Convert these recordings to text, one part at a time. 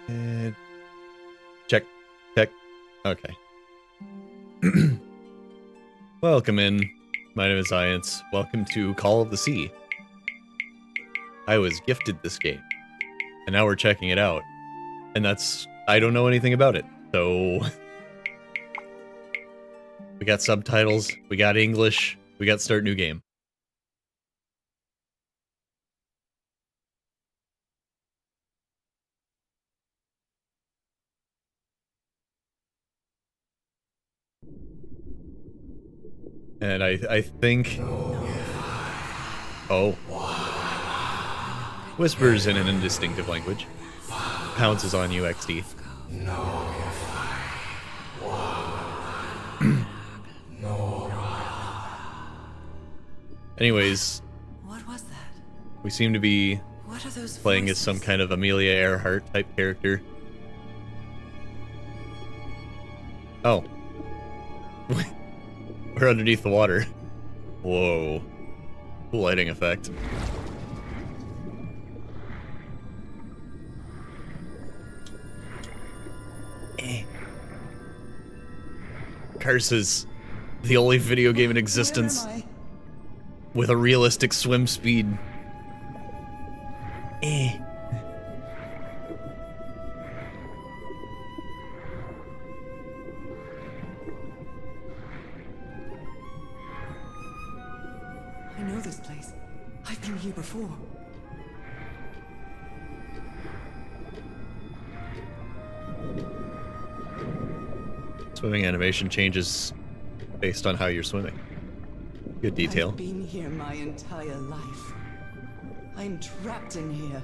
And check. Check. Okay. Welcome in. My name is Science. Welcome to Call of the Sea. I was gifted this game, and now we're checking it out. And I don't know anything about it, so... We got subtitles, we got English, we got start new game. And I think... Oh. Whispers in an indistinctive language. Pounces on you, XD. Anyways, what was that? We seem to be What are those playing voices? as some kind of Amelia Earhart type character. Oh. We're underneath the water. Whoa. Cool lighting effect. Curses. The only video game in existence with a realistic swim speed. I know this place. I've been here before. Swimming animation changes based on how you're swimming. Good detail. I've been here my entire life. I'm trapped in here.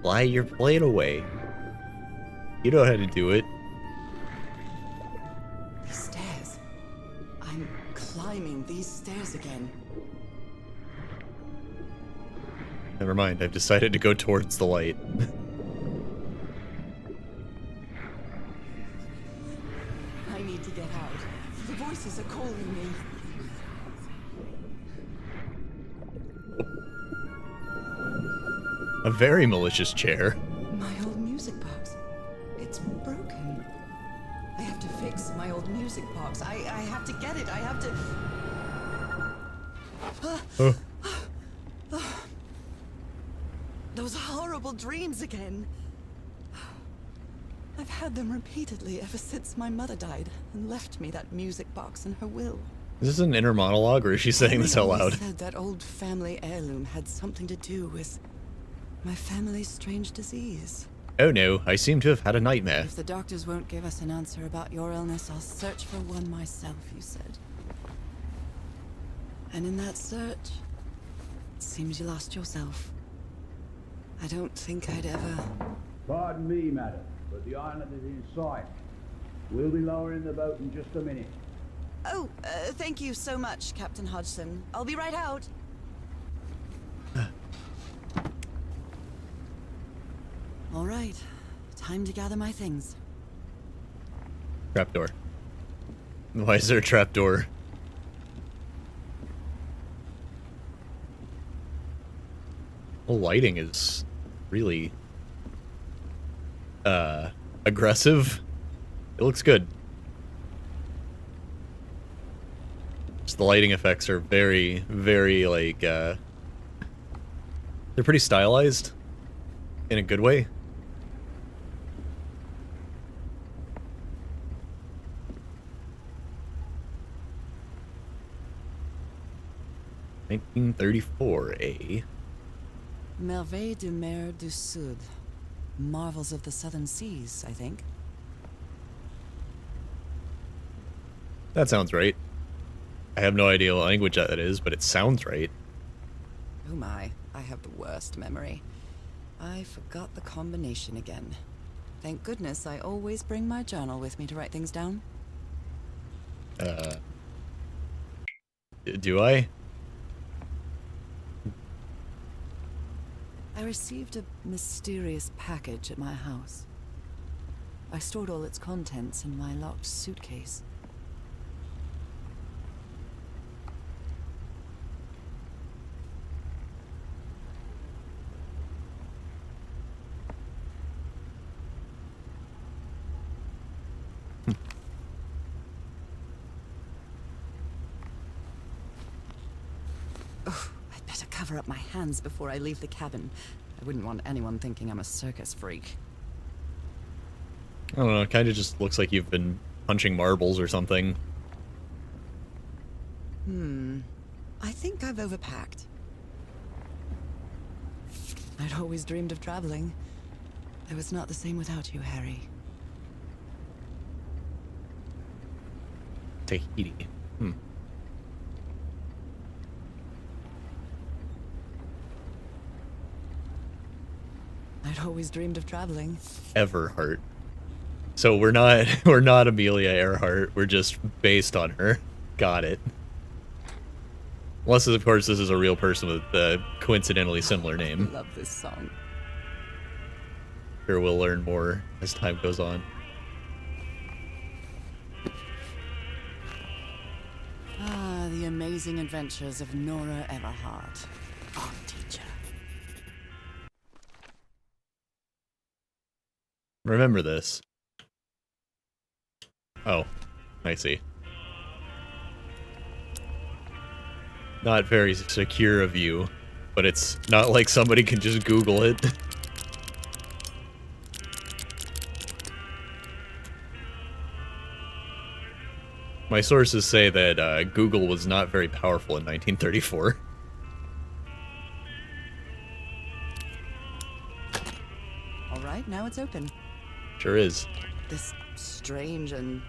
Fly your plane away. You know how to do it. These stairs. I'm climbing these stairs again. Never mind, I've decided to go towards the light. I need to get out. The voices are calling me. A very malicious chair. My old music box. It's broken. I have to fix my old music box. I have to get it. I have to... Those horrible dreams again. I've had them repeatedly ever since my mother died and left me that music box in her will. Is this an inner monologue, or is she saying this out They always loud? said that old family heirloom had something to do with my family's strange disease. Oh no, I seem to have had a nightmare. If the doctors won't give us an answer about your illness, I'll search for one myself, you said. And in that search, it seems you lost yourself. I don't think I'd ever... Pardon me, madam, but the island is in sight. We'll be lowering the boat in just a minute. Oh, thank you so much, Captain Hodgson. I'll be right out. All right, time to gather my things. Trapdoor. Why is there a trapdoor? The lighting is really aggressive. It looks good. Just the lighting effects are very, very like they're pretty stylized in a good way. $1934, Merveilles de Mer du Sud. Marvels of the Southern Seas, I think. That sounds right. I have no idea what language that is, but it sounds right. Oh my, I have the worst memory. I forgot the combination again. Thank goodness I always bring my journal with me to write things down. Do I? I received a mysterious package at my house. I stored all its contents in my locked suitcase. cover up my hands before I leave the cabin. I wouldn't want anyone thinking I'm a circus freak. I don't know, it kind of just looks like you've been punching marbles or something. I think I've overpacked. I'd always dreamed of traveling. It was not the same without you, Harry. Tahiti. I'd always dreamed of traveling. Everhart. So we're not Amelia Earhart. We're just based on her. Got it. Unless, of course, this is a real person with a coincidentally similar I name. love this song. Sure, we'll learn more as time goes on. Ah, the amazing adventures of Nora Everhart, art teacher. Remember this. Oh, I see. Not very secure of you, but it's not like somebody can just Google it. My sources say that Google was not very powerful in 1934. All right, now it's open. Sure is. This strange and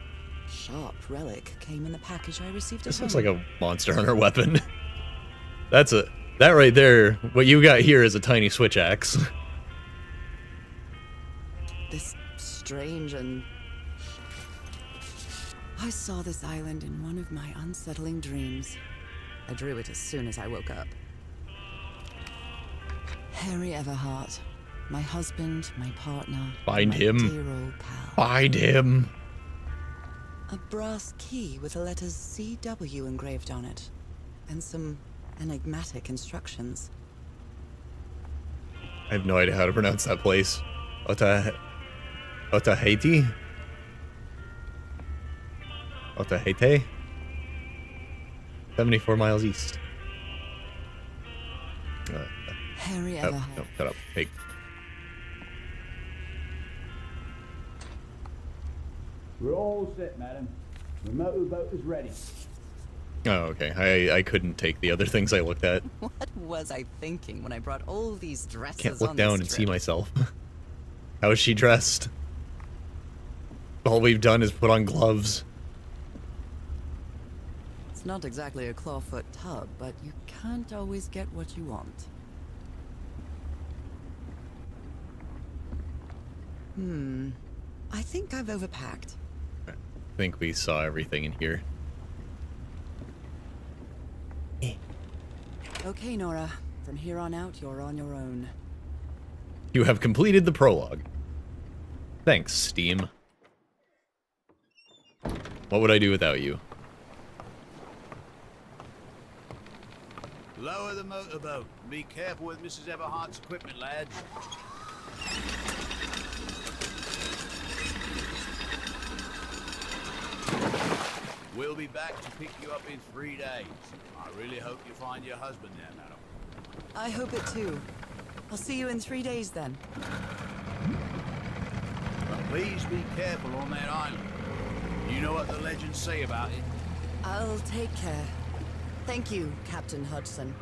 sharp relic came in the package I received at This home. looks like a Monster Hunter weapon. That right there, what you got here is a tiny switch axe. This strange and... I saw this island in one of my unsettling dreams. I drew it as soon as I woke up. Harry Everhart. My husband, my partner. Find my him. Dear old pal. Find him. A brass key with the letters CW engraved on it. And some enigmatic instructions. I have no idea how to pronounce that place. Otaheite? Otaheite? 74 miles east. Harry Oh, Everhart. no, shut up. Hey. We're all set, madam. The motorboat is ready. Oh, okay. I couldn't take the other things I looked at. What was I thinking when I brought all these dresses Can't look on down this and see trip? myself. How is she dressed? All we've done is put on gloves. It's not exactly a clawfoot tub, but you can't always get what you want. I think I've overpacked. I think we saw everything in here. Okay, Nora. From here on out, you're on your own. You have completed the prologue. Thanks, Steam. What would I do without you? Lower the motorboat. Be careful with Mrs. Everhart's equipment, lads. We'll be back to pick you up in 3 days. I really hope you find your husband there, madam. I hope it too. I'll see you in 3 days then. But please be careful on that island. You know what the legends say about it. I'll take care. Thank you, Captain Hudson.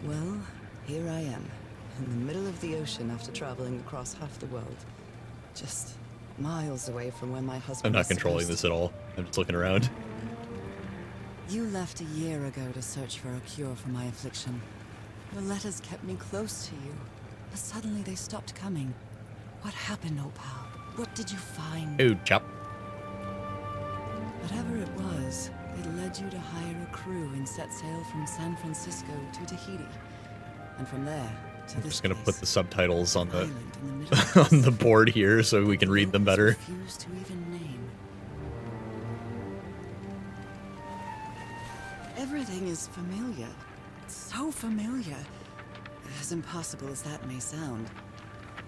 Well, here I am, in the middle of the ocean after traveling across half the world. Just miles away from where my husband I'm not was controlling supposed this to at all. I'm just looking around. You left a year ago to search for a cure for my affliction. Your letters kept me close to you, but suddenly they stopped coming. What happened, old pal? What did you find? Ooh, chop. Whatever it was, it led you to hire a crew and set sail from San Francisco to Tahiti. And from there to I'm this just gonna place, put the subtitles on the island in the middle of on the sea. board here so we can read them Locals better. refuse to even name. Everything is familiar. So familiar. As impossible as that may sound.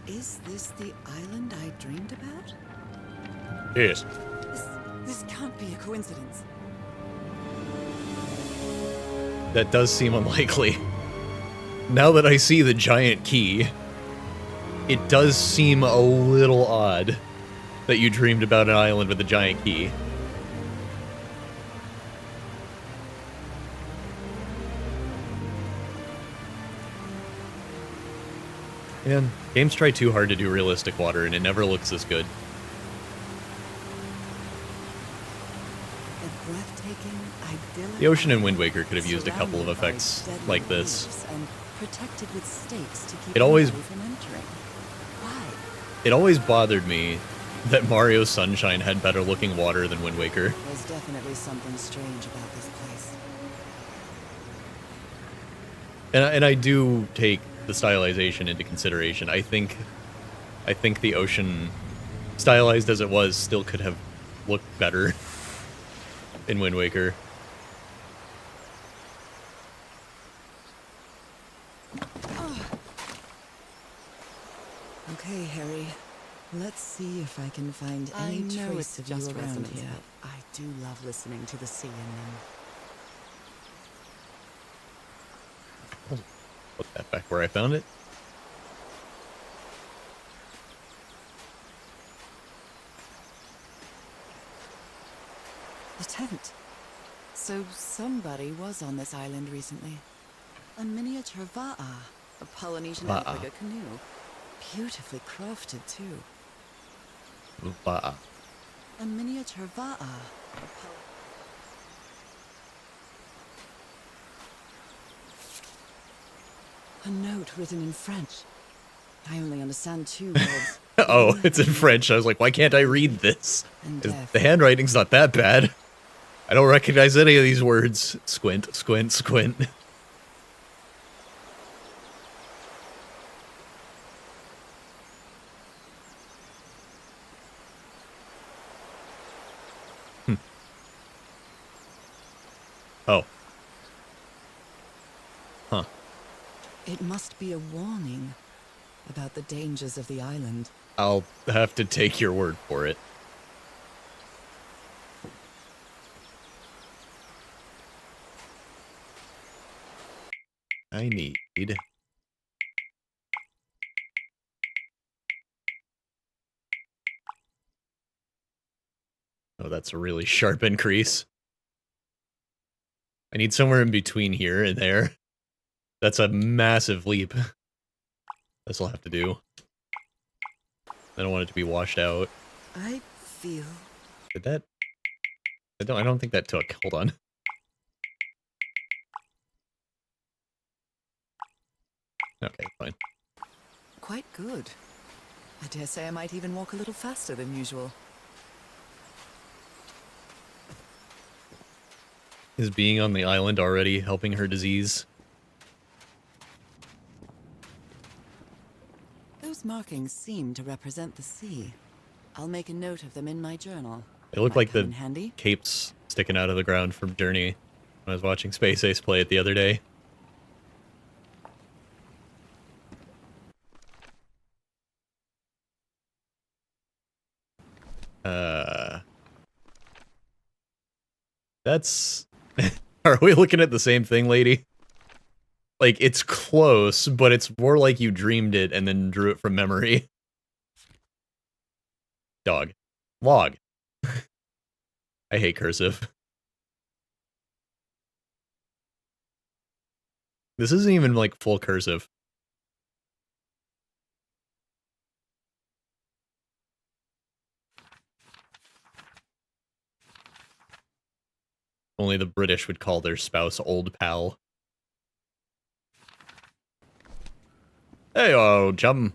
Is this the island I dreamed about? Yes. This can't be a coincidence. That does seem unlikely. Now that I see the giant key, it does seem a little odd that you dreamed about an island with a giant key. Man, games try too hard to do realistic water, and it never looks this good. A breathtaking, idyllic The ocean in island Wind Waker could have used a couple of surrounded by effects deadly like this. reefs and protected with stakes to keep It always- nobody from entering. Why? It always bothered me that Mario Sunshine had better looking water than Wind Waker. There's definitely something strange about this place. And I do take the stylization into consideration. I think the ocean, stylized as it was, still could have looked better in Wind Waker. Okay, Harry. Let's see if I can find I any know trace it's of just you around resonance, here. but I do love listening to the sea in them. Put that back where I found it. The tent. So somebody was on this island recently. A miniature va'a, a Polynesian Va'a. outrigger canoe. Beautifully crafted, too. Bah. A miniature va'a. A A note written in French. I only understand 2 words. Oh, it's in French. I was like, why can't I read this? And 'Cause death. the handwriting's not that bad. I don't recognize any of these words. Squint, squint, squint. Oh. Huh. It must be a warning about the dangers of the island. I'll have to take your word for it. I need... Oh, that's a really sharp increase. I need somewhere in between here and there. That's a massive leap. This'll have to do. I don't want it to be washed out. I feel Did that? I don't think that took. Hold on. Okay, fine. quite good. I dare say I might even walk a little faster than usual. Is being on the island already helping her disease? Those markings seem to represent the sea. I'll make a note of them in my journal. They look Might like come the in handy. capes sticking out of the ground from Journey when I was watching Space Ace play it the other day. That's... Are we looking at the same thing, lady? Like, it's close, but it's more like you dreamed it and then drew it from memory. Dog. Log. I hate cursive. This isn't even, like, full cursive. Only the British would call their spouse old pal. Hey, oh, chum.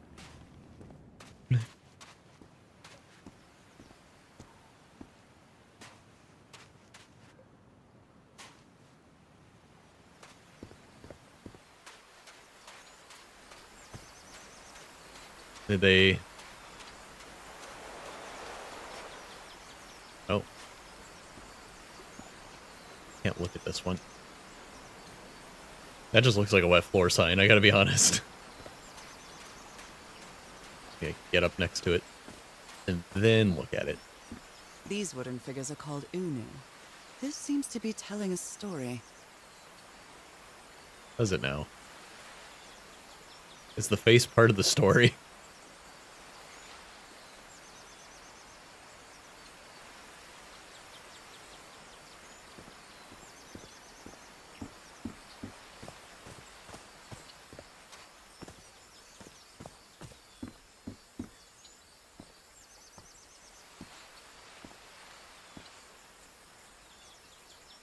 Did they... Oh. Can't look at this one. That just looks like a wet floor sign, I gotta be honest. Okay, get up next to it. And then look at it. These wooden figures are called Unu. This seems to be telling a story. Does it now? Is the face part of the story?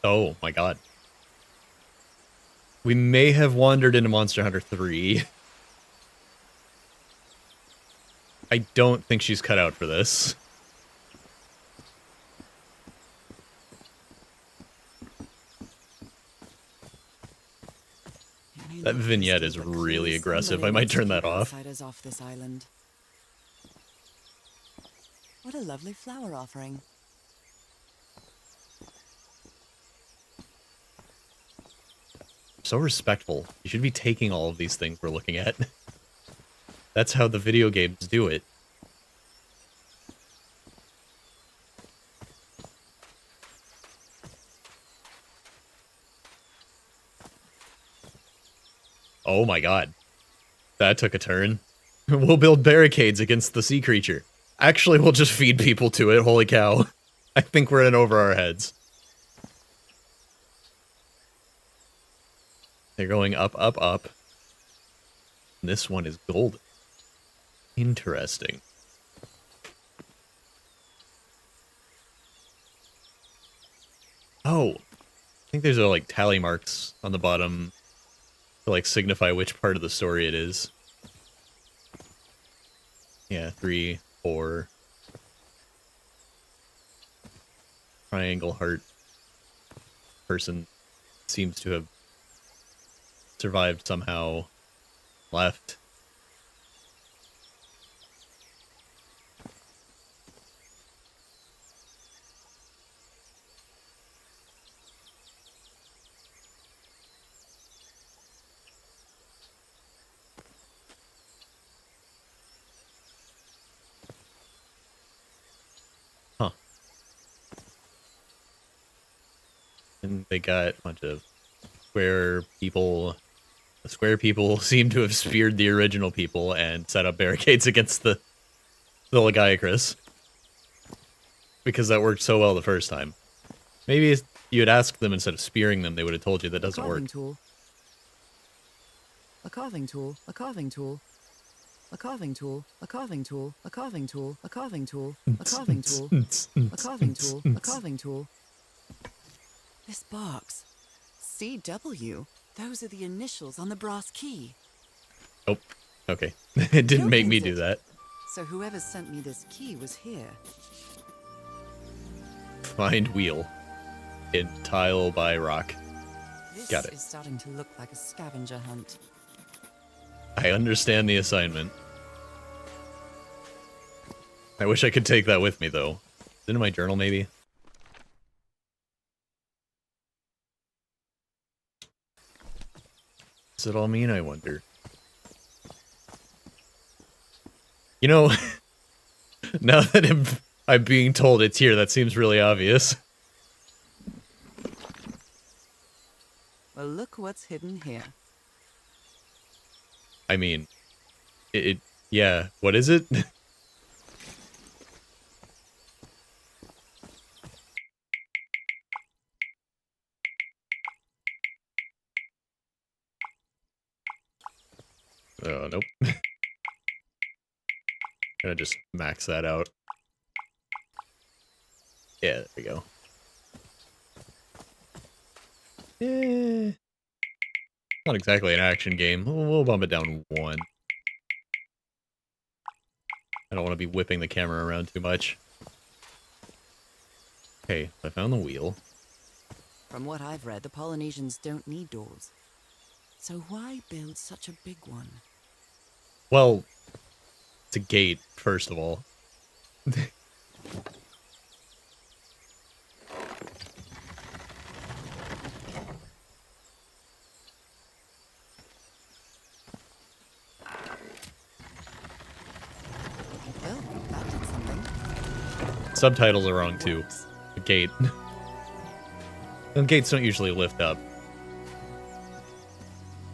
Oh my god. We may have wandered into Monster Hunter 3. I don't think she's cut out for this. That vignette is really aggressive. I might turn that off. Outsiders off this island. What a lovely flower offering. So respectful. You should be taking all of these things we're looking at. That's how the video games do it. Oh my god. That took a turn. We'll build barricades against the sea creature. Actually, we'll just feed people to it. Holy cow. I think we're in over our heads. They're going up, up, up. This one is golden. Interesting. Oh. I think there's like tally marks on the bottom to like signify which part of the story it is. Yeah, 3, 4. Triangle heart. Person seems to have survived somehow. Left. Huh. And they got a bunch of square people. The square people seem to have speared the original people and set up barricades against the Lagiacrus. Because that worked so well the first time. Maybe if you had asked them instead of spearing them, they would have told you that doesn't work. Tool. A carving tool. A carving tool. A carving tool. A carving tool. A carving tool. A carving tool. A carving tool. A carving tool. A carving tool. This box. CW. Those are the initials on the brass key. Oh, okay. It didn't make me do that. So whoever sent me this key was here. Find wheel. In tile by rock. This Got it. is starting to look like a scavenger hunt. I understand the assignment. I wish I could take that with me, though. Is it in my journal, maybe? What's it all mean, I wonder? You know, now that I'm being told it's here, that seems really obvious. Well, look what's hidden here. I mean, yeah, what is it? Oh, nope. Gonna just max that out. Yeah, there we go. Not exactly an action game. We'll bump it down 1. I don't want to be whipping the camera around too much. Okay, I found the wheel. From what I've read, the Polynesians don't need doors. So why build such a big one? Well, it's a gate, first of all. Well, that did something. Subtitles are wrong too. Works. The gate. The gates don't usually lift up.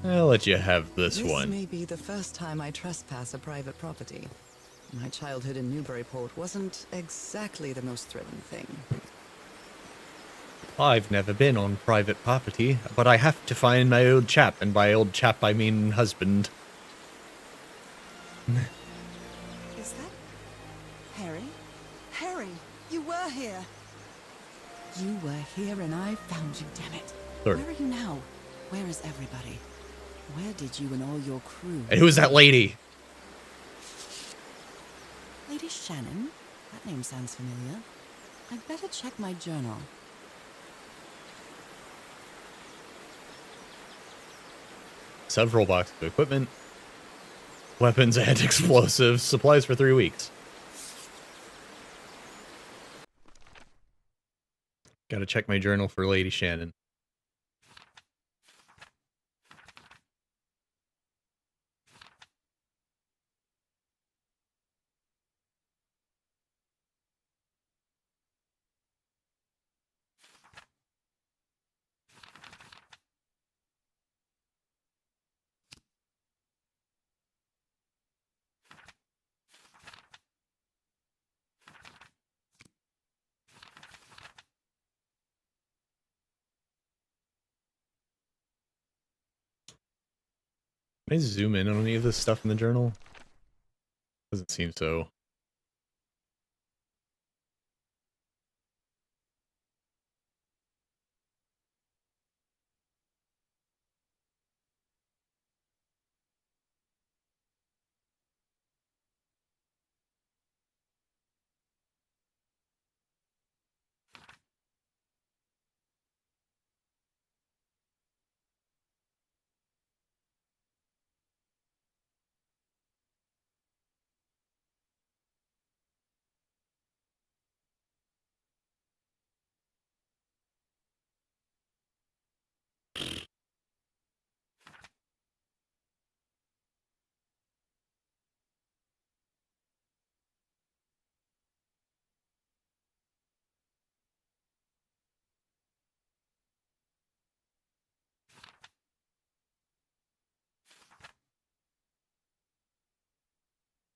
I'll let you have this one. This may be the first time I trespass a private property. My childhood in Newburyport wasn't exactly the most thrilling thing. I've never been on private property, but I have to find my old chap, and by old chap I mean husband. Is that Harry? Harry, you were here. You were here and I found you, damn it. Sure. Where are you now? Where is everybody? Where did you and all your crew? And who's that lady? Lady Shannon? That name sounds familiar. I'd better check my journal. Several boxes of equipment, weapons and explosives, supplies for 3 weeks. Gotta check my journal for Lady Shannon. Can I zoom in on any of this stuff in the journal? Doesn't seem so.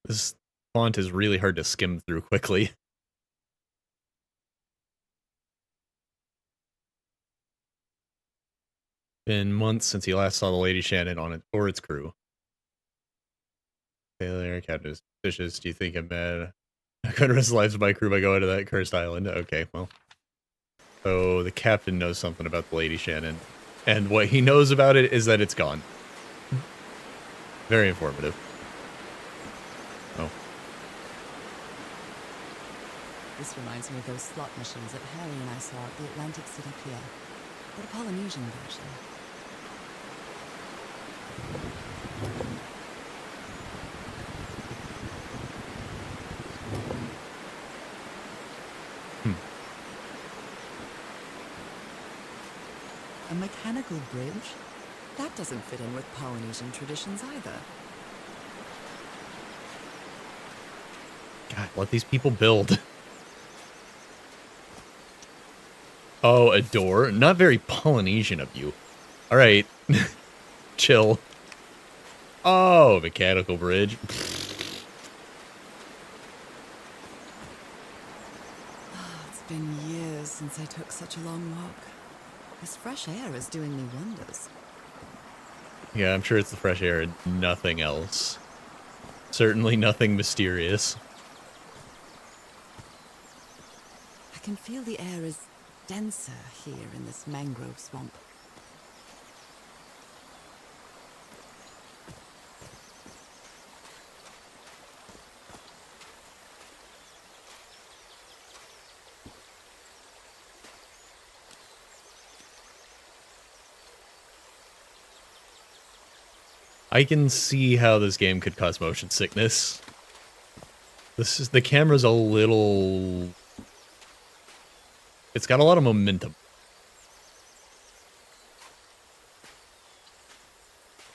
This font is really hard to skim through quickly. Been months since he last saw the Lady Shannon on it or its crew. Taylor, Captain is suspicious. Do you think I'm mad? I couldn't risk the lives of my crew by going to that cursed island. Okay, well. So the captain knows something about the Lady Shannon. And what he knows about it is that it's gone. Very informative. Oh. This reminds me of those slot machines that Harry and I saw at the Atlantic City Pier. But a Polynesian version. A mechanical bridge? That doesn't fit in with Polynesian traditions either. God, let these people build. Oh, a door? Not very Polynesian of you. Alright. Chill. Oh, mechanical bridge. It's been years since I took such a long walk. This fresh air is doing me wonders. Yeah, I'm sure it's the fresh air and nothing else. Certainly nothing mysterious. I can feel the air is denser here in this mangrove swamp. I can see how this game could cause motion sickness. The camera's a little... It's got a lot of momentum.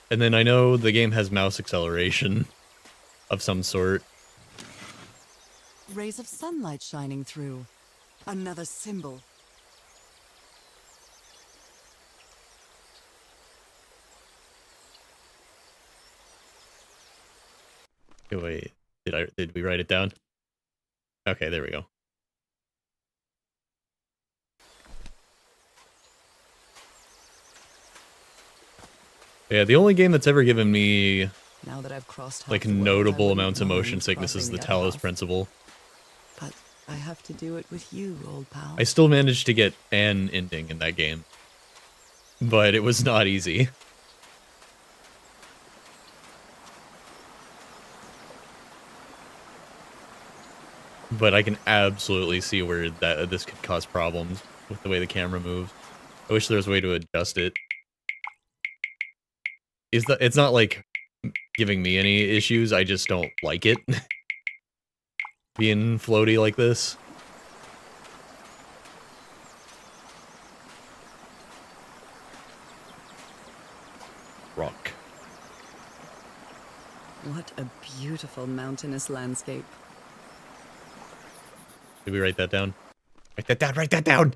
And then I know the game has mouse acceleration of some sort. rays of sunlight shining through. Another symbol. Wait, did we write it down? Okay, there we go. Yeah, the only game that's ever given me Now that I've crossed like half the world, I notable wouldn't amounts of motion mind sickness is crossing the other Talos half. Principle. But I have to do it with you, old pal. I still managed to get an ending in that game, but it was not easy. But I can absolutely see where this could cause problems with the way the camera moves. I wish there was a way to adjust it. It's not like giving me any issues, I just don't like it. Being floaty like this. Rock. What a beautiful mountainous landscape. Did we write that down? Write that down, write that down!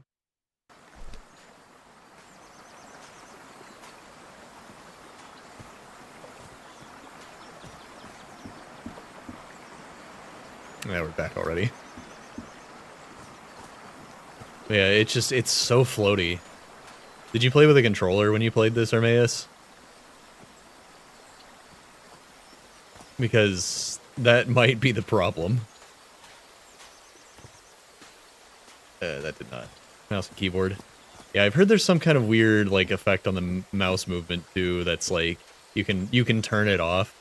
Yeah, we're back already. Yeah, it's so floaty. Did you play with a controller when you played this, Armaeus? Because that might be the problem. That did not. Mouse and keyboard. Yeah, I've heard there's some kind of weird like effect on the mouse movement too. That's like you can turn it off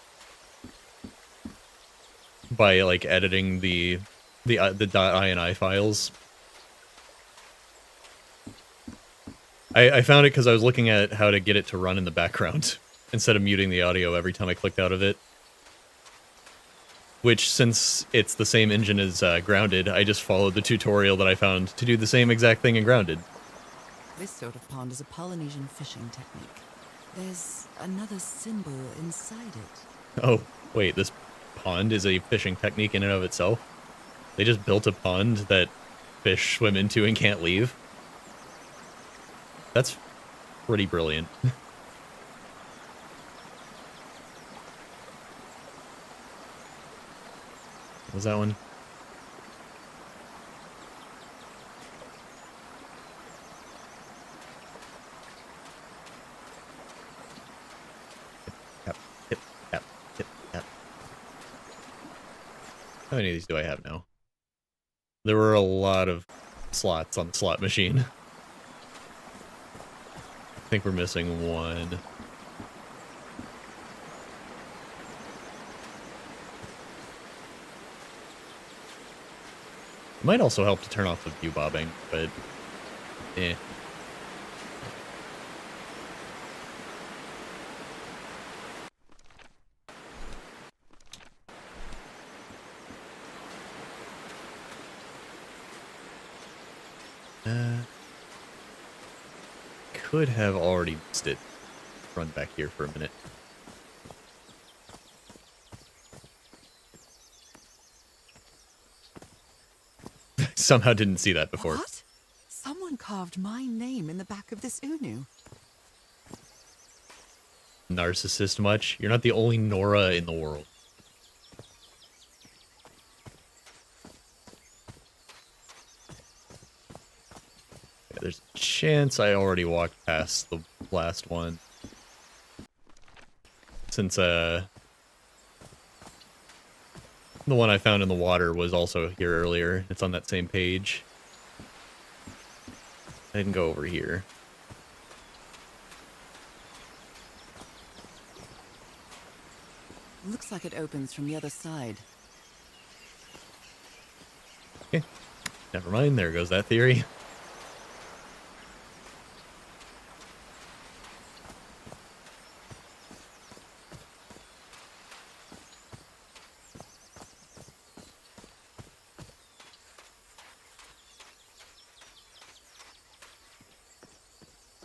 by like editing the .ini files. I found it because I was looking at how to get it to run in the background instead of muting the audio every time I clicked out of it. Which, since it's the same engine as Grounded, I just followed the tutorial that I found to do the same exact thing in Grounded. This sort of pond is a Polynesian fishing technique. There's another symbol inside it. Oh, wait, this pond is a fishing technique in and of itself? They just built a pond that fish swim into and can't leave? That's pretty brilliant. What was that one? Tap, tip, tap, tip, tap. How many of these do I have now? There were a lot of slots on the slot machine. I think we're missing one. It might also help to turn off the view bobbing, but eh. Could have already missed it. Run back here for a minute. Somehow didn't see that before. What? Someone carved my name in the back of this Unu. Narcissist much? You're not the only Nora in the world. Yeah, there's a chance I already walked past the last one. Since, the one I found in the water was also here earlier. It's on that same page. I didn't go over here. Looks like it opens from the other side. Okay. Never mind, there goes that theory.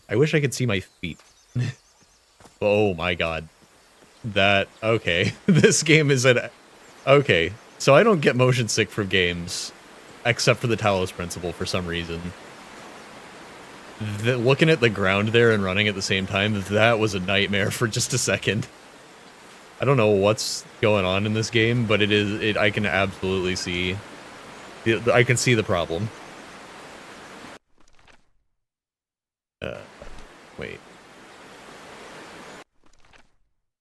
I wish I could see my feet. Oh my god. That, okay. This game is an, okay. So I don't get motion sick from games, except for the Talos Principle for some reason. Looking at the ground there and running at the same time, that was a nightmare for just a second. I don't know what's going on in this game, but I can absolutely see, I can see the problem. Wait.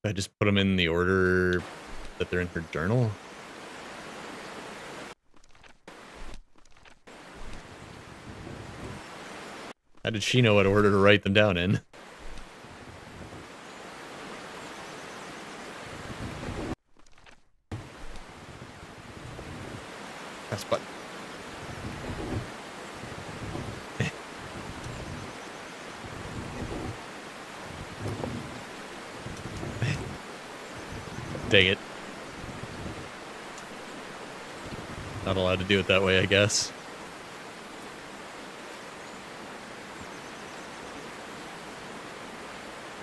I just put them in the order that they're in her journal? How did she know what order to write them down in? Press button. Dang it. Not allowed to do it that way, I guess.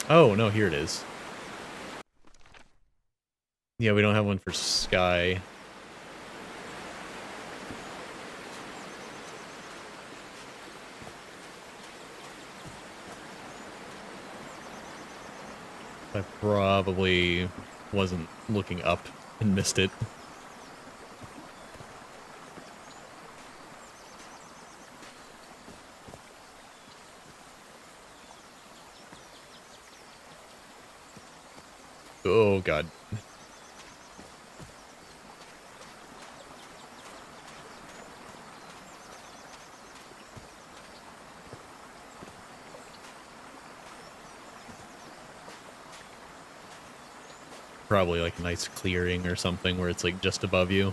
Oh, no, here it is. Yeah, we don't have one for Sky. I probably wasn't looking up and missed it. Oh, God. Probably like a nice clearing or something where it's like just above you.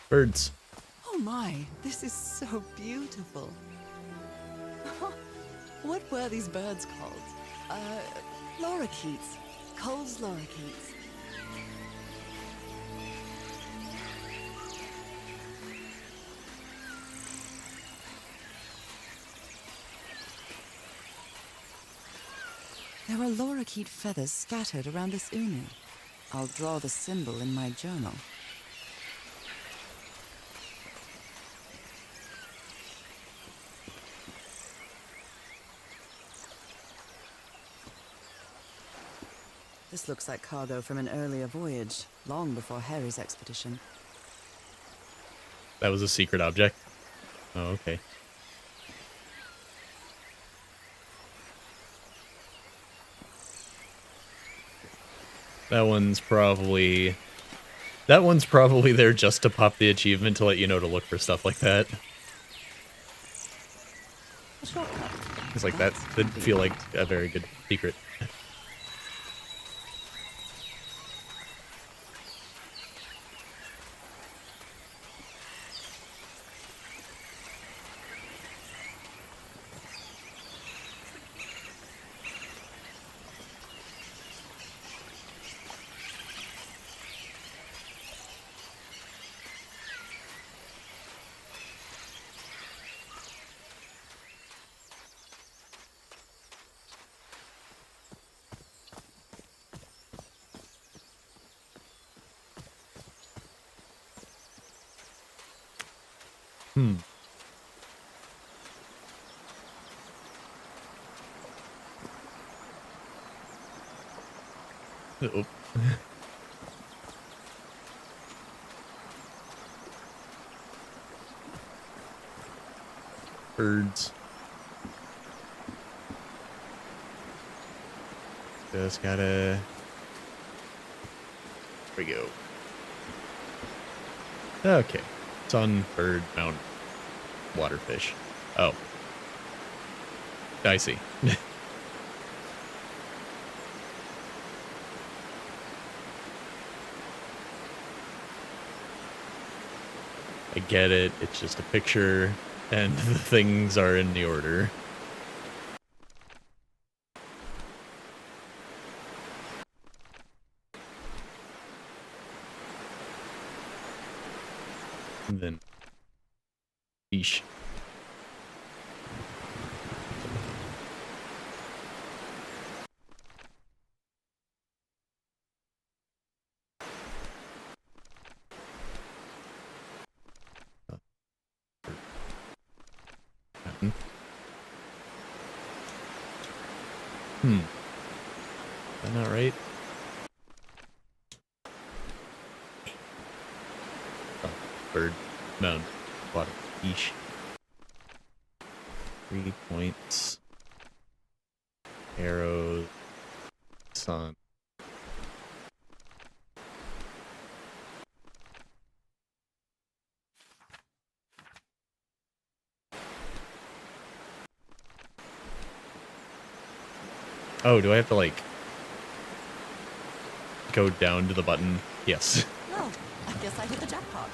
Birds. Oh my, this is so beautiful. What were these birds called? Lorikeets. Cole's lorikeets. There are lorikeet feathers scattered around this unu. I'll draw the symbol in my journal. This looks like cargo from an earlier voyage, long before Harry's expedition. That was a secret object? Oh, okay. That one's probably there just to pop the achievement to let you know to look for stuff like that. A shortcut. It's like that didn't feel like a very good secret. Oh. Birds. Just gotta... There we go. Okay. Sun, bird, mountain, waterfish. Oh. I see. I get it. It's just a picture, and the things are in the order. And then... Yeesh. Hmm. Is that not right? Oh, bird. Mound. Water. Yeesh. 3 points. Arrows. Sun. Oh, do I have to, like, go down to the button? Yes. Well, I guess I hit the jackpot.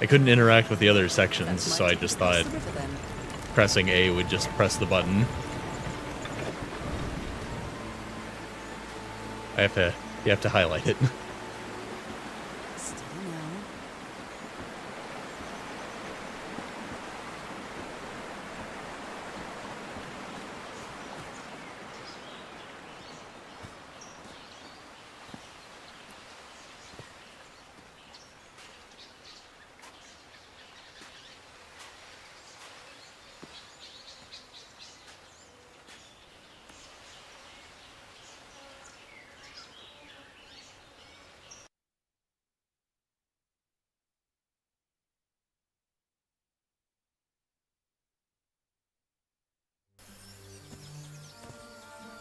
I couldn't interact with the other sections, That's my so I ticket just across thought the river, then. pressing A would just press the button. You have to highlight it. Steady now.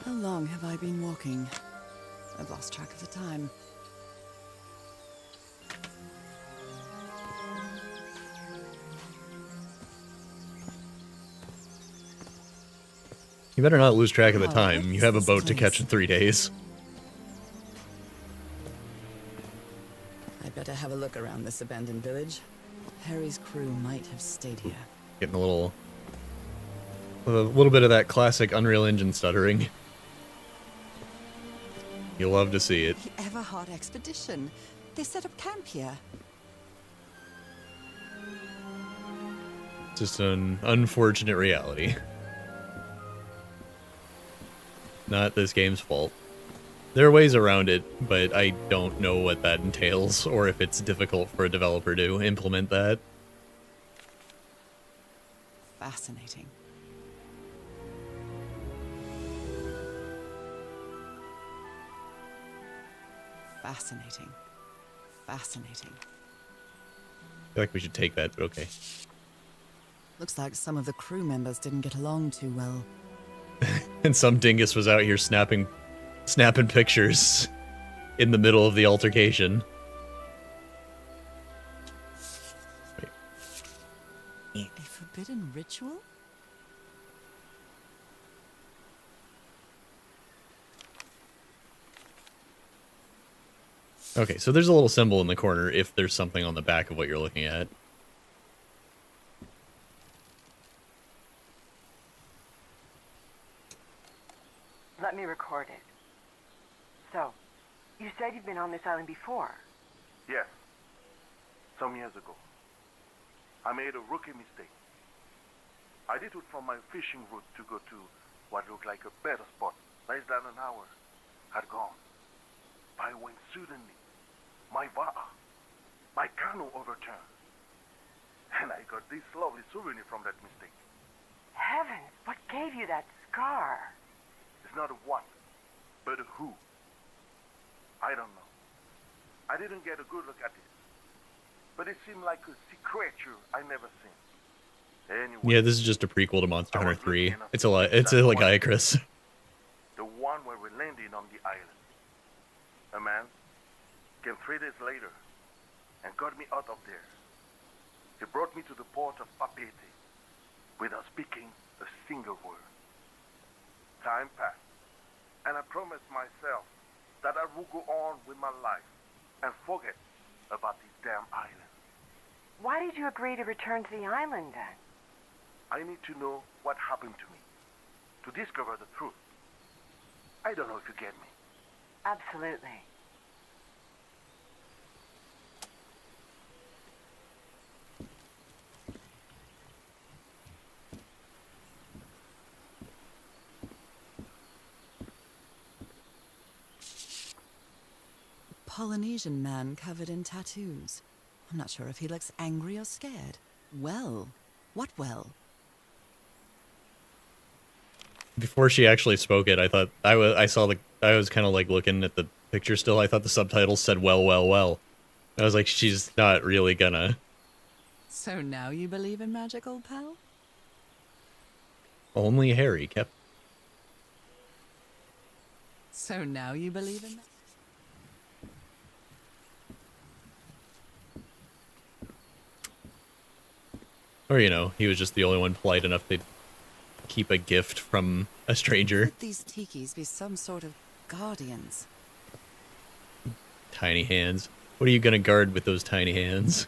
How long have I been walking? I've lost track of the time. You better not lose track of the Oh, time. what You is have a this boat to place? catch in 3 days. I'd better have a look around this abandoned village. Harry's crew might have stayed here. Getting a little bit of that classic Unreal Engine stuttering. You'll love to see it. The Everhard expedition. They set up camp here. Just an unfortunate reality. Not this game's fault. There are ways around it, but I don't know what that entails, or if it's difficult for a developer to implement that. Fascinating. Fascinating. Fascinating. I feel like we should take that, but okay. Looks like some of the crew members didn't get along too well. And some dingus was out here snapping pictures in the middle of the altercation. Wait. A forbidden ritual? Okay, so there's a little symbol in the corner if there's something on the back of what you're looking at. Let me record it. So, you said you've been on this island before. Yes. Some years ago. I made a rookie mistake. I did it from my fishing route to go to what looked like a better spot. Less than an hour had gone. By when suddenly, my va'a, my canoe overturned. And I got this lovely souvenir from that mistake. Heavens, what gave you that scar? It's not a what, but a who. I don't know. I didn't get a good look at it. But it seemed like a sea creature I never seen. Anyway, Yeah, this is just a prequel to Monster Hunter 3. It's a Lagiacrus. the one where we landed on the island. A man came 3 days later and got me out of there. He brought me to the port of Papeete without speaking a single word. Time passed, and I promised myself that I would go on with my life and forget about this damn island. Why did you agree to return to the island then? I need to know what happened to me, to discover the truth. I don't know if you get me. Absolutely. Polynesian man covered in tattoos. I'm not sure if he looks angry or scared. Well, what well? Before she actually spoke it, I thought I was kind of like looking at the picture still. I thought the subtitles said well, well, well. I was like, she's not really gonna. So now you believe in magic, old pal? Only Harry kept. So now you believe in magic? Or, you know, he was just the only one polite enough to keep a gift from a stranger. Could these tikis be some sort of guardians? Tiny hands. What are you gonna guard with those tiny hands?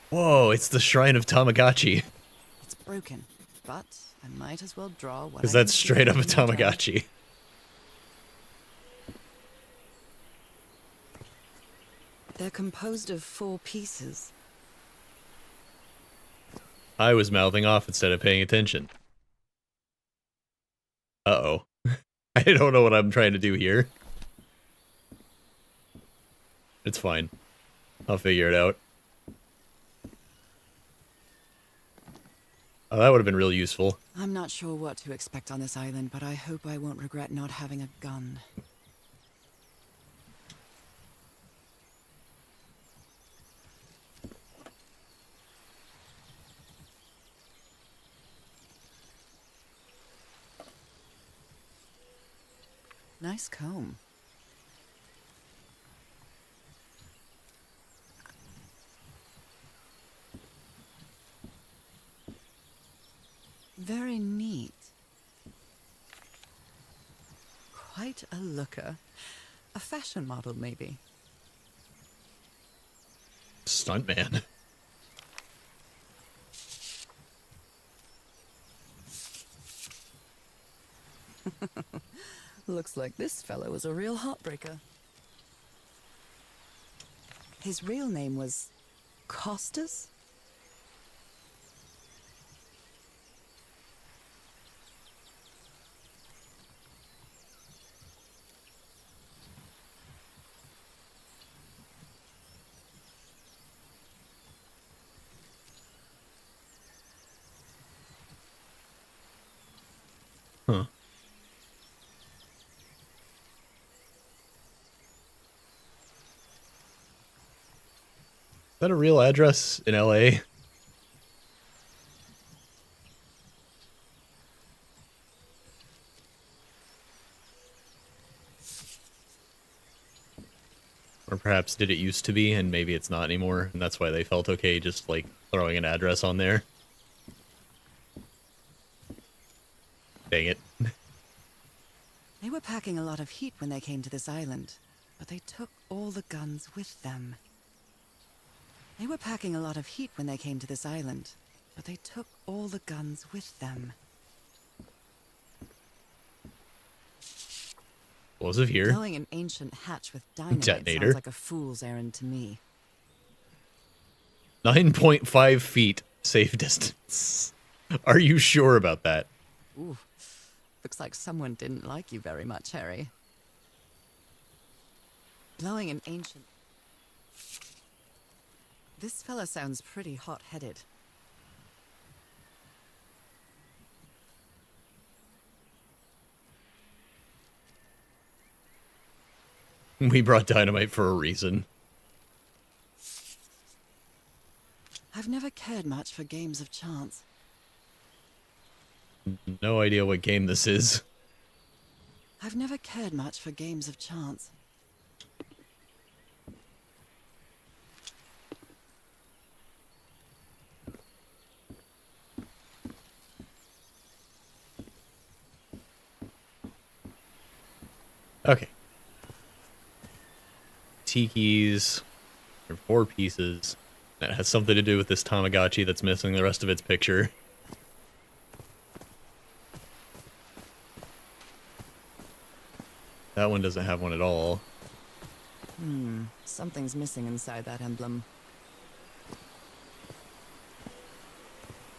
Whoa, it's the Shrine of Tamagotchi. It's broken, but I might as well draw what. Because I that's can see straight up a from the dark. Tamagotchi. They're composed of 4 pieces. I was mouthing off instead of paying attention. Uh-oh. I don't know what I'm trying to do here. It's fine. I'll figure it out. Oh, that would have been really useful. I'm not sure what to expect on this island, but I hope I won't regret not having a gun. Nice comb. Very neat. Quite a looker. A fashion model, maybe. Stuntman. Looks like this fellow was a real heartbreaker. His real name was Costas? Huh. Is that a real address in LA? Or perhaps did it used to be and maybe it's not anymore, and that's why they felt okay just like throwing an address on there. Dang it. They were packing a lot of heat when they came to this island, but they took all the guns with them. They were packing a lot of heat when they came to this island, but they took all the guns with them. Explosive here. Blowing an ancient hatch with dynamite Detonator. sounds like a fool's errand to me. 9.5 feet safe distance. Are you sure about that? Ooh, looks like someone didn't like you very much, Harry. Blowing an ancient... This fella sounds pretty hot-headed. We brought dynamite for a reason. I've never cared much for games of chance. No idea what game this is. I've never cared much for games of chance. Okay. Tikis are 4 pieces. That has something to do with this Tamagotchi that's missing the rest of its picture. That one doesn't have one at all. Something's missing inside that emblem.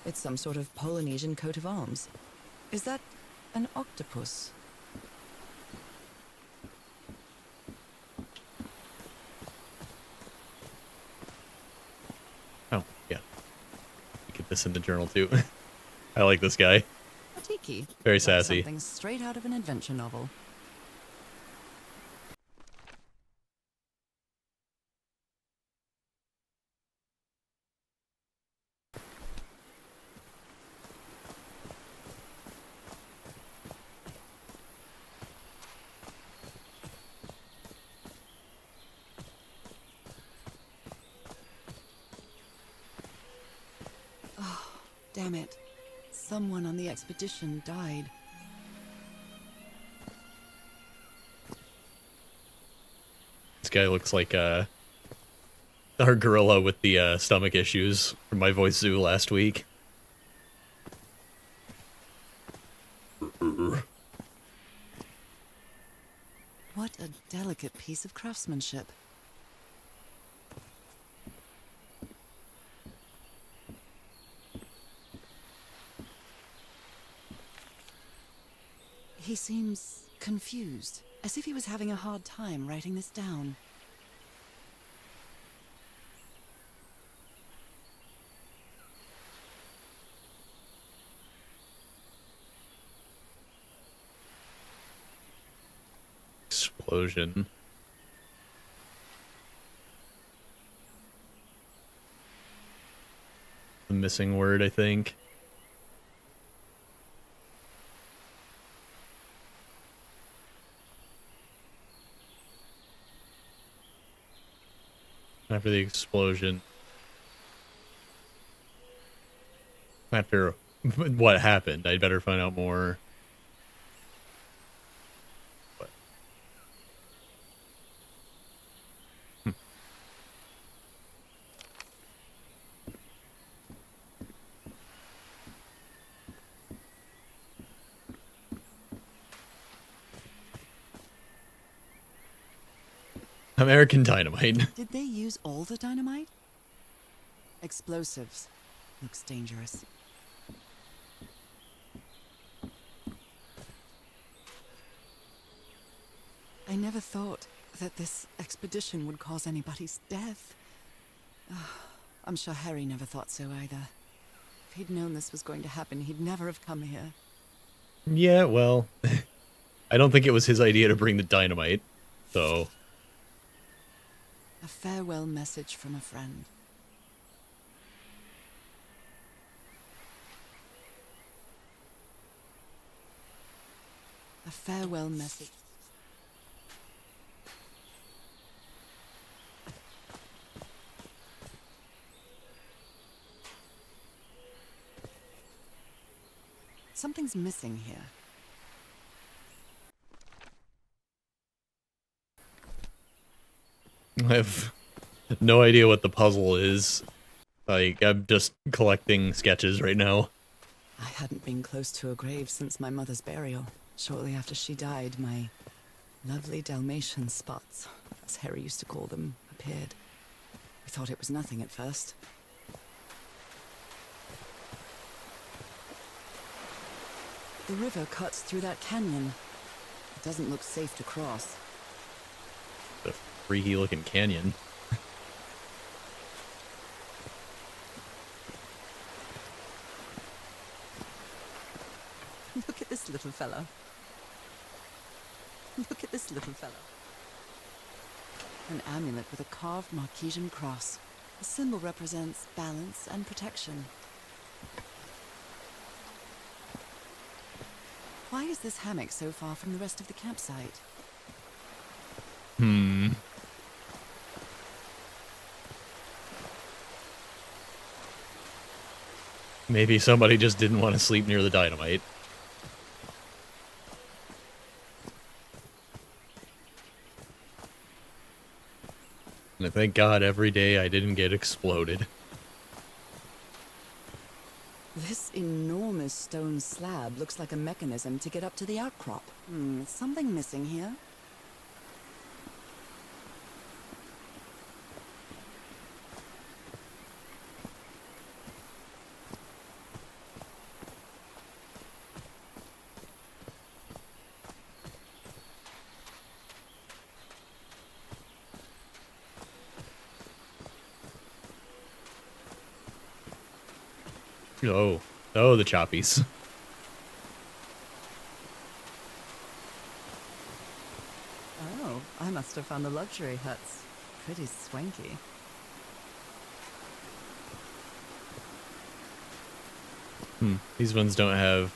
It's some sort of Polynesian coat of arms. Is that An octopus. Oh, yeah. Get this in the journal too. I like this guy. A tiki. Very Like sassy. something straight out of an adventure novel. Oh, damn it. Someone on the expedition died. This guy looks like our gorilla with the stomach issues from my voice zoo last week. What a delicate piece of craftsmanship. He seems confused, as if he was having a hard time writing this down. Explosion. The missing word, I think. After the explosion. After what happened, I'd better find out more. What? American Dynamite. Did they use all the dynamite? Explosives. Looks dangerous. I never thought that this expedition would cause anybody's death. I'm sure Harry never thought so either. If he'd known this was going to happen, he'd never have come here. Yeah, well, I don't think it was his idea to bring the dynamite, so... A farewell message from a friend. A farewell message. Something's missing here. I have no idea what the puzzle is. Like, I'm just collecting sketches right now. I hadn't been close to a grave since my mother's burial. Shortly after she died, my lovely Dalmatian spots, as Harry used to call them, appeared. We thought it was nothing at first. The river cuts through that canyon. It doesn't look safe to cross. The freaky looking canyon. Look at this little fella. Look at this little fella. An amulet with a carved Marquesian cross. The symbol represents balance and protection. Why is this hammock so far from the rest of the campsite? Maybe somebody just didn't want to sleep near the dynamite. And thank God every day I didn't get exploded. This enormous stone slab looks like a mechanism to get up to the outcrop. Something missing here. Oh, oh, the choppies. Oh, I must have found the luxury huts. Pretty swanky. These ones don't have.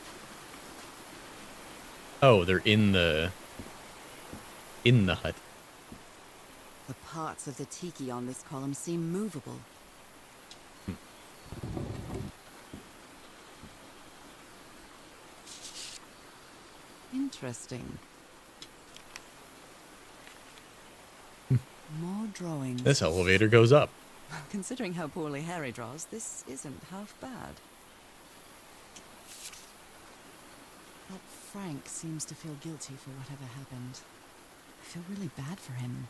Oh, they're in the hut. The parts of the tiki on this column seem movable. Interesting. More drawings. This elevator goes up. Considering how poorly Harry draws, this isn't half bad. But Frank seems to feel guilty for whatever happened. I feel really bad for him.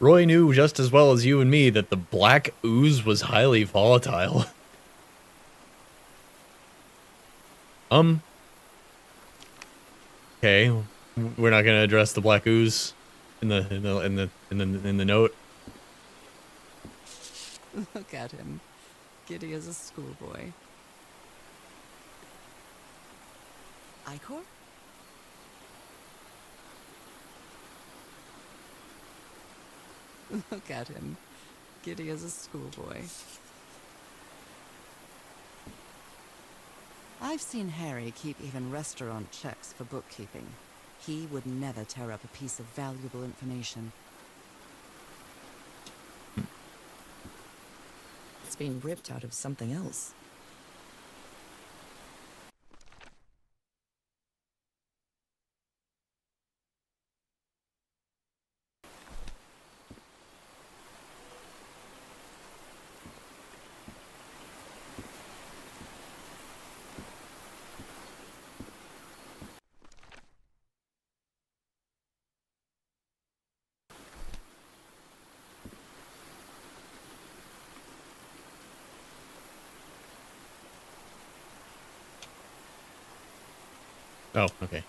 Roy knew just as well as you and me that the black ooze was highly volatile. Okay, we're not gonna address the black ooze in the note. Look at him. Giddy as a schoolboy. Icor? Look at him. Giddy as a schoolboy. I've seen Harry keep even restaurant checks for bookkeeping. He would never tear up a piece of valuable information. It's been ripped out of something else. Oh, okay.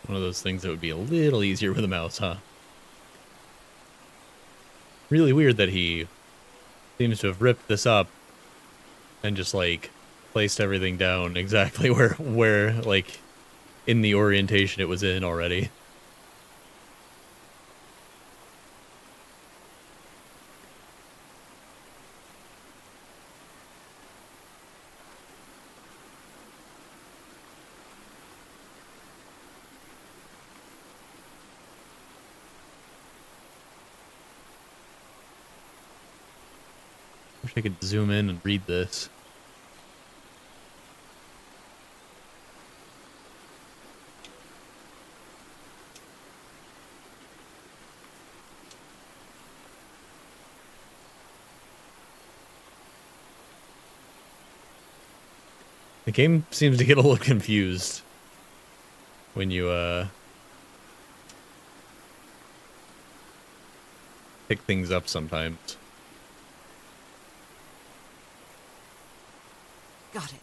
One of those things that would be a little easier with a mouse, huh? Really weird that he seems to have ripped this up and just like placed everything down exactly where like in the orientation it was in already. Wish I could zoom in and read this. The game seems to get a little confused when you pick things up sometimes. Got it.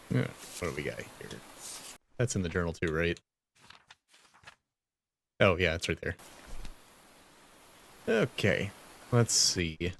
Yeah, what do we got here? That's in the journal too, right? Oh, yeah, it's right there. Okay, let's see.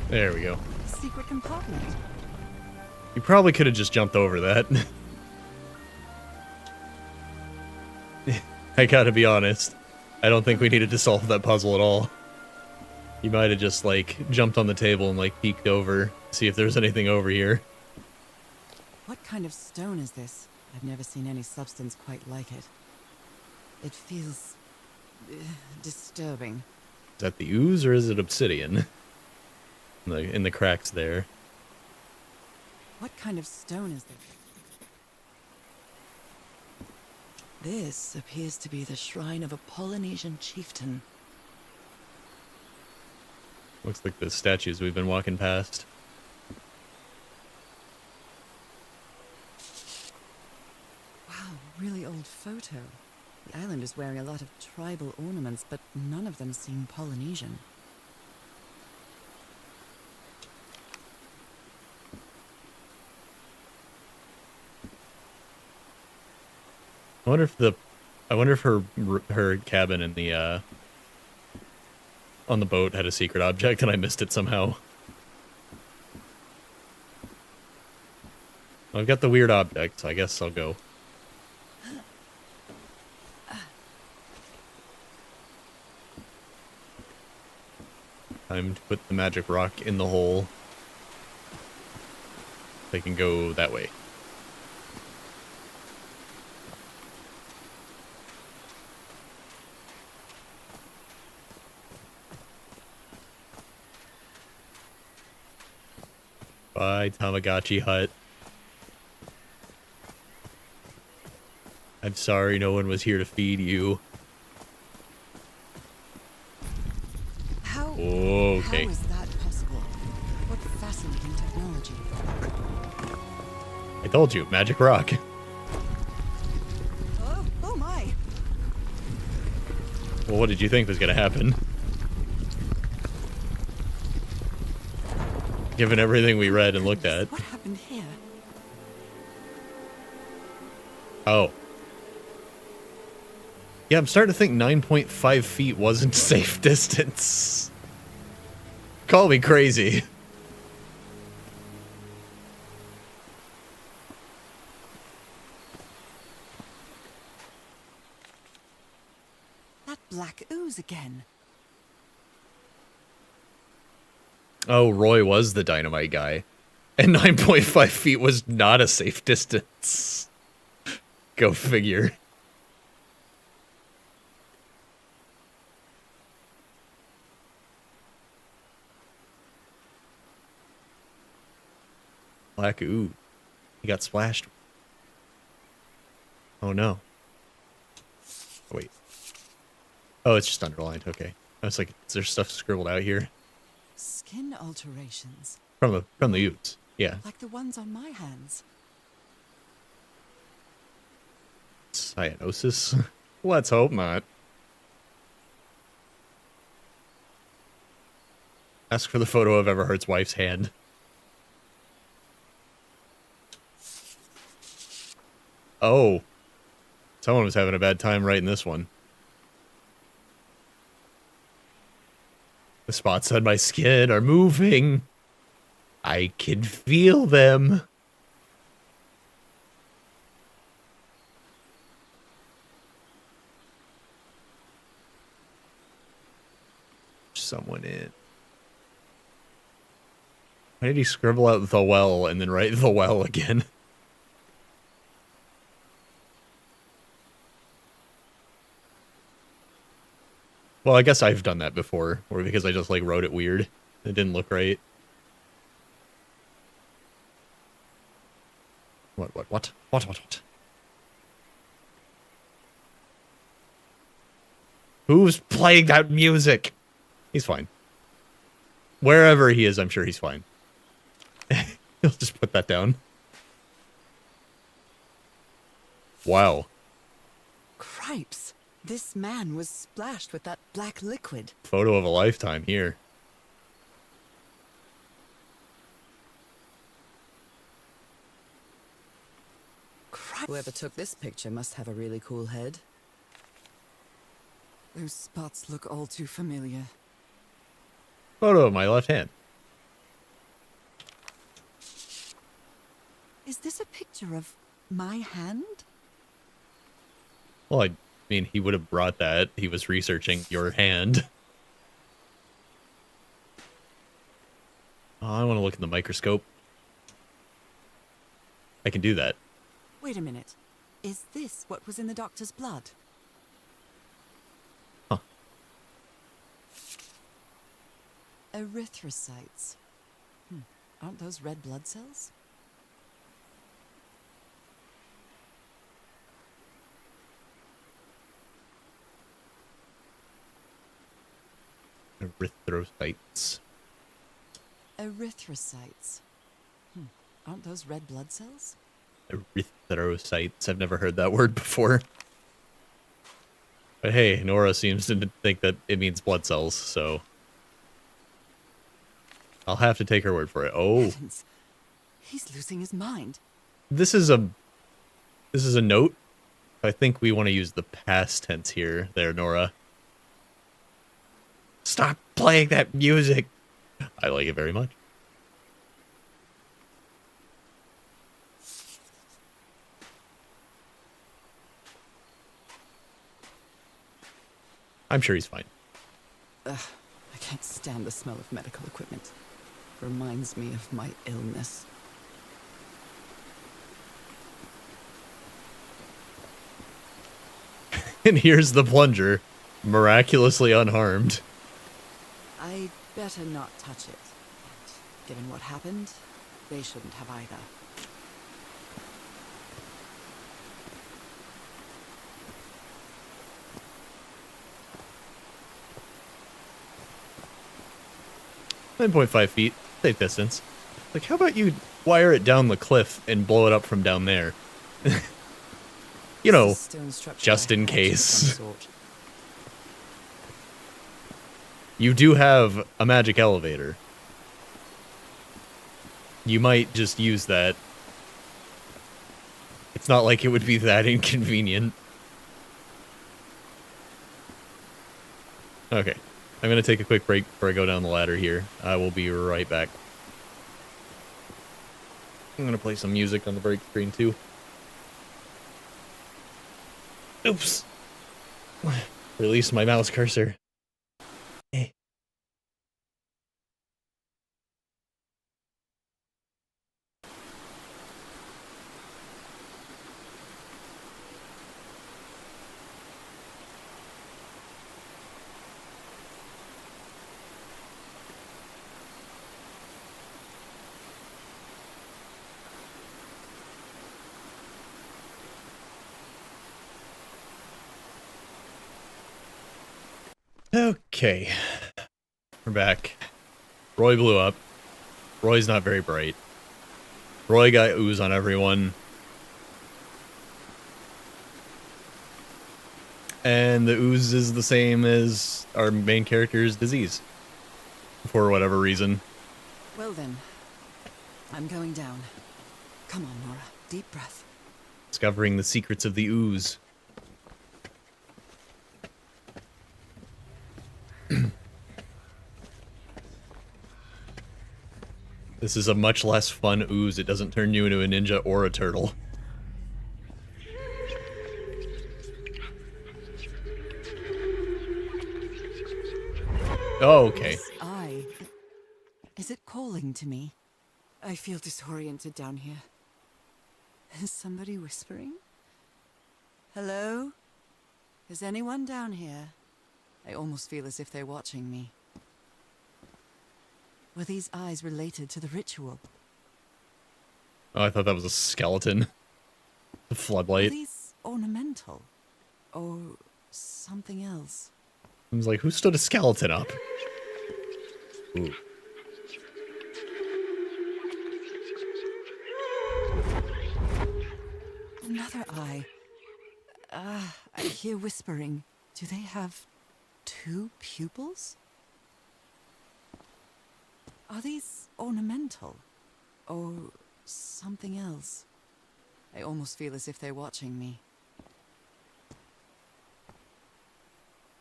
There we go. Secret compartment. You probably could have just jumped over that. I gotta be honest. I don't think we needed to solve that puzzle at all. You might have just, like, jumped on the table and, like, peeked over, see if there's anything over here. What kind of stone is this? I've never seen any substance quite like it. It feels... disturbing. Is that the ooze or is it obsidian? In the cracks there. What kind of stone is this? This appears to be the shrine of a Polynesian chieftain. Looks like the statues we've been walking past. Wow, really old photo. The island is wearing a lot of tribal ornaments, but none of them seem Polynesian. I wonder if her cabin in the on the boat had a secret object and I missed it somehow. Well, I've got the weird object, so I guess I'll go. Time to put the magic rock in the hole. They can go that way. Bye, Tamagotchi Hut. I'm sorry no one was here to feed you. How? Okay. How is that possible? What fascinating technology. I told you, magic rock. Oh my! Well, what did you think was gonna happen? Given everything we read and looked at. What happened here? Oh. Yeah, I'm starting to think 9.5 feet wasn't safe distance. Call me crazy. That black ooze again. Oh, Roy was the dynamite guy. And 9.5 feet was not a safe distance. Go figure. Black ooh. He got splashed. Oh no. Wait. Oh, it's just underlined. Okay. I was like, is there stuff scribbled out here? Skin alterations. From the ooze. Yeah. Like the ones on my hands. Cyanosis? Let's hope not. Ask for the photo of Everhart's wife's hand. Oh. Someone was having a bad time writing this one. The spots on my skin are moving. I can feel them. Someone in. Why did he scribble out the well and then write the well again? Well, I guess I've done that before, or because I just, like, wrote it weird. It didn't look right. What? Who's playing that music? He's fine. Wherever he is, I'm sure he's fine. He'll just put that down. Wow. Cripes! This man was splashed with that black liquid. Photo of a lifetime here. Whoever took this picture must have a really cool head. Those spots look all too familiar. Photo of my left hand. Is this a picture of my hand? Well, I mean, he would have brought that. He was researching your hand. Oh, I want to look in the microscope. I can do that. Wait a minute. Is this what was in the doctor's blood? Huh. Erythrocytes. Aren't those red blood cells? Erythrocytes. Erythrocytes. Aren't those red blood cells? Erythrocytes. I've never heard that word before. But hey, Nora seems to think that it means blood cells, so I'll have to take her word for it. Oh, Heavens. He's losing his mind. this is a note. I think we want to use the past tense here, there, Nora. Stop playing that music. I like it very much. I'm sure he's fine. I can't stand the smell of medical equipment. Reminds me of my illness. And here's the plunger, miraculously unharmed. I'd better not touch it. And given what happened, they shouldn't have either. $9.5 feet, safe distance. Like, how about you wire it down the cliff and blow it up from down there? You know, It's a stone structure just in by hatchet of case. some sort. You do have a magic elevator. You might just use that. It's not like it would be that inconvenient. Okay. I'm going to take a quick break before I go down the ladder here. I will be right back. I'm going to play some music on the break screen too. Oops. Release my mouse cursor. Hey. Okay. We're back. Roy blew up. Roy's not very bright. Roy got ooze on everyone. And the ooze is the same as our main character's disease. For whatever reason. Well then, I'm going down. Come on, Nora. Deep breath. Discovering the secrets of the ooze. This is a much less fun ooze. It doesn't turn you into a ninja or a turtle. Oh, okay. This eye. Is it calling to me? I feel disoriented down here. Is somebody whispering? Hello? Is anyone down here? I almost feel as if they're watching me. Were these eyes related to the ritual? Oh, I thought that was a skeleton. The Are floodlight. these ornamental? Or something else? I was like, who stood a skeleton up? Ooh. Another eye. I hear whispering. Do they have 2 pupils? Are these ornamental? Or something else? I almost feel as if they're watching me.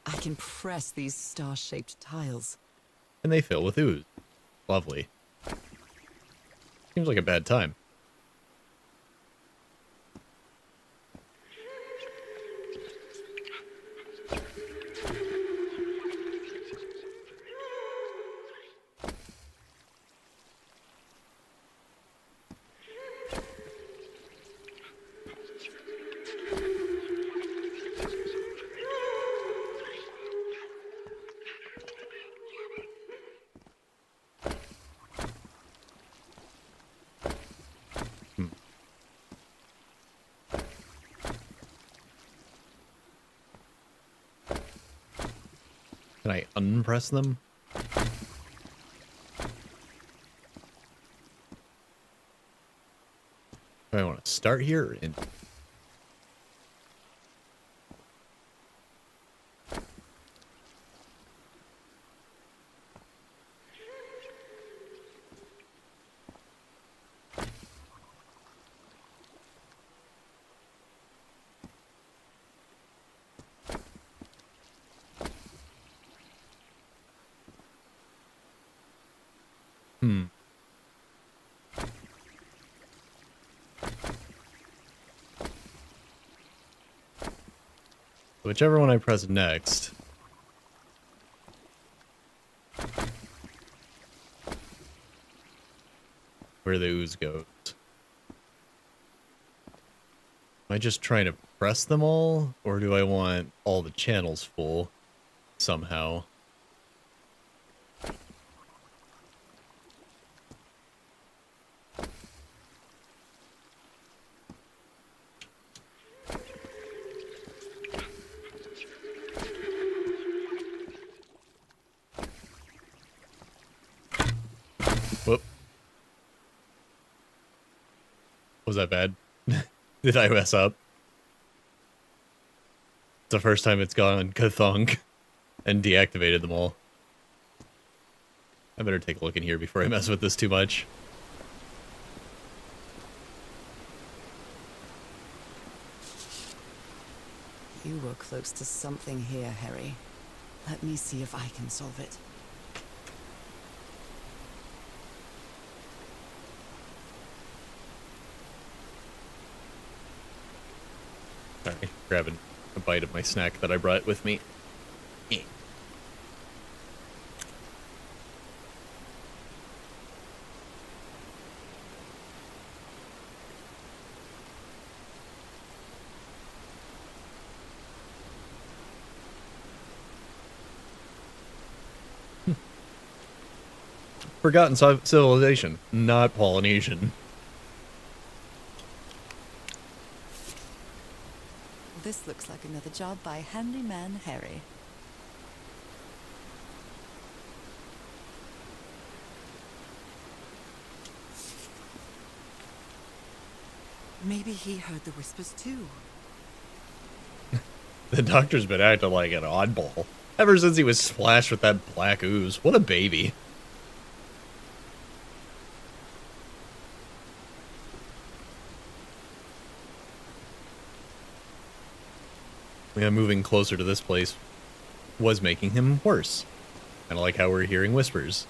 I can press these star-shaped tiles. And they fill with ooze. Lovely. Seems like a bad time. Can I unpress them? Do I want to start here or in? Whichever one I press next. Where the ooze goes. Am I just trying to press them all? Or do I want all the channels full somehow? Whoop. Was that bad? Did I mess up? It's the first time it's gone kathunk and deactivated them all. I better take a look in here before I mess with this too much. You were close to something here, Harry. Let me see if I can solve it. Sorry, grabbing a bite of my snack that I brought with me. Forgotten civilization, not Polynesian. This looks like another job by Handyman Harry. Maybe he heard the whispers too. The doctor's been acting like an oddball ever since he was splashed with that black ooze. What a baby. Yeah, moving closer to this place was making him worse. Kind of like how we're hearing whispers.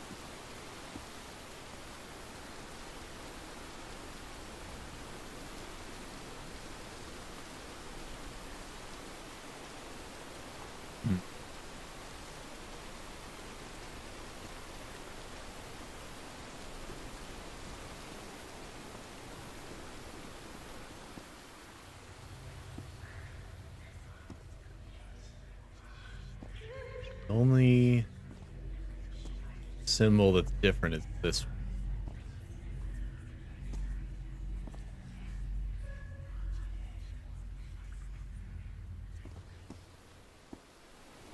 Only symbol that's different is this one.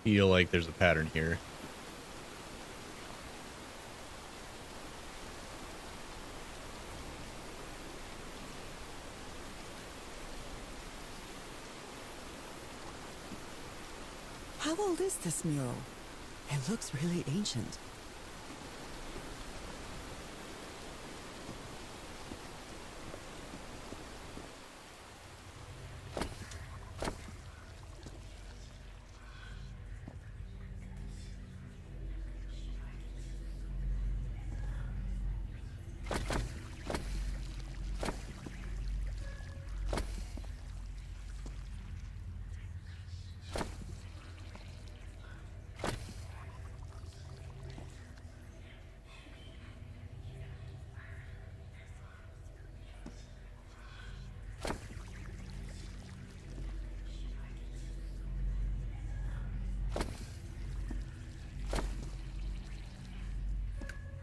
Feel like there's a pattern here. How old is this mural? It looks really ancient.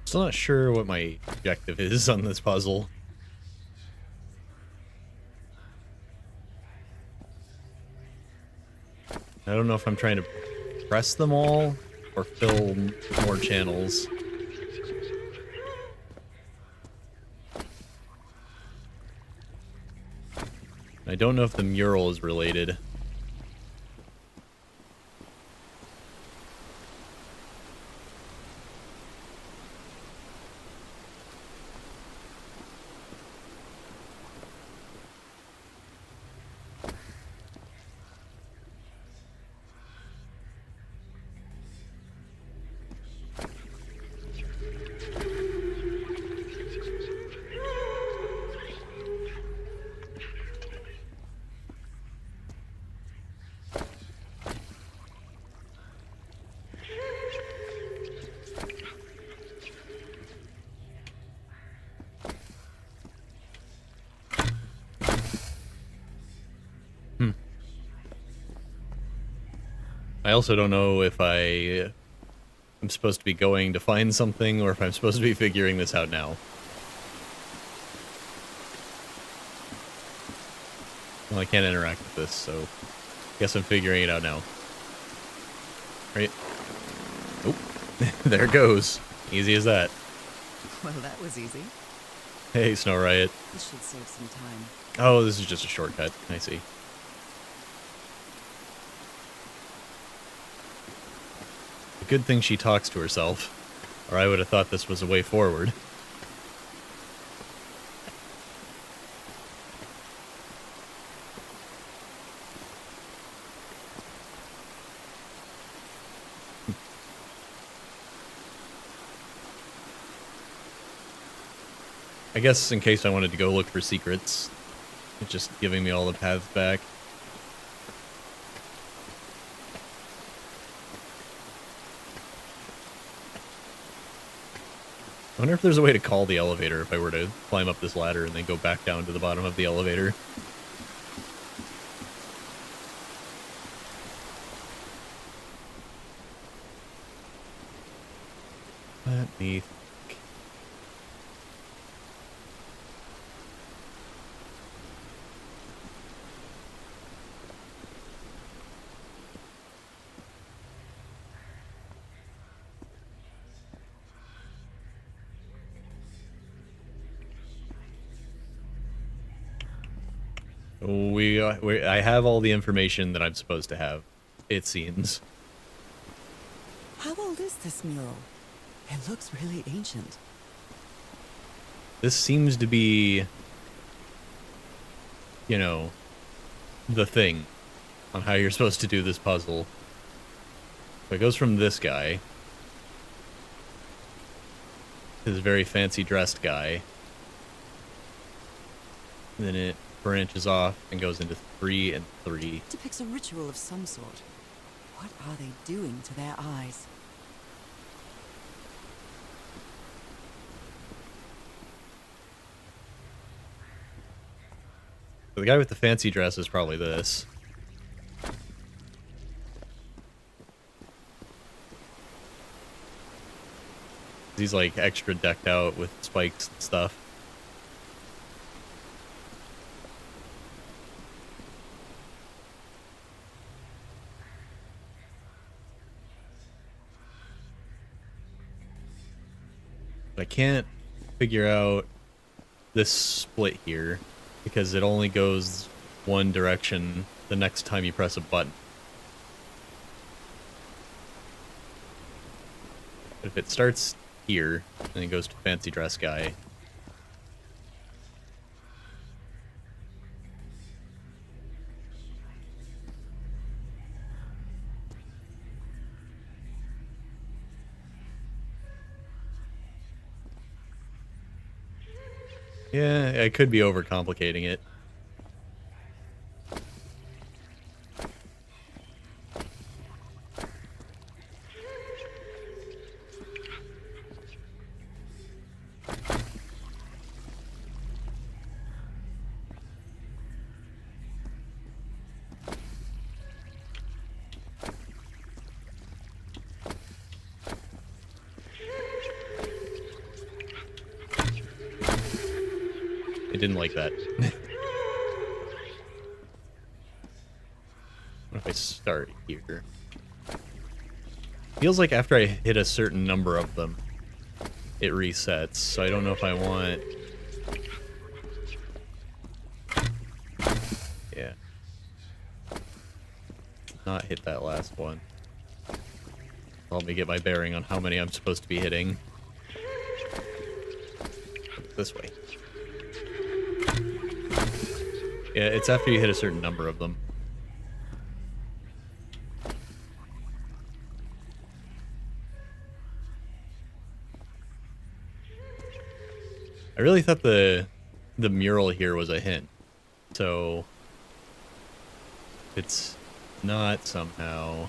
Still not sure what my objective is on this puzzle. I don't know if I'm trying to press them all or fill more channels. I don't know if the mural is related. I also don't know if I'm supposed to be going to find something or if I'm supposed to be figuring this out now. Well, I can't interact with this, so I guess I'm figuring it out now. Right? Oh, there it goes. Easy as that. Well, that was easy. Hey, Snow Riot. This should save some time. Oh, this is just a shortcut. I see. Good thing she talks to herself, or I would have thought this was a way forward. I guess in case I wanted to go look for secrets, it's just giving me all the paths back. I wonder if there's a way to call the elevator if I were to climb up this ladder and then go back down to the bottom of the elevator. Let me think. I have all the information that I'm supposed to have, it seems. How old is this mural? It looks really ancient. This seems to be, you know, the thing on how you're supposed to do this puzzle. So it goes from this guy, this very fancy dressed guy, and then it branches off and goes into 3 and 3. It depicts a ritual of some sort. What are they doing to their eyes? So the guy with the fancy dress is probably this. He's like extra decked out with spikes and stuff. But I can't figure out this split here because it only goes one direction the next time you press a button. But if it starts here and it goes to fancy dress guy, yeah, I could be overcomplicating it. I didn't like that. What if I start here? Feels like after I hit a certain number of them, it resets, so I don't know if I want... Yeah. Not hit that last one. Help me get my bearing on how many I'm supposed to be hitting. This way. Yeah, it's after you hit a certain number of them. I really thought the mural here was a hint. So it's not somehow.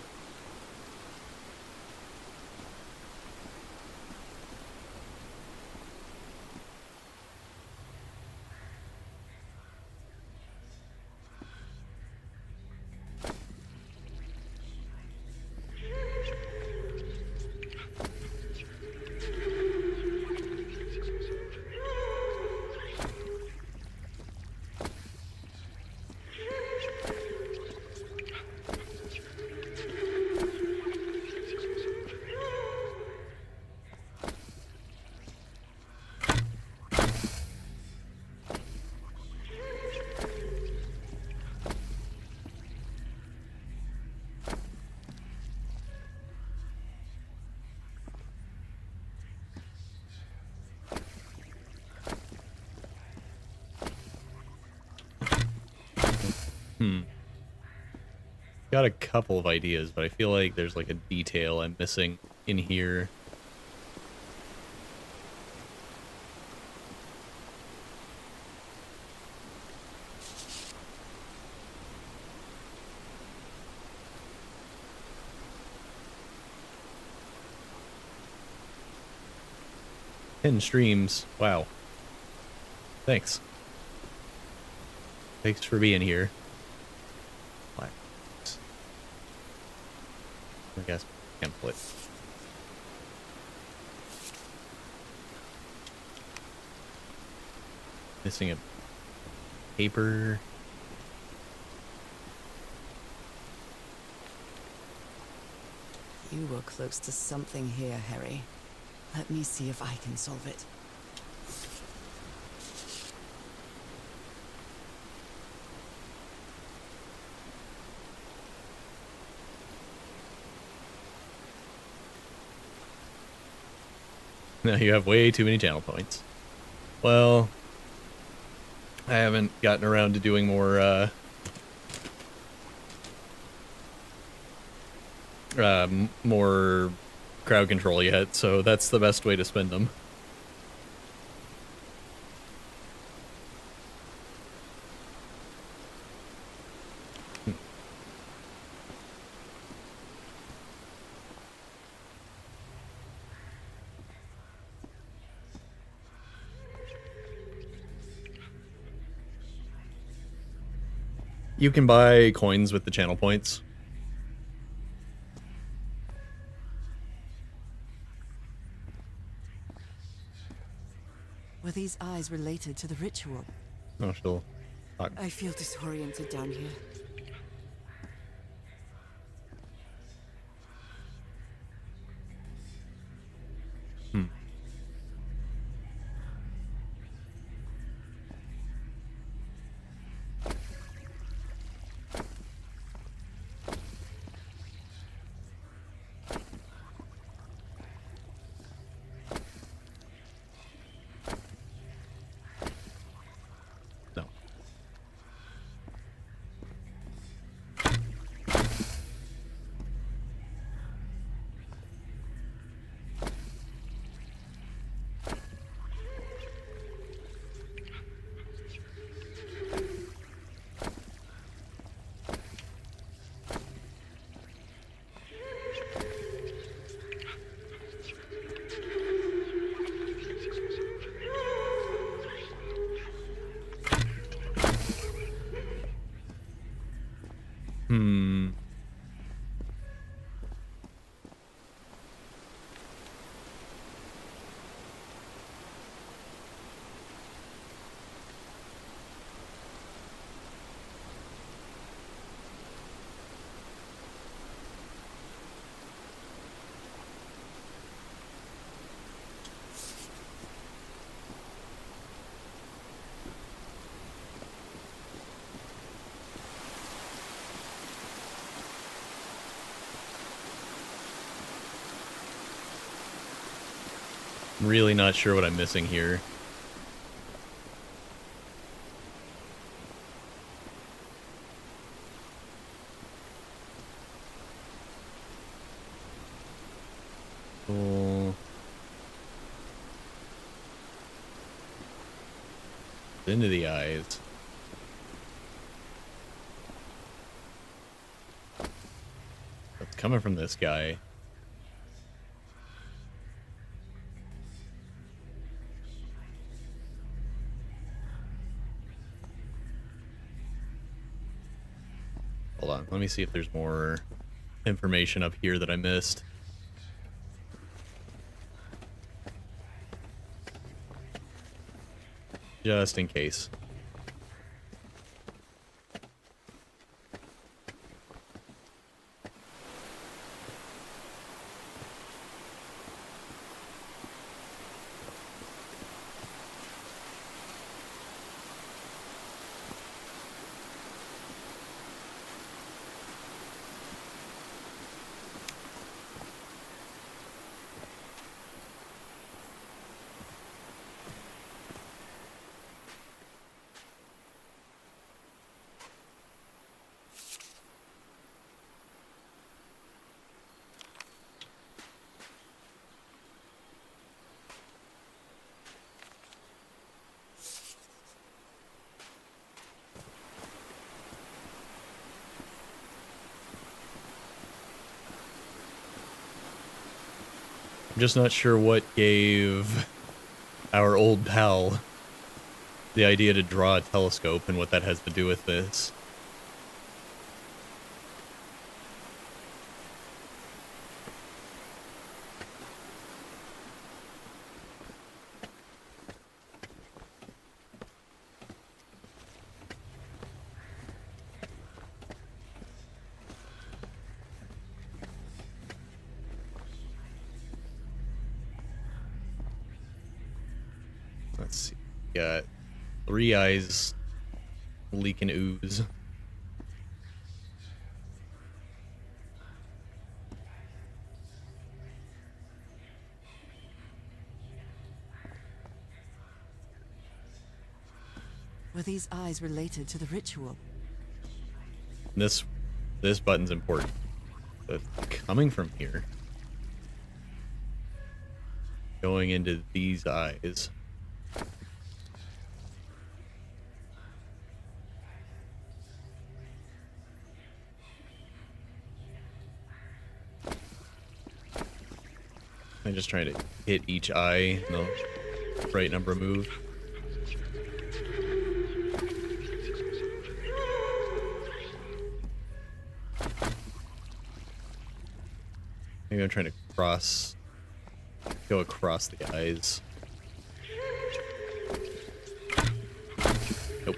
Got a couple of ideas, but I feel like there's like a detail I'm missing in here. Ten streams. Wow. Thanks. Thanks for being here. I guess template. Missing a paper. You were close to something here, Harry. Let me see if I can solve it. Now you have way too many channel points. Well, I haven't gotten around to doing more, more crowd control yet, so that's the best way to spend them. You can buy coins with the channel points. Were these eyes related to the ritual? Oh, she'll talk. I feel disoriented down here. No. I'm really not sure what I'm missing here. Cool. Into the eyes. It's coming from this guy. Hold on, let me see if there's more information up here that I missed. Just in case. I'm just not sure what gave our old pal the idea to draw a telescope and what that has to do with this. Let's see. Got 3 eyes leaking ooze. Were these eyes related to the ritual? This button's important. But coming from here, going into these eyes. I'm just trying to hit each eye in the right number of move. Maybe I'm trying to go across the eyes. Nope.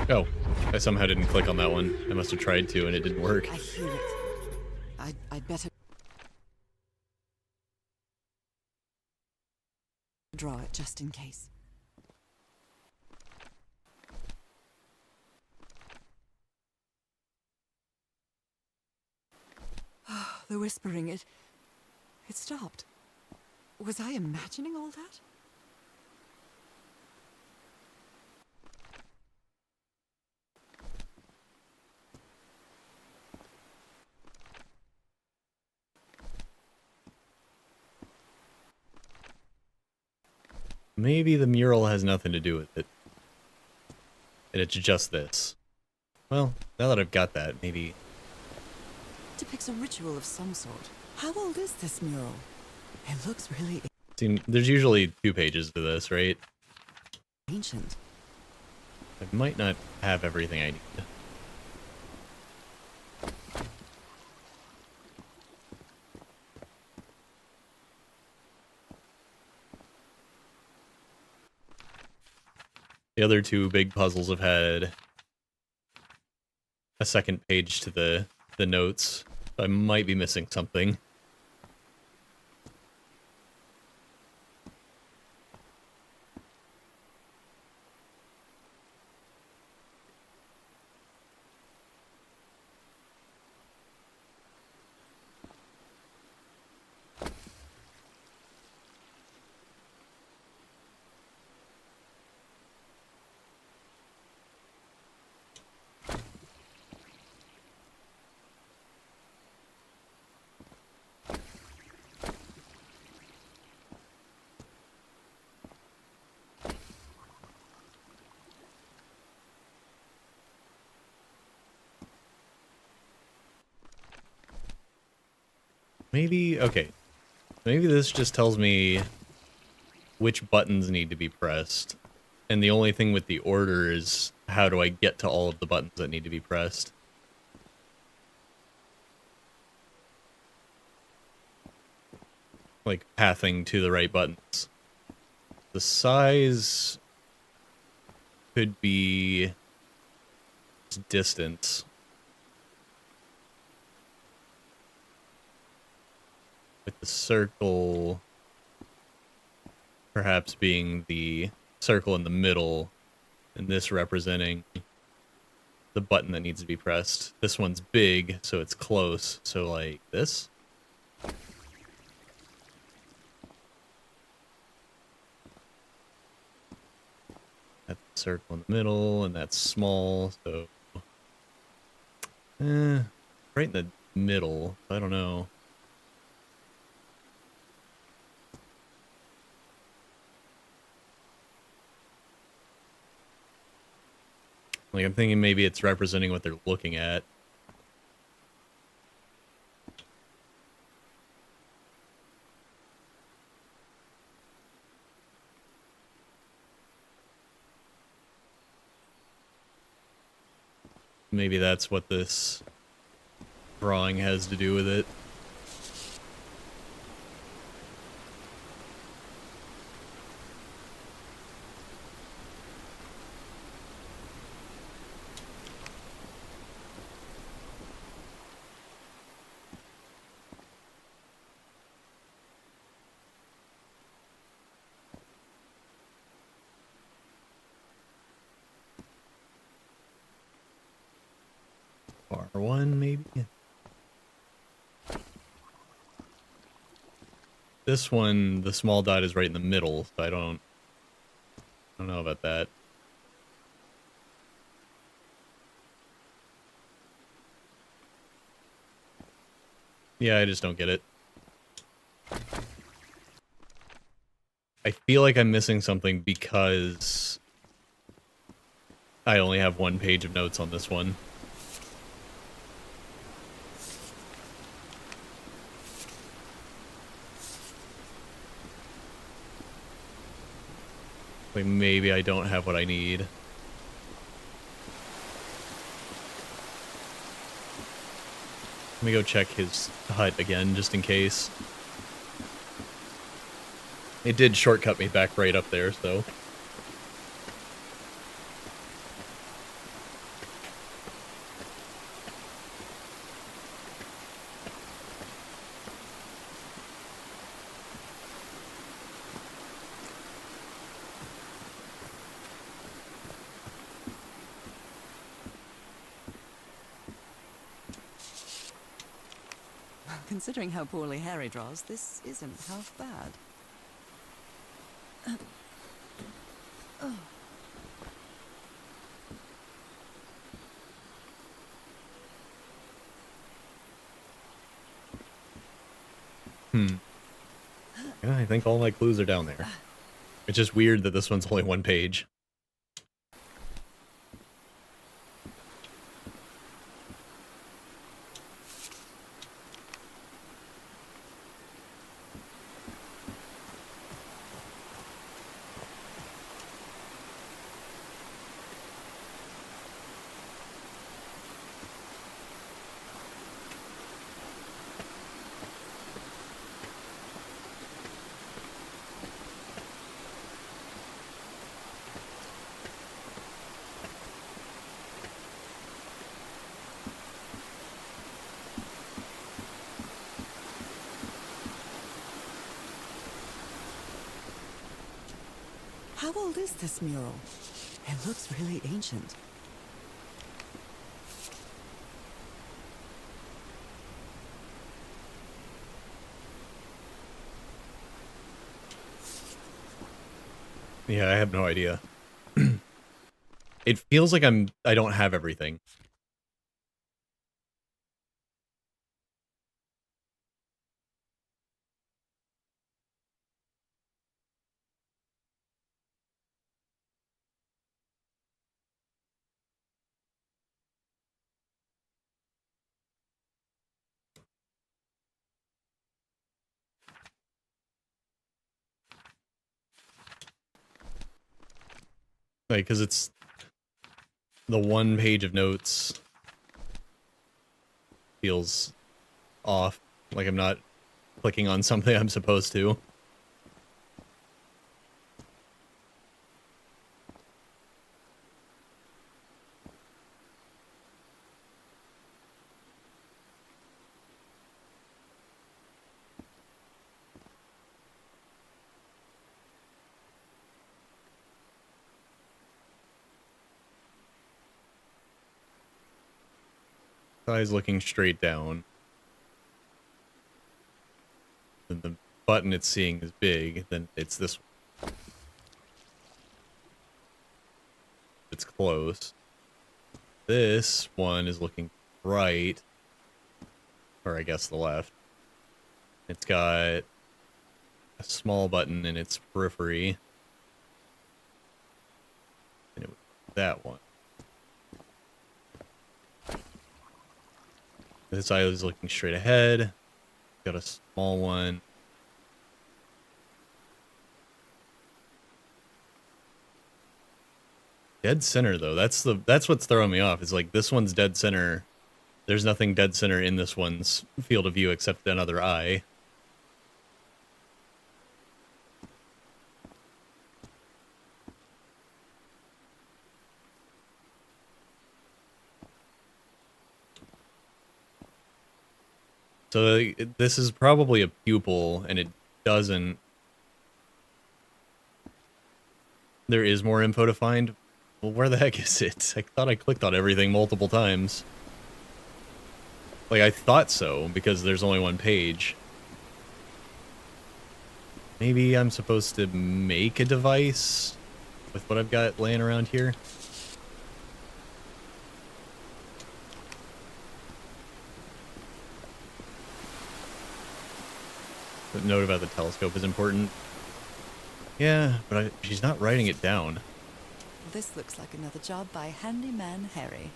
Oh, I somehow didn't click on that one. I must have tried to and it didn't work. I hear it. I'd better draw it just in case. The whispering, it stopped. Was I imagining all that? Maybe the mural has nothing to do with it. And it's just this. Well, now that I've got that, maybe... Depicts a ritual of some sort. How old is this mural? It looks really See, there's usually 2 pages to this, right? ancient. I might not have everything I need. The other 2 big puzzles have had a second page to the notes. I might be missing something. Maybe, okay. Maybe this just tells me which buttons need to be pressed. And the only thing with the order is how do I get to all of the buttons that need to be pressed. Like pathing to the right buttons. The size could be distance. With the circle perhaps being the circle in the middle, and this representing the button that needs to be pressed. This one's big, so it's close, so like this. That's the circle in the middle, and that's small, so right in the middle. I don't know. Like, I'm thinking maybe it's representing what they're looking at. Maybe that's what this drawing has to do with it. R1 maybe? This one, the small dot is right in the middle, so I don't know about that. Yeah, I just don't get it. I feel like I'm missing something because I only have one page of notes on this one. Like, maybe I don't have what I need. Let me go check his hut again, just in case. It did shortcut me back right up there, so... Considering how poorly Harry draws, this isn't half bad. Yeah, I think all my clues are down there. It's just weird that this one's only one page. How old is this mural? It looks really ancient. Yeah, I have no idea. It feels like I don't have everything. Like, because it's the one page of notes feels off. Like I'm not clicking on something I'm supposed to. Eyes looking straight down. And the button it's seeing is big, then it's this one. It's close. This one is looking right. Or I guess the left. It's got a small button in its periphery. And it was that one. This eye is looking straight ahead. Got a small one. Dead center though. That's what's throwing me off. It's like this one's dead center. There's nothing dead center in this one's field of view except another eye. So this is probably a pupil, and it doesn't... There is more info to find? Well, where the heck is it? I thought I clicked on everything multiple times. Like, I thought so, because there's only one page. Maybe I'm supposed to make a device with what I've got laying around here? The note about the telescope is important. Yeah, but she's not writing it down. This looks like another job by Handyman Harry.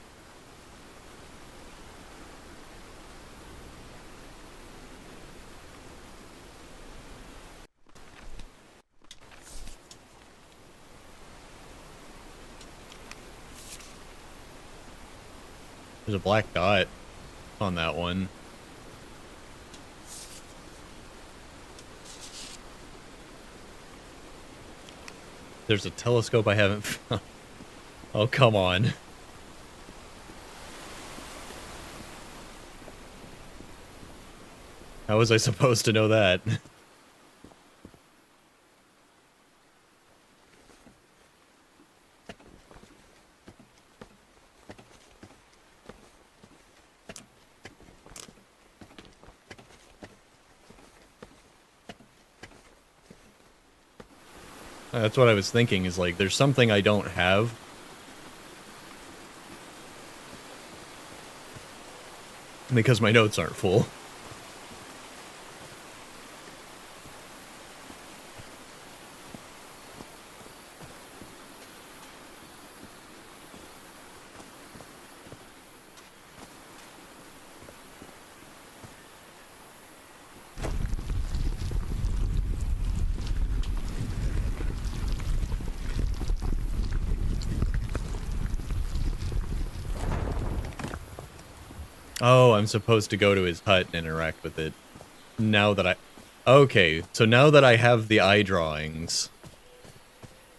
There's a black dot on that one. There's a telescope I haven't found. Oh, come on. How was I supposed to know that? That's what I was thinking, is like, there's something I don't have. Because my notes aren't full. Oh, I'm supposed to go to his hut and interact with it. Now that I... Okay, so now that I have the eye drawings,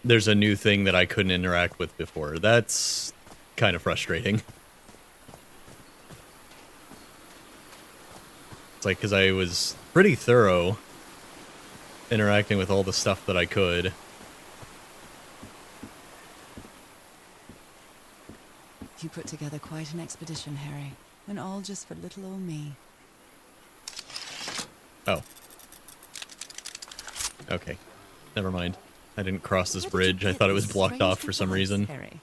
there's a new thing that I couldn't interact with before. That's kind of frustrating. It's like, because I was pretty thorough interacting with all the stuff that I could. You put together quite an expedition, Harry. And all just for little old me. Oh. Okay. Never mind. I didn't cross this Where did you bridge. I get thought it was these blocked strange off for some device, reason. Harry?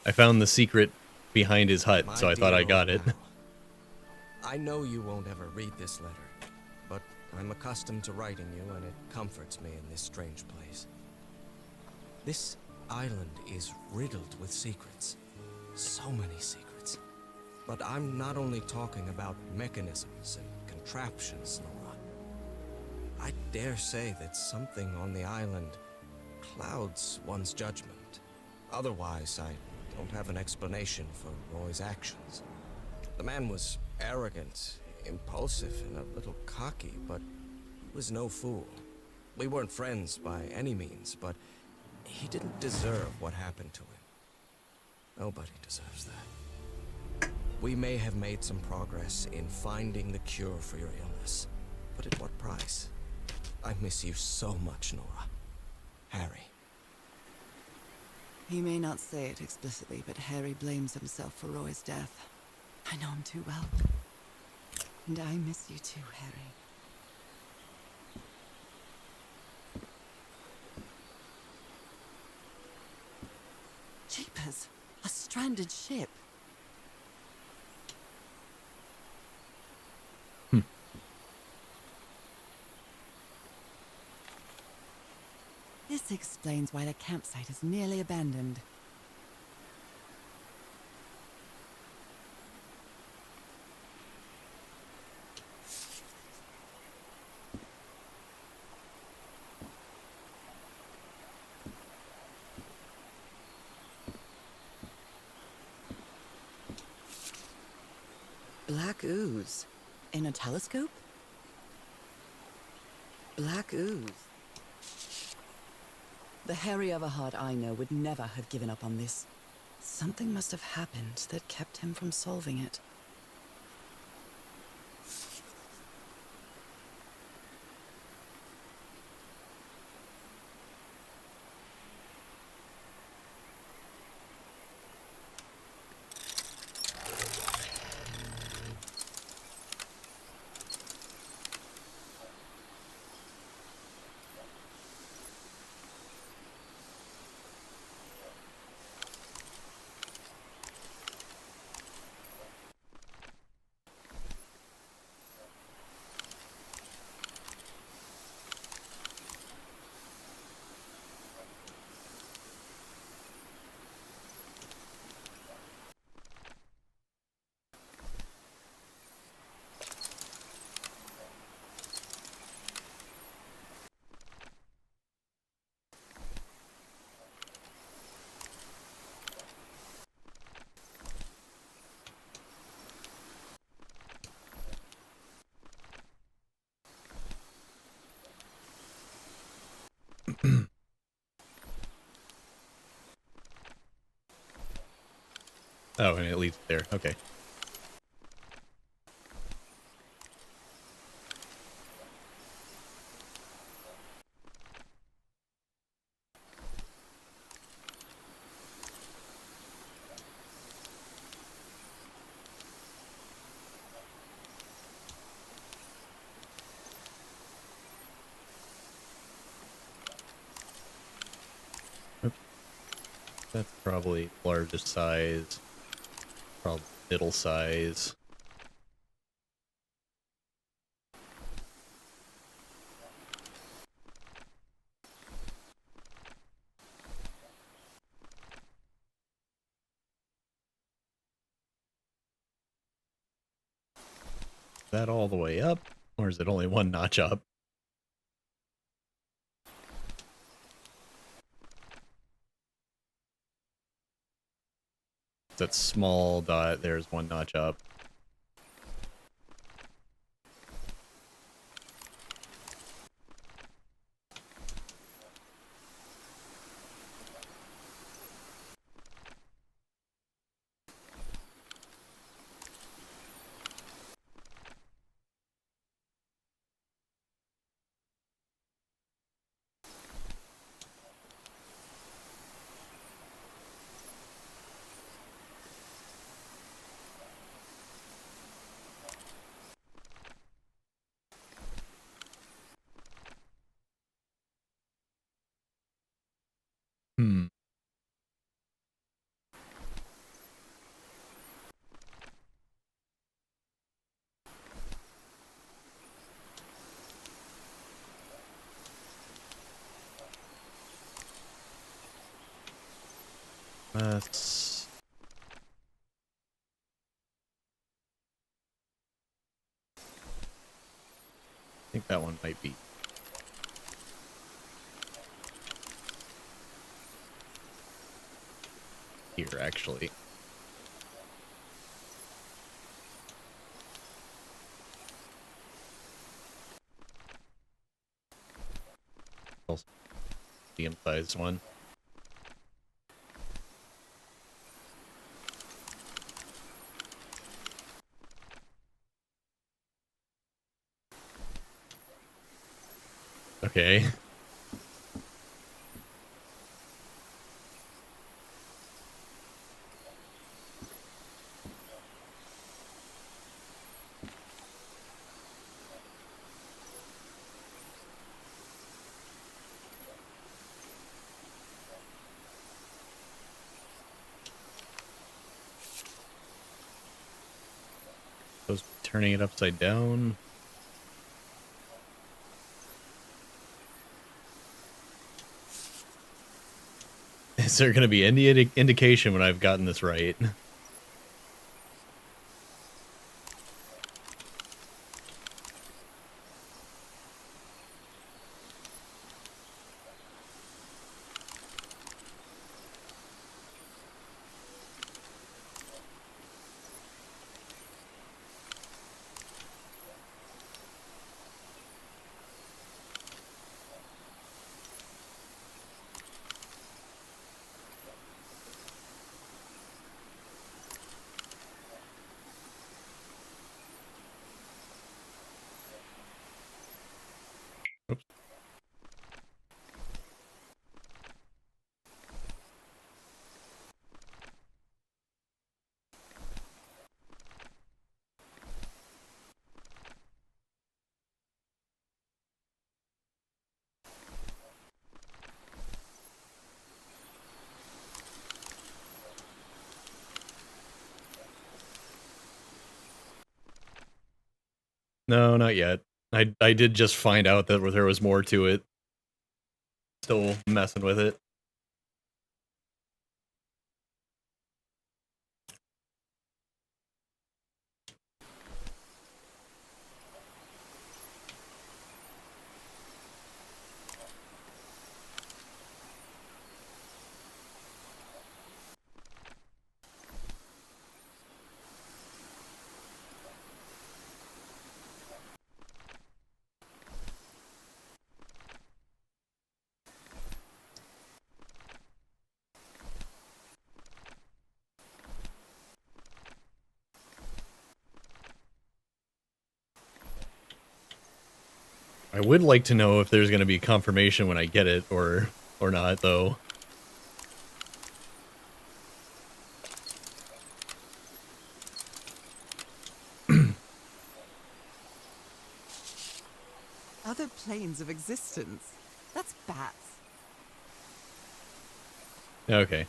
I found the secret behind his hut, My so I thought I dear got old it. pal, I know you won't ever read this letter, but I'm accustomed to writing you, and it comforts me in this strange place. This island is riddled with secrets. So many secrets. But I'm not only talking about mechanisms and contraptions, Nora. I dare say that something on the island clouds one's judgment. Otherwise, I don't have an explanation for Roy's actions. The man was arrogant, impulsive, and a little cocky, but he was no fool. We weren't friends by any means, but he didn't deserve what happened to him. Nobody deserves that. We may have made some progress in finding the cure for your illness, but at what price? I miss you so much, Nora. Harry. He may not say it explicitly, but Harry blames himself for Roy's death. I know him too well. And I miss you too, Harry. Jeepers! A stranded ship! This explains why the campsite is nearly abandoned. Black ooze. In a telescope? Black ooze. The Harry Everhard I know would never have given up on this. Something must have happened that kept him from solving it. Oh, and it leads there. Okay. Oops. That's probably largest size. Probably middle size. Is that all the way up? Or is it only one notch up? That small dot, there's one notch up. That's... I think that one might be. Here, actually. Also, medium-sized one. Okay. Supposed to be turning it upside down. Is there going to be any indication when I've gotten this right? Oops. No, not yet. I did just find out that there was more to it. Still messing with it. I would like to know if there's going to be confirmation when I get it or not, though. Other planes of existence? That's bats. Okay.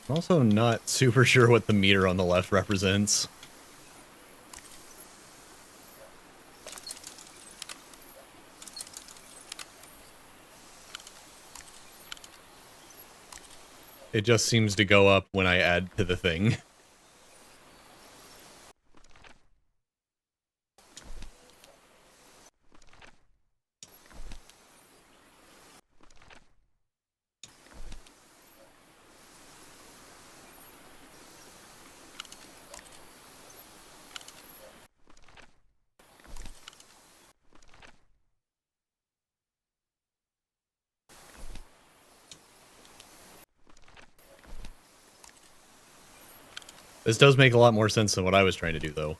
I'm also not super sure what the meter on the left represents. It just seems to go up when I add to the thing. This does make a lot more sense than what I was trying to do, though.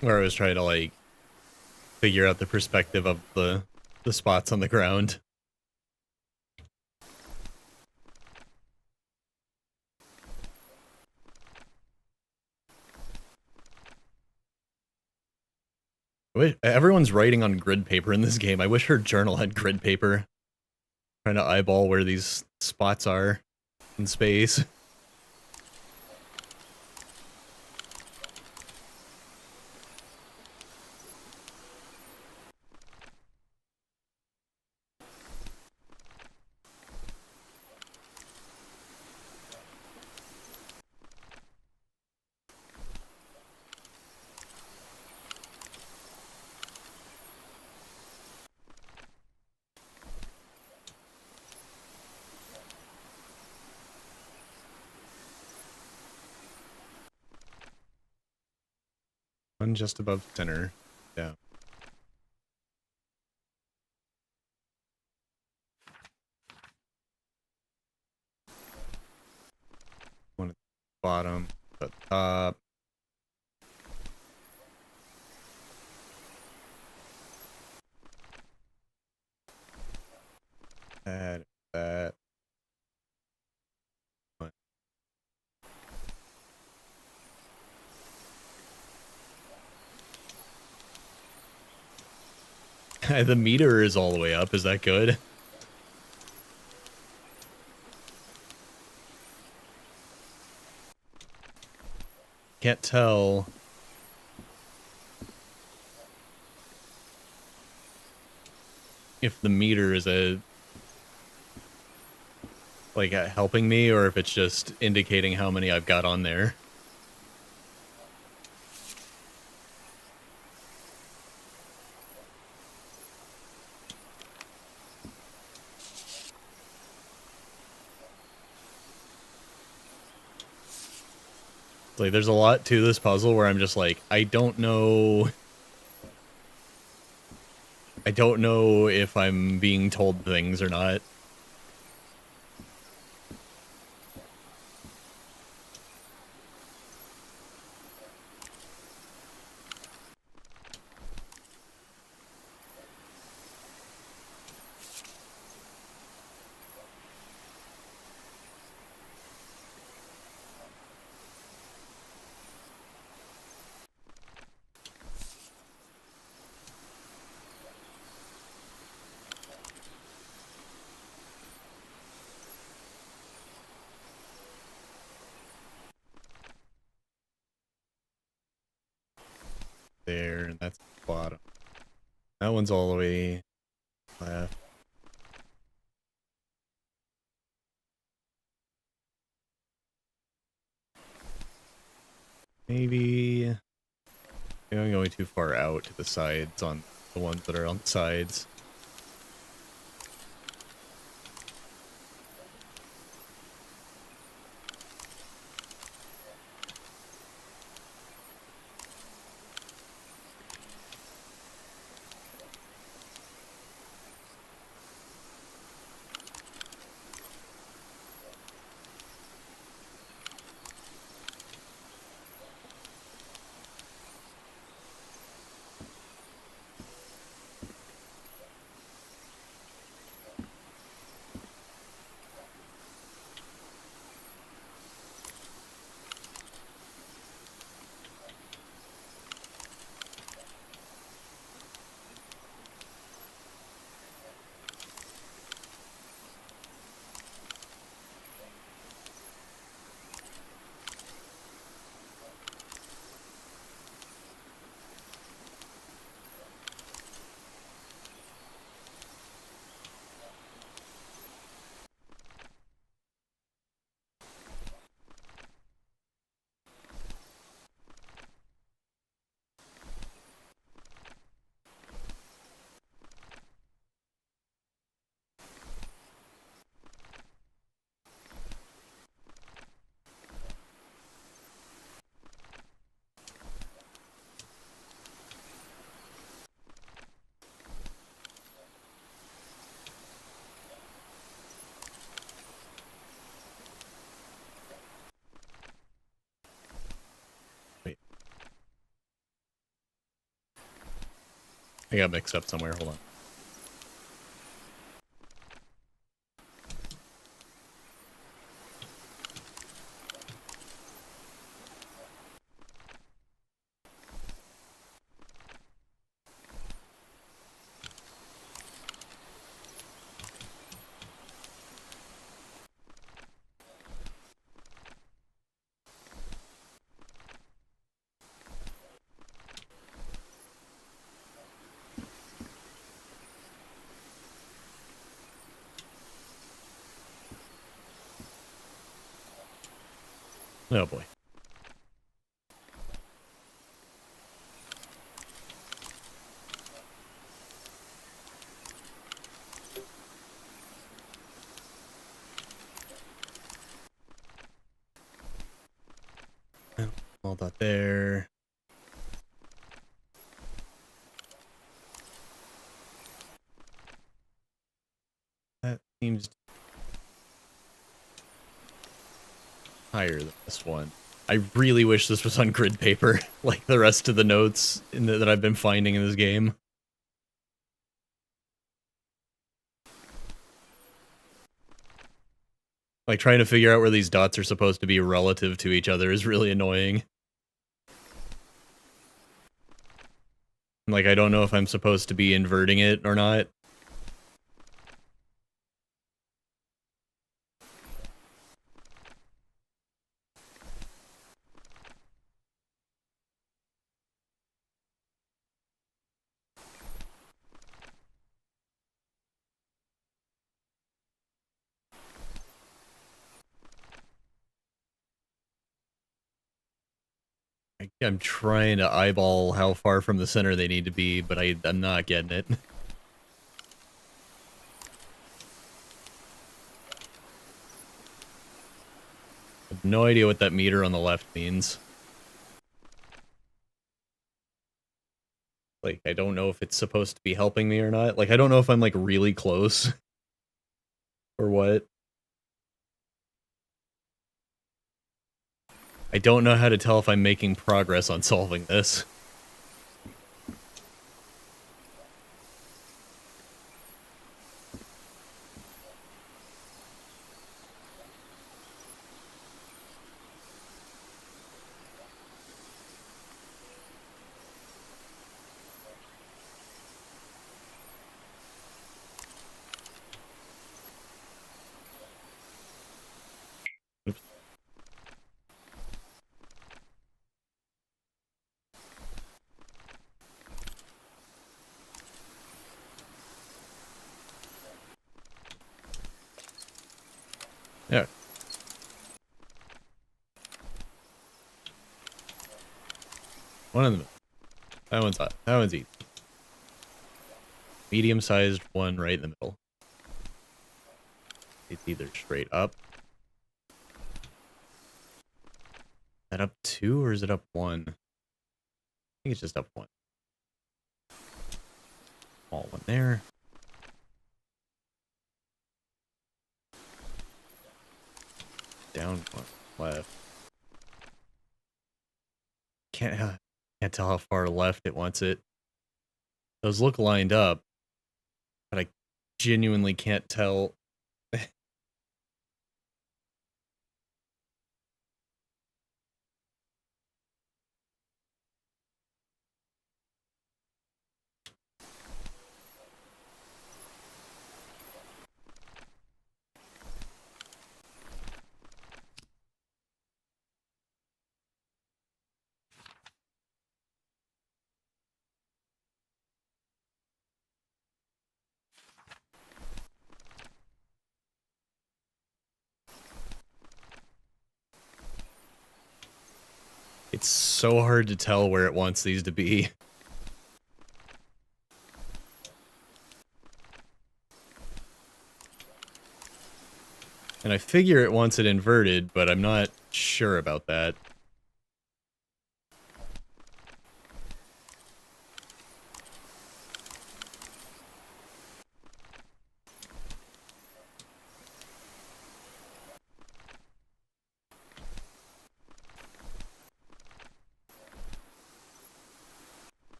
Where I was trying to, like, figure out the perspective of the spots on the ground. Everyone's writing on grid paper in this game. I wish her journal had grid paper. Trying to eyeball where these spots are in space. One just above center. Yeah. One at the bottom, at the top. That. One. The meter is all the way up. Is that good? Can't tell. If the meter is helping me, or if it's just indicating how many I've got on there. Like, there's a lot to this puzzle where I'm just like, I don't know if I'm being told things or not. There, and that's the bottom. That one's all the way left. Maybe I'm going too far out to the sides on the ones that are on the sides. I got mixed up somewhere. Hold on. Oh boy. All that there. That seems higher than this one. I really wish this was on grid paper, like the rest of the notes that I've been finding in this game. Like, trying to figure out where these dots are supposed to be relative to each other is really annoying. Like, I don't know if I'm supposed to be inverting it or not. I'm trying to eyeball how far from the center they need to be, but I'm not getting it. I have no idea what that meter on the left means. Like, I don't know if it's supposed to be helping me or not. Like, I don't know if I'm, like, really close. Or what. I don't know how to tell if I'm making progress on solving this. Yeah. One in the middle. That one's hot. That one's easy. Medium-sized one right in the middle. It's either straight up. Is that up 2 or is it up 1? I think it's just up 1. Small one there. Down one left. Can't tell how far left it wants it. Those look lined up, but I genuinely can't tell. It's so hard to tell where it wants these to be. And I figure it wants it inverted, but I'm not sure about that.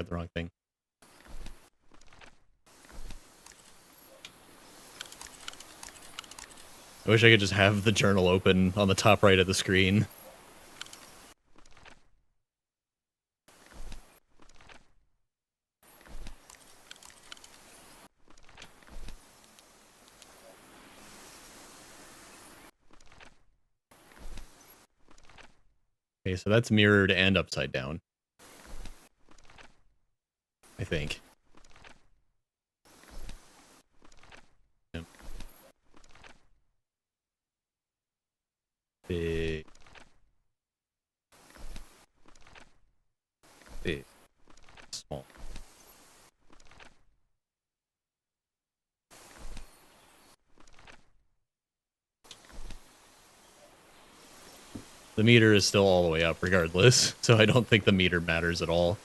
read the wrong thing. I wish I could just have the journal open on the top right of the screen. Okay, so that's mirrored and upside down. I think. Yep. Big. Big. Small. The meter is still all the way up regardless, so I don't think the meter matters at all.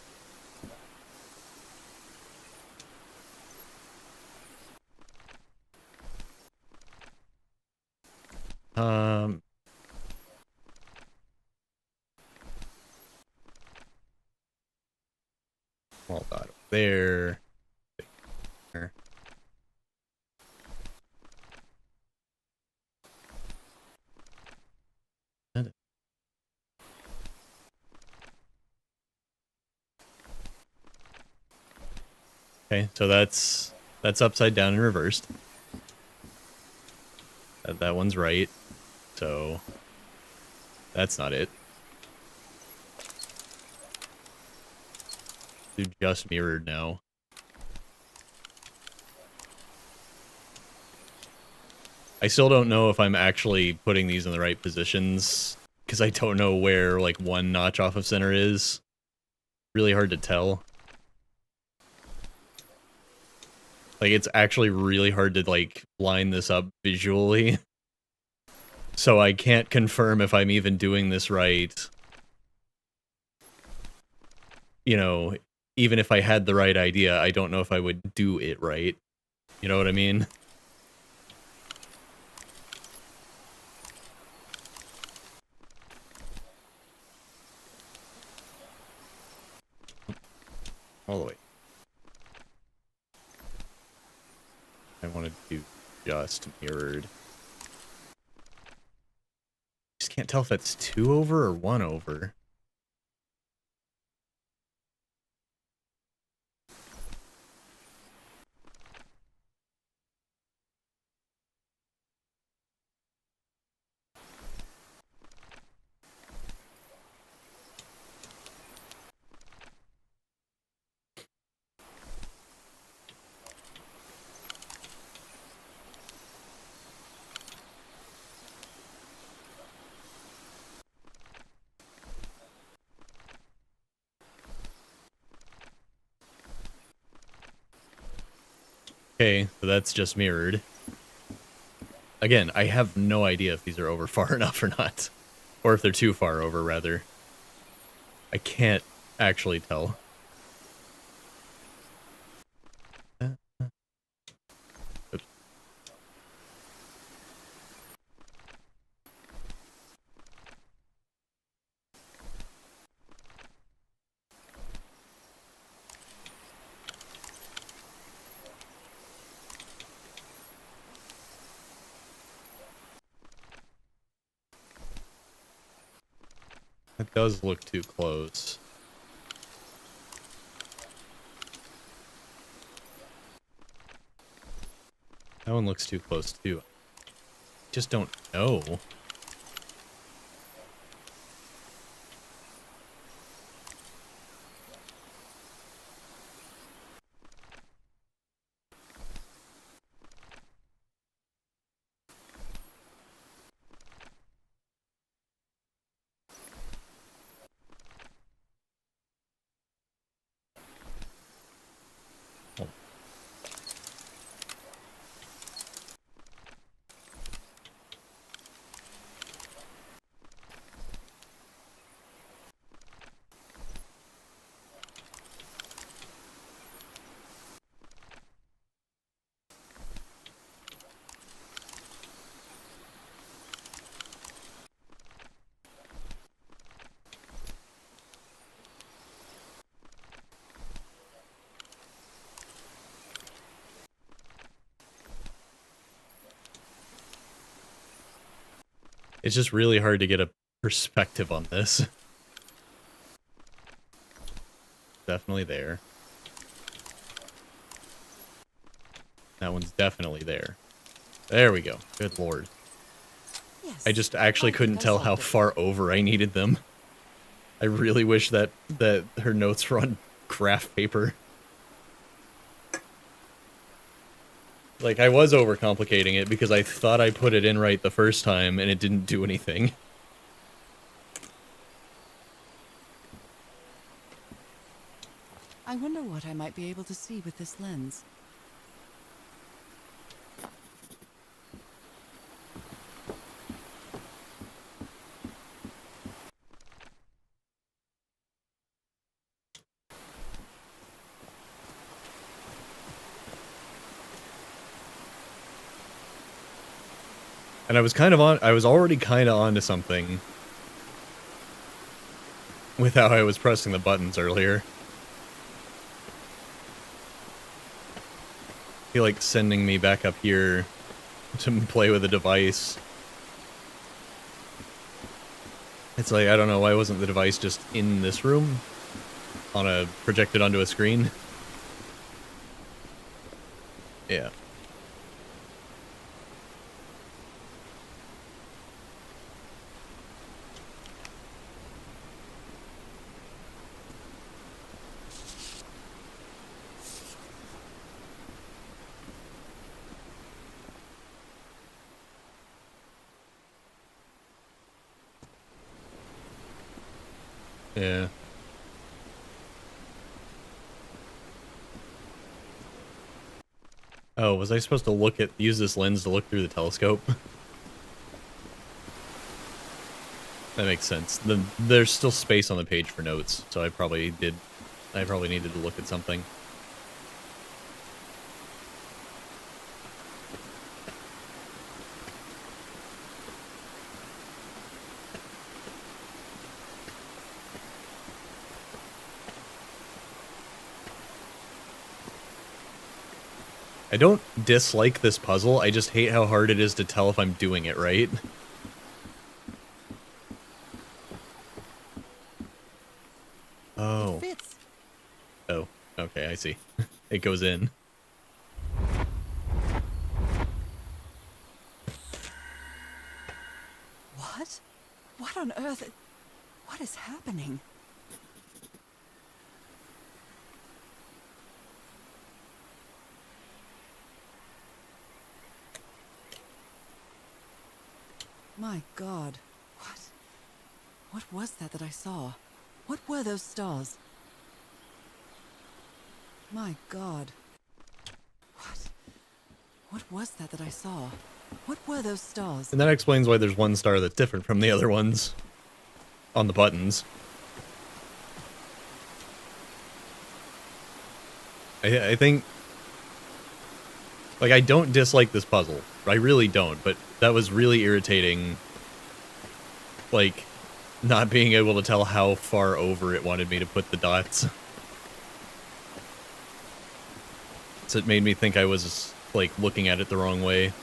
Small dot there. There. Okay, so that's upside down and reversed. That one's right. So that's not it. Do just mirrored now. I still don't know if I'm actually putting these in the right positions because I don't know where like one notch off of center is. Really hard to tell. Like it's actually really hard to like line this up visually. So I can't confirm if I'm even doing this right. You know, even if I had the right idea, I don't know if I would do it right. You know what I mean? All the way. I want to do just mirrored. Just can't tell if that's 2 over or 1 over. Okay, so that's just mirrored. Again, I have no idea if these are over far enough or not. Or if they're too far over, rather. I can't actually tell. Oops. That does look too close. That one looks too close too. Just don't know. It's just really hard to get a perspective on this. Definitely there. That one's definitely there. There we go. Good lord. Yes. I just actually I think couldn't I tell solved how it. far over I needed them. I really wish that her notes were on graph paper. Like, I was overcomplicating it because I thought I put it in right the first time and it didn't do anything. I wonder what I might be able to see with this lens. And I was already kind of onto something with how I was pressing the buttons earlier. I feel like sending me back up here to play with a device. It's like, I don't know, why wasn't the device just in this room? Projected onto a screen? Yeah. Yeah. Oh, was I supposed to use this lens to look through the telescope? That makes sense. There's still space on the page for notes, so I probably needed to look at something. I don't dislike this puzzle, I just hate how hard it is to tell if I'm doing it right. Oh. It fits. Oh, okay, I see. It goes in. What? What on earth? What is happening? My God. What was that I saw? What were those stars? My God. What was that I saw? What were those stars? And that explains why there's one star that's different from the other ones on the buttons. I think... Like, I don't dislike this puzzle. I really don't, but that was really irritating. Like, not being able to tell how far over it wanted me to put the dots. So it made me think I was, like, looking at it the wrong way.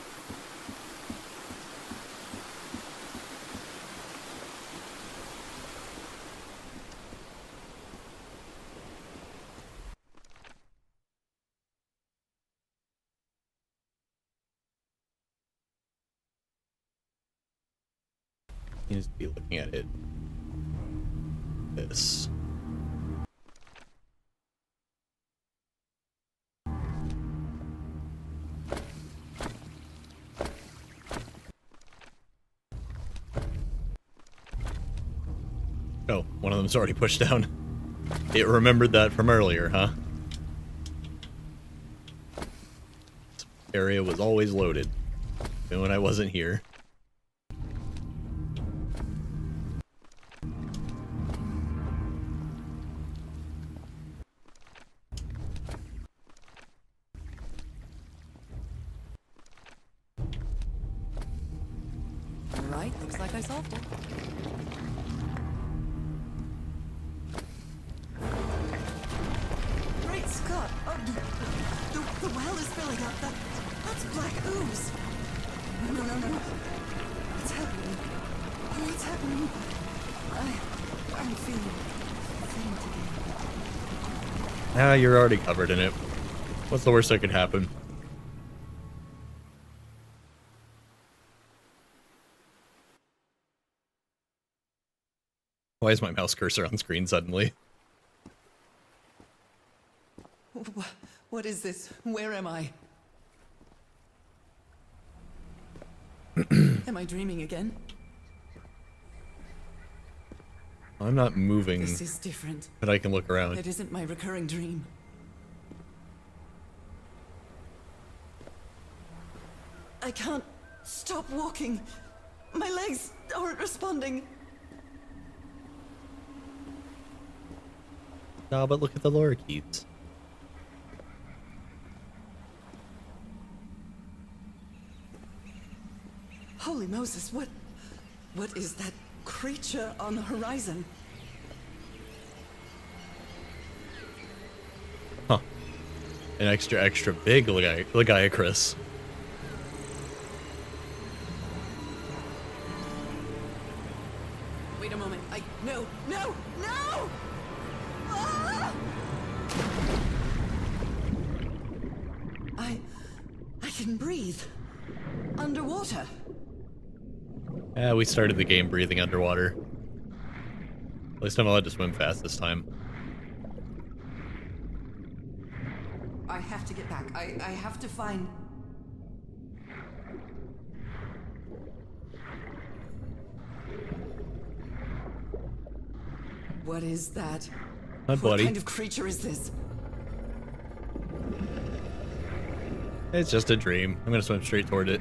He needs to be looking at it. This. Oh, one of them's already pushed down. It remembered that from earlier, huh? This area was always loaded, even when I wasn't here. Right, looks like I solved it. Great Scott! Oh, the well is filling up. That's black ooze. No. What's happening? What's happening? I'm feeling faint again. Ah, you're already covered in it. What's the worst that could happen? Why is my mouse cursor on screen suddenly? What is this? Where am I? Am I dreaming again? I'm not moving, This is different. but I can look around. It isn't my recurring dream. I can't stop walking. My legs aren't responding. No, but look at the lorikeets. Holy Moses, what is that creature on the horizon? Huh. An extra big Lagiacrus. Wait a moment. No! Ah! I can breathe. Underwater. Yeah, we started the game breathing underwater. At least I'm allowed to swim fast this time. I have to get back. I have to find... What is that? Hi, What buddy. kind of creature is this? It's just a dream. I'm gonna swim straight toward it.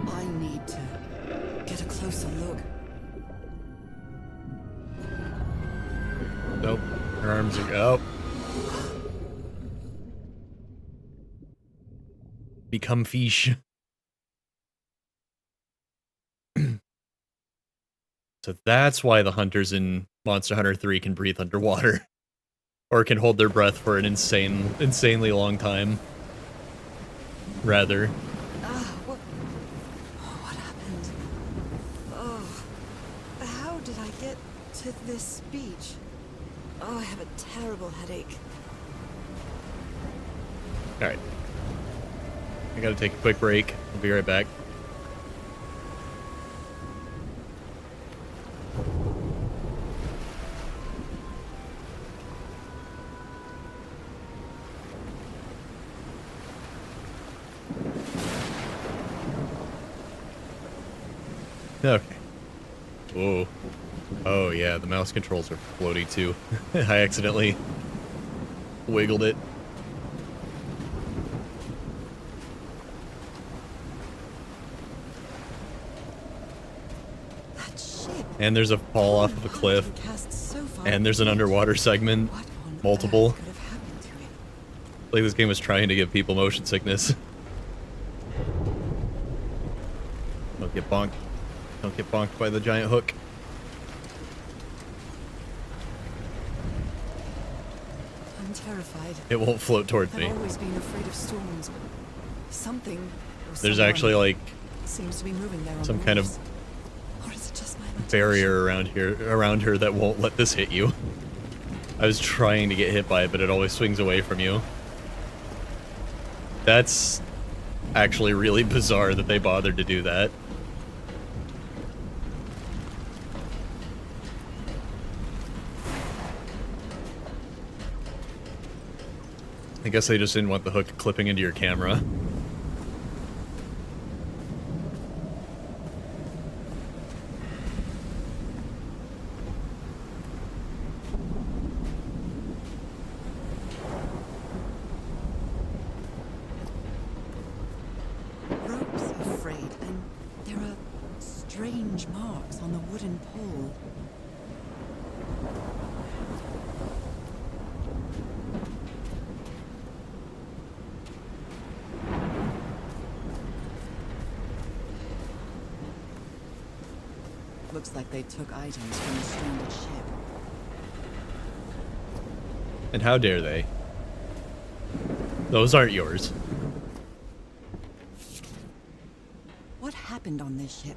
I need to get a closer look. Nope. Her arms are up. Become fish. So that's why the hunters in Monster Hunter 3 can breathe underwater. Or can hold their breath for an insanely long time. Rather. What happened? Oh, how did I get to this beach? Oh, I have a terrible headache. Alright. I gotta take a quick break. I'll be right back. Okay. Whoa. Oh yeah, the mouse controls are floaty too. I accidentally wiggled it. That ship. And there's a fall off of a cliff. Cast so far And there's an ahead. underwater segment. What on Multiple. earth could have happened to it? Like this game was trying to give people motion sickness. Don't get bonked. Don't get bonked by the giant hook. I'm terrified. It won't float towards I've me. always been afraid of storms, but something or There's someone actually like seems to be moving there on some the kind of waves. Or is it just my imagination? barrier around her that won't let this hit you. I was trying to get hit by it, but it always swings away from you. That's actually really bizarre that they bothered to do that. I guess they just didn't want the hook clipping into your camera. Ropes are frayed, and there are strange marks on the wooden pole. Looks like they took items from the stranded ship. And how dare they? Those aren't yours. What happened on this ship?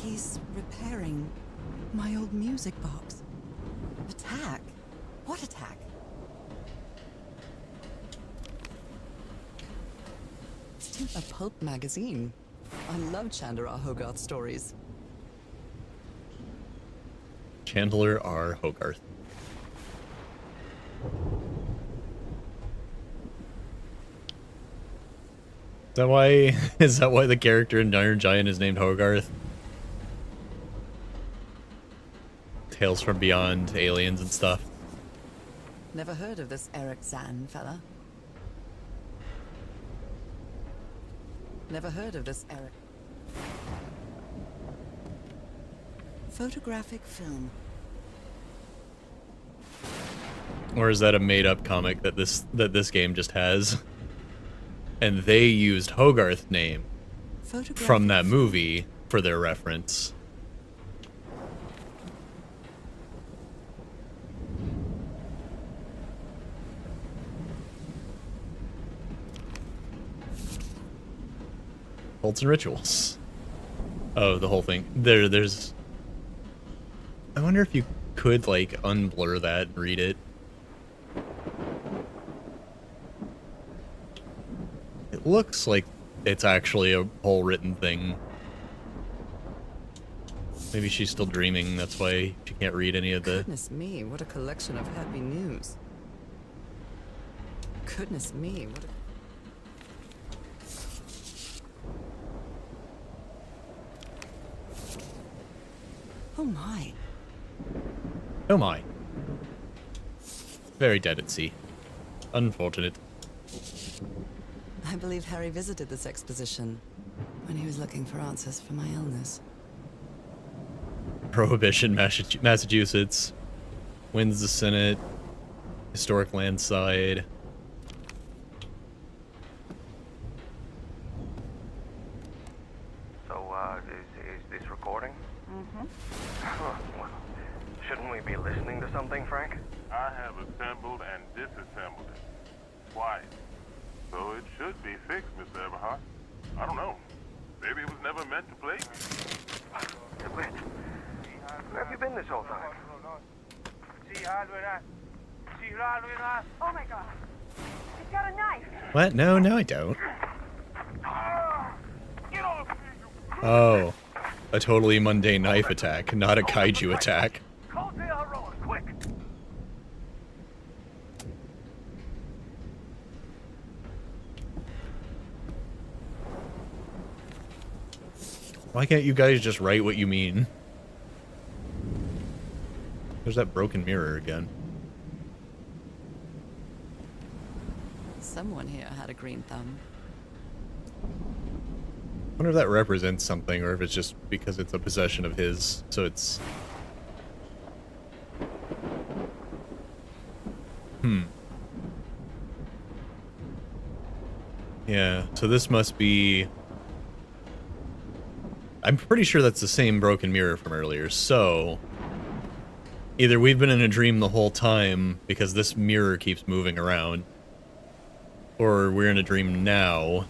He's repairing my old music box. Attack? What attack? It's a pulp magazine. I love Chandler R. Hogarth stories. Chandler R. Hogarth. Is that why the character in Iron Giant is named Hogarth? Tales from Beyond, aliens and stuff. Never heard of this Eric Zan fella. Never heard of this Eric. Photographic film. Or is that a made-up comic that this game just has? And they used Hogarth's name from that movie for their reference. Cults and rituals. Oh, the whole thing. There's... I wonder if you could, like, unblur that and read it. It looks like it's actually a whole written thing. Maybe she's still dreaming, that's why she can't read any of the... Goodness me, what a collection of happy news. Goodness me, what a... Oh my. Oh my. Very dead at sea. Unfortunate. I believe Harry visited this exposition When he was looking for answers for my illness. Prohibition, Massachusetts. Wins the Senate. Historic landslide. So, is this recording? Mm-hmm. Well, shouldn't we be listening to something, Frank? I have assembled and disassembled it twice. So it should be fixed, Mr. Everhart. I don't know. Maybe it was never meant to play. Wait. Where have you been this whole time? Oh my god. He's got a knife. What? No, I don't. Oh. A totally mundane knife attack, not a kaiju attack. Call the heroic, quick! Why can't you guys just write what you mean? There's that broken mirror again. Someone here had a green thumb. I wonder if that represents something, or if it's just because it's a possession of his, so it's... Yeah, so this must be... I'm pretty sure that's the same broken mirror from earlier, so... Either we've been in a dream the whole time, because this mirror keeps moving around, or we're in a dream now,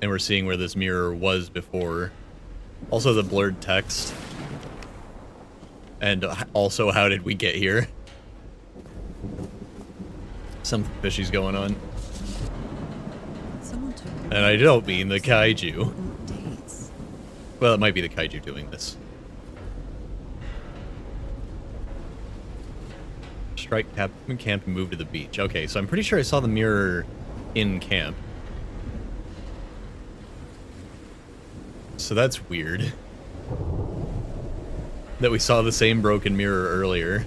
and we're seeing where this mirror was before. Also the blurred text. And also, how did we get here? Something fishy's going on. Someone took And I don't mean the kaiju. dates. Well, it might be the kaiju doing this. Strike camp and move to the beach. Okay, so I'm pretty sure I saw the mirror in camp. So that's weird. That we saw the same broken mirror earlier.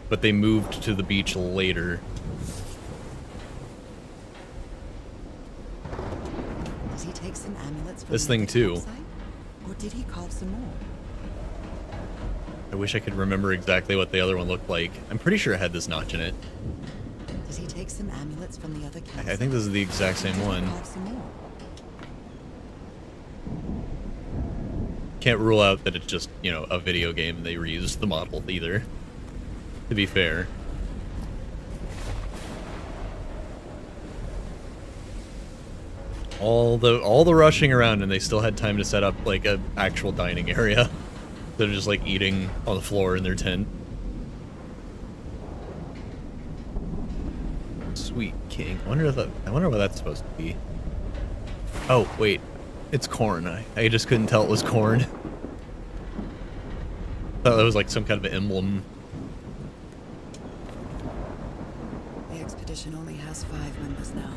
But they moved to the beach later. Did he take some amulets from This the thing other too. campsite? Or did he carve some more? I wish I could remember exactly what the other one looked like. I'm pretty sure it had this notch in it. Did he take some amulets from the other campsite? I think this is the exact same Or one. carve some more? Can't rule out that it's just, you know, a video game and they reused the model either. To be fair. All the rushing around, and they still had time to set up like a actual dining area. They're just like eating on the floor in their tent. Sweet King. I wonder what that's supposed to be. Oh wait, it's corn. I just couldn't tell it was corn. Thought that was like some kind of emblem. The expedition only has 5 members now.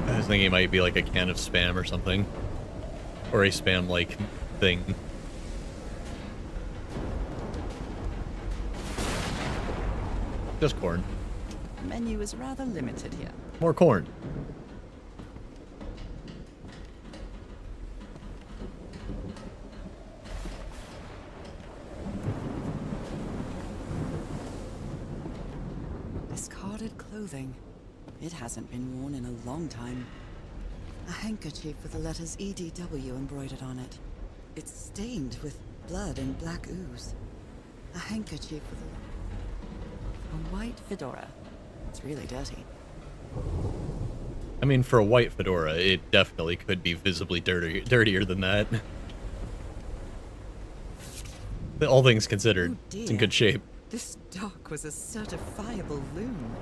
I was thinking it might be like a can of Spam or something. Or a Spam-like thing. Just corn. The menu is rather limited here. More corn. Discarded clothing. It hasn't been worn in a long time. A handkerchief with the letters EDW embroidered on it. It's stained with blood and black ooze. A handkerchief with a white fedora. It's really dirty. I mean, for a white fedora, it definitely could be visibly dirtier than that. All things considered, Oh dear. it's in good shape. This dock was a certifiable loon.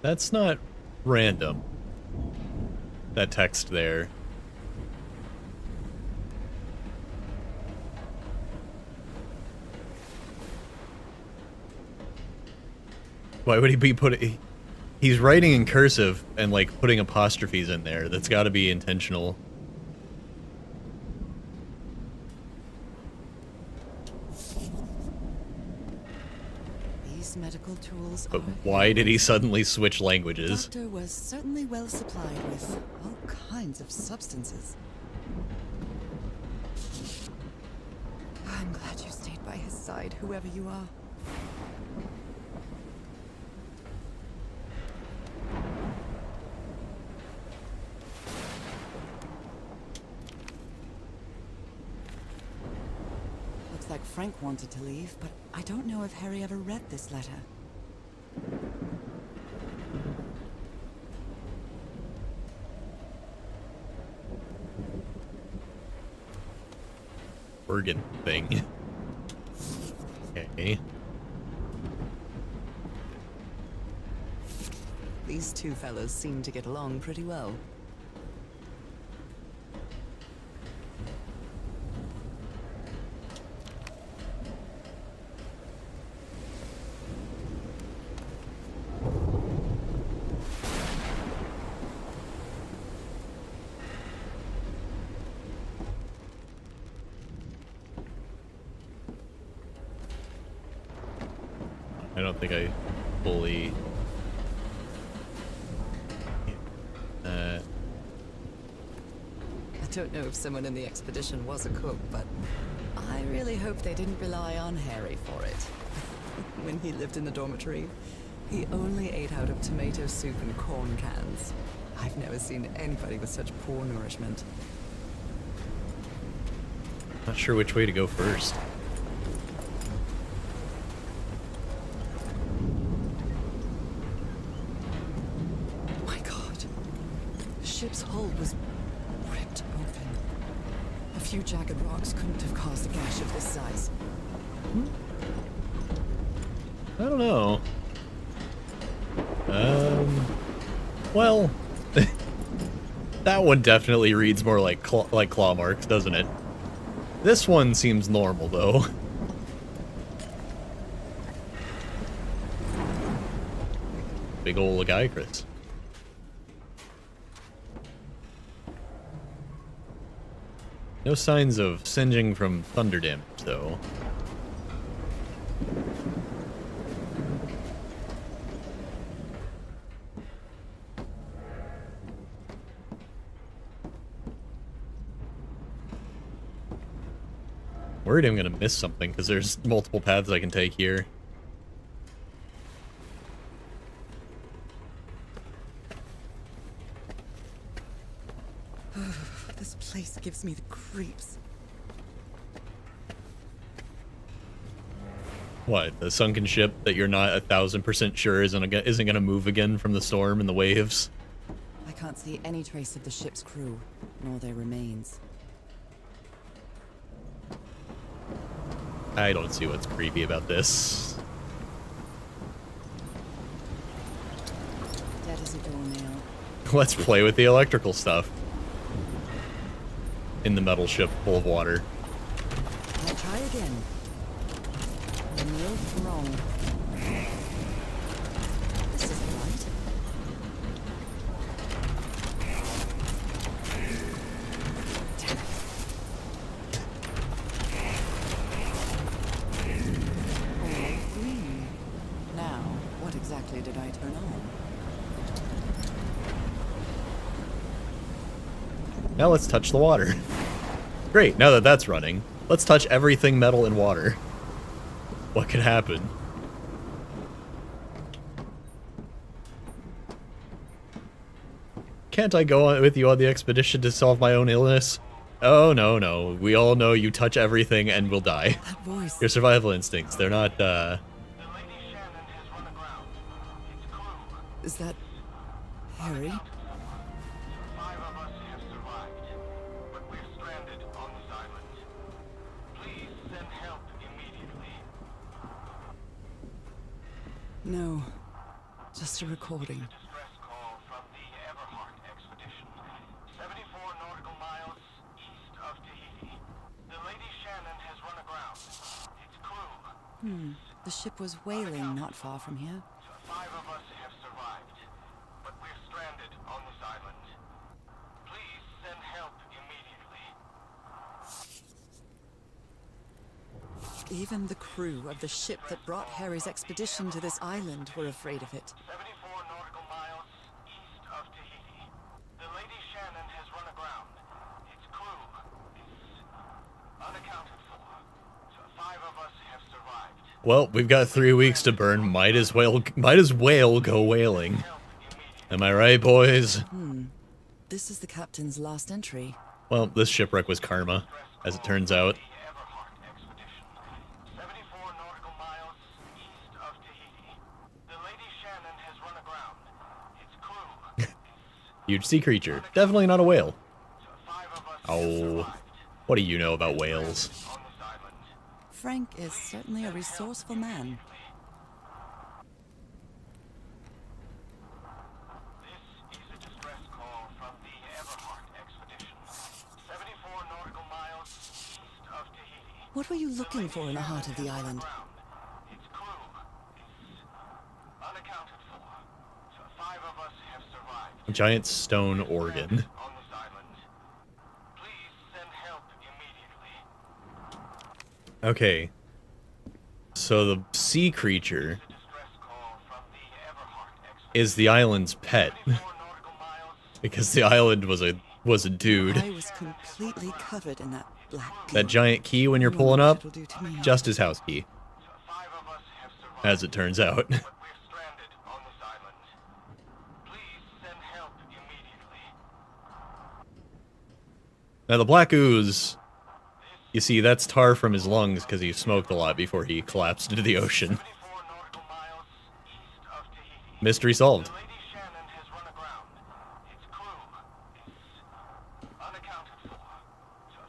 That's not random. That text there. Why would he be he's writing in cursive and like putting apostrophes in there. That's got to be intentional. These medical tools But are... why did he suddenly switch languages? The doctor was certainly well supplied with all kinds of substances. I'm glad you stayed by his side, whoever you are. Looks like Frank wanted to leave, but I don't know if Harry ever read this letter. Organ thing. Okay. These two fellows seem to get along pretty well. I don't think I fully... I don't know if someone in the expedition was a cook, but I really hope they didn't rely on Harry for it. When he lived in the dormitory, he only ate out of tomato soup and corn cans. I've never seen anybody with such poor nourishment. Not sure which way to go first. My God. The ship's hull was ripped open. A few jagged rocks couldn't have caused a gash of this size. I don't know. Well, that one definitely reads more like claw marks, doesn't it? This one seems normal, though. Big ol' Lagiacrus. No signs of singeing from thunder damage, though. Worried I'm gonna miss something because there's multiple paths I can take here. gives me the creeps. What, the sunken ship that you're not 1,000% sure isn't gonna move again from the storm and the waves? I can't see any trace of the ship's crew, nor their remains. I don't see what's creepy about this. Dead as a doornail. Let's play with the electrical stuff. In the metal ship full of water. I'll try again. No wrong. This isn't right. Damn it. All green. Now, what exactly did I turn on? Now let's touch the water. Great, now that that's running, let's touch everything metal and water. What could happen? Can't I go on with you on the expedition to solve my own illness? Oh, no, no. We all know you touch everything and will die. That voice. Your survival instincts, they're not, Is that Harry? No, just a recording. Distress call from the Everhart expedition. 74 nautical miles east of Tahiti. The Lady Shannon has run aground. Its crew. The ship was whaling not far from here. 5 of us have survived, but we're stranded on this island. Please send help immediately. Even the crew of the ship that brought Harry's expedition to this island were afraid of it. 74 nautical miles east of Tahiti. The Lady Shannon has run aground. Its crew is unaccounted for. 5 of us have survived. well, we've got 3 weeks to burn. Might as well go whaling. Am I right, boys? This is the captain's last entry. Well, this shipwreck was karma, as it turns out. Everhart expedition. 74 nautical miles east of Tahiti. The Lady Shannon has run aground. Its crew is Huge sea creature. Definitely not a whale. 5 of us Oh, what do you know about whales? on this island. Frank is certainly a resourceful man. This is a distress call from the Everhart expedition. 74 nautical miles east of Tahiti. What were you looking for in the heart of the island? Its crew is unaccounted for. 5 of us have survived A giant stone organ. on this island. Please send help immediately. Okay. So the sea creature Distress call from the Everhart expedition. is the island's pet. 4 nautical miles. Because the island was a dude. I was completely covered in that black goo. That giant key when you're I pulling wonder up, what it'll do to me. just his house key, 5 of us have survived. as it turns out. But we're stranded on this island. Please send help immediately. Now the black ooze, you see, that's tar from his lungs because he smoked a lot before he collapsed into the ocean. 74 nautical miles east of Tahiti. Mystery solved. The Lady Shannon has run aground. Its crew is unaccounted for.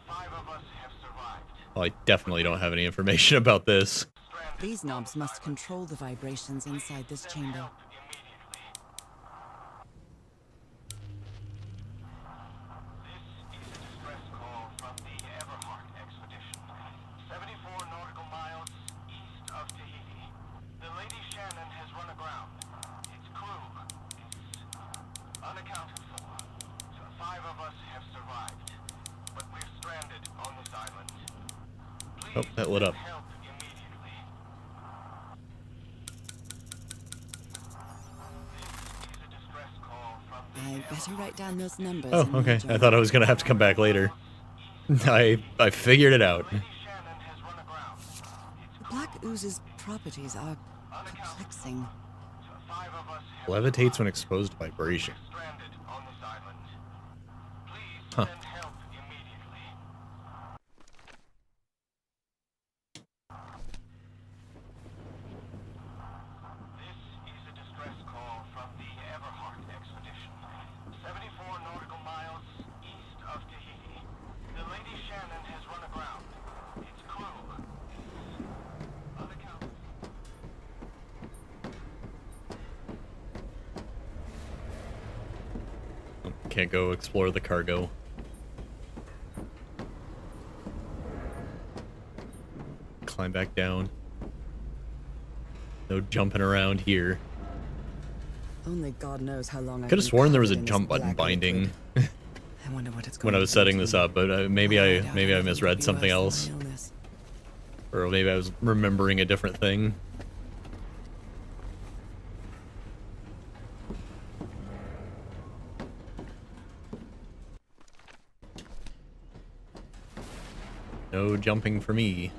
5 of us have survived. Well, I definitely don't have any information about this. Stranded These knobs must control the vibrations inside this chamber. immediately. This is a distress call from the Everhart expedition. 74 nautical miles east of Tahiti. The Lady Shannon has run aground. Its crew is unaccounted for. 5 of us have survived, but we're stranded on this island. Please Oh, that lit up. help immediately. This is a distress call from the I'd better write down those numbers. Oh, in my okay. I journal. thought I was gonna have to come back later. I figured it out. Lady Shannon has run aground. Its The black ooze's properties are perplexing. 5 of us have Levitates when exposed to vibration. stranded on this island. Please Huh. send help immediately. can't go explore the cargo. Climb back down. No jumping around here. Only God knows how long. Could have sworn there was a jump button binding I wonder what it's when I was setting this up, but maybe I misread something else, or maybe I was remembering a different thing. No jumping for me.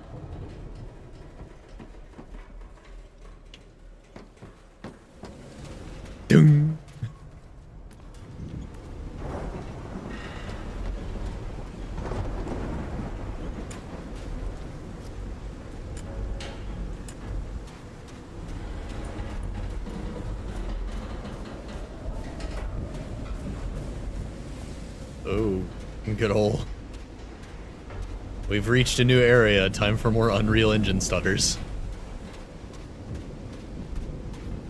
Doom. Oh, good ol'. We've reached a new area. Time for more Unreal Engine stutters.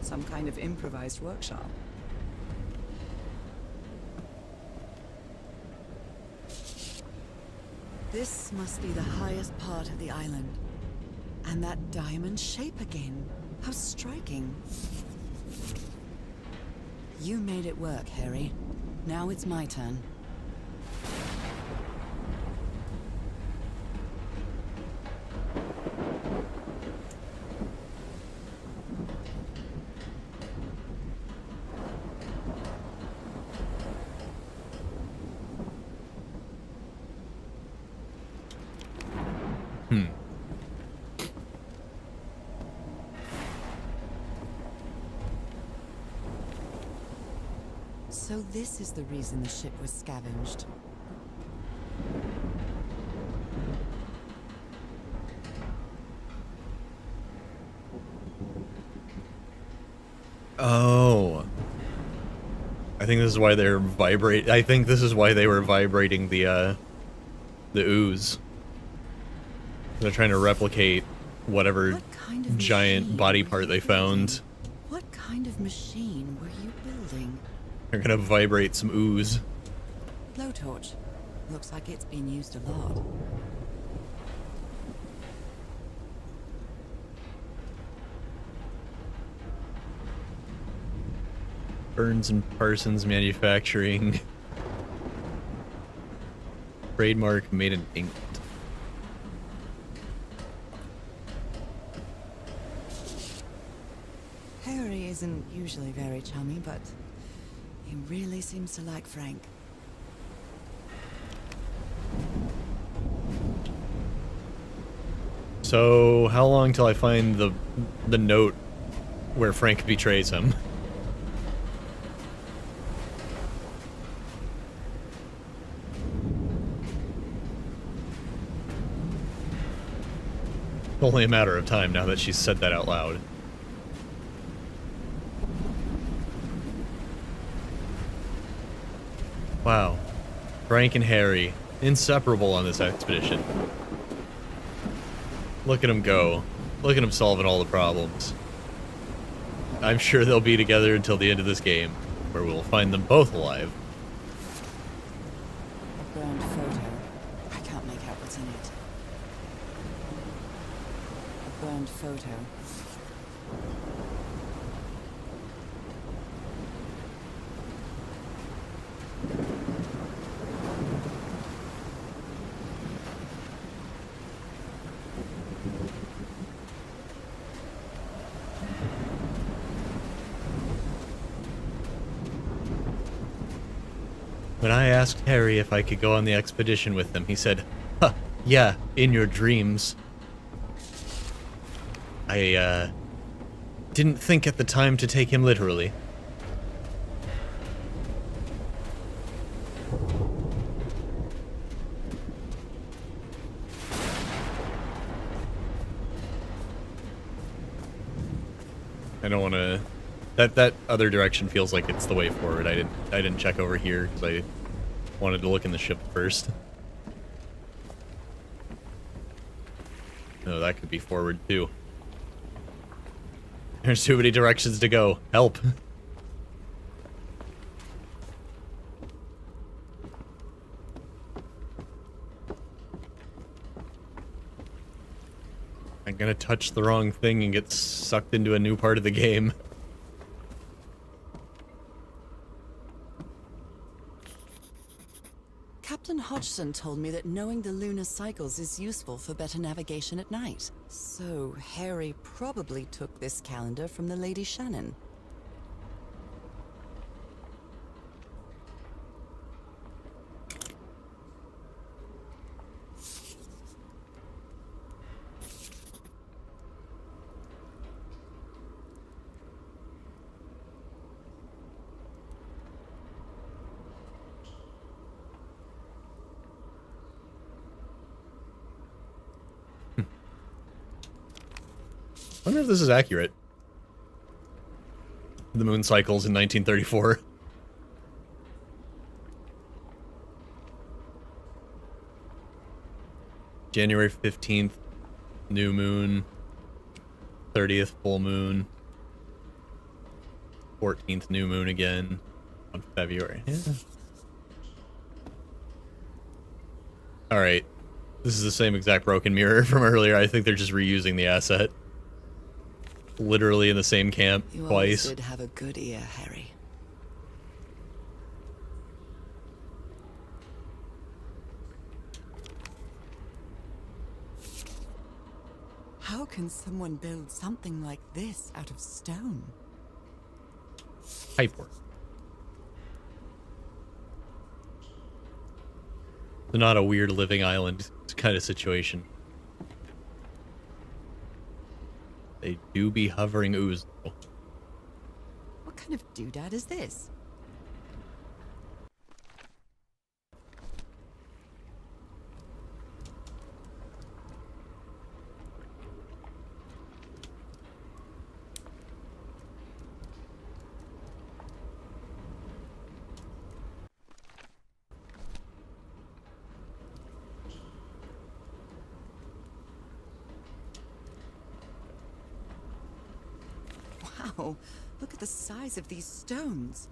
Some kind of improvised workshop. This must be the highest part of the island. And that diamond shape again. How striking. You made it work, Harry. Now it's my turn. So this is the reason the ship was scavenged. Oh. I think this is why they're I think this is why they were vibrating the ooze. They're trying to replicate whatever kind of giant body part they found. What kind of machine were you building? They're gonna vibrate some ooze. Blowtorch. Looks like it's been used a lot. Burns and Parsons Manufacturing. Trademark made in England. Harry isn't usually very chummy, but he really seems to like Frank. So, how long till I find the note where Frank betrays him? Only a matter of time now that she's said that out loud. Wow. Frank and Harry, inseparable on this expedition. Look at them go. Look at them solving all the problems. I'm sure they'll be together until the end of this game, where we'll find them both alive. A burned photo. I can't make out what's in it. A burned photo. When I asked Harry if I could go on the expedition with them, he said, "Huh, yeah, in your dreams." I, didn't think at the time to take him literally. I don't want to... That other direction feels like it's the way forward. I didn't check over here because I wanted to look in the ship first. No, that could be forward too. There's too many directions to go. Help. I'm gonna touch the wrong thing and get sucked into a new part of the game. Captain Hodgson told me that knowing the lunar cycles is useful for better navigation at night. So Harry probably took this calendar from the Lady Shannon. I wonder if this is accurate. The moon cycles in 1934. January 15th, new moon. 30th, full moon. 14th, new moon again. On February. Yeah. Alright. This is the same exact broken mirror from earlier. I think they're just reusing the asset. Literally in the same camp You twice. always did have a good ear, Harry. How can someone build something like this out of stone? Pipework. It's not a weird living island kind of situation. They do be hovering ooze, though. What kind of doodad is this? Wow, look at the size of these stones.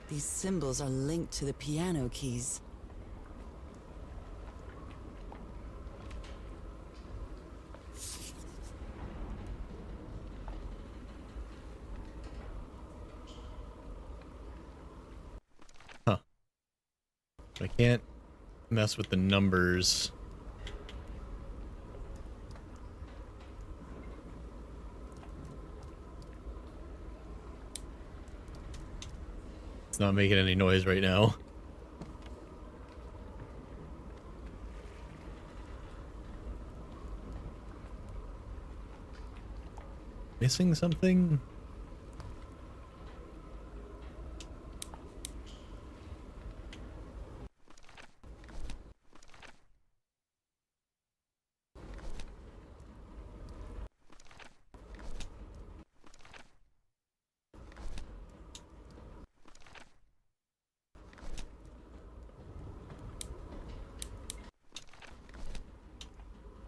These symbols are linked to the piano keys. Huh. I can't mess with the numbers. It's not making any noise right now. Missing something?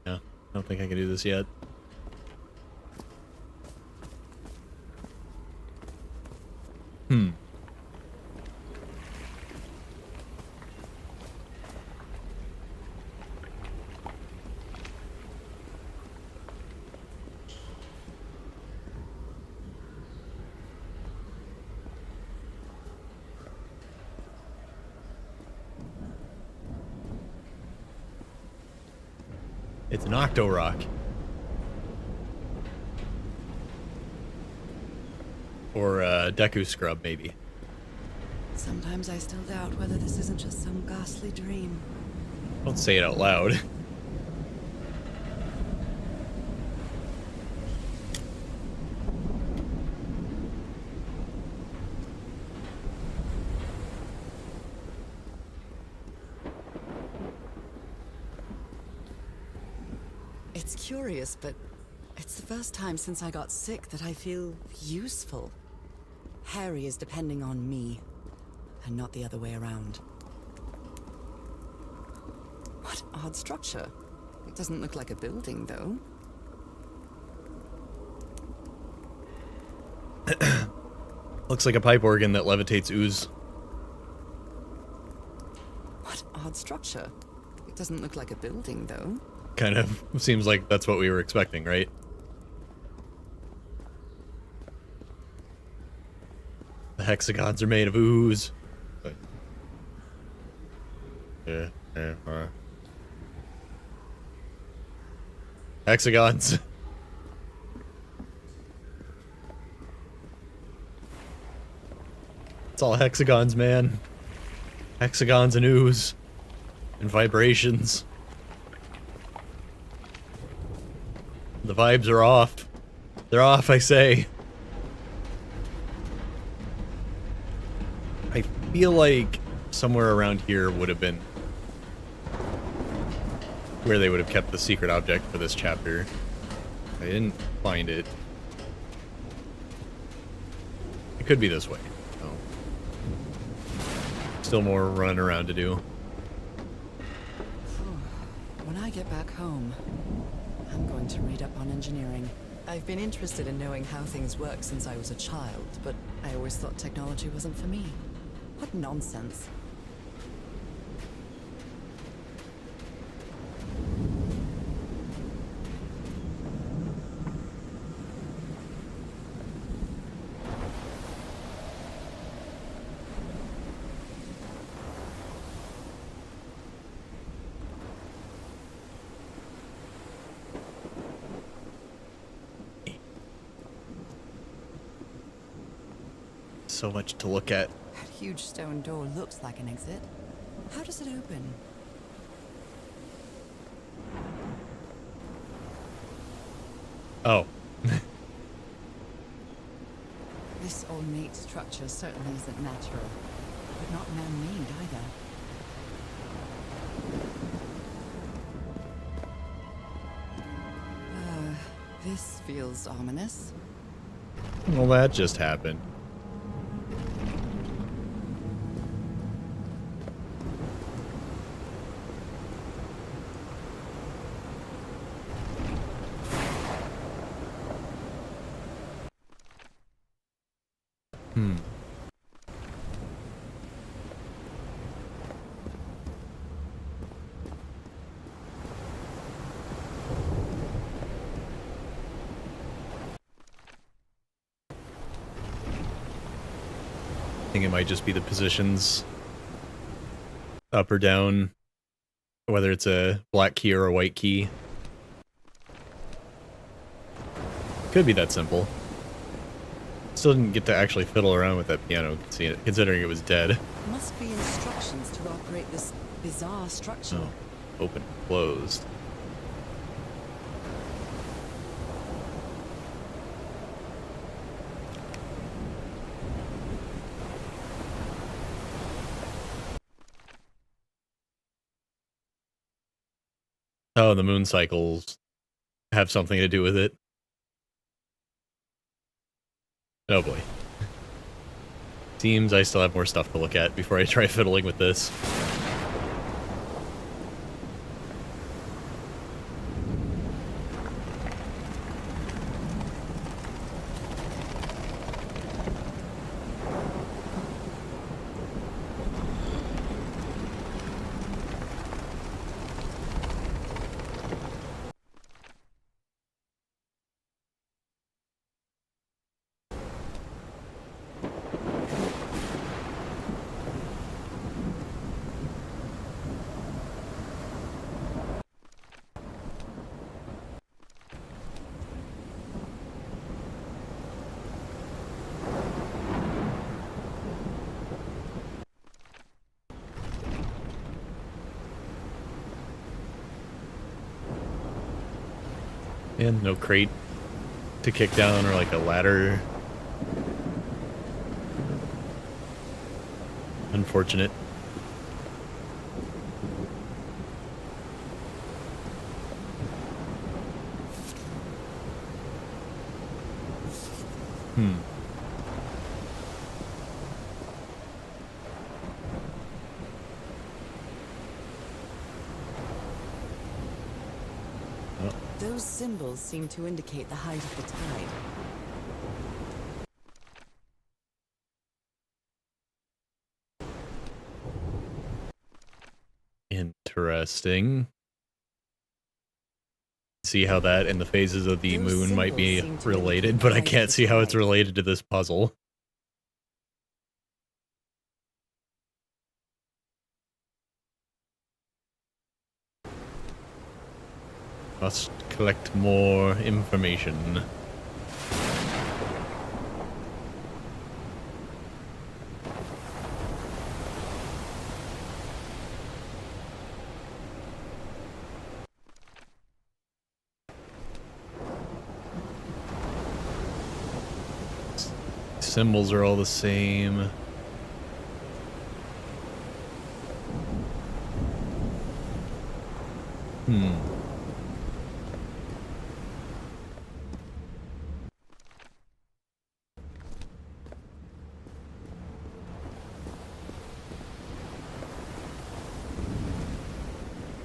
Yeah, I don't think I can do this yet. It's an Octorock. Or a Deku Scrub, maybe. Sometimes I still doubt whether this isn't just some ghastly dream. Don't say it out loud. It's curious, but it's the first time since I got sick that I feel useful. Harry is depending on me, and not the other way around. What odd structure. It doesn't look like a building, though. Looks like a pipe organ that levitates ooze. What odd structure. It doesn't look like a building, though. Kind of seems like that's what we were expecting, right? The hexagons are made of ooze. But... yeah. Hexagons. It's all hexagons, man. Hexagons and ooze. And vibrations. The vibes are off. They're off, I say. I feel like somewhere around here would have been where they would have kept the secret object for this chapter. I didn't find it. It could be this way. Oh. Still more running around to do. When I get back home, I'm going to read up on engineering. I've been interested in knowing how things work since I was a child, but I always thought technology wasn't for me. What nonsense. So much to look at. That huge stone door looks like an exit. How does it open? Oh. This ornate structure certainly isn't natural, but not man-made either. This feels ominous. Well, that just happened. I think it might just be the positions up or down, whether it's a black key or a white key. Could be that simple. Still didn't get to actually fiddle around with that piano, considering it was dead. Must be instructions to operate this bizarre structure. Oh, open, closed. Oh, the moon cycles have something to do with it. Oh boy. Seems I still have more stuff to look at before I try fiddling with this. And no crate to kick down or like a ladder. Unfortunate. Those symbols seem to indicate the height of the tide. Interesting. See how that and the phases of the Those moon might be symbols seem to related, indicate but I the can't see how it's tide. related to this puzzle. Must collect more information. Symbols are all the same.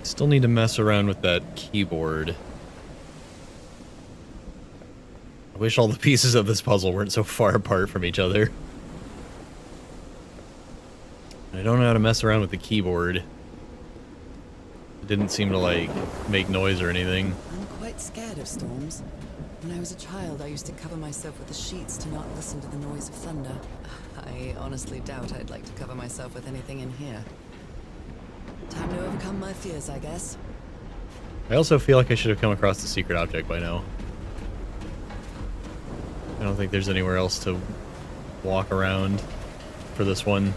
Still need to mess around with that keyboard. I wish all the pieces of this puzzle weren't so far apart from each other. I don't know how to mess around with the keyboard. It didn't seem to, like, make noise or anything. I'm quite scared of storms. When I was a child, I used to cover myself with the sheets to not listen to the noise of thunder. I honestly doubt I'd like to cover myself with anything in here. Time to overcome my fears, I guess. I also feel like I should have come across the secret object by now. I don't think there's anywhere else to walk around for this one.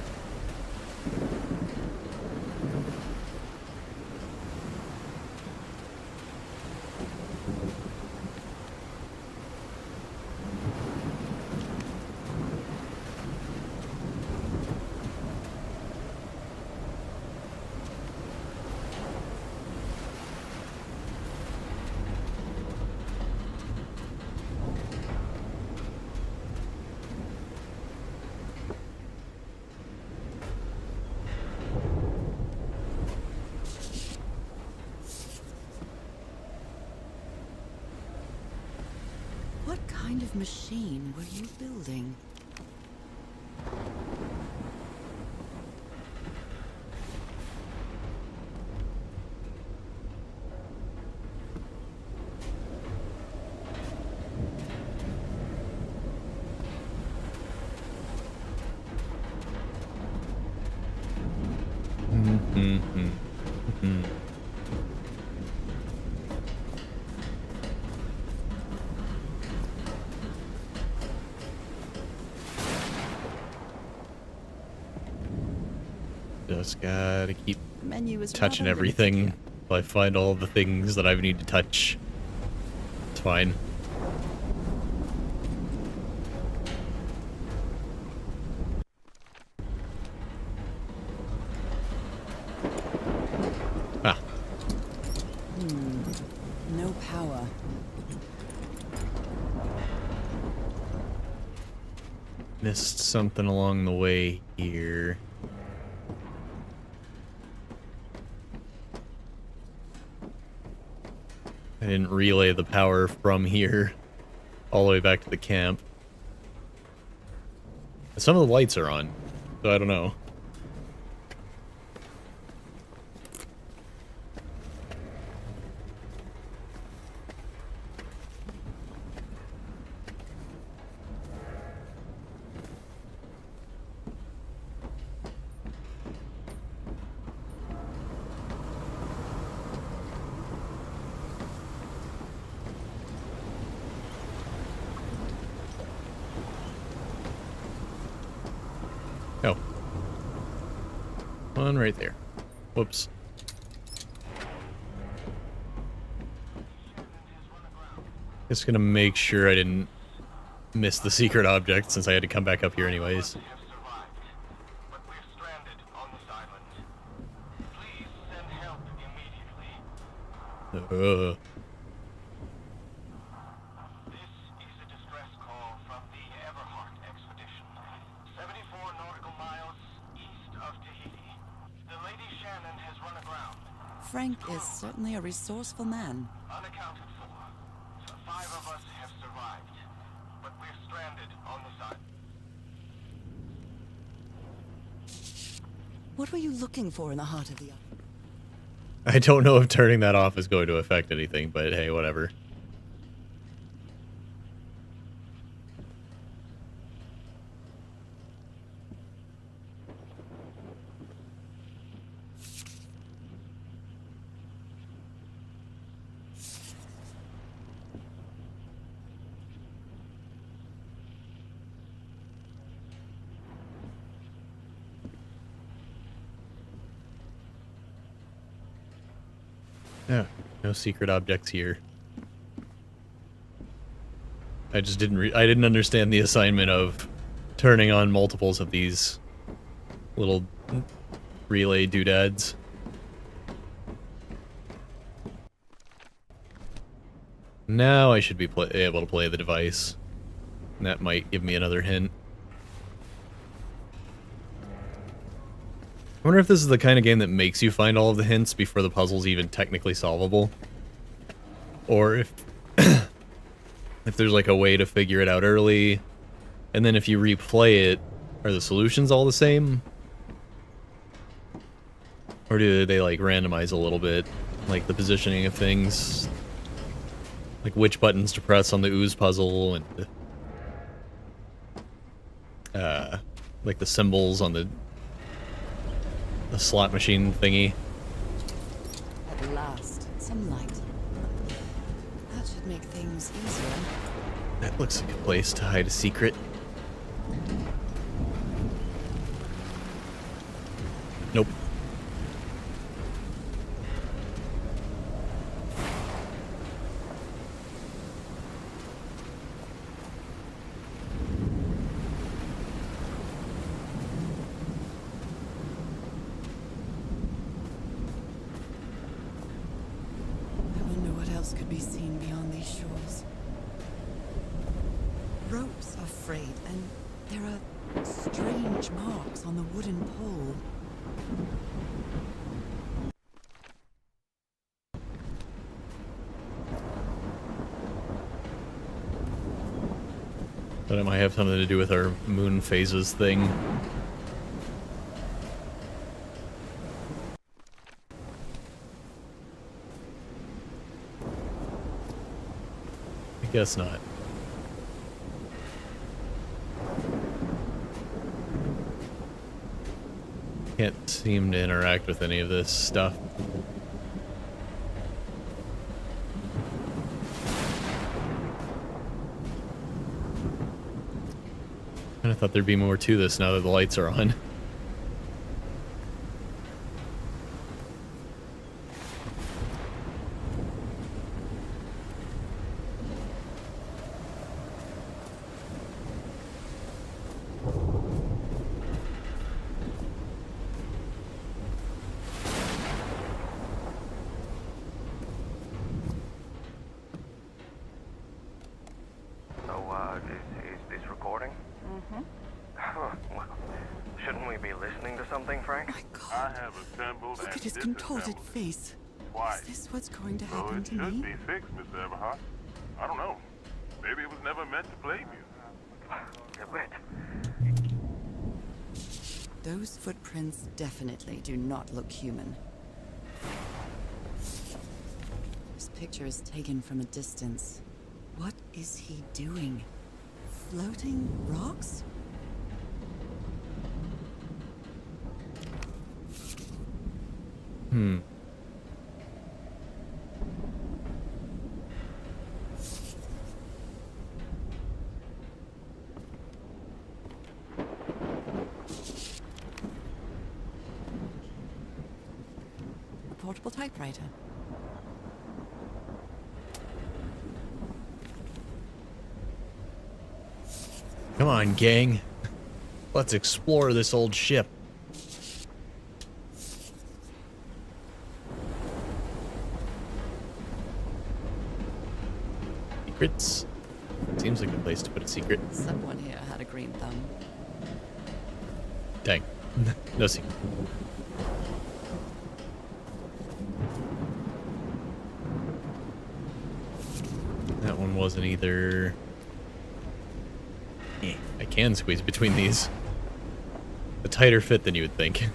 What kind of machine were you building? Just gotta keep The menu is touching rather limited everything here. till I find all the things that I need to touch. It's fine. Ah, No power. missed something along the way here. I didn't relay the power from here all the way back to the camp. Some of the lights are on, so I don't know. Oh. One right there. Whoops. Just gonna make sure I didn't miss the secret object since I had to come back up here anyways. Have survived, but we're stranded on this island. Please send help immediately. This is a distress call from the Everhart expedition. 74 nautical miles east of Tahiti. The Lady Shannon has run aground, Frank is certainly a resourceful man. unaccounted for. 5 of us have survived, but we're stranded on this island. What were you looking for in the heart of the island? I don't know if turning that off is going to affect anything, but hey, whatever. Yeah, no secret objects here. I just I didn't understand the assignment of turning on multiples of these little relay doodads. Now I should be able to play the device. And that might give me another hint. I wonder if this is the kind of game that makes you find all of the hints before the puzzle's even technically solvable. Or if if there's like a way to figure it out early, and then if you replay it, are the solutions all the same? Or do they like randomize a little bit? Like the positioning of things? Like which buttons to press on the ooze puzzle, and like the symbols on the slot machine thingy. At last, some light. That should make things easier. That looks like a place to hide a secret. Nope. Could be seen beyond these shores. Ropes are frayed, and there are strange marks on the wooden pole. But it might have something to do with our moon phases thing. Guess not. Can't seem to interact with any of this stuff. Kinda thought there'd be more to this now that the lights are on. Is this recording? Mm-hmm. Well, shouldn't we be listening to something, Frank? My God. I have assembled Look and at his contorted disassembled face. Why? Is this what's going to So happen it to should me? be fixed, Mr. Everhart. I don't know. Maybe it was never meant to blame you. Wait. Those footprints definitely do not look human. This picture is taken from a distance. What is he doing? Floating rocks? A portable typewriter. Come on, gang. Let's explore this old ship. Secrets? Seems like a place to put a secret. Someone here had a green thumb. Dang. No secret. That one wasn't either. I can squeeze between these. A tighter fit than you would think.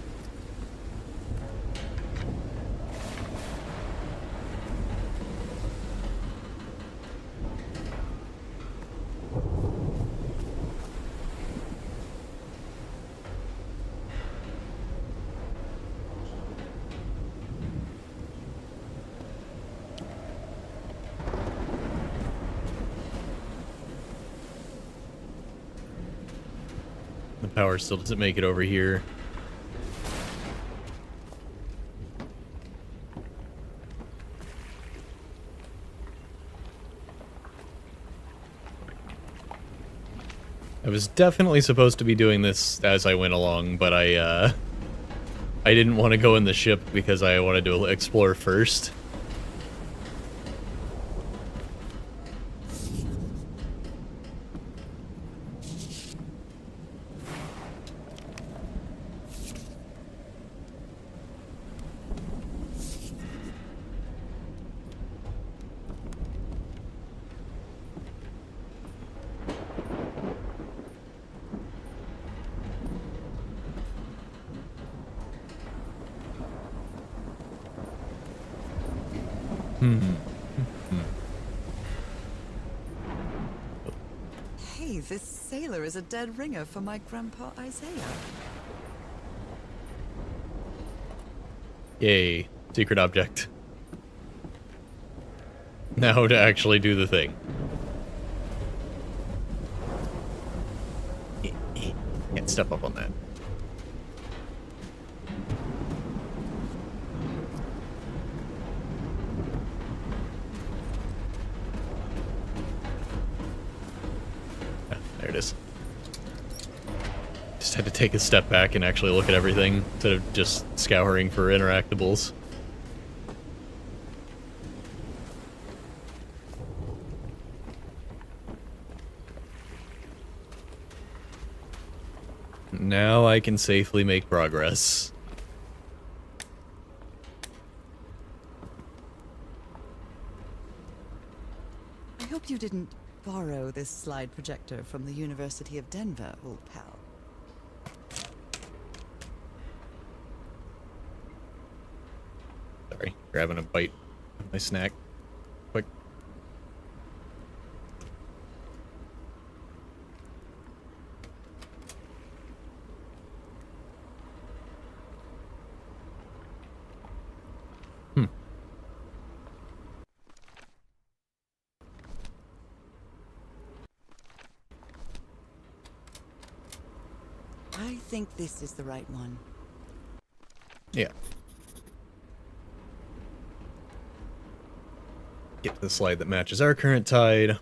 power still doesn't make it over here. I was definitely supposed to be doing this as I went along, but I didn't want to go in the ship because I wanted to explore first. Hey, this sailor is a dead ringer for my grandpa Isaiah. Yay, secret object. Now to actually do the thing. Can't step up on that. Ah, there it is. Just had to take a step back and actually look at everything instead of just scouring for interactables. Now I can safely make progress. I hope you didn't borrow this slide projector from the University of Denver, old pal. Sorry, grabbing a bite of my snack. Quick. I think this is the right one. Yeah. Get to the slide that matches our current tide.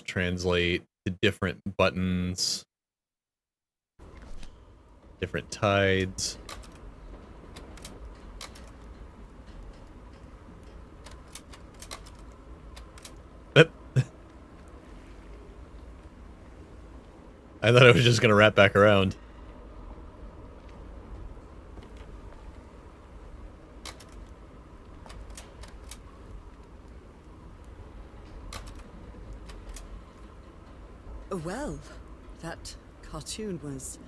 Translate to different buttons. Different tides. I thought I was just gonna wrap back around. Well, that cartoon was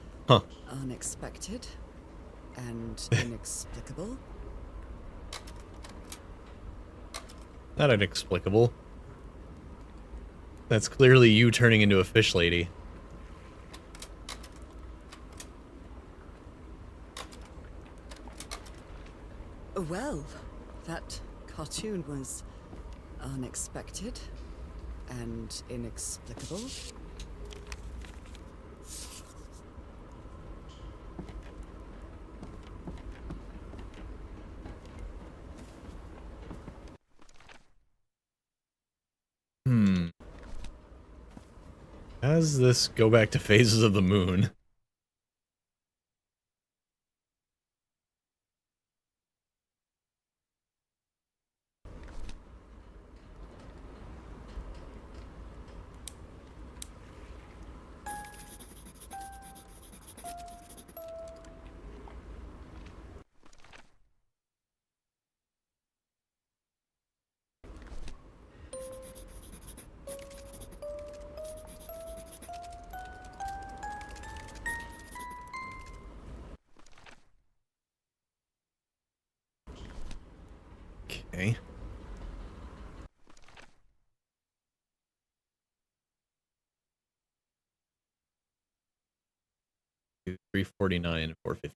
unexpected and inexplicable. Not inexplicable. That's clearly you turning into a fish lady. Well, that cartoon was unexpected and inexplicable. How does this go back to phases of the moon? Okay. 349, 450.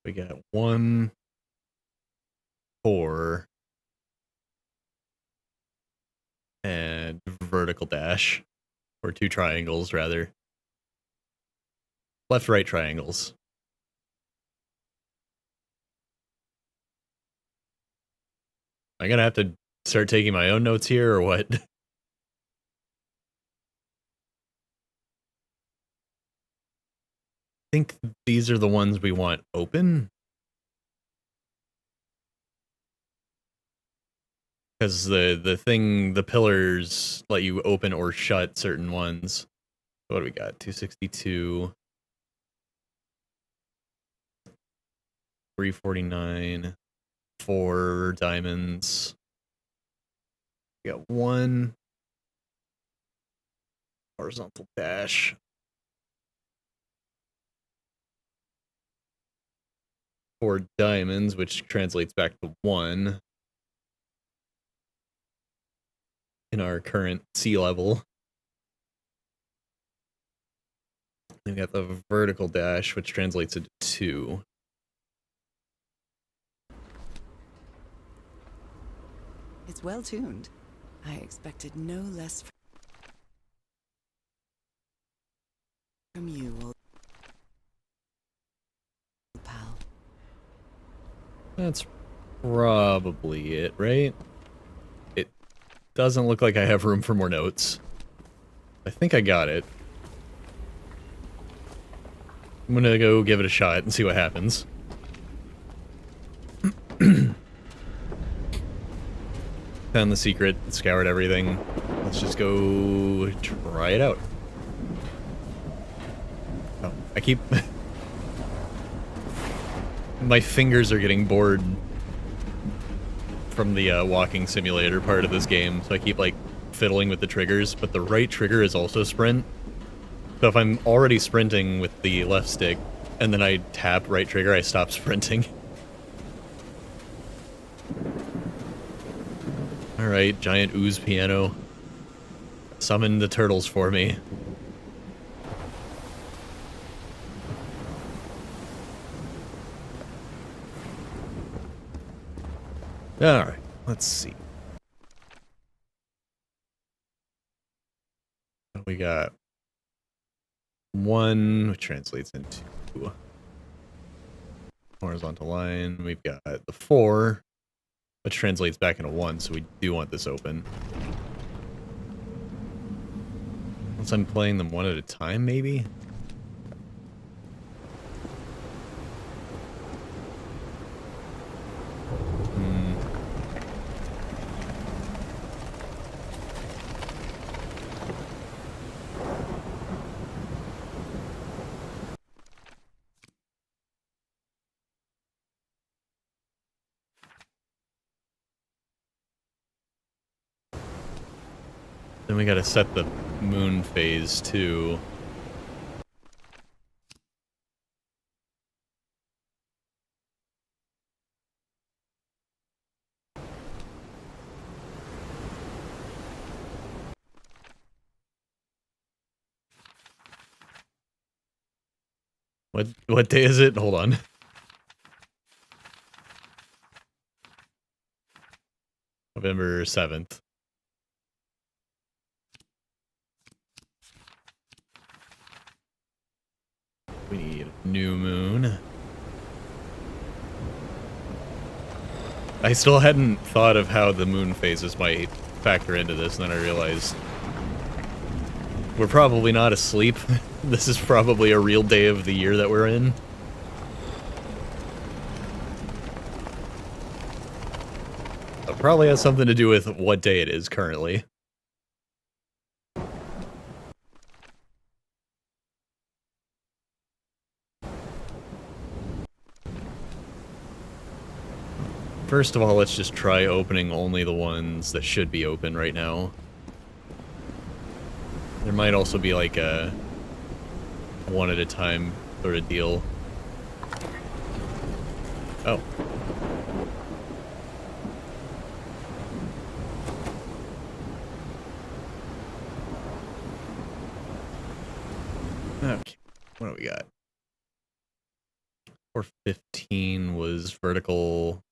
We got 1, 4, and vertical dash. Or 2 triangles, rather. Left-right triangles. Am I gonna have to start taking my own notes here, or what? I think these are the ones we want open. Because the pillars let you open or shut certain ones. What do we got? 262. 349. 4 diamonds. We got 1 horizontal dash. 4 diamonds, which translates back to 1 in our current sea level. We got the vertical dash, which translates into 2. It's well tuned. I expected no less from you, old pal. That's probably it, right? It doesn't look like I have room for more notes. I think I got it. I'm gonna go give it a shot and see what happens. Found the secret, scoured everything. Let's just go try it out. Oh, I keep... My fingers are getting bored from the walking simulator part of this game, so I keep, like, fiddling with the triggers, but the right trigger is also sprint. So if I'm already sprinting with the left stick, and then I tap right trigger, I stop sprinting. Alright, giant ooze piano. Summon the turtles for me. Alright, let's see. We got 1, which translates into horizontal line. We've got the 4, which translates back into 1, so we do want this open. Once I'm playing them one at a time, maybe? Then we gotta set the moon phase too. What day is it? Hold on. November 7th. We need a new moon. I still hadn't thought of how the moon phases might factor into this, and then I realized we're probably not asleep. This is probably a real day of the year that we're in. It probably has something to do with what day it is currently. First of all, let's just try opening only the ones that should be open right now. There might also be like a one at a time sort of deal. Oh. Okay, what do we got? 415 was vertical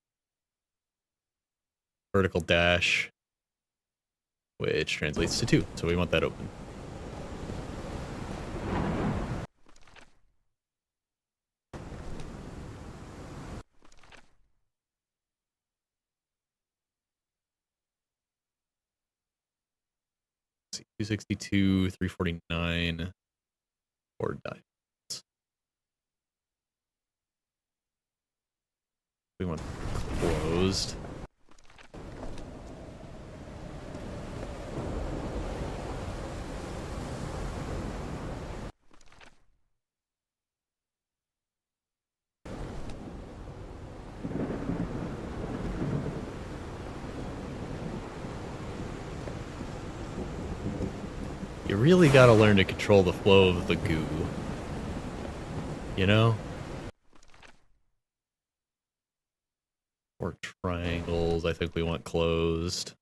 dash, which translates to 2, so we want that open. Let's see, 262, 349, 4 diamonds. We want closed. You really gotta learn to control the flow of the goo. You know? Or triangles, I think we want closed.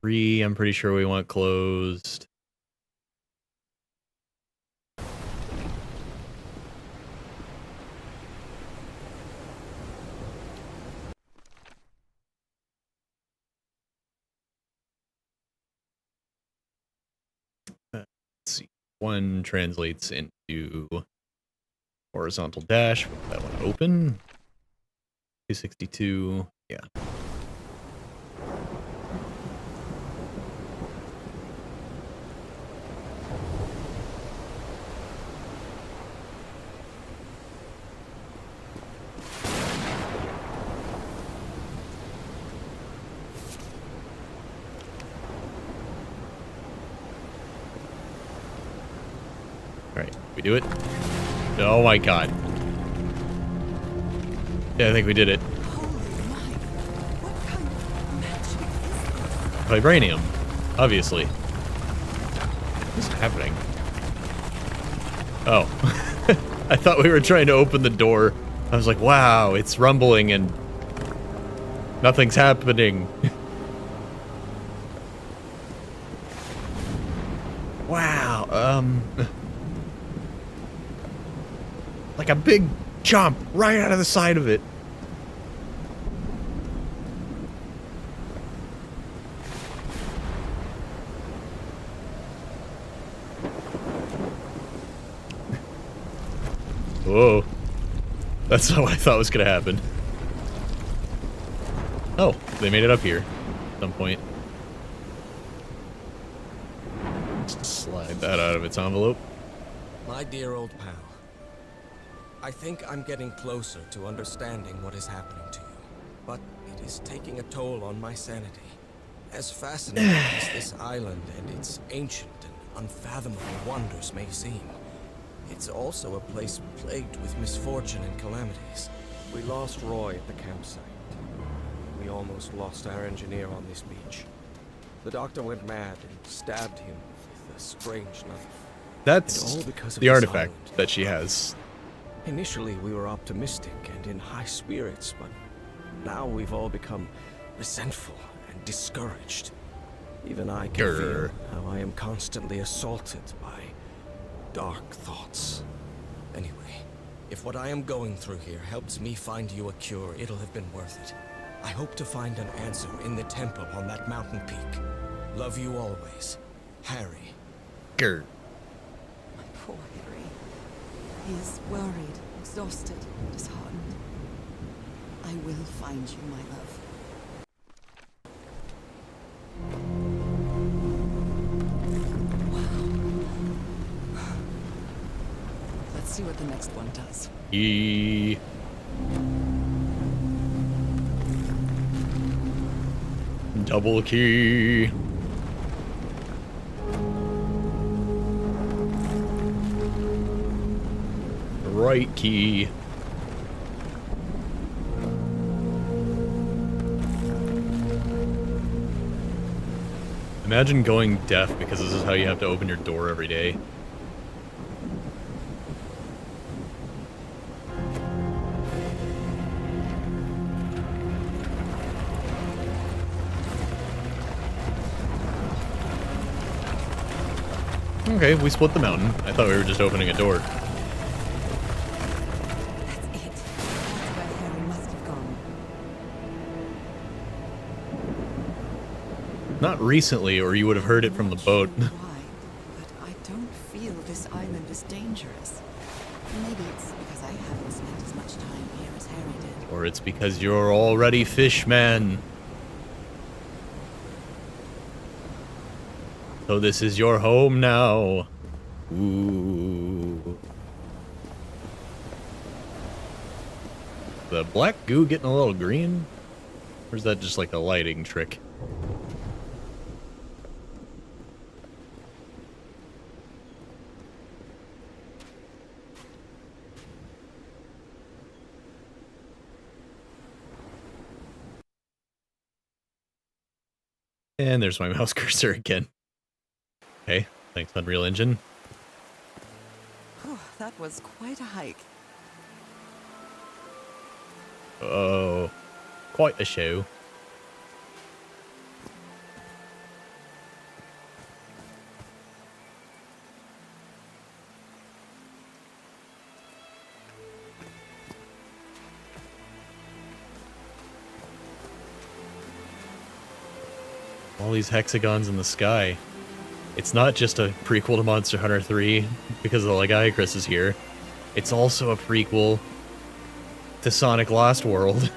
Three, I'm pretty sure we want closed. Let's see. 1 translates into horizontal dash. That one open. 262. Yeah. Alright, we do it? Oh my god. Yeah, I think we did it. Holy Mike, what kind of magic is this? Vibranium, obviously. What's happening? Oh. I thought we were trying to open the door. I was like, wow, it's rumbling and nothing's happening. Wow, like a big jump right out of the side of it. Whoa. That's not what I thought was gonna happen. Oh, they made it up here at some point. Just slide that out of its envelope. My dear old pal, I think I'm getting closer to understanding what is happening to you, but it is taking a toll on my sanity. As fascinating as this island and its ancient and unfathomable wonders may seem, it's also a place plagued with misfortune and calamities. We lost Roy at the campsite. We almost lost our engineer on this beach. The doctor went mad and stabbed him with a strange knife. That's all because of the this artifact island. that she has. Initially, we were optimistic and in high spirits, but now we've all become resentful and discouraged. Even I can feel how I am constantly assaulted by dark thoughts. Anyway, if what I am going through here helps me find you a cure, it'll have been worth it. I hope to find an answer in the temple on that mountain peak. Love you always, Harry. Grr. My poor Harry. He is worried, exhausted, disheartened. I will find you, my love. Wow. Let's see what the next one does. E. Double key. Right key. Imagine going deaf because this is how you have to open your door every day. Okay, we split the mountain. I thought we were just opening a door. That's it. That's where Harry must have gone. Not recently, or you would have heard it from the boat. Not sure why, but I don't feel this island is dangerous. Maybe it's because I haven't spent as much time here as Harry did. Or it's because you're already Fishman. So this is your home now. Ooh. The black goo getting a little green? Or is that just like a lighting trick? And there's my mouse cursor again. Okay, thanks Unreal Engine. Whew, that was quite a hike. Oh, quite a show. All these hexagons in the sky. It's not just a prequel to Monster Hunter 3 because the Legiacris is here. It's also a prequel to Sonic Lost World.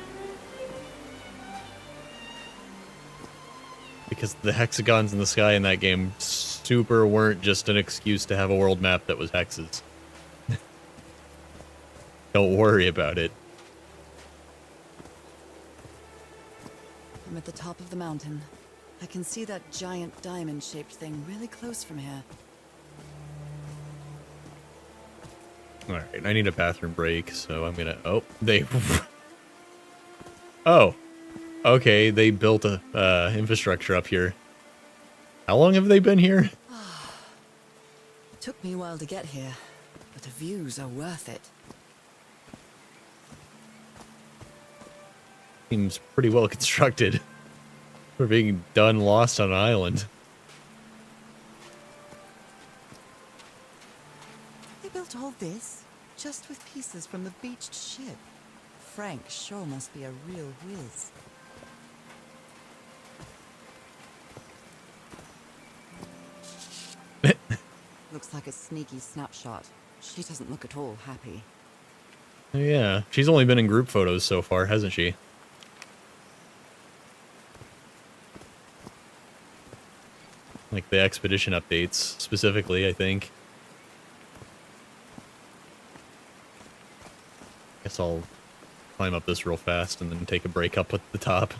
Because the hexagons in the sky in that game super weren't just an excuse to have a world map that was hexes. Don't worry about it. I'm at the top of the mountain. I can see that giant diamond-shaped thing really close from here. Alright, I need a bathroom break, so I'm gonna... Oh, they... Oh. Okay, they built a infrastructure up here. How long have they been here? Took me a while to get here, but the views are worth it. Seems pretty well constructed. We're being done lost on an island. They built all this just with pieces from the beached ship. Frank sure must be a real whiz. Looks like a sneaky snapshot. She doesn't look at all happy. Yeah, she's only been in group photos so far, hasn't she? Like the expedition updates, specifically, I think. Guess I'll climb up this real fast and then take a break up at the top.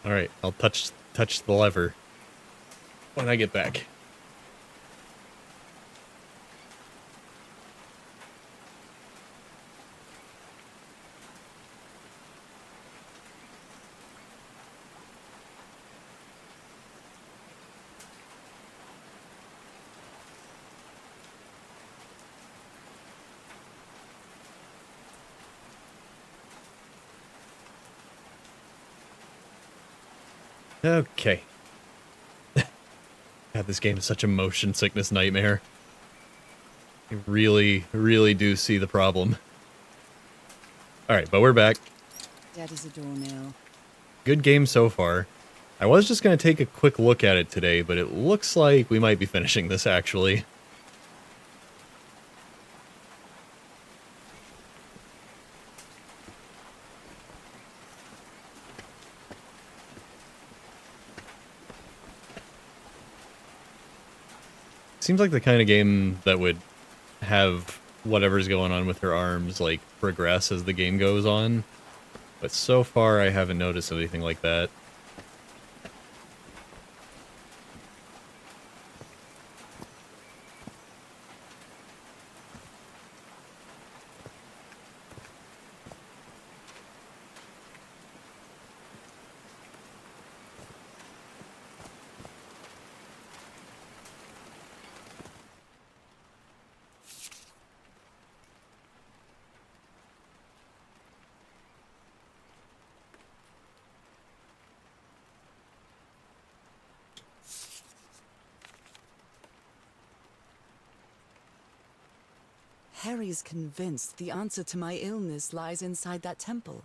Alright, I'll touch the lever when I get back. Okay. God, this game is such a motion sickness nightmare. I really, really do see the problem. Alright, but we're back. Dead as a doornail. Good game so far. I was just going to take a quick look at it today, but it looks like we might be finishing this, actually. Seems like the kind of game that would have whatever's going on with her arms, like, progress as the game goes on. But so far, I haven't noticed anything like that. Harry's convinced the answer to my illness lies inside that temple.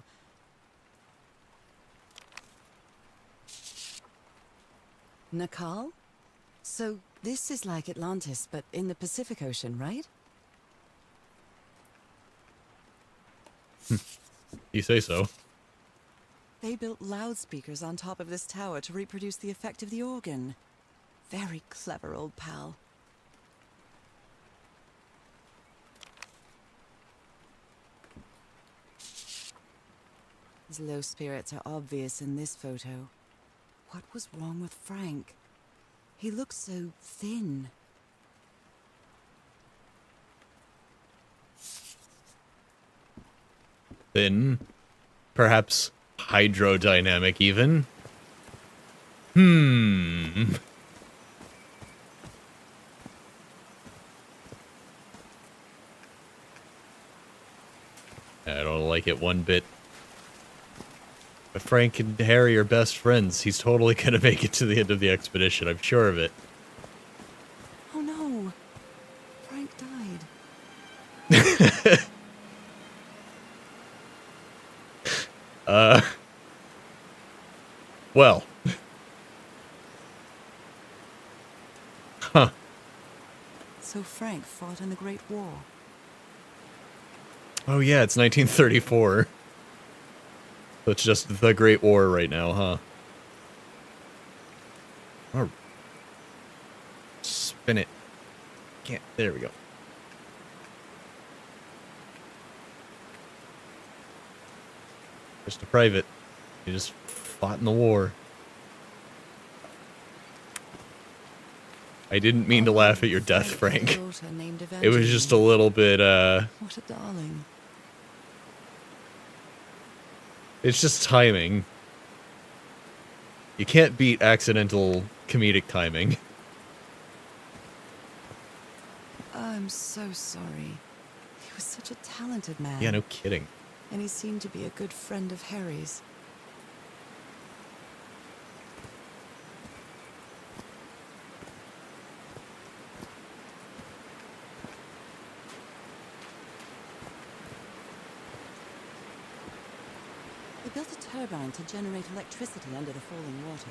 Nakal? So this is like Atlantis, but in the Pacific Ocean, right? You say so. They built loudspeakers on top of this tower to reproduce the effect of the organ. Very clever, old pal. His low spirits are obvious in this photo. What was wrong with Frank? He looks so thin. Thin. Perhaps hydrodynamic even. I don't like it one bit. But Frank and Harry are best friends. He's totally gonna make it to the end of the expedition. I'm sure of it. Oh no! Frank died. Well. Huh. So Frank fought in the Great War. Oh yeah, it's 1934. So it's just the Great War right now, huh? Oh. Spin it. Can't. There we go. Just a private. He just fought in the war. I didn't mean to laugh at your death, Frank. It was just a little bit, What a darling. It's just timing. You can't beat accidental comedic timing. I'm so sorry. He was such a talented man. Yeah, no kidding. And he seemed to be a good friend of Harry's. They built a turbine to generate electricity under the falling water.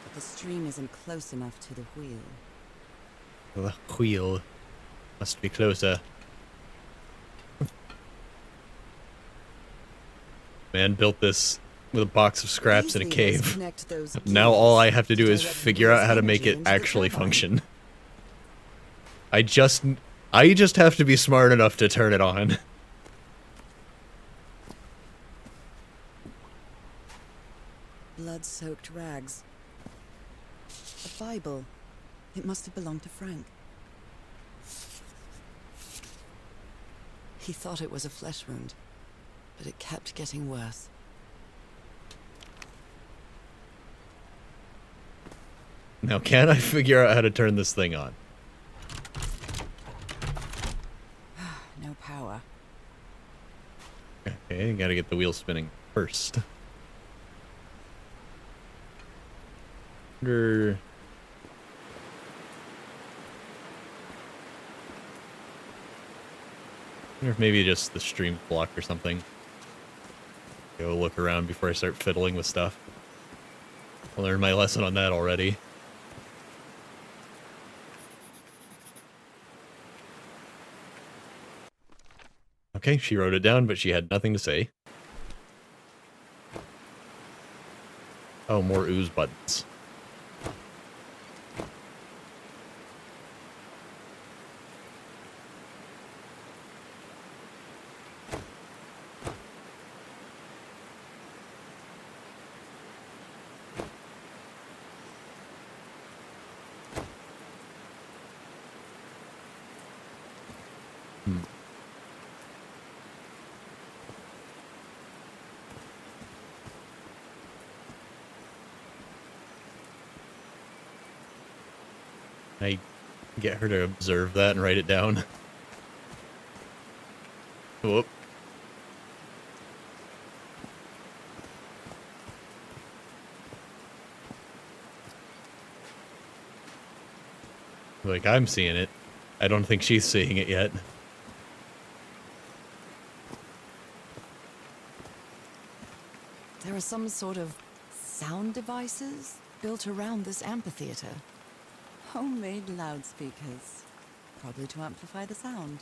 But the stream isn't close enough to the wheel. The wheel must be closer. Man built this with a box of scraps in a cave. Now all I have to do is figure out how to make it actually function. I just have to be smart enough to turn it on. Blood-soaked rags. A Bible. It must have belonged to Frank. He thought it was a flesh wound, but it kept getting worse. Now can I figure out how to turn this thing on? No power. Okay, gotta get the wheel spinning first. Wonder if maybe just the stream blocked or something. Go look around before I start fiddling with stuff. I learned my lesson on that already. Okay, she wrote it down, but she had nothing to say. Oh, more ooze buttons. I get her to observe that and write it down. Whoop. Like, I'm seeing it. I don't think she's seeing it yet. There are some sort of sound devices built around this amphitheater. Homemade loudspeakers. Probably to amplify the sound.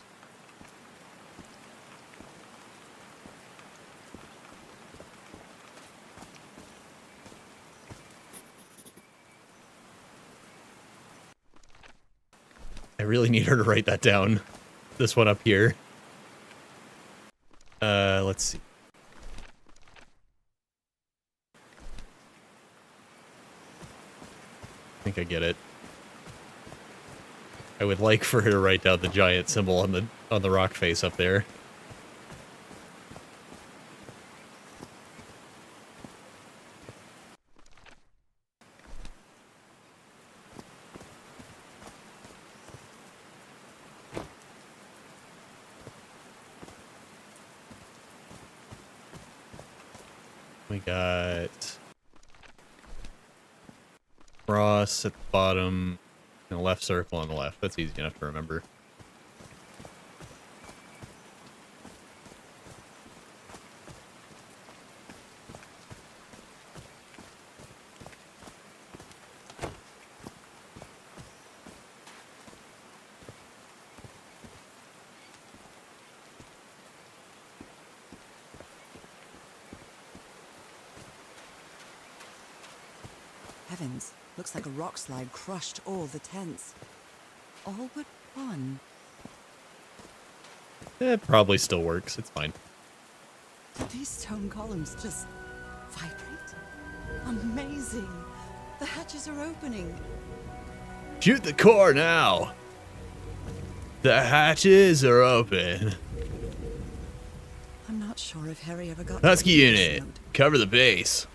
I really need her to write that down. This one up here. Let's see. I think I get it. I would like for her to write down the giant symbol on the rock face up there. We got Ross at the bottom, and a left circle on the left. That's easy enough to remember. Heavens, looks like a rock slide crushed all the tents. All but one. It probably still works. It's fine. Did these stone columns just vibrate? Amazing! The hatches are opening. Shoot the core now! The hatches are open. I'm not sure if Harry ever got Husky to unit, cover the base.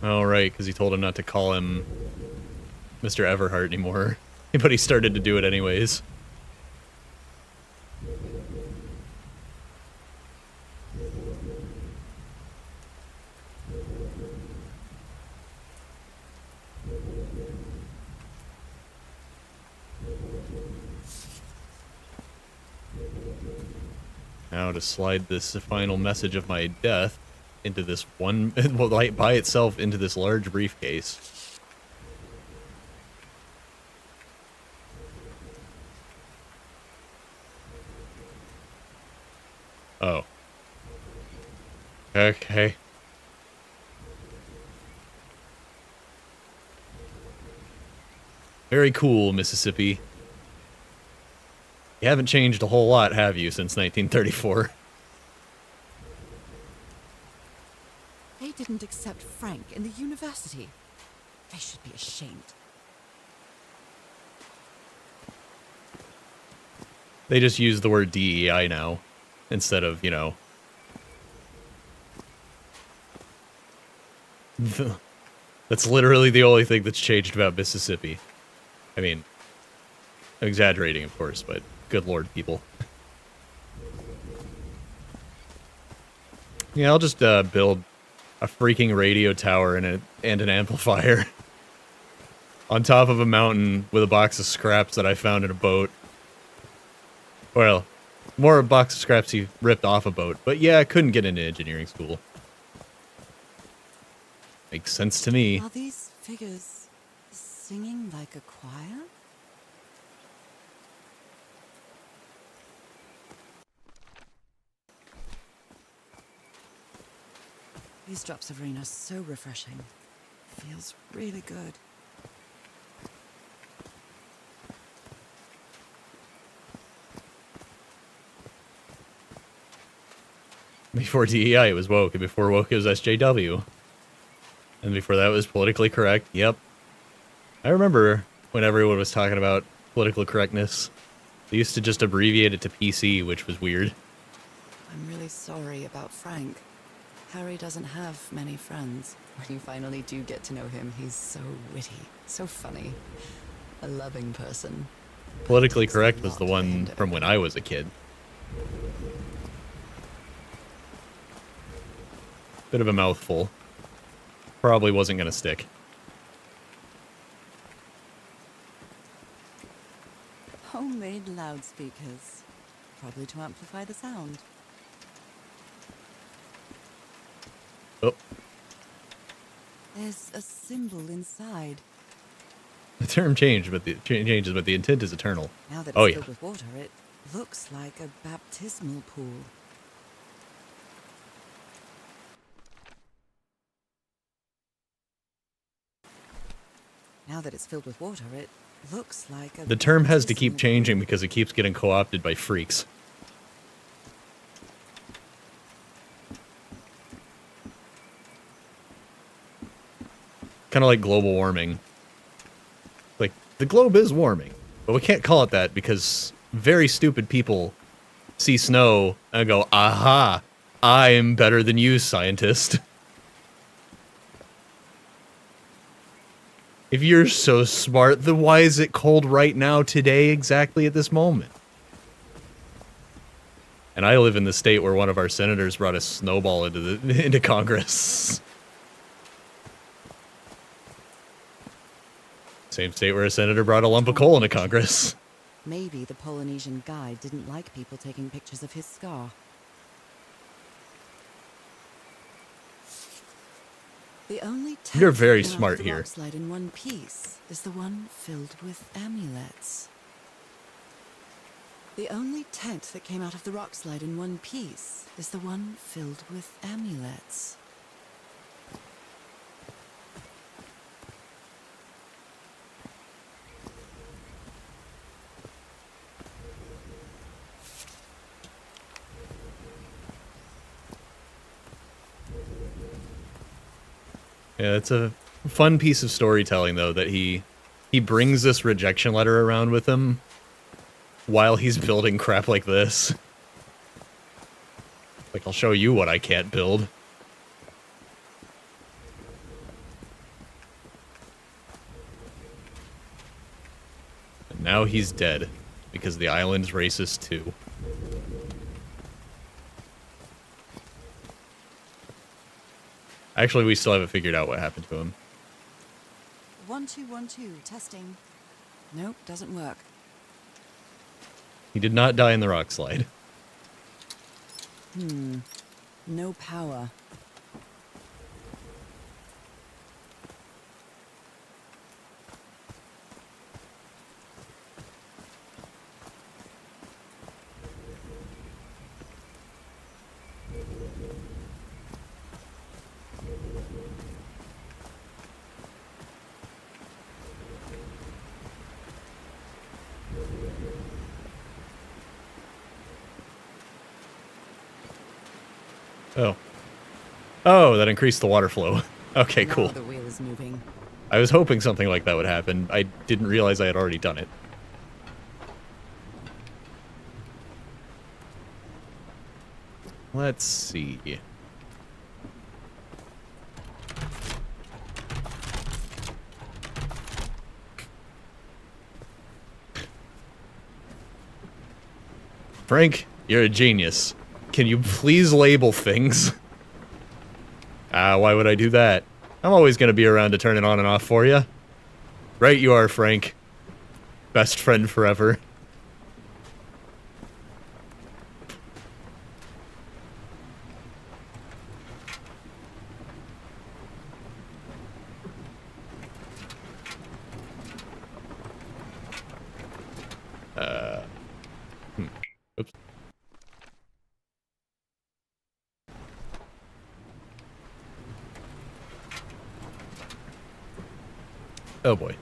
Oh, right, because he told him not to call him Mr. Everhart anymore. But he started to do it anyways. Now to slide this final message of my death into this one, well, by itself into this large briefcase. Oh. Okay. Very cool, Mississippi. You haven't changed a whole lot, have you, since 1934? They didn't accept Frank in the university. They should be ashamed. They just use the word DEI now, instead of, you know... That's literally the only thing that's changed about Mississippi. I mean, I'm exaggerating, of course, but good lord, people. Yeah, I'll just build a freaking radio tower and an amplifier on top of a mountain with a box of scraps that I found in a boat. Well, more a box of scraps he ripped off a boat, but yeah, I couldn't get into engineering school. Makes sense to me. Are these figures singing like a choir? These drops of rain are so refreshing. Feels really good. Before DEI, it was woke, and before woke, it was SJW. And before that, it was politically correct. Yep. I remember when everyone was talking about political correctness. They used to just abbreviate it to PC, which was weird. I'm really sorry about Frank. Harry doesn't have many friends. When you finally do get to know him, he's so witty, so funny. A loving person. Politically correct was the one from when I was a kid. Bit of a mouthful. Probably wasn't going to stick. Homemade loudspeakers. Probably to amplify the sound. Oh, There's a symbol inside. the term changed, but changes, but the intent is eternal. Now that it's Oh, yeah. filled with water, it looks like a baptismal pool. Now that it's filled with water, it looks like a The term has to keep baptismal changing pool. because it keeps getting co-opted by freaks. Kind of like global warming. Like, the globe is warming, but we can't call it that because very stupid people see snow and go, aha, I am better than you, scientist. If you're so smart, then why is it cold right now, today, exactly at this moment? And I live in the state where one of our senators brought a snowball into Congress. Same state where a senator brought a lump of coal into Congress. Maybe the Polynesian guide didn't like people taking pictures of his scar. The only You're tent very that came out smart of the here. rock slide in one piece is the one filled with amulets. The only tent that came out of the rock slide in one piece is the one filled with amulets. Yeah, it's a fun piece of storytelling, though, that he brings this rejection letter around with him while he's building crap like this. Like, I'll show you what I can't build. And now he's dead, because the island's racist too. Actually, we still haven't figured out what happened to him. 1212, testing. Nope, doesn't work. He did not die in the rock slide. No power. Oh. Oh, that increased the water flow. Okay, Now cool. the wheel is moving. I was hoping something like that would happen. I didn't realize I had already done it. Let's see. Frank, you're a genius. Can you please label things? Why would I do that? I'm always gonna be around to turn it on and off for you. Right you are, Frank. Best friend forever. Oops. Oh boy.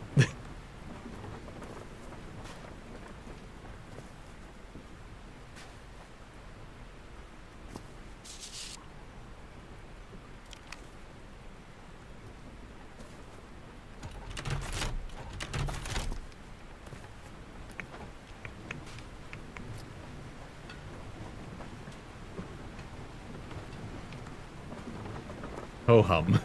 Ho hum.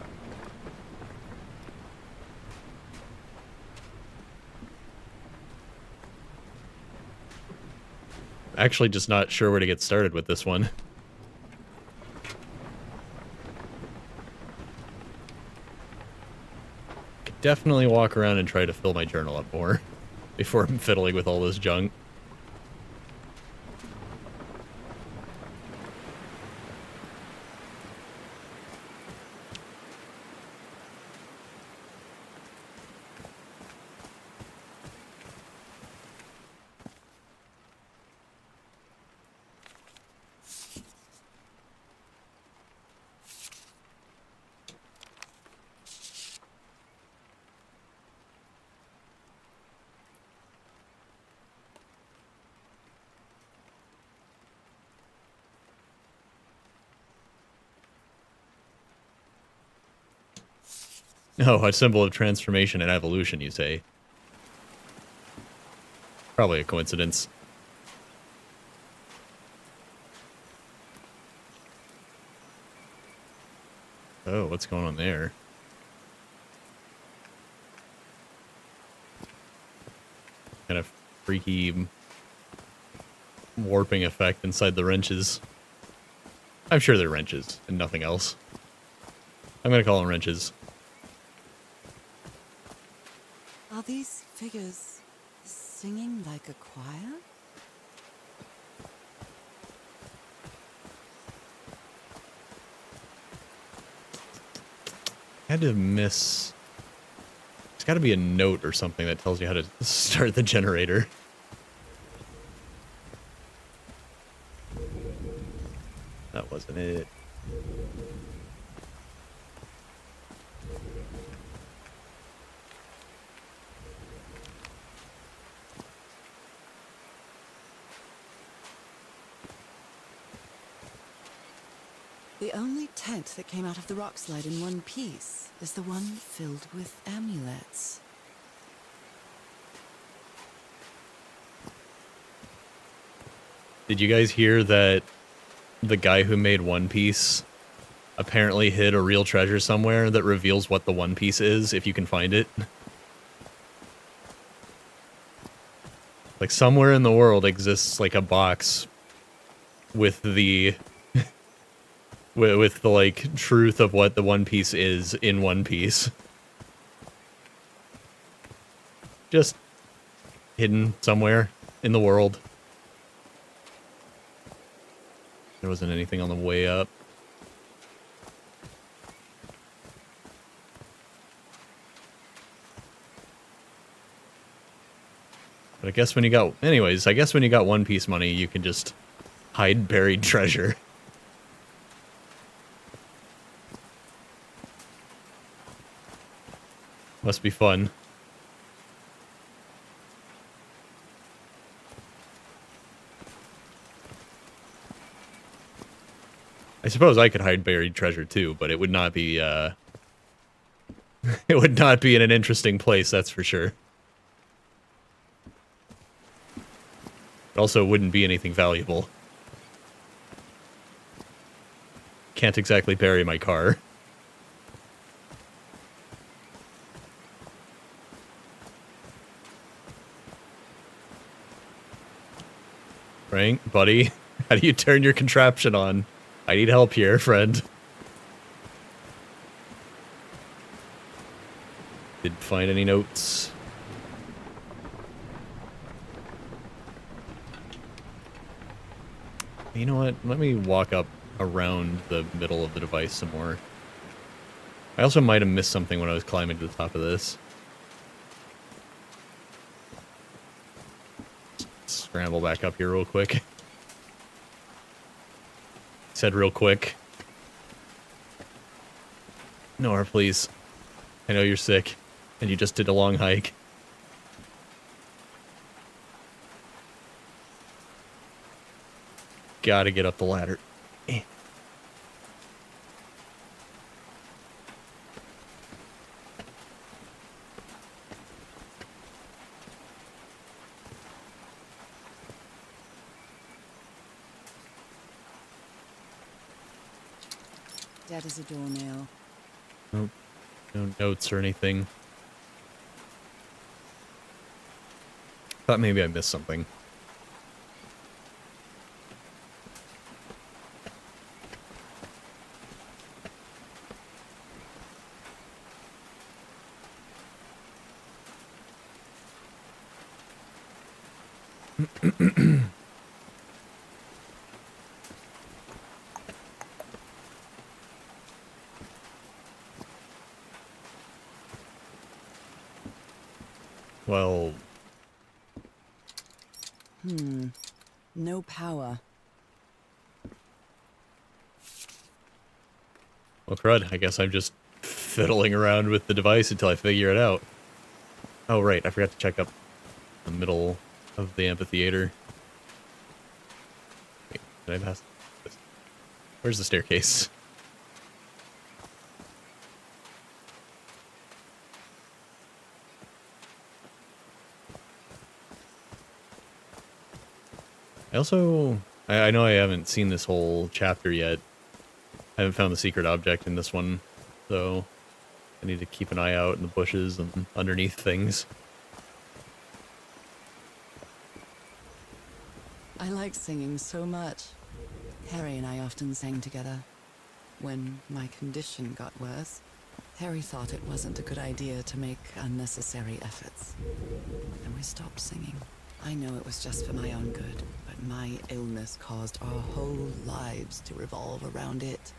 Actually, just not sure where to get started with this one. Could definitely walk around and try to fill my journal up more before I'm fiddling with all this junk. Oh, a symbol of transformation and evolution, you say? Probably a coincidence. Oh, what's going on there? Kind of freaky warping effect inside the wrenches. I'm sure they're wrenches and nothing else. I'm gonna call them wrenches. Are these figures singing like a choir? I had to miss... There's gotta be a note or something that tells you how to start the generator. That wasn't it. The only tent that came out of the rock slide in one piece is the one filled with amulets. Did you guys hear that the guy who made One Piece apparently hid a real treasure somewhere that reveals what the One Piece is, if you can find it? Like, somewhere in the world exists, like, a box with the... with the, like, truth of what the One Piece is in One Piece. Just hidden somewhere in the world. There wasn't anything on the way up. But I guess when you got... Anyways, I guess when you got One Piece money, you can just hide buried treasure. Must be fun. I suppose I could hide buried treasure too, but it would not be, it would not be in an interesting place, that's for sure. It also wouldn't be anything valuable. Can't exactly bury my car. Frank, buddy, how do you turn your contraption on? I need help here, friend. Didn't find any notes. You know what? Let me walk up around the middle of the device some more. I also might have missed something when I was climbing to the top of this. Scramble back up here real quick. Said real quick. Nora, please. I know you're sick, and you just did a long hike. Gotta get up the ladder. Dead as a doornail. Nope. No notes or anything. Thought maybe I missed something. Well... No power. Well, crud, I guess I'm just fiddling around with the device until I figure it out. Oh, right, I forgot to check up the middle of the amphitheater. Wait, did I pass this? Where's the staircase? I know I haven't seen this whole chapter yet. I haven't found the secret object in this one, so I need to keep an eye out in the bushes and underneath things. I like singing so much. Harry and I often sang together. When my condition got worse, Harry thought it wasn't a good idea to make unnecessary efforts. And we stopped singing. I know it was just for my own good, but my illness caused our whole lives to revolve around it.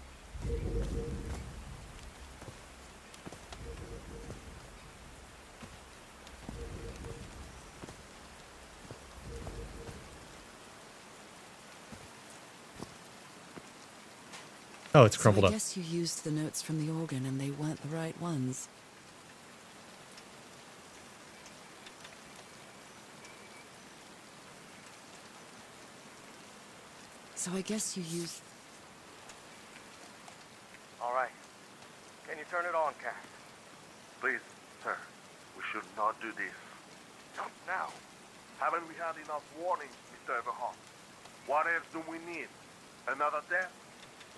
Oh, it's crumpled So I up. guess you used the notes from the organ and they weren't the right ones. So I guess you used... All right. Can you turn it on, Cass? Please, sir, we should not do this. Not now. Haven't we had enough warnings, Mr. Everhart? What else do we need? Another death?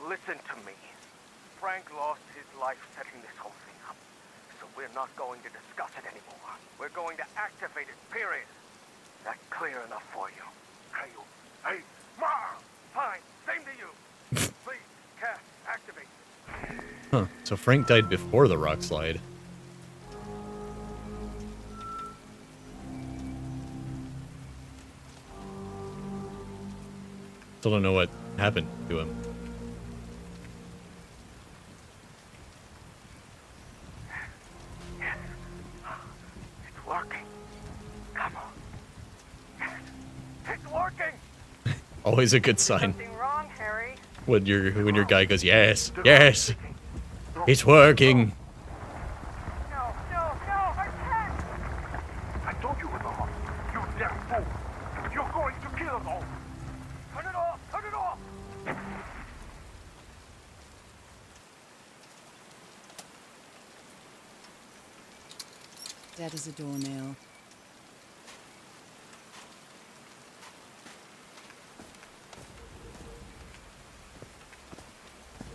Listen to me. Frank lost his life setting this whole thing up. So we're not going to discuss it anymore. We're going to activate it, period. That clear enough for you? Hey, Ma! Fine. Same to you. Please, Cass, activate. Huh. So Frank died before the rock slide. Still don't know what happened to him. It's working. Come on. Yes, it's working. Always a good sign Something wrong, Harry? when your guy goes, yes, yes, it's working. No, I can't! I told you, Everhart. You damn fool! You're going to kill us all! Turn it off! Turn it off! Dead as a doornail.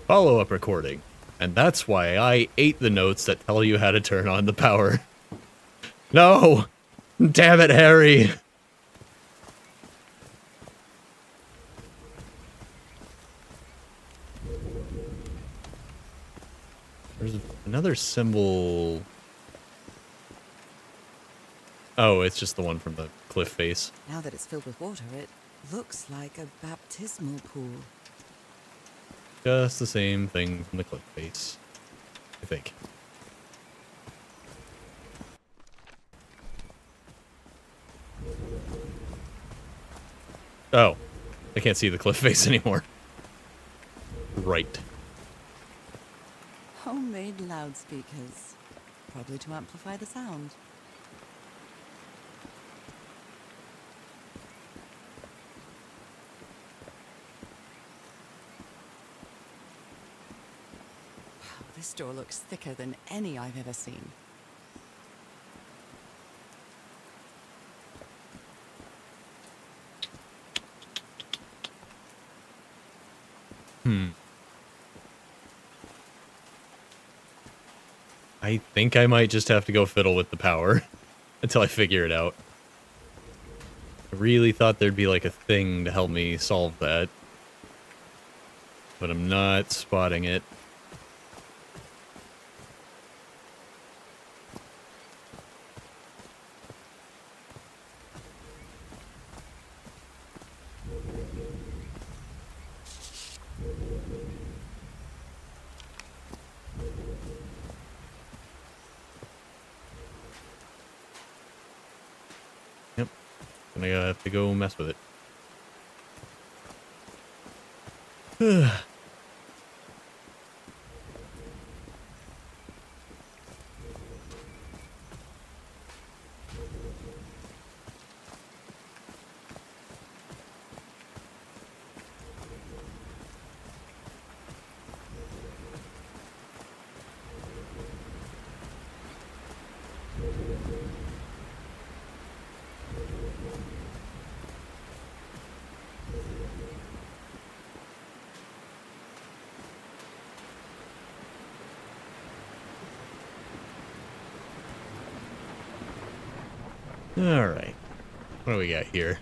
Follow-up recording. And that's why I ate the notes that tell you how to turn on the power. No! Damn it, Harry! There's another symbol. Oh, it's just the one from the cliff face. Now that it's filled with water, it looks like a baptismal pool. Just the same thing from the cliff face, I think. Oh, I can't see the cliff face anymore. Right. Homemade loudspeakers. Probably to amplify the sound. Wow, this door looks thicker than any I've ever seen. I think I might just have to go fiddle with the power until I figure it out. I really thought there'd be like a thing to help me solve that, but I'm not spotting it. Yep, gonna have to go mess with it. Alright. What do we got here?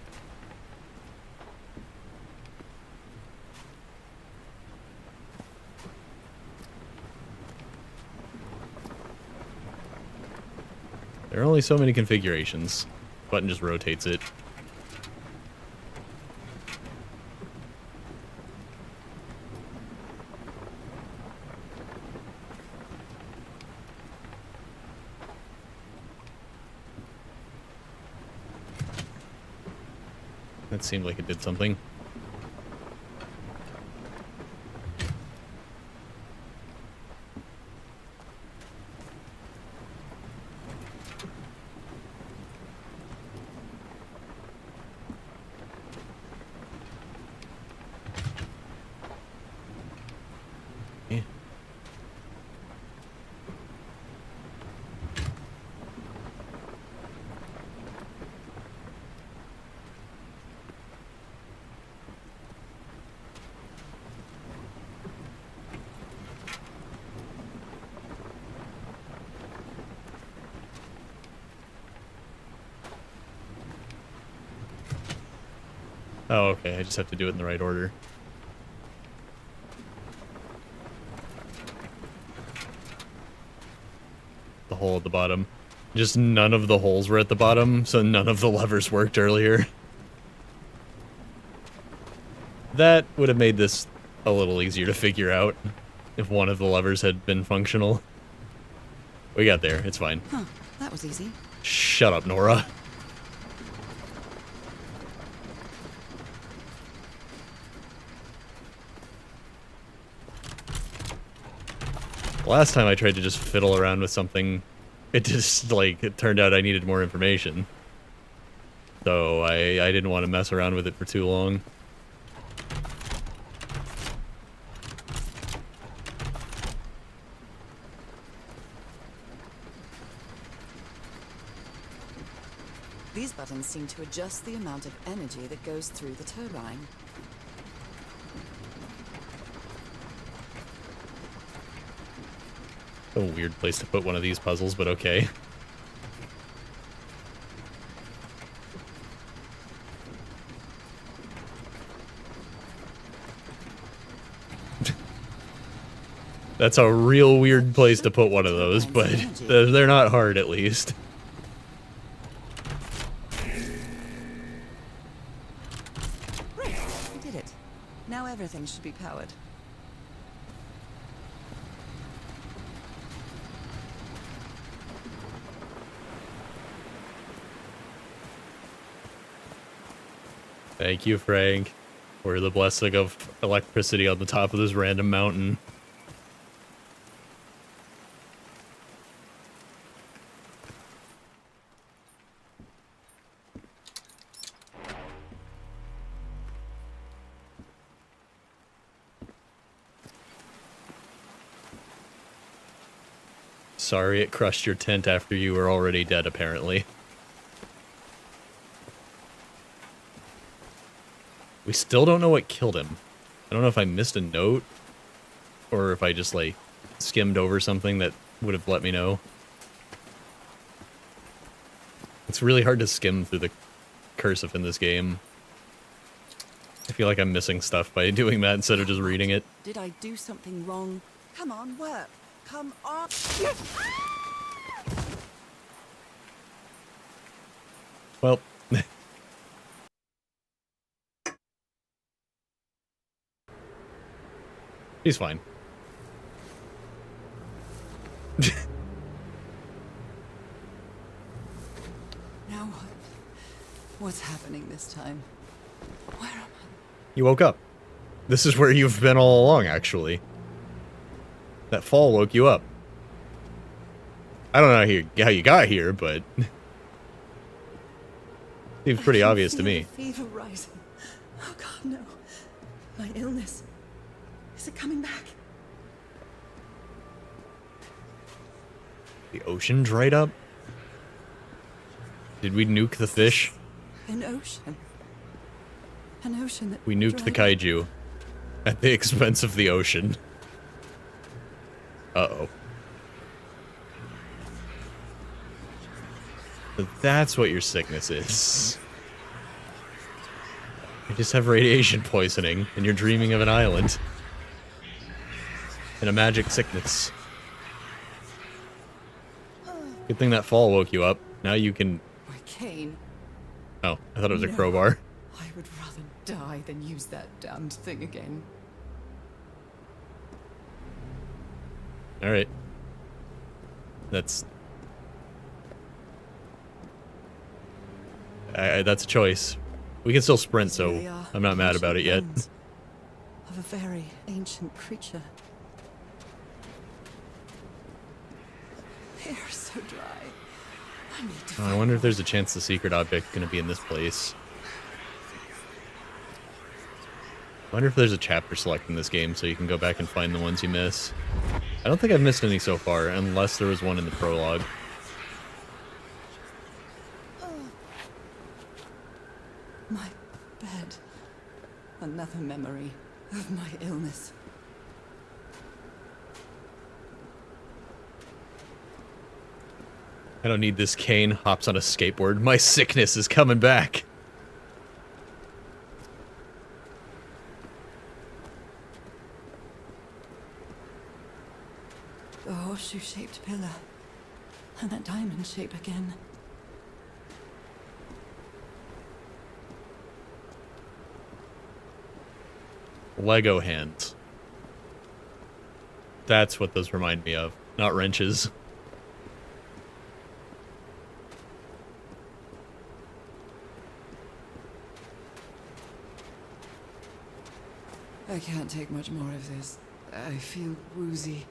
There are only so many configurations. Button just rotates it. That seemed like it did something. Yeah. Oh, okay. I just have to do it in the right order. The hole at the bottom. Just none of the holes were at the bottom, so none of the levers worked earlier. That would have made this a little easier to figure out if one of the levers had been functional. We got there. It's fine. Huh, that was easy. Shut up, Nora. Last time I tried to just fiddle around with something, it just, like, it turned out I needed more information. So I didn't want to mess around with it for too long. These buttons seem to adjust the amount of energy that goes through the turbine. A weird place to put one of these puzzles, but okay. That's a real weird place to put one of those, but they're not hard at least. Great, we did it. Now everything should be powered. Thank you, Frank, for the blessing of electricity on the top of this random mountain. Sorry it crushed your tent after you were already dead, apparently. We still don't know what killed him. I don't know if I missed a note, or if I just, like, skimmed over something that would have let me know. It's really hard to skim through the cursive in this game. I feel like I'm missing stuff by doing that instead of just reading it. Did I do something wrong? Come on, work. Come on. Well... He's fine. Now what? What's happening this time? Where am I? You woke up. This is where you've been all along, actually. That fall woke you up. I don't know how you got here, but... Seems pretty obvious to me. The fever rising. Oh God, no. My illness. Is it coming back? The ocean dried up? Did we nuke the fish? An ocean. An ocean that We nuked the dried up. kaiju. At the expense of the ocean. Uh-oh. So that's what your sickness is. You just have radiation poisoning, and you're dreaming of an island. And a magic sickness. Good thing that fall woke you up. Now you can... My cane. Oh, I thought it was a No. crowbar. I would rather die than use that damned thing again. Alright. That's... that's a choice. We can still sprint, so Really are I'm not mad about it yet. bones Of a very ancient creature. They are so dry. I need to Oh, I wonder if there's a chance the secret object's gonna be in this place. I wonder if there's a chapter select in this game so you can go back and find the ones you miss. I don't think I've missed any so far, unless there was one in the prologue. My bed. Another memory of my illness. I don't need this cane. Hops on a skateboard. My sickness is coming back. The horseshoe-shaped pillar. And that diamond shape again. Lego hands. That's what those remind me of, not wrenches. I can't take much more of this. I feel woozy.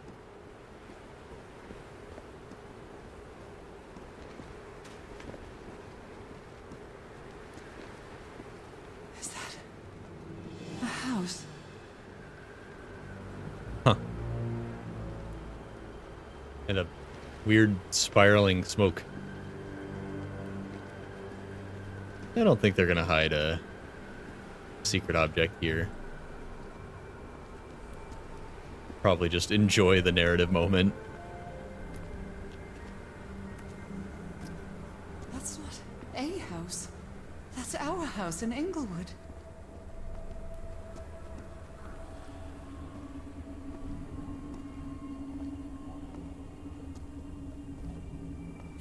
Is that a house? Huh. And a weird spiraling smoke. I don't think they're gonna hide a secret object here. Probably just enjoy the narrative moment. That's not a house. That's our house in Englewood.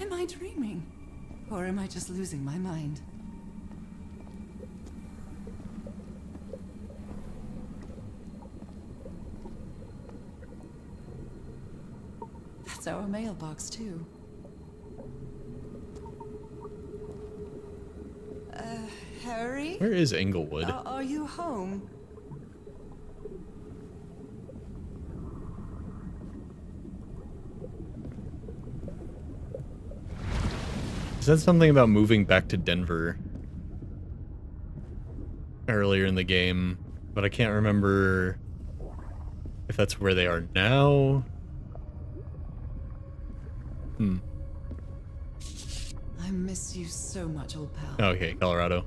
Am I dreaming? Or am I just losing my mind? That's our mailbox, too. Harry? Where is Englewood? Are you home? It said something about moving back to Denver earlier in the game, but I can't remember if that's where they are now. I miss you so much, old pal. Okay, Colorado.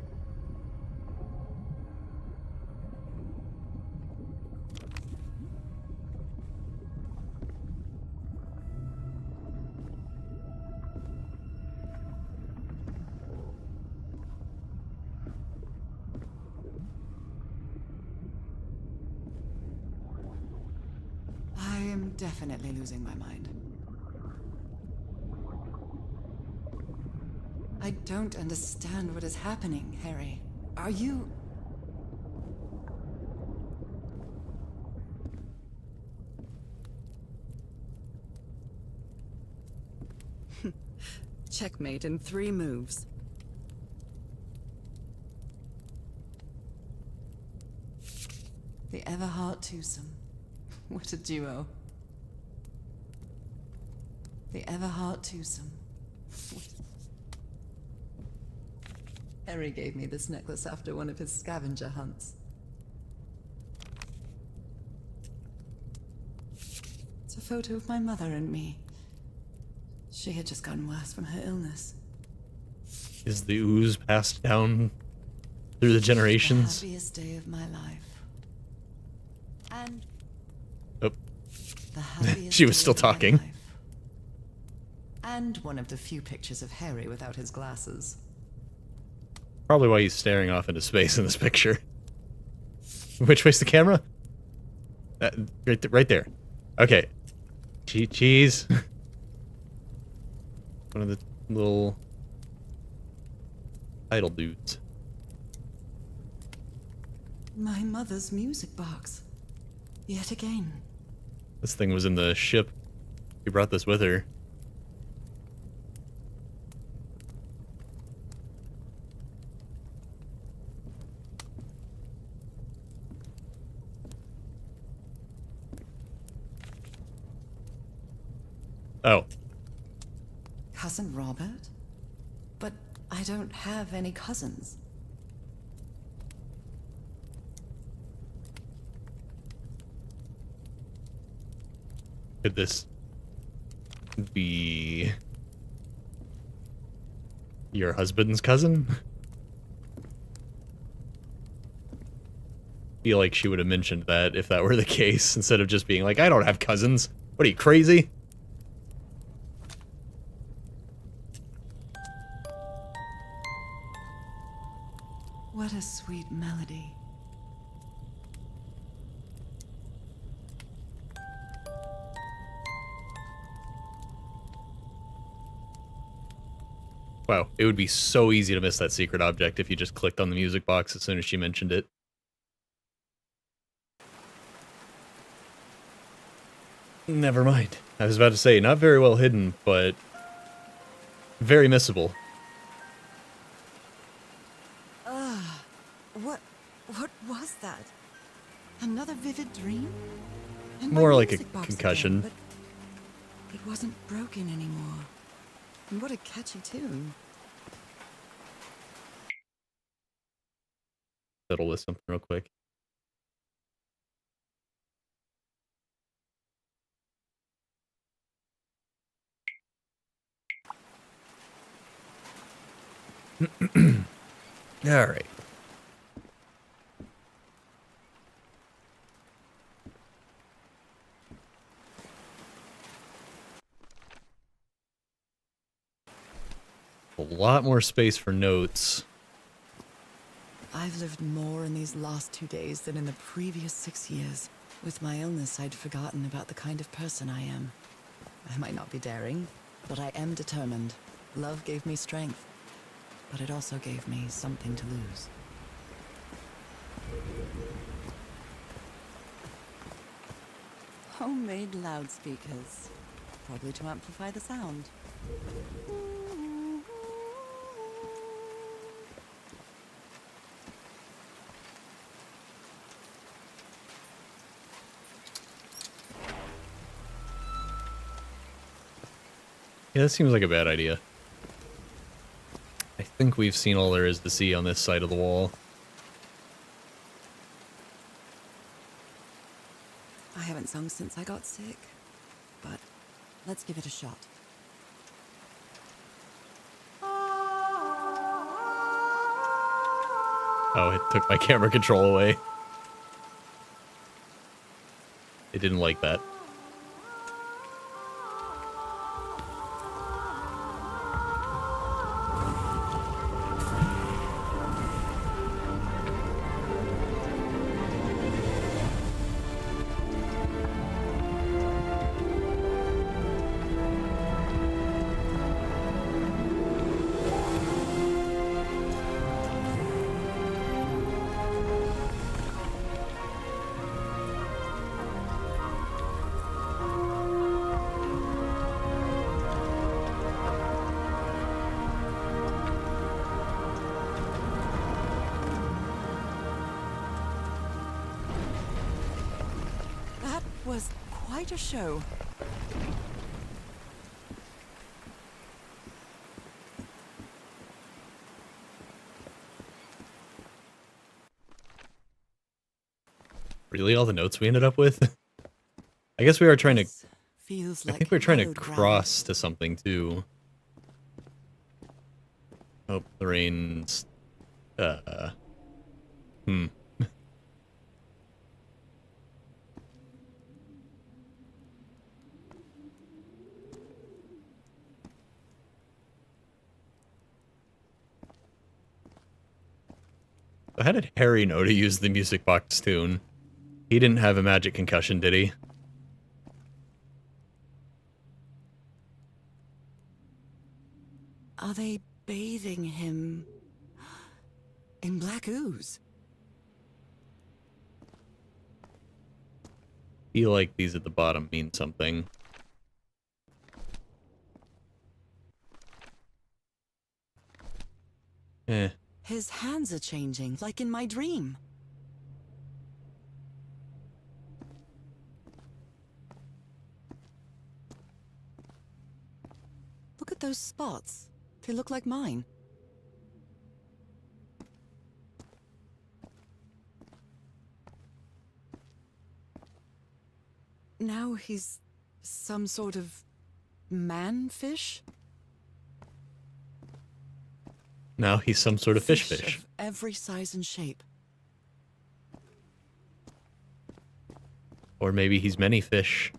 I am definitely losing my mind. I don't understand what is happening, Harry. Are you... Checkmate in 3 moves. The Everhart twosome. What a duo. The Everhart twosome. Harry gave me this necklace after one of his scavenger hunts. It's a photo of my mother and me. She had just gotten worse from her illness. Is the ooze passed down through the generations? The happiest day of my life. And Oh, the happiest she was day still of my talking. life. And one of the few pictures of Harry without his glasses. Probably why he's staring off into space in this picture. Which way's the camera? Right there. Okay. Cheese. One of the little idol dudes. My mother's music box. Yet again. This thing was in the ship. She brought this with her. Oh. Cousin Robert? But I don't have any cousins. Could this be your husband's cousin? Feel like she would have mentioned that if that were the case, instead of just being like, I don't have cousins. What are you, crazy? What a sweet melody. Wow, it would be so easy to miss that secret object if you just clicked on the music box as soon as she mentioned it. Never mind. I was about to say, not very well hidden, but very missable. What was that? Another vivid dream? And my More like a music box concussion. again, but it wasn't broken anymore. And what a catchy tune. Settle with something real quick. All right. A lot more space for notes. I've lived more in these last 2 days than in the previous 6 years. With my illness, I'd forgotten about the kind of person I am. I might not be daring, but I am determined. Love gave me strength, but it also gave me something to lose. Homemade loudspeakers, probably to amplify the sound. Yeah, that seems like a bad idea. I think we've seen all there is to see on this side of the wall. I haven't sung since I got sick, but let's give it a shot. Oh, it took my camera control away. It didn't like that. That was quite a show. Really, all the notes we ended up with? I guess we are trying to... This feels I like think we're trying to hallowed ground. cross to something, too. Oh, the rain's... How did Harry know to use the music box tune? He didn't have a magic concussion, did he? Are they bathing him in black ooze? Feel like these at the bottom mean something. Eh. His hands are changing, like in my dream. Look at those spots. They look like mine. Now he's some sort of man-fish? Now he's some sort of fish. Of every size and shape. Or maybe he's many fish.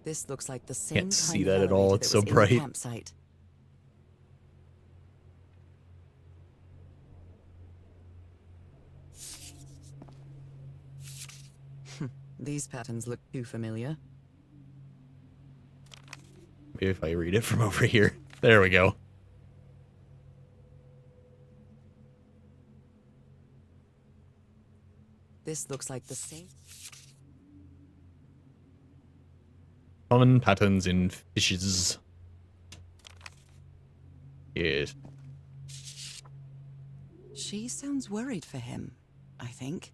This looks like the same Can't see kind that of at all, elevator it's that so was in the bright. campsite. These patterns look too familiar. Maybe if I read it from over here. There we go. This looks like the same. Common patterns in fishes. Yes. She sounds worried for him, I think.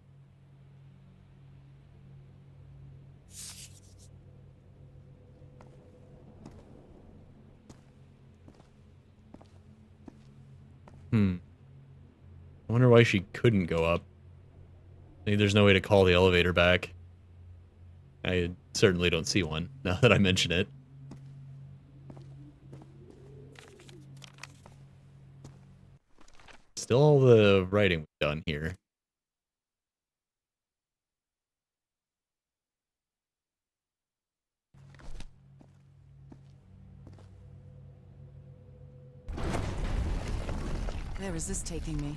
I wonder why she couldn't go up. Maybe there's no way to call the elevator back. I certainly don't see one, now that I mention it. Still all the writing we've done here. Where is this taking me?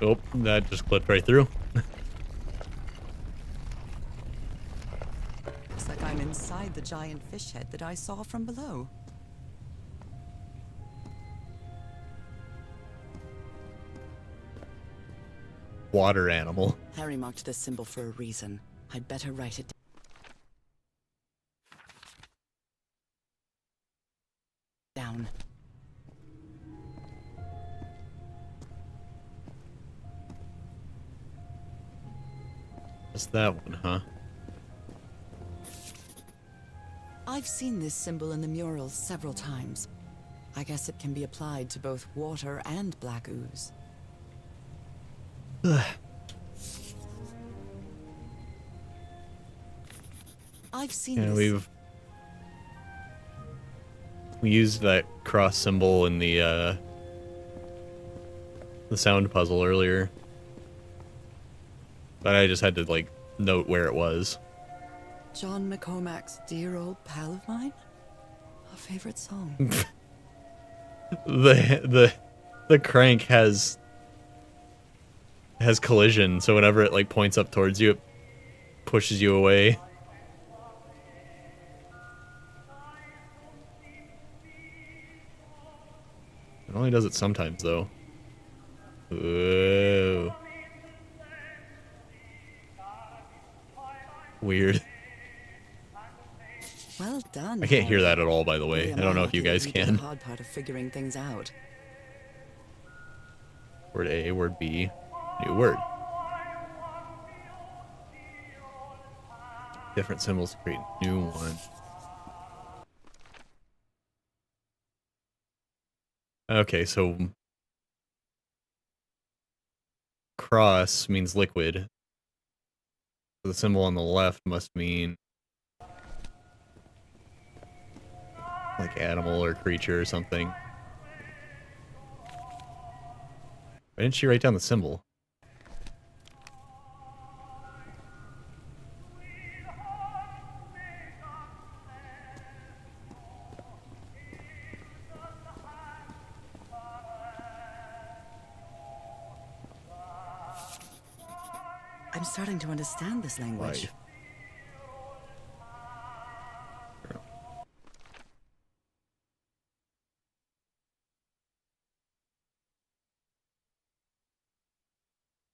Oh, that just clipped right through. Looks like I'm inside the giant fish head that I saw from below. Water animal. Harry marked this symbol for a reason. I'd better write it down. That's that one, huh? I've seen this symbol in the murals several times. I guess it can be applied to both water and black ooze. I've seen Yeah, this. we used that cross symbol in the sound puzzle earlier. But I just had to, like, note where it was. John McCormack's Dear Old Pal of Mine? A favorite song. The crank has collision, so whenever it, like, points up towards you, it pushes you away. It only does it sometimes, though. Whoa. Weird. Well done. I can't hear Harry. that at all, by the way. Really I don't know if you guys did the can. hard part of figuring things out. Word A, word B, new word. Different symbols to create new one. Okay, so cross means liquid. The symbol on the left must mean like animal or creature or something. Why didn't she write down the symbol? I'm starting to understand this language. Life.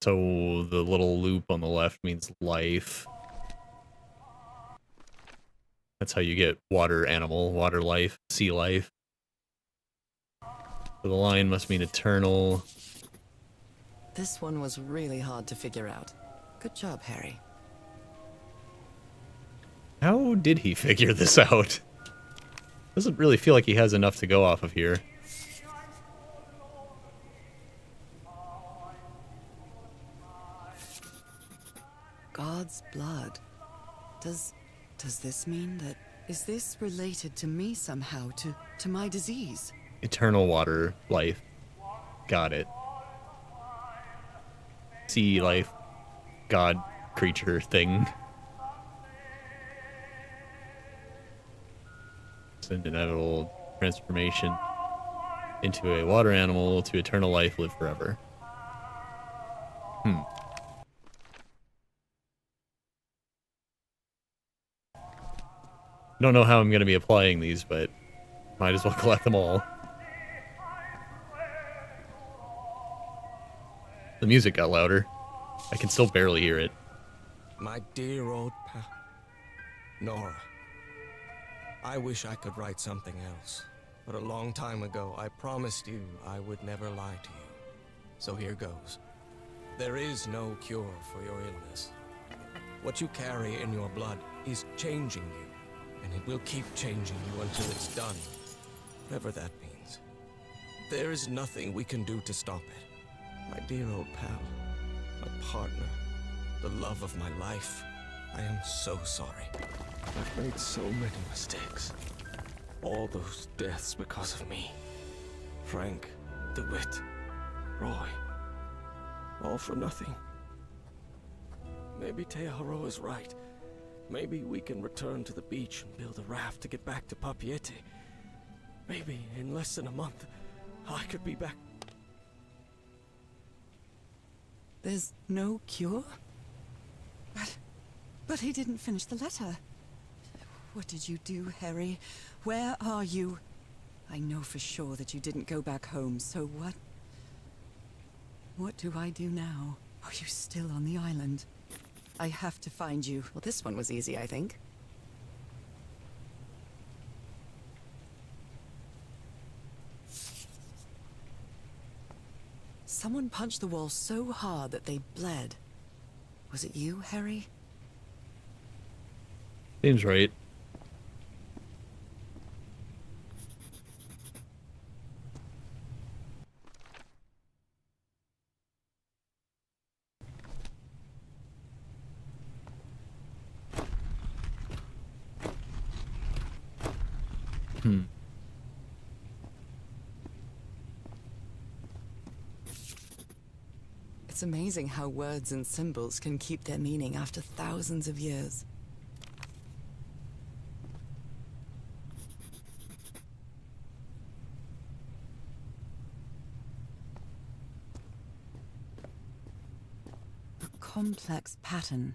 So the little loop on the left means life. That's how you get water animal, water life, sea life. So the line must mean eternal. This one was really hard to figure out. Good job, Harry. How did he figure this out? Doesn't really feel like he has enough to go off of here. God's blood. Does this mean that... Is this related to me somehow, to my disease? Eternal water life. Got it. Sea life. God creature thing. It's an inevitable transformation into a water animal to eternal life, live forever. I don't know how I'm going to be applying these, but might as well collect them all. The music got louder. I can still barely hear it. My dear old pal, Nora. I wish I could write something else, but a long time ago I promised you I would never lie to you. So here goes. There is no cure for your illness. What you carry in your blood is changing you, and it will keep changing you until it's done, whatever that means. There is nothing we can do to stop it. My dear old pal, my partner, the love of my life, I am so sorry. I've made so many mistakes. All those deaths because of me. Frank, DeWitt, Roy. All for nothing. Maybe Teodoro is right. Maybe we can return to the beach and build a raft to get back to Papeete. Maybe in less than a month, I could be back. There's no cure? But he didn't finish the letter. What did you do, Harry? Where are you? I know for sure that you didn't go back home, so what? What do I do now? Are you still on the island? I have to find you. Well, this one was easy, I think. Someone punched the wall so hard that they bled. Was it you, Harry? Seems right. It's amazing how words and symbols can keep their meaning after thousands of years. A complex pattern.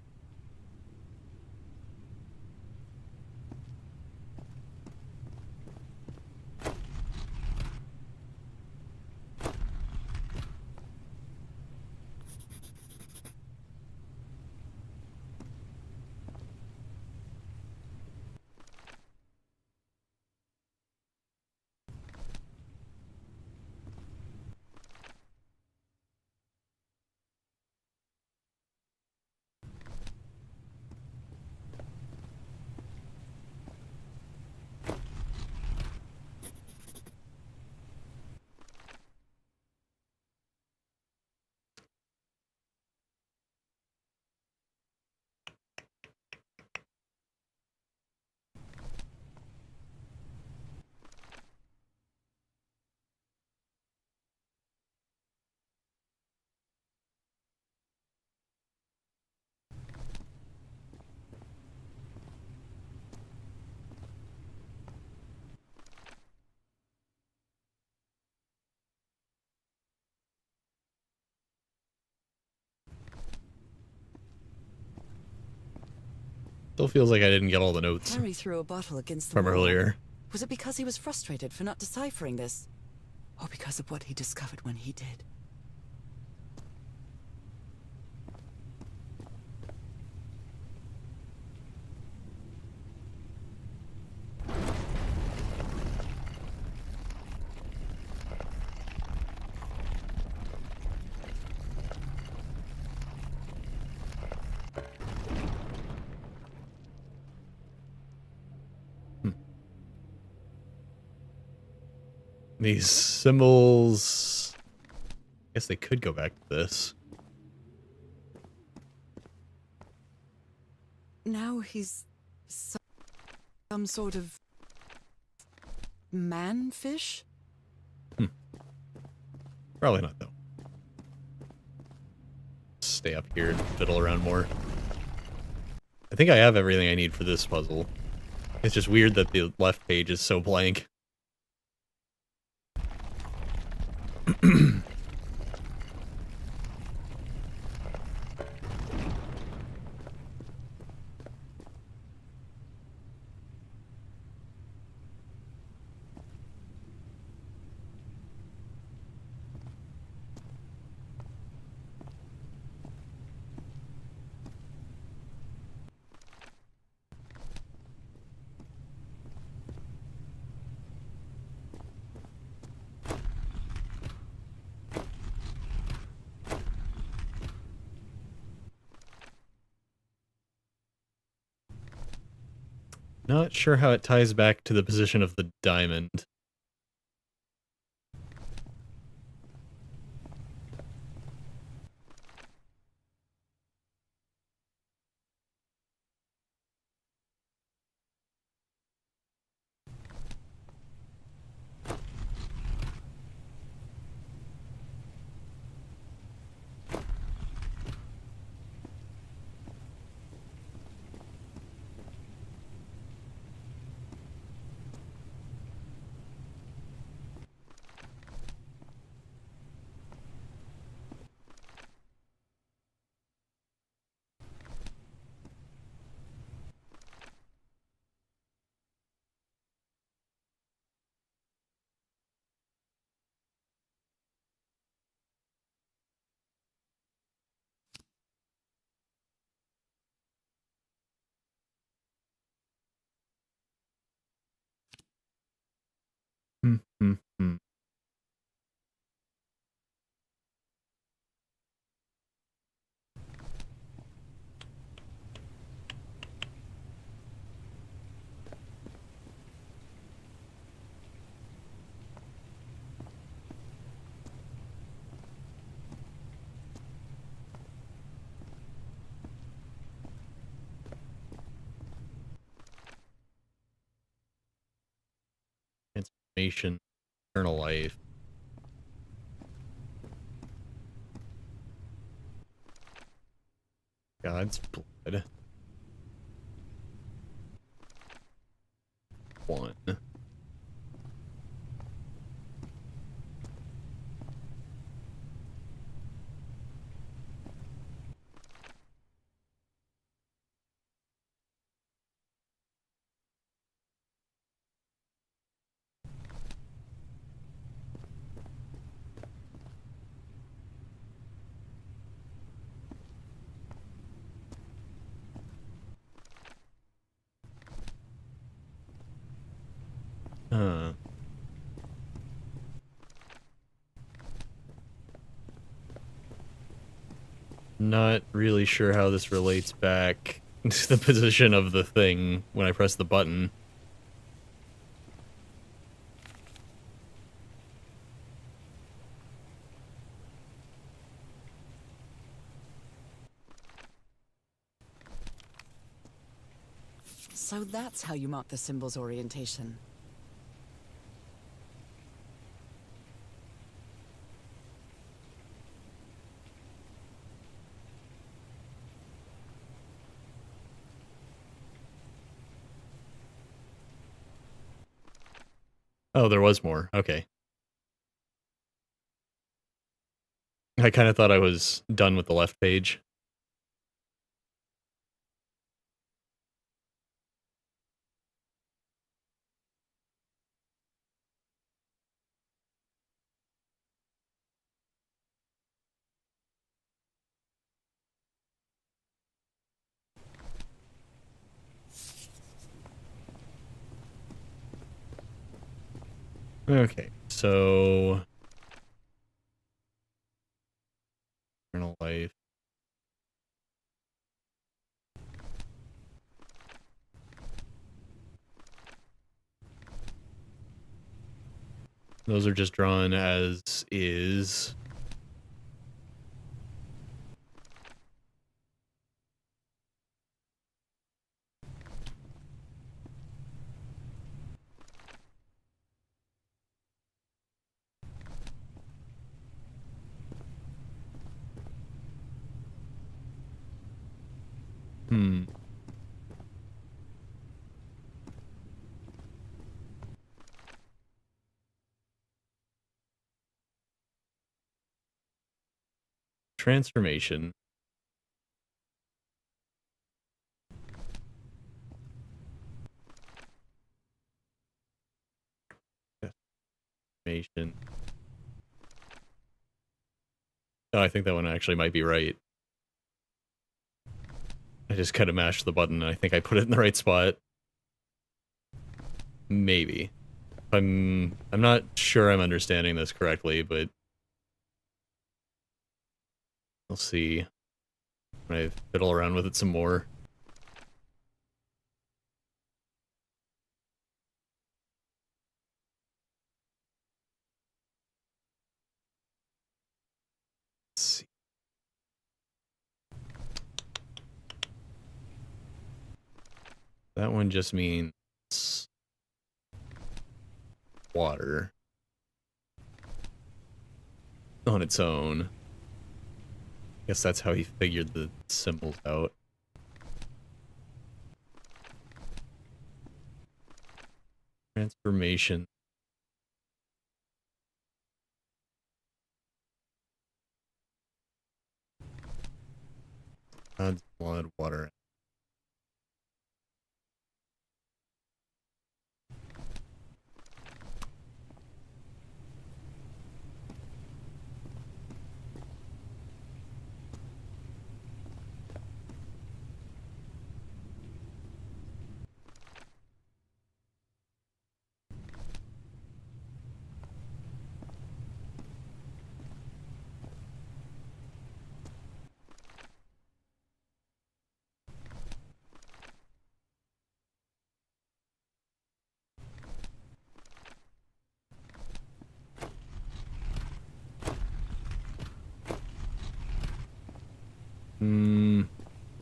Still feels like I didn't get all the notes Harry threw a bottle against the from wall. earlier. Was it because he was frustrated for not deciphering this? Or because of what he discovered when he did? These symbols... I guess they could go back to this. Now he's some sort of man-fish? Probably not, though. Stay up here and fiddle around more. I think I have everything I need for this puzzle. It's just weird that the left page is so blank. Not sure how it ties back to the position of the diamond. Hmm, hmm, hmm. Transformation, eternal life. God's blood. One. Huh. Not really sure how this relates back to the position of the thing when I press the button. So that's how you mark the symbol's orientation. Oh, there was more. Okay. I kind of thought I was done with the left page. Okay, so eternal life. Those are just drawn as is. Hmm. Transformation. Transformation. Oh, I think that one actually might be right. I just kind of mashed the button and I think I put it in the right spot. Maybe. I'm not sure I'm understanding this correctly, but we'll see when I fiddle around with it some more. Let's see. That one just means water on its own. Guess that's how he figured the symbols out. Transformation. Adds blood, water.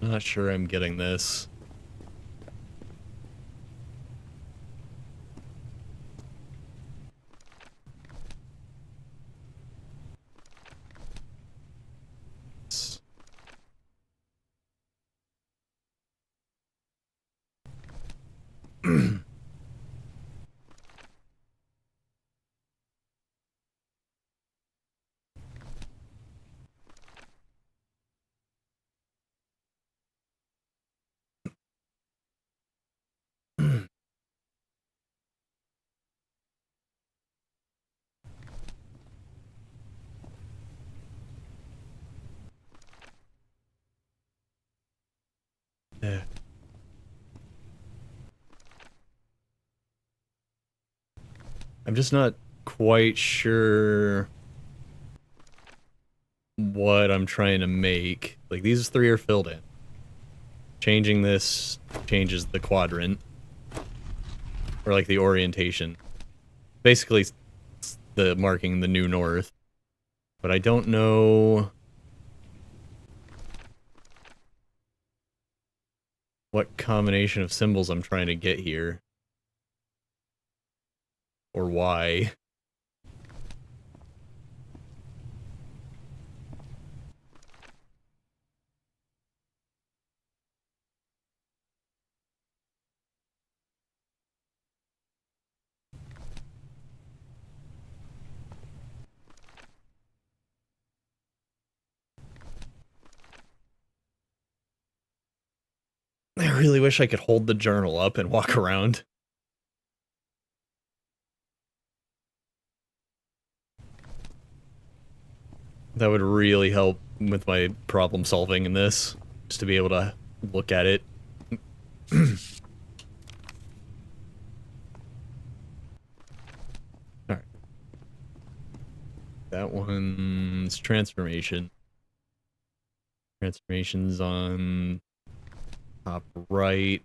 Not sure I'm getting this. Yeah. I'm just not quite sure what I'm trying to make. Like, these three are filled in. Changing this changes the quadrant. Or, like, the orientation. Basically, it's the marking the new north. But I don't know what combination of symbols I'm trying to get here. Or why. I really wish I could hold the journal up and walk around. That would really help with my problem solving in this. Just to be able to look at it. Alright. That one's transformation. Transformation's on top right.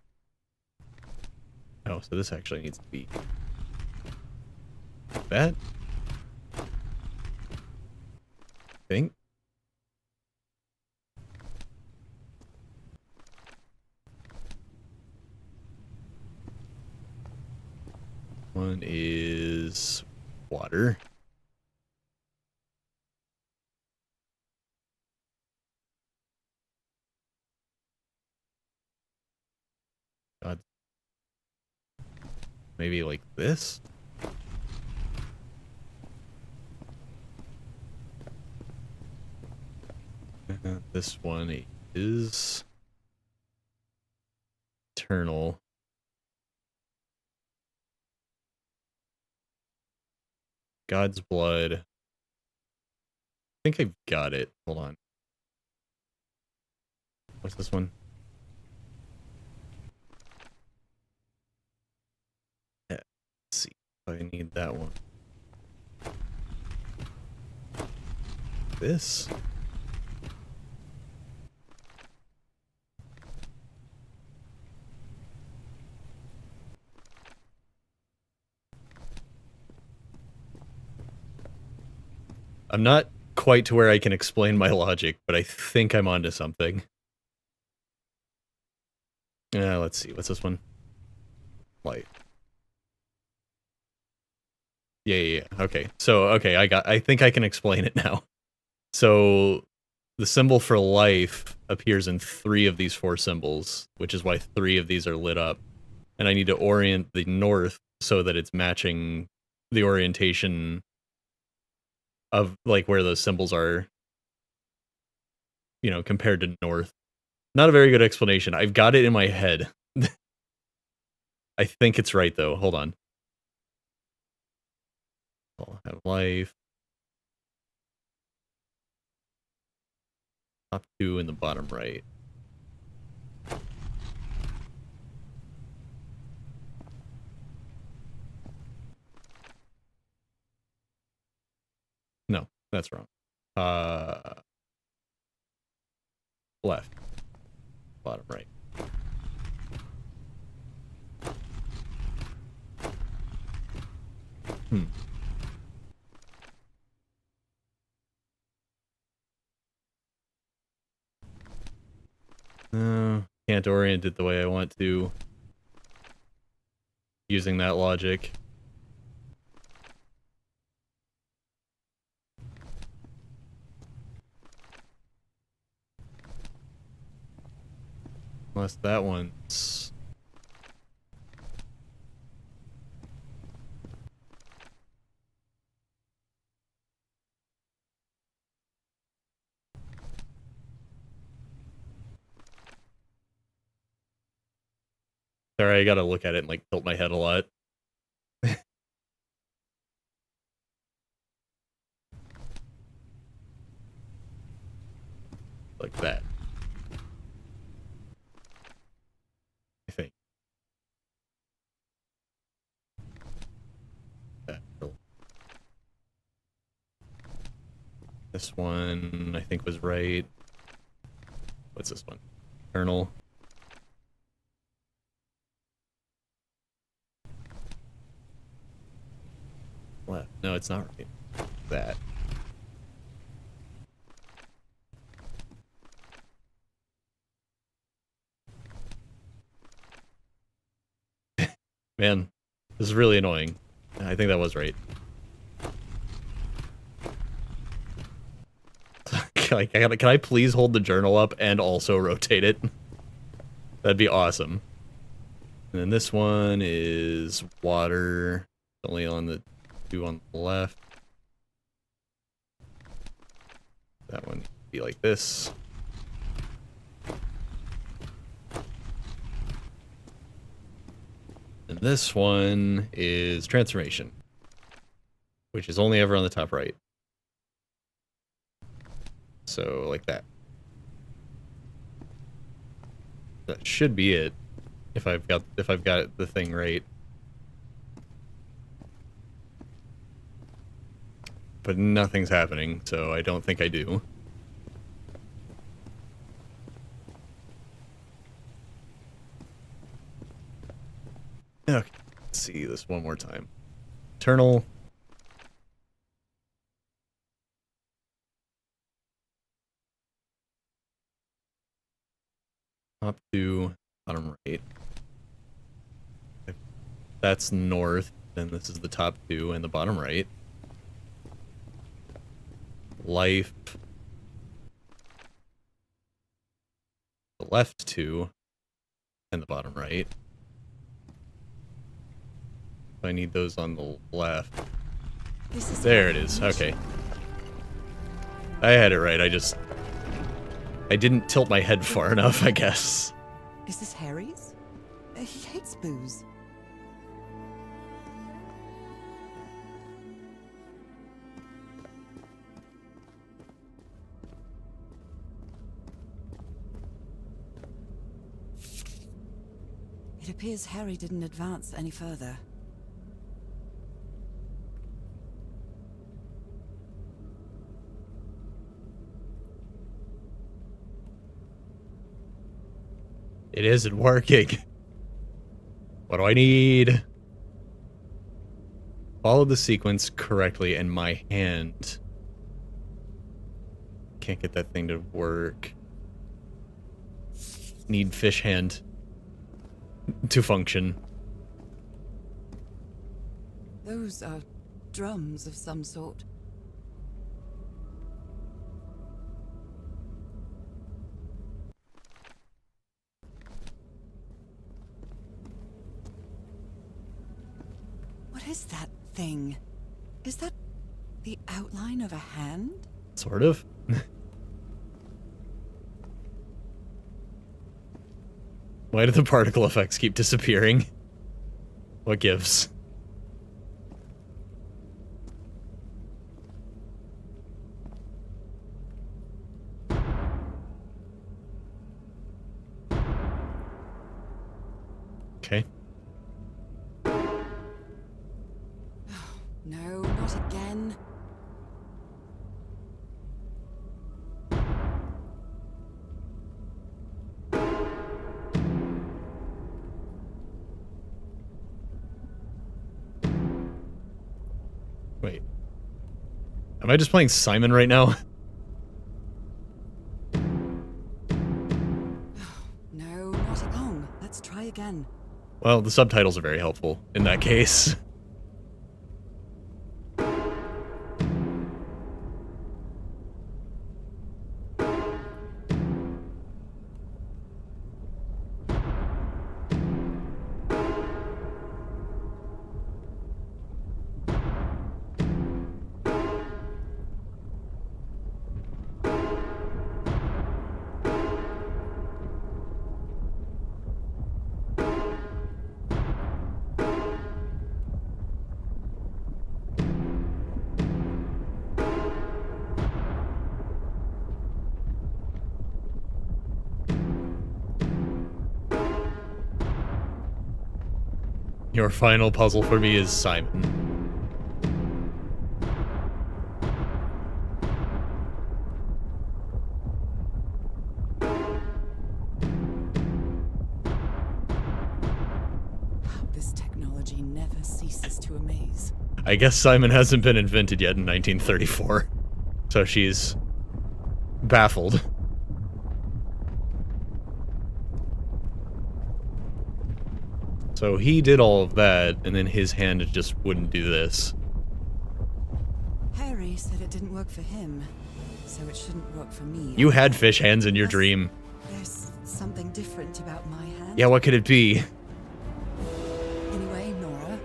Oh, so this actually needs to be that. I think. One is water. God. Maybe like this? This one is eternal. God's blood. I think I've got it. Hold on. What's this one? Yeah. Let's see if I need that one. This? I'm not quite to where I can explain my logic, but I think I'm onto something. Let's see. What's this one? Light. Yeah. Okay. So, okay, I think I can explain it now. So, the symbol for life appears in 3 of these 4 symbols, which is why 3 of these are lit up. And I need to orient the north so that it's matching the orientation of, like, where those symbols are, you know, compared to north. Not a very good explanation. I've got it in my head. I think it's right, though. Hold on. I'll have life. Top 2 in the bottom right. No, that's wrong. Left. Bottom right. No, can't orient it the way I want to. Using that logic. Unless that one's... Sorry, I gotta look at it and, like, tilt my head a lot. Like that. I think. That. This one, I think, was right. What's this one? Eternal. Left. No, it's not right. That. Man, this is really annoying. I think that was right. Can I please hold the journal up and also rotate it? That'd be awesome. And then this one is water. Only on the 2 on the left. That one would be like this. And this one is transformation, which is only ever on the top right. So like that. That should be it. If I've got the thing right. but nothing's happening, so I don't think I do. Okay, let's see this one more time. Eternal. Top 2, bottom right. If that's north, then this is the top 2 and the bottom right. Life. The left 2 and the bottom right. I need those on the left. There it is. Okay. I had it right. I didn't tilt my head far enough, I guess. Is this Harry's? He hates booze. It appears Harry didn't advance any further. It isn't working. What do I need? Follow the sequence correctly, and my hand can't get that thing to work. Need fish hand to function. Those are drums of some sort. What is that thing? Is that the outline of a hand? Sort of. Why do the particle effects keep disappearing? What gives? Okay. No, not again. Wait. Am I just playing Simon right now? No, not wrong. Let's try again. Well, the subtitles are very helpful in that case. Your final puzzle for me is Simon. This technology never ceases to amaze. I guess Simon hasn't been invented yet in 1934, so she's baffled. So he did all of that, and then his hand just wouldn't do this. Harry said it didn't work for him, so it shouldn't work for me. You had fish hands in your dream. There's something different about my hand. Yeah, what could it be? Anyway, Nora,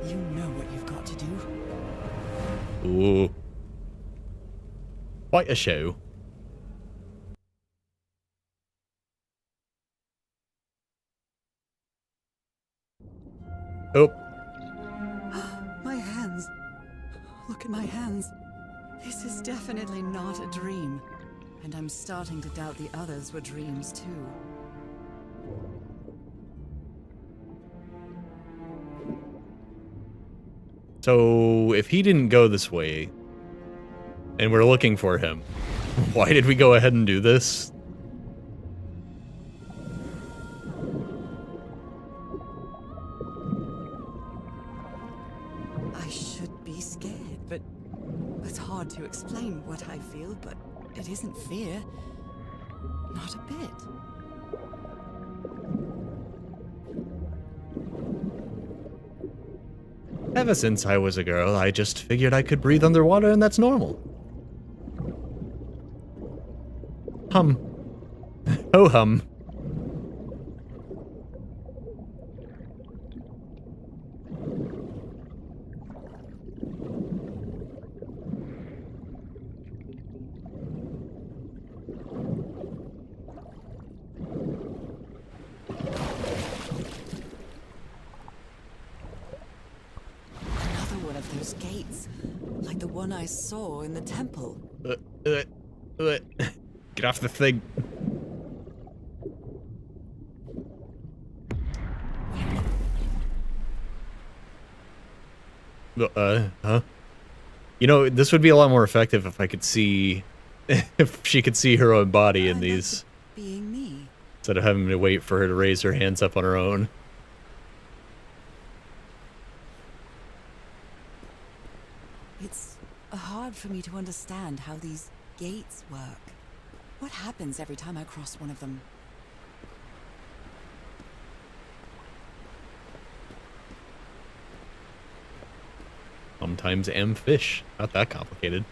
you know what you've got to do. Ooh. Quite a show. Oh. My hands. Look at my hands. This is definitely not a dream. And I'm starting to doubt the others were dreams too. So, if he didn't go this way, and we're looking for him. Why did we go ahead and do this? I should be scared, but it's hard to explain what I feel, but it isn't fear. Not a bit. Ever since I was a girl, I just figured I could breathe underwater and that's normal. Hum. Oh hum. Another one of those gates, like the one I saw in the temple. Get off the thing. Huh? You know, this would be a lot more effective if I could see, if she could see her own body in these, Being me. instead of having to wait for her to raise her hands up on her own. It's hard for me to understand how these gates work. What happens every time I cross one of them? Sometimes am fish. Not that complicated.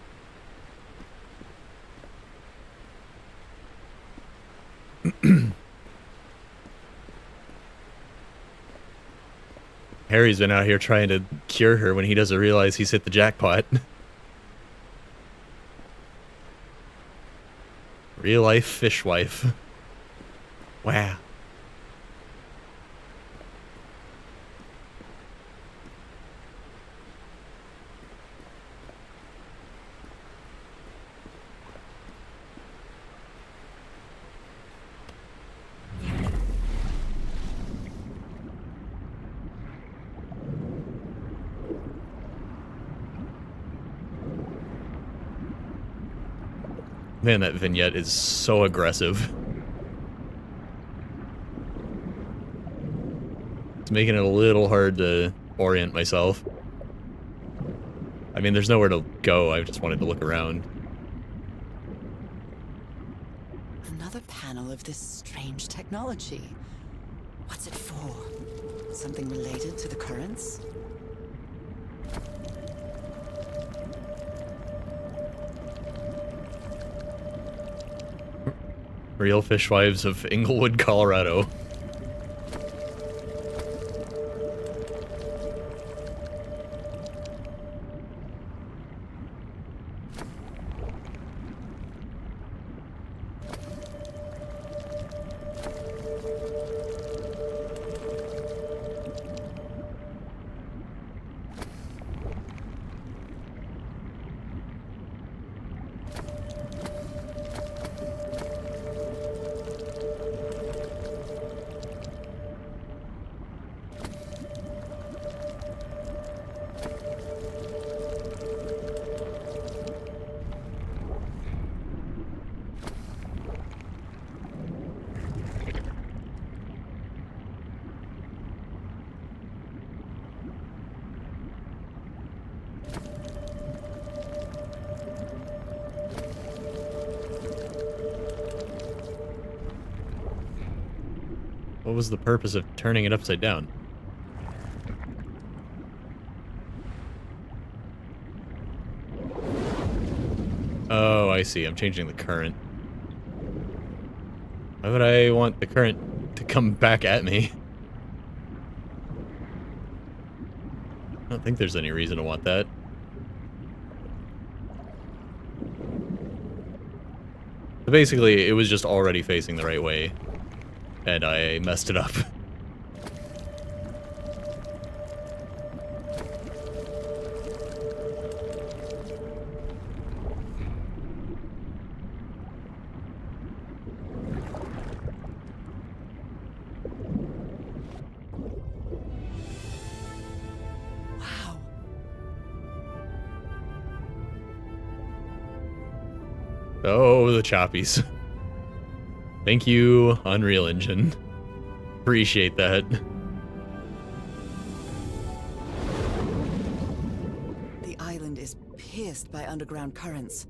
Harry's been out here trying to cure her when he doesn't realize he's hit the jackpot. Real life fishwife. Wow. Man, that vignette is so aggressive. It's making it a little hard to orient myself. I mean, there's nowhere to go, I just wanted to look around. Another panel of this strange technology. What's it for? Something related to the currents? Real fishwives of Inglewood, Colorado. What was the purpose of turning it upside down? Oh, I see. I'm changing the current. Why would I want the current to come back at me? I don't think there's any reason to want that. So basically, it was just already facing the right way, and I messed it up. Oh, the choppies. Thank you, Unreal Engine. Appreciate that. The island is pierced by underground currents.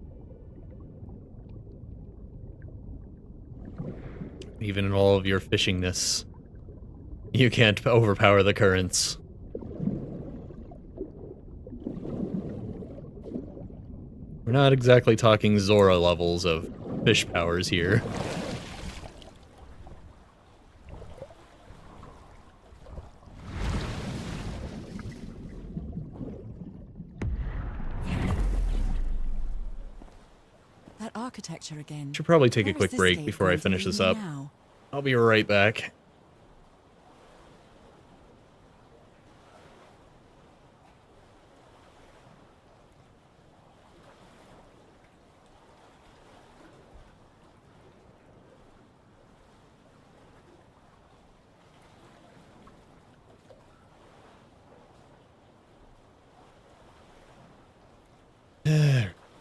Even in all of your fishingness, you can't overpower the currents. We're not exactly talking Zora levels of fish powers here. That architecture again. Should probably take a Where is quick this break cave before I going to finish lead this me up. now? I'll be right back.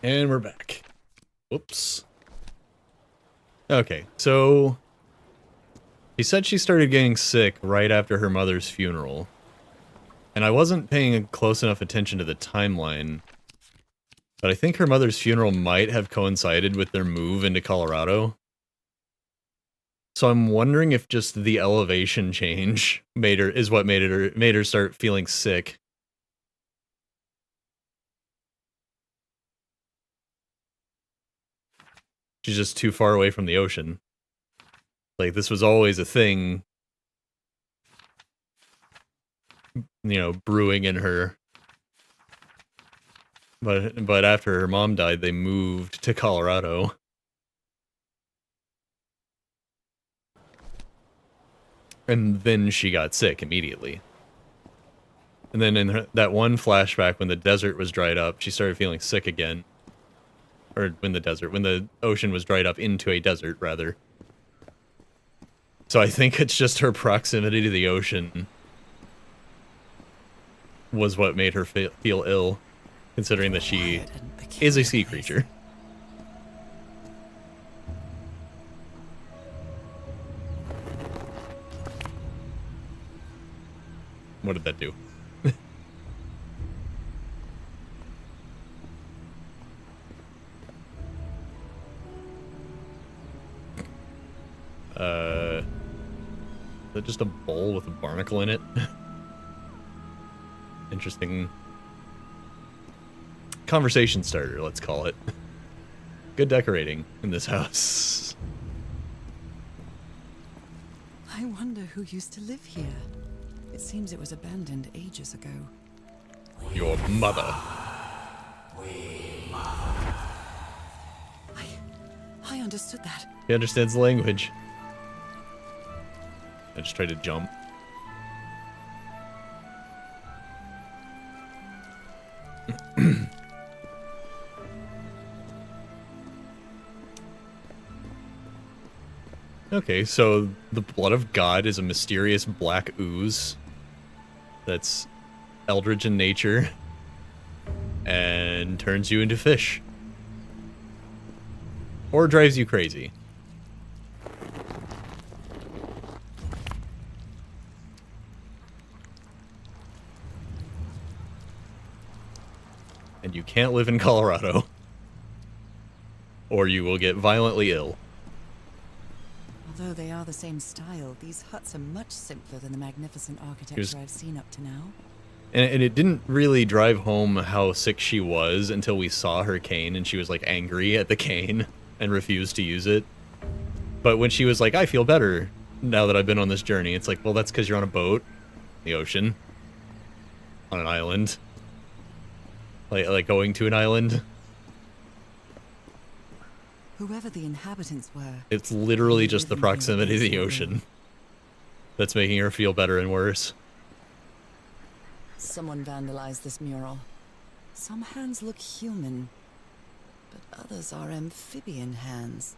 And we're back. Whoops. Okay, so she said she started getting sick right after her mother's funeral. And I wasn't paying close enough attention to the timeline, but I think her mother's funeral might have coincided with their move into Colorado. So I'm wondering if just the elevation change made her start feeling sick. She's just too far away from the ocean. Like, this was always a thing, you know, brewing in her. But after her mom died, they moved to Colorado. And then she got sick immediately. And then in that one flashback when the desert was dried up, she started feeling sick again. Or when the ocean was dried up into a desert, rather. So I think it's just her proximity to the ocean was what made her feel ill, considering that she is a sea creature. What did that do? Is that just a bowl with a barnacle in it? Interesting conversation starter, let's call it. Good decorating in this house. I wonder who used to live here. It seems it was abandoned ages ago. Your mother. I understood that. He understands the language. I just tried to jump. Okay, so the blood of God is a mysterious black ooze that's eldritch in nature and turns you into fish. Or drives you crazy. And you can't live in Colorado, or you will get violently ill. Although they are the same style, these huts are much simpler than the magnificent architecture I've seen up to now. And it didn't really drive home how sick she was until we saw her cane, and she was like angry at the cane and refused to use it. But when she was like, I feel better now that I've been on this journey, it's like, well, that's because you're on a boat, the ocean, on an island. Like going to an island. Whoever the inhabitants were. It's literally just the proximity to the ocean that's making her feel better and worse. Someone vandalized this mural. Some hands look human, but others are amphibian hands.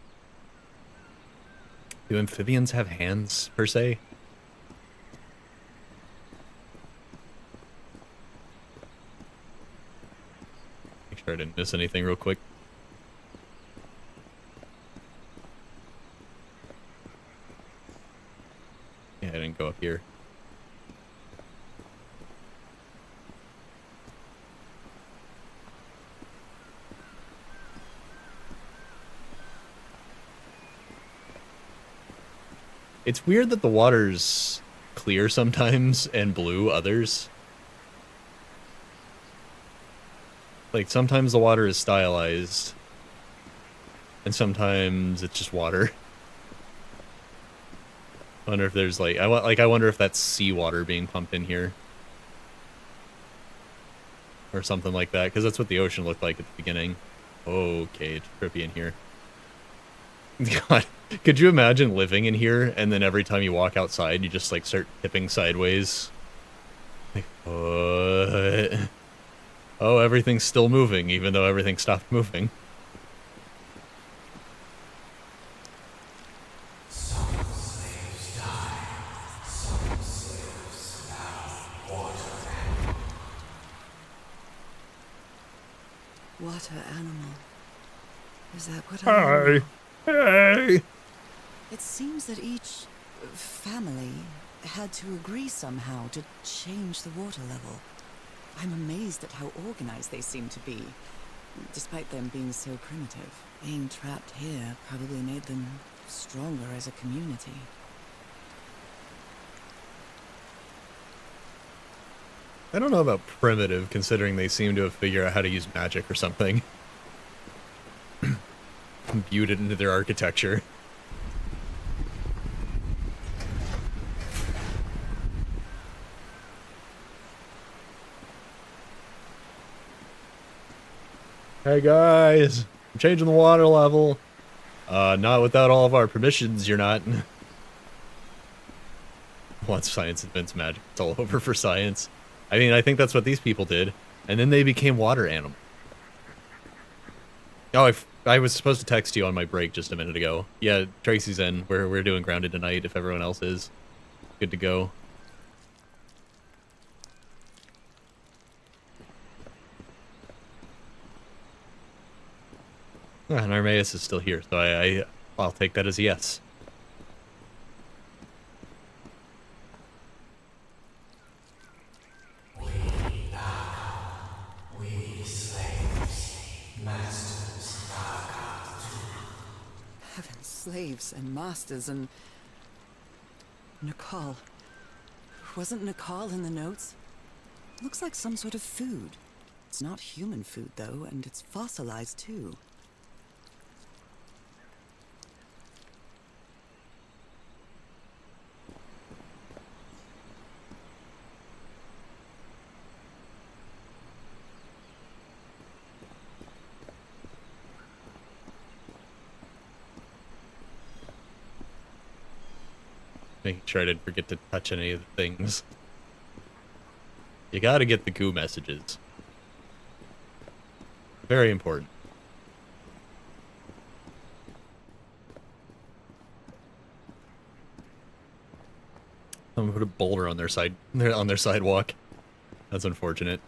Do amphibians have hands, per se? Make sure I didn't miss anything real quick. here. It's weird that the water's clear sometimes and blue others. Like, sometimes the water is stylized, and sometimes it's just water. I wonder if there's, like, I wonder if that's seawater being pumped in here. Or something like that, because that's what the ocean looked like at the beginning. Okay, it's trippy in here. God, could you imagine living in here, and then every time you walk outside, you just, like, start tipping sideways? Like, what? Oh, everything's still moving, even though everything stopped moving. Water animal. Is that what I... Hey! It seems that each family had to agree somehow to change the water level. I'm amazed at how organized they seem to be, despite them being so primitive. Being trapped here probably made them stronger as a community. I don't know about primitive, considering they seem to have figured out how to use magic or something. Imbued it into their architecture. Hey guys, I'm changing the water level. Not without all of our permissions, you're not. Once science invents magic, it's all over for science. I mean, I think that's what these people did. And then they became water animals. Oh, I was supposed to text you on my break just a minute ago. Yeah, Tracy's in. We're doing Grounded tonight if everyone else is. Good to go. And Armaeus is still here, so I'll take that as a yes. Heaven, slaves and masters and... Naacal. Wasn't Naacal in the notes? Looks like some sort of food. It's not human food, though, and it's fossilized, too. Making sure I didn't forget to touch any of the things. You gotta get the goo messages. Very important. Someone put a boulder on their sidewalk. That's unfortunate.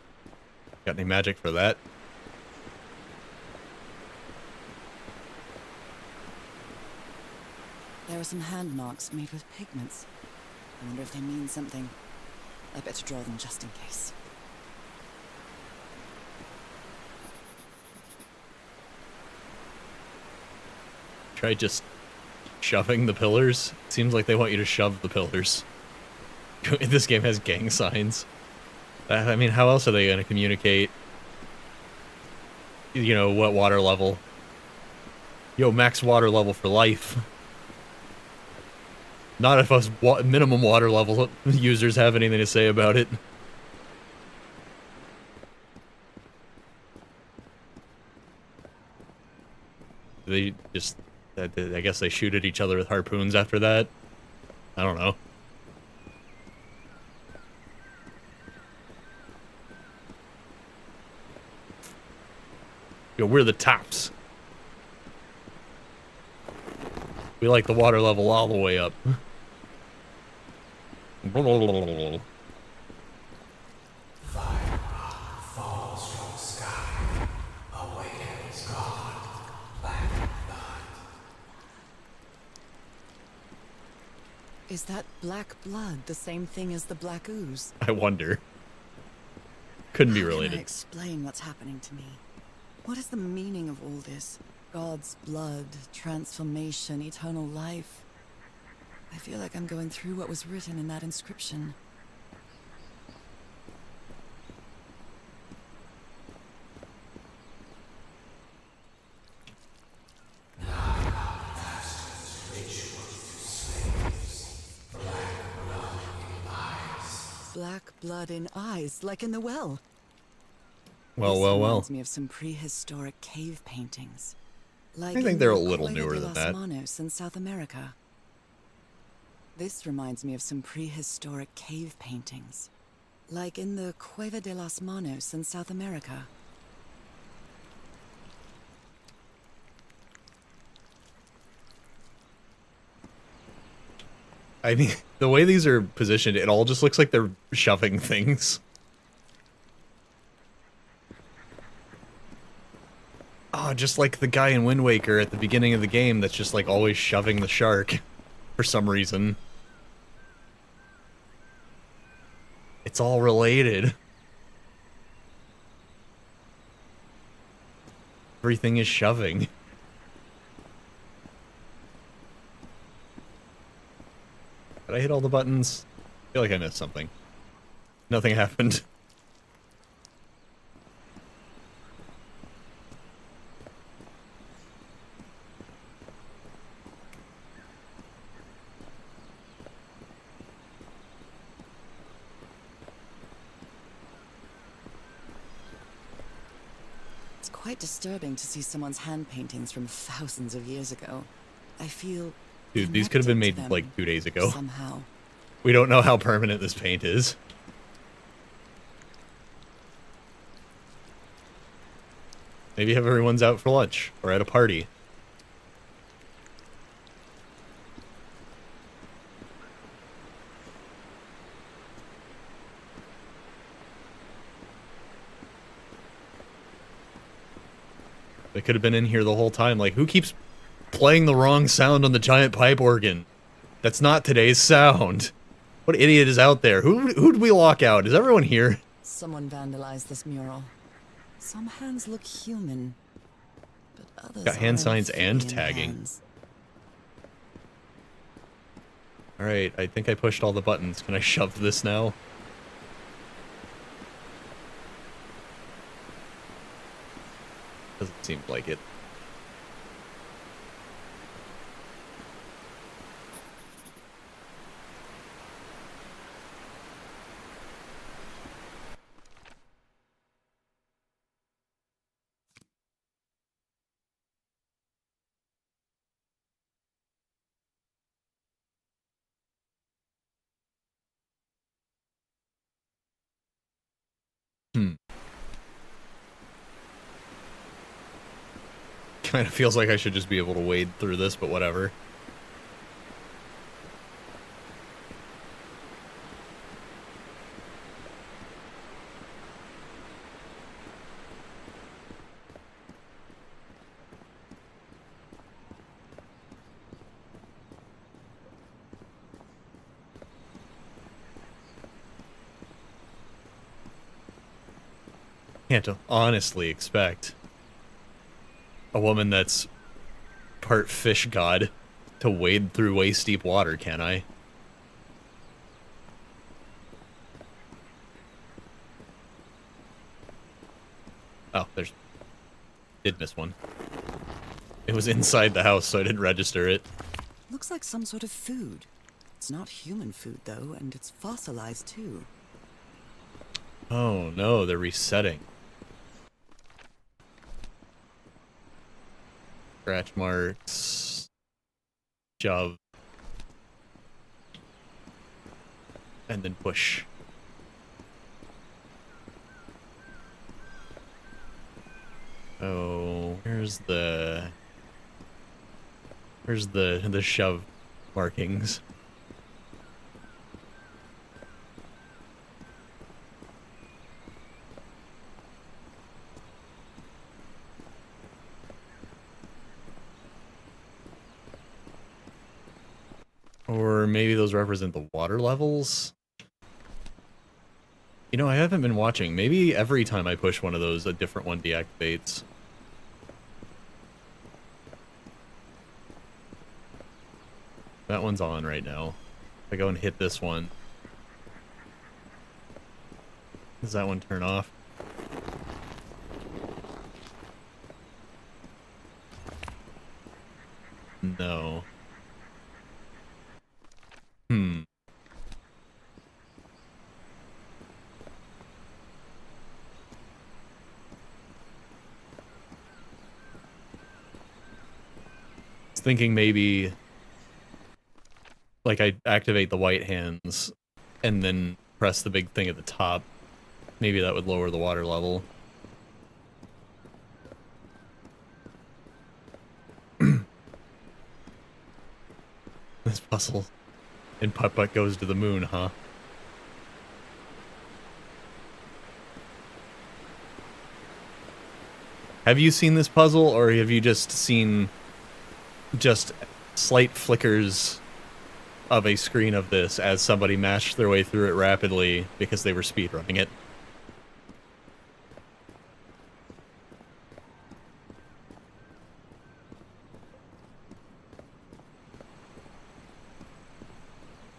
Got any magic for that? There are some hand marks made with pigments. I wonder if they mean something. I better draw them just in case. Try just shoving the pillars. Seems like they want you to shove the pillars. This game has gang signs. I mean, how else are they going to communicate? You know, what water level? Yo, max water level for life. Not if us minimum water level users have anything to say about it. They just... I guess they shoot at each other with harpoons after that. I don't know. Yo, we're the tops. We like the water level all the way up. Fire falls from the sky, awakens God, black blood. Is that black blood the same thing as the black ooze? I wonder. Couldn't be How can I related. explain what's happening to me? What is the meaning of all this? God's blood, transformation, eternal life. I feel like I'm going through what was written in that inscription. Black blood in eyes, like in the well. Well, This well, well. reminds me of some prehistoric cave paintings. Like I think in they're a the little Cueva newer de than los that. Manos in South America. This reminds me of some prehistoric cave paintings. Like in the Cueva de los Manos in South America. I mean, the way these are positioned, it all just looks like they're shoving things. Oh, just like the guy in Wind Waker at the beginning of the game that's just like always shoving the shark for some reason. It's all related. Everything is shoving. Did I hit all the buttons? I feel like I missed something. Nothing happened. It's quite disturbing to see someone's hand paintings from thousands of years ago. I feel Dude, these could have been made connected to them like 2 days ago. somehow. We don't know how permanent this paint is. Maybe if everyone's out for lunch or at a party. They could have been in here the whole time. Like, who keeps playing the wrong sound on the giant pipe organ? That's not today's sound. What idiot is out there? Who'd we lock out? Is everyone here? Someone vandalized this mural. Some hands look human, but others Got hand are signs and amphibian tagging. hands. Alright, I think I pushed all the buttons. Can I shove this now? Doesn't seem like it. Kind of feels like I should just be able to wade through this, but whatever. Can't honestly expect a woman that's part fish god to wade through waist deep water, can I? Oh, did miss one. It was inside the house, so I didn't register it. Looks like some sort of food. It's not human food, though, and it's fossilized, too. Oh no, they're resetting. Scratch marks. Shove. And then push. Oh, here's the shove markings. Or Or maybe those represent the water levels? You know, I haven't been watching. Maybe every time I push one of those, a different one deactivates. That one's on right now. If I go and hit this one, does that one turn off? No. I was thinking maybe like I activate the white hands and then press the big thing at the top. Maybe that would lower the water level. This puzzle in Putt-Putt Goes to the Moon, huh? Have you seen this puzzle, or have you just seen just slight flickers of a screen of this as somebody mashed their way through it rapidly because they were speedrunning it?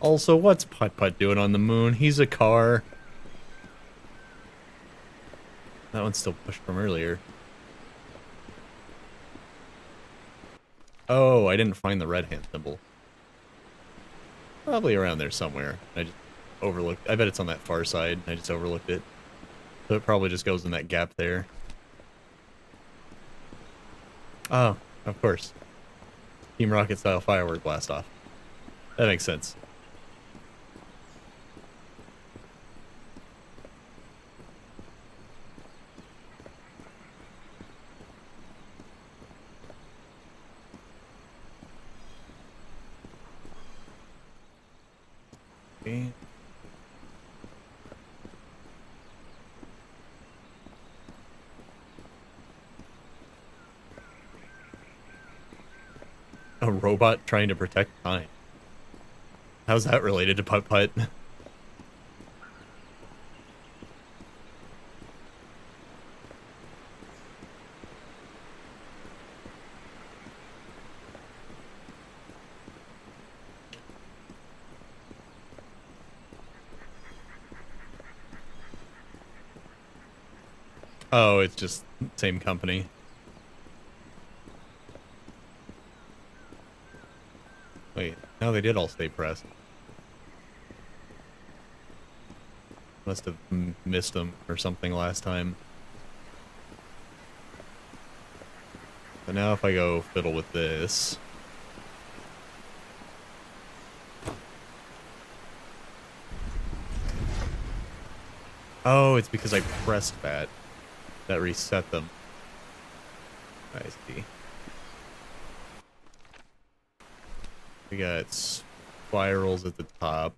Also, what's Putt-Putt doing on the moon? He's a car. That one's still pushed from earlier. Oh, I didn't find the red hand symbol. Probably around there somewhere. I just overlooked. I bet it's on that far side. I just overlooked it. So it probably just goes in that gap there. Oh, of course. Team Rocket style firework blast off. That makes sense. Okay. A robot trying to protect time. How's that related to Putt-Putt? Oh, it's just same company. Wait, no, they did all stay pressed. Must have missed them or something last time. But now if I go fiddle with this... Oh, it's because I pressed that. That reset them. I see. We got spirals at the top,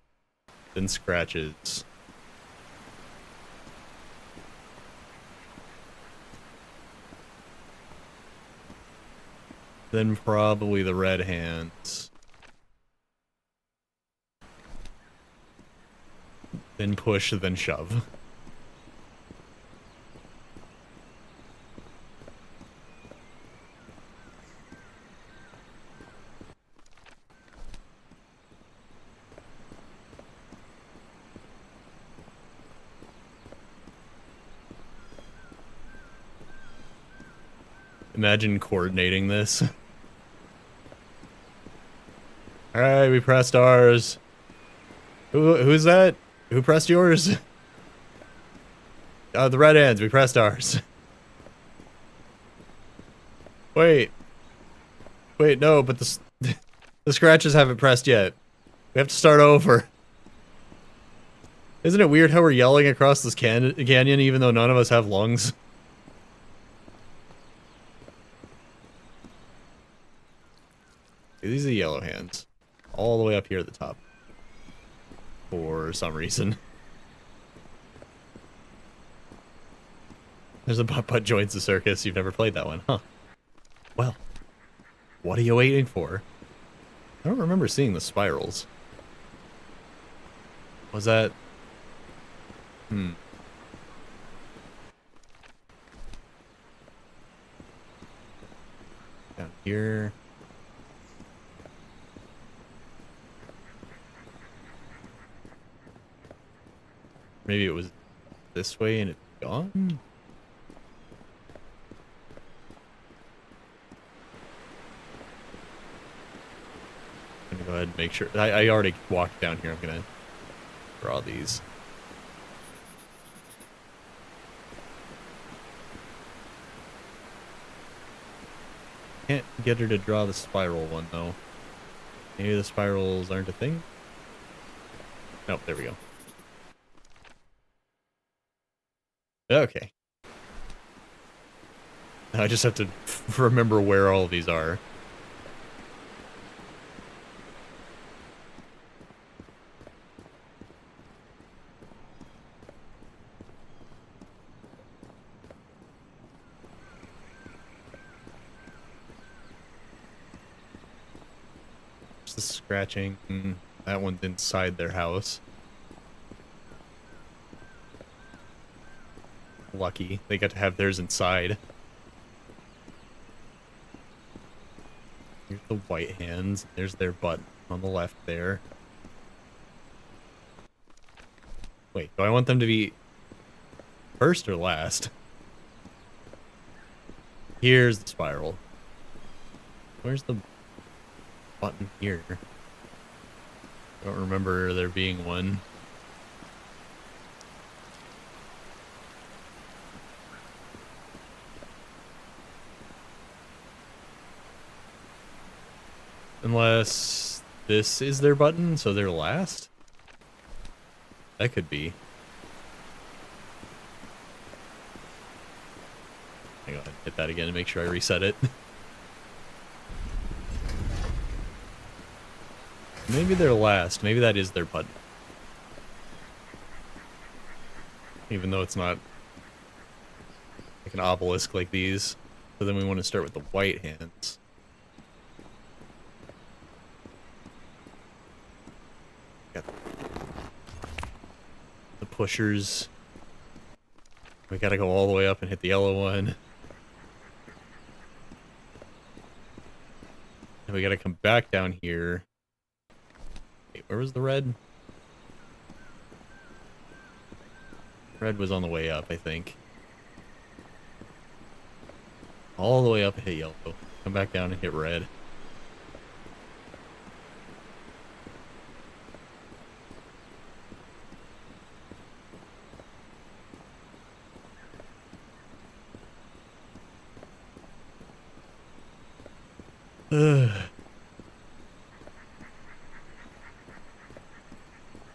then scratches. Then probably the red hands. Then push, then shove. Imagine coordinating this. Alright, we pressed ours. Who's that? Who pressed yours? The red hands, we pressed ours. Wait. Wait, no, but the scratches haven't pressed yet. We have to start over. Isn't it weird how we're yelling across this canyon even though none of us have lungs? These are the yellow hands. All the way up here at the top. For some reason. There's a Putt-Putt Joins the Circus. You've never played that one, huh? Well, what are you waiting for? I don't remember seeing the spirals. Was that... Hmm. Down here. Maybe it was this way and it's gone? I'm gonna go ahead and make sure. I already walked down here. I'm gonna draw these. Can't get her to draw the spiral one though. Maybe the spirals aren't a thing? Nope, there we go. Okay. Now I just have to remember where all of these are. Just the scratching. That one's inside their house. Lucky. They got to have theirs inside. Here's the white hands. There's their butt on the left there. Wait, do I want them to be first or last? Here's the spiral. Where's the button here? I don't remember there being one. Unless this is their button, so they're last? That could be. Hang on, hit that again to make sure I reset it. Maybe they're last. Maybe that is their button. Even though it's not like an obelisk like these. So then we want to start with the white hands. Got the pushers. We gotta go all the way up and hit the yellow one. And we gotta come back down here. Wait, where was the red? Red was on the way up, I think. All the way up and hit yellow. Come back down and hit red.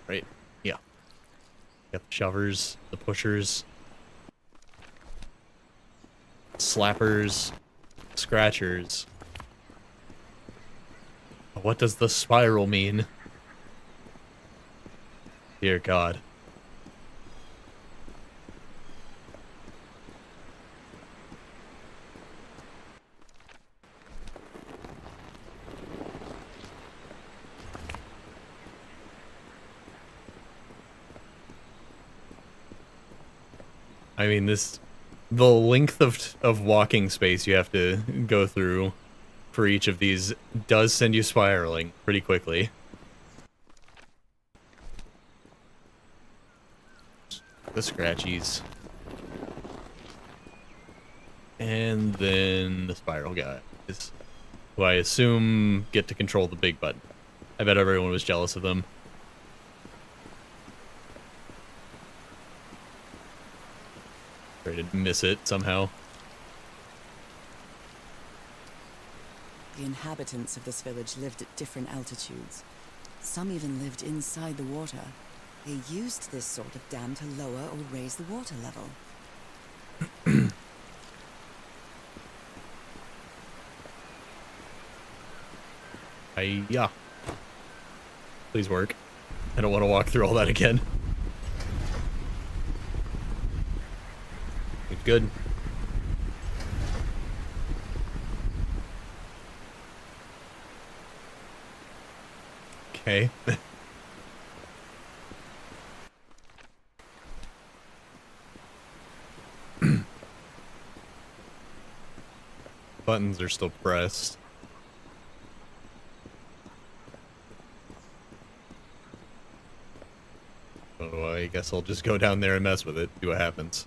Right, yeah. Got the shovers, the pushers, slappers, scratchers. What does the spiral mean? Dear God. I mean, the length of walking space you have to go through for each of these does send you spiraling pretty quickly. The scratchies. And then the spiral guys, who I assume get to control the big button. I bet everyone was jealous of them. Ready to miss it somehow. The inhabitants of this village lived at different altitudes. Some even lived inside the water. They used this sort of dam to lower or raise the water level. Yeah. Please work. I don't want to walk through all that again. Good. Okay. Buttons are still pressed. So I guess I'll just go down there and mess with it, see what happens.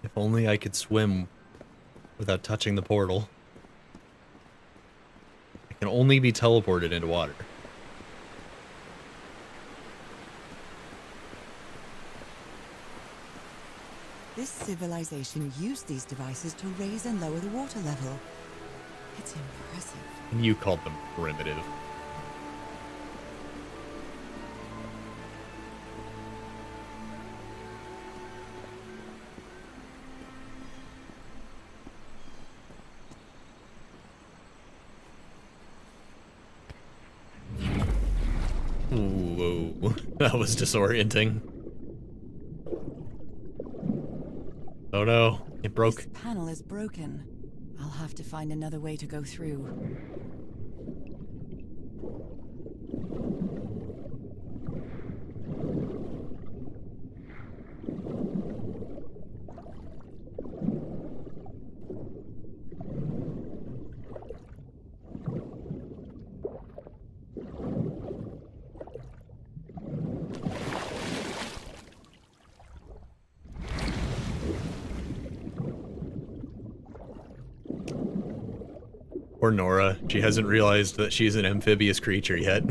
If only I could swim without touching the portal. I can only be teleported into water. This civilization used these devices to raise and lower the water level. It's impressive. And you called them primitive. Whoa, that was disorienting. Oh no, it broke. This panel is broken. I'll have to find another way to go through. Poor Nora. She hasn't realized that she's an amphibious creature yet.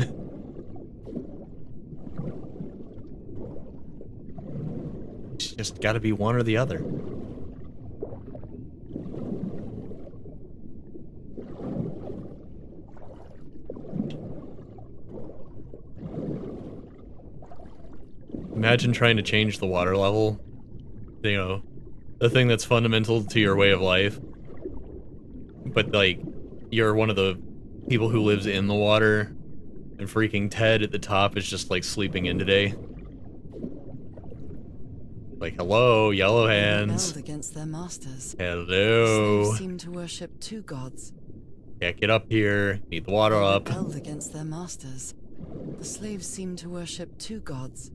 She's just gotta be one or the other. Imagine trying to change the water level. You know, the thing that's fundamental to your way of life. But, like, you're one of the people who lives in the water, and freaking Ted at the top is just, like, sleeping in today. Like, hello, yellow hands. Rebelled against their masters. Hello. Slaves seem to worship two gods. Yeah, get up here. Need the water up. Rebelled against their masters. The slaves seem to worship two gods.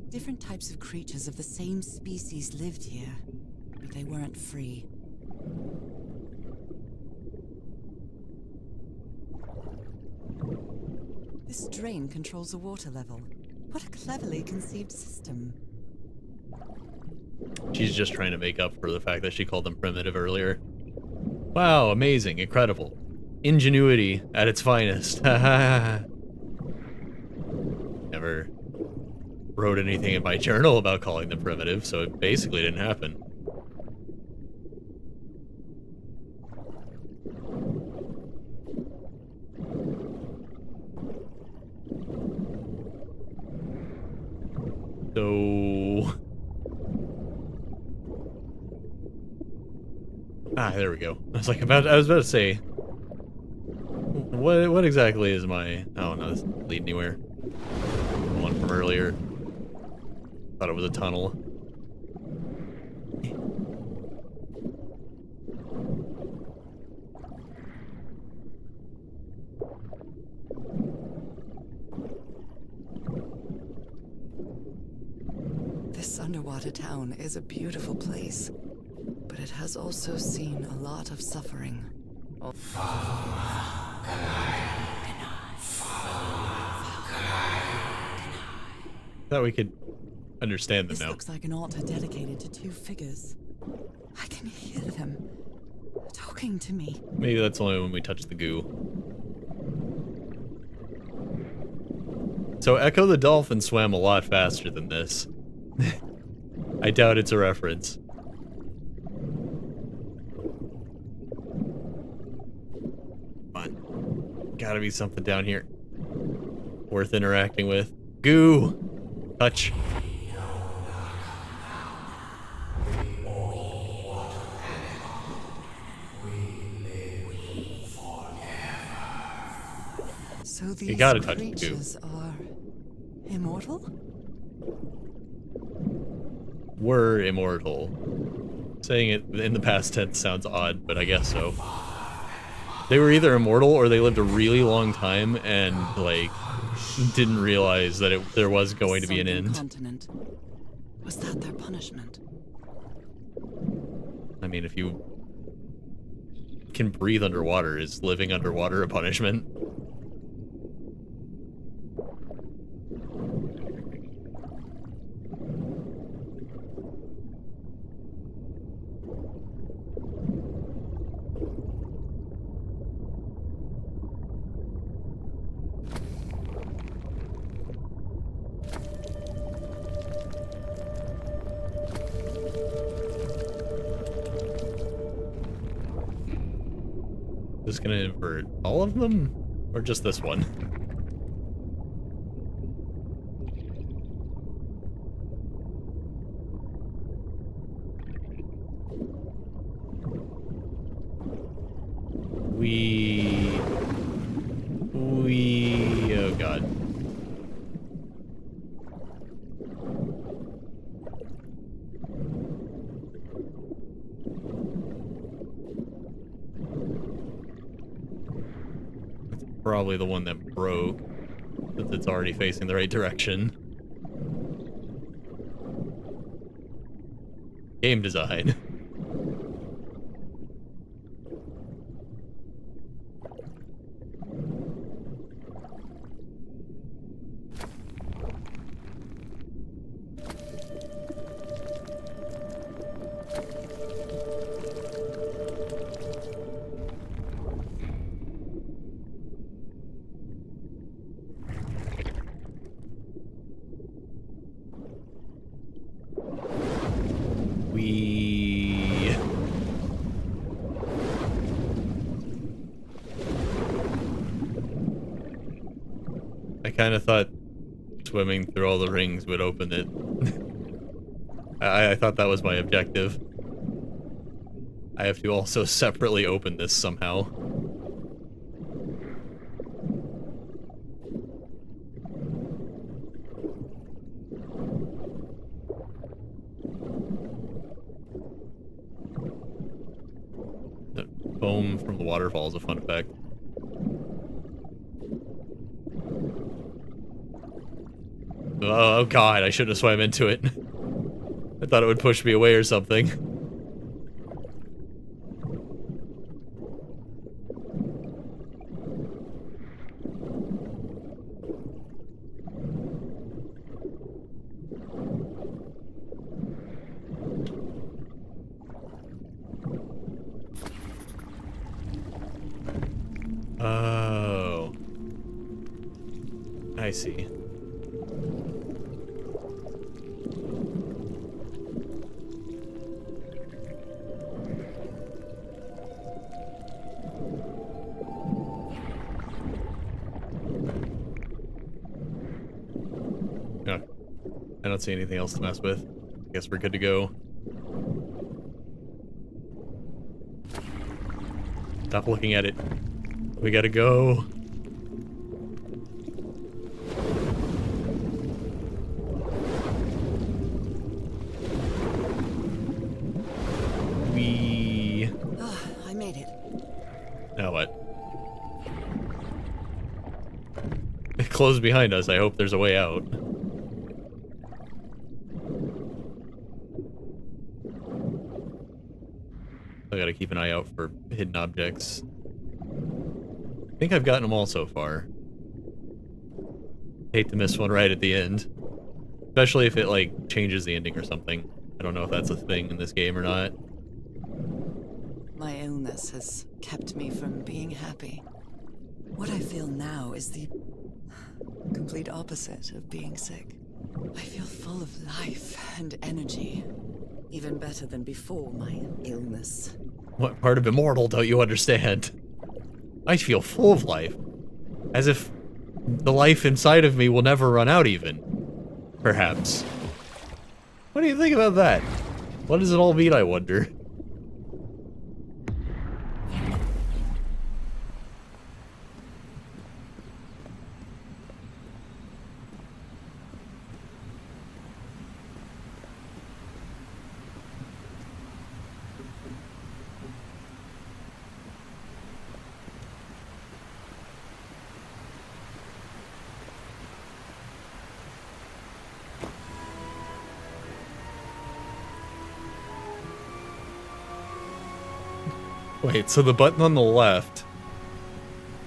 Different types of creatures of the same species lived here, but they weren't free. This drain controls the water level. What a cleverly conceived system. She's just trying to make up for the fact that she called them primitive earlier. Wow, amazing, incredible. Ingenuity at its finest. Never wrote anything in my journal about calling them primitive, so it basically didn't happen. So... there we go. I was about to say, what exactly is my... Oh, no, this doesn't lead anywhere. The one from earlier. Thought it was a tunnel. This underwater town is a beautiful place, but it has also seen a lot of suffering. Thought we could understand them This now. looks like an altar dedicated to two figures. I can hear them talking to me. Maybe that's only when we touch the goo. So Echo the Dolphin swam a lot faster than this. I doubt it's a reference. Come on. Gotta be something down here. Worth interacting with. Goo! Touch. So these You gotta touch the goo. creatures are immortal? Were immortal. Saying it in the past tense sounds odd, but I guess so. They were either immortal or they lived a really long time and, like, didn't realize that there was going to be an Sunken end. Continent. Was that their punishment? I mean, if you can breathe underwater, is living underwater a punishment? Just gonna invert all of them? Or just this one? Oh god. Probably the one that broke, since it's already facing the right direction. Game design. I kind of thought swimming through all the rings would open it. I thought that was my objective. I have to also separately open this somehow. The foam from the waterfall is a fun effect. Oh god, I shouldn't have swam into it. I thought it would push me away or something. Oh. I see. I don't see anything else to mess with. I guess we're good to go. Stop looking at it. We gotta go. I made it. Now what? It closed behind us. I hope there's a way out. I gotta keep an eye out for hidden objects. I think I've gotten them all so far. Hate to miss one right at the end. Especially if it, like, changes the ending or something. I don't know if that's a thing in this game or not. My illness has kept me from being happy. What I feel now is the complete opposite of being sick. I feel full of life and energy. Even better than before my illness. What part of immortal don't you understand? I feel full of life. As if the life inside of me will never run out even. Perhaps. What do you think about that? What does it all mean, I wonder? Wait, so the button on the left,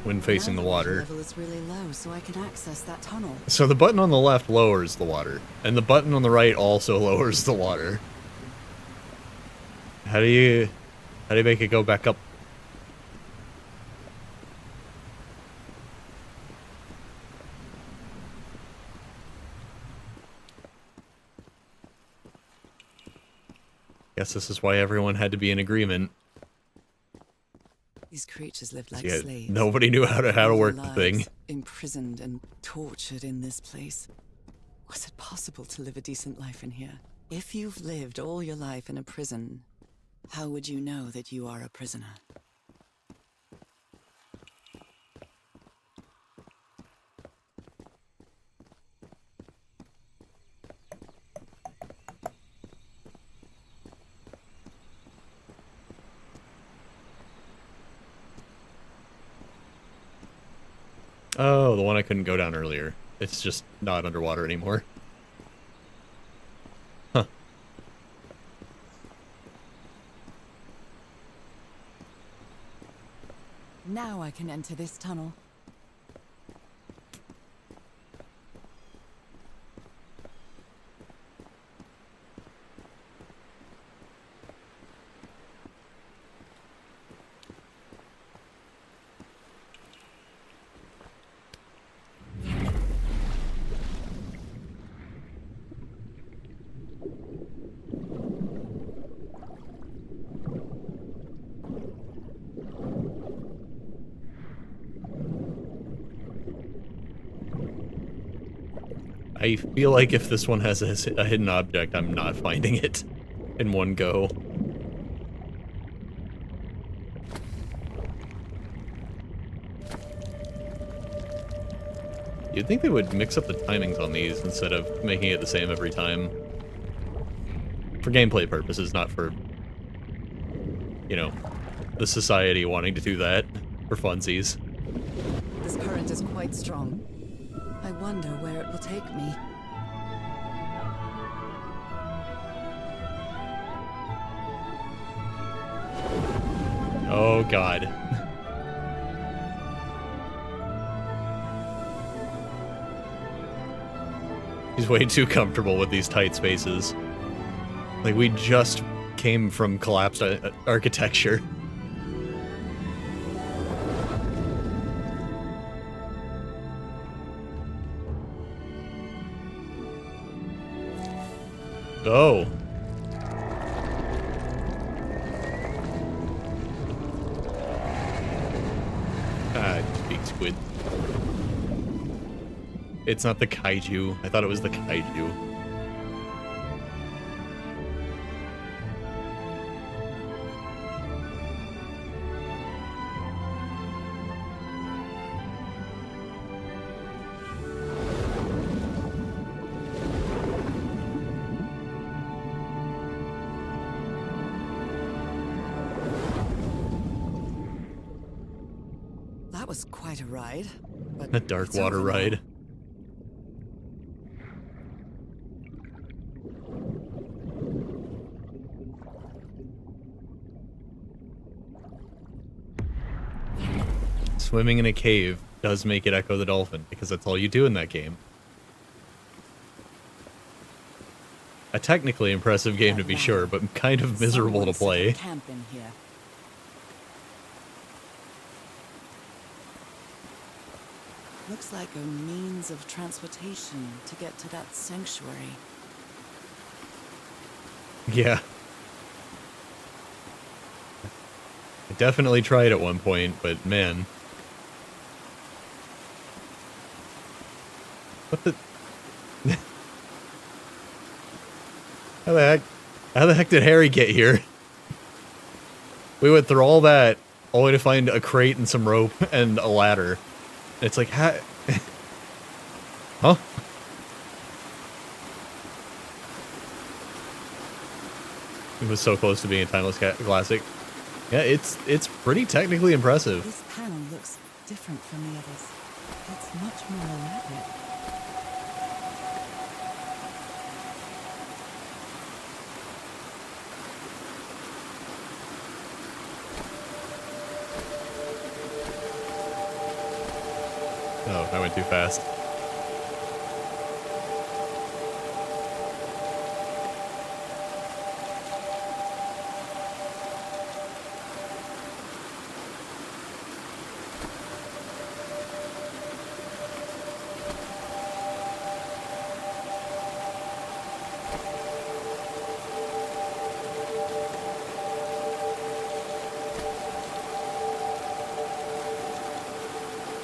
when facing the water. Level is really low, so I can access that tunnel. So the button on the left lowers the water, and the button on the right also lowers the water. How do you make it go back up? Guess this is why everyone had to be in agreement. These creatures lived like Yeah, slaves. nobody knew how to work the Lives thing. Imprisoned and tortured in this place. Was it possible to live a decent life in here? If you've lived all your life in a prison, how would you know that you are a prisoner? Oh, the one I couldn't go down earlier. It's just not underwater anymore. Huh. Now I can enter this tunnel. I feel like if this one has a hidden object, I'm not finding it in one go. You'd think they would mix up the timings on these instead of making it the same every time. For gameplay purposes, not for, you know, the society wanting to do that for funsies. This current is quite strong. I wonder where it will take me. Oh god. He's way too comfortable with these tight spaces. Like, we just came from collapsed architecture. Oh. Ah, big squid. It's not the kaiju. I thought it was the kaiju. That was quite a ride. But A dark it's water over now. ride. Swimming in a cave does make it Echo the Dolphin, because that's all you do in that game. A technically impressive game to be sure, but kind of miserable to Someone set play. up camp in here. Looks like a means of transportation to get to that sanctuary. Yeah. I definitely tried at one point, but man. What the... How the heck did Harry get here? We went through all that, all the way to find a crate and some rope and a ladder. It's like, huh? It was so close to being a timeless classic. Yeah, it's pretty technically impressive. This panel looks different from the others. It's much more elaborate. Oh, I went too fast.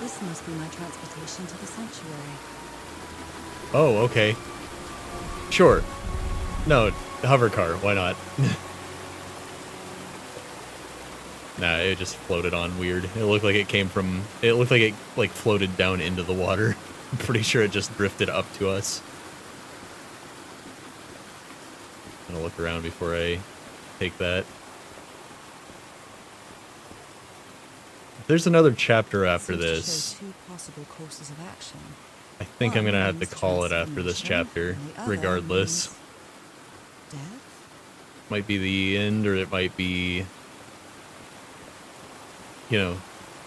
This must be my transportation to the sanctuary. Oh, okay. Sure. No, hover car, why not? Nah, it just floated on weird. It looked like it came from... It looked like it, like, floated down into the water. I'm pretty sure it just drifted up to us. I'm gonna look around before I take that. There's another chapter after this. Two possible courses of action. I think I'm gonna have to call it after this chapter, regardless. Death? Might be the end, or it might be, you know,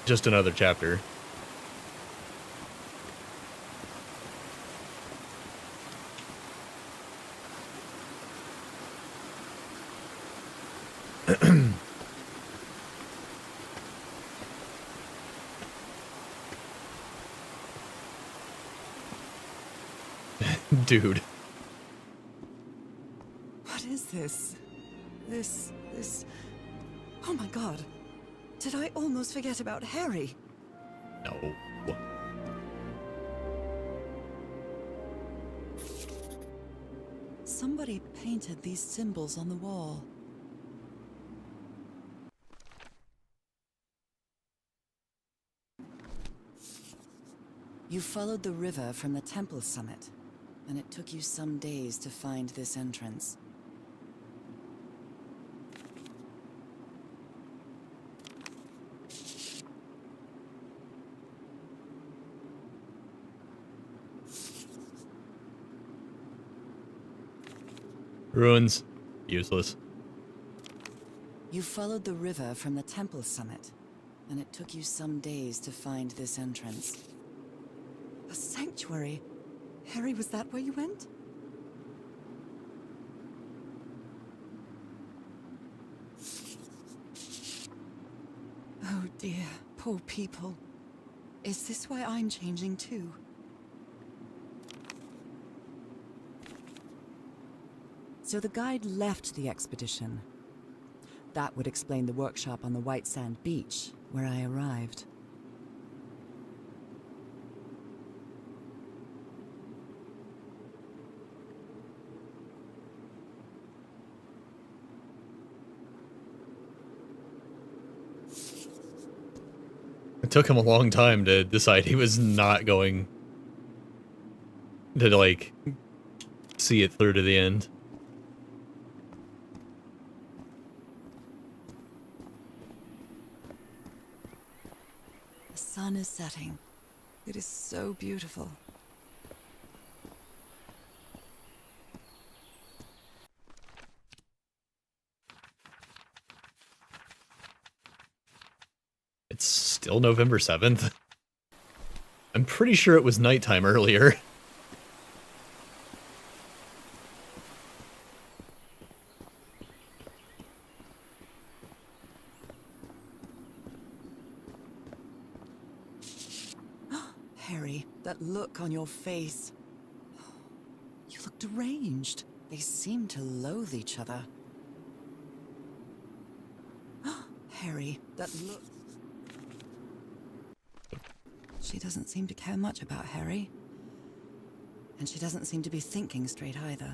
just another chapter. Dude. What is this? This... Oh my god. Did I almost forget about Harry? No. Somebody painted these symbols on the wall. You followed the river from the temple summit, and it took you some days to find this entrance. Ruins. Useless. You followed the river from the temple summit, and it took you some days to find this entrance. A sanctuary? Harry, was that where you went? Oh dear, poor people. Is this why I'm changing too? So the guide left the expedition. That would explain the workshop on the White Sand Beach, where I arrived. It took him a long time to decide he was not going to, like, see it through to the end. The sun is setting. It is so beautiful. It's still November 7th. I'm pretty sure it was nighttime earlier. Harry. that look on your face. You look deranged. They seem to loathe each other. Harry, that look... She doesn't seem to care much about Harry. And she doesn't seem to be thinking straight either.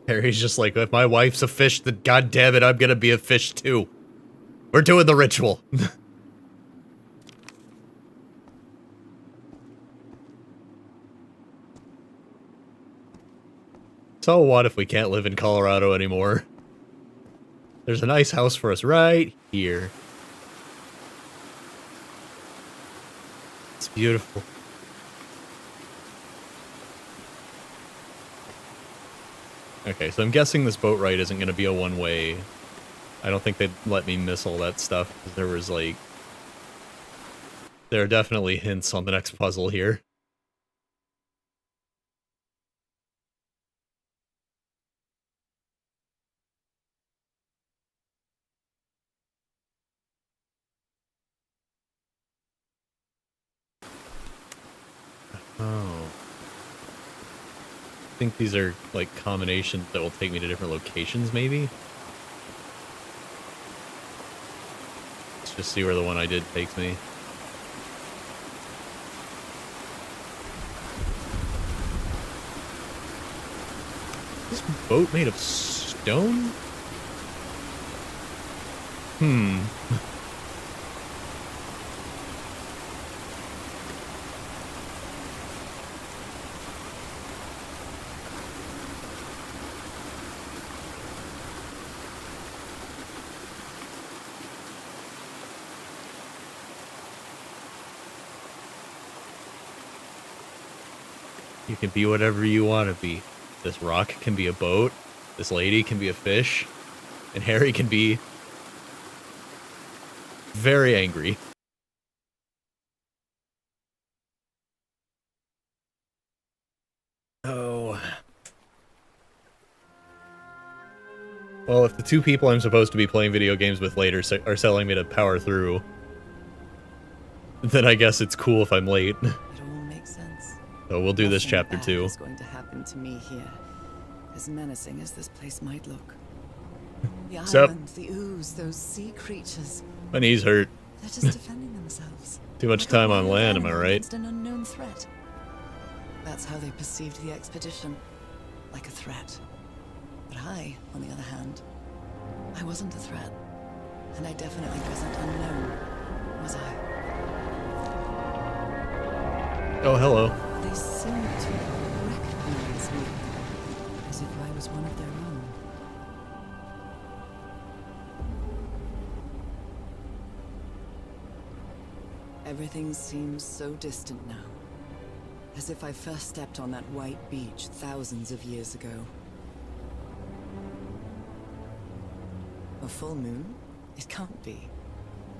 Harry's just like, if my wife's a fish, then goddamn it, I'm gonna be a fish too. We're doing the ritual. So what if we can't live in Colorado anymore? There's a nice house for us right here. It's beautiful. Okay, so I'm guessing this boat ride isn't going to be a one-way. I don't think they'd let me miss all that stuff, because there was, like... There are definitely hints on the next puzzle here. Oh. I think these are, like, combinations that will take me to different locations, maybe? Let's just see where the one I did takes me. Is this boat made of stone? You can be whatever you want to be. This rock can be a boat, this lady can be a fish, and Harry can be very angry. Oh. Well, if the two people I'm supposed to be playing video games with later are telling me to power through, then I guess it's cool if I'm late. It all makes sense. So we'll do this chapter Nothing 2. bad is going to happen to me here, as menacing as this place might look. The island, the ooze, those sea creatures. My knees hurt. They're just defending themselves. Too much time on land, am I right? Against an unknown threat. That's how they perceived the expedition, like a threat. But I, on the other hand, I wasn't a threat, and I definitely wasn't unknown, was I? Oh, hello. They seemed to recognize me, as if I was one of their own. Everything seems so distant now, as if I first stepped on that white beach thousands of years ago. A full moon? It can't be.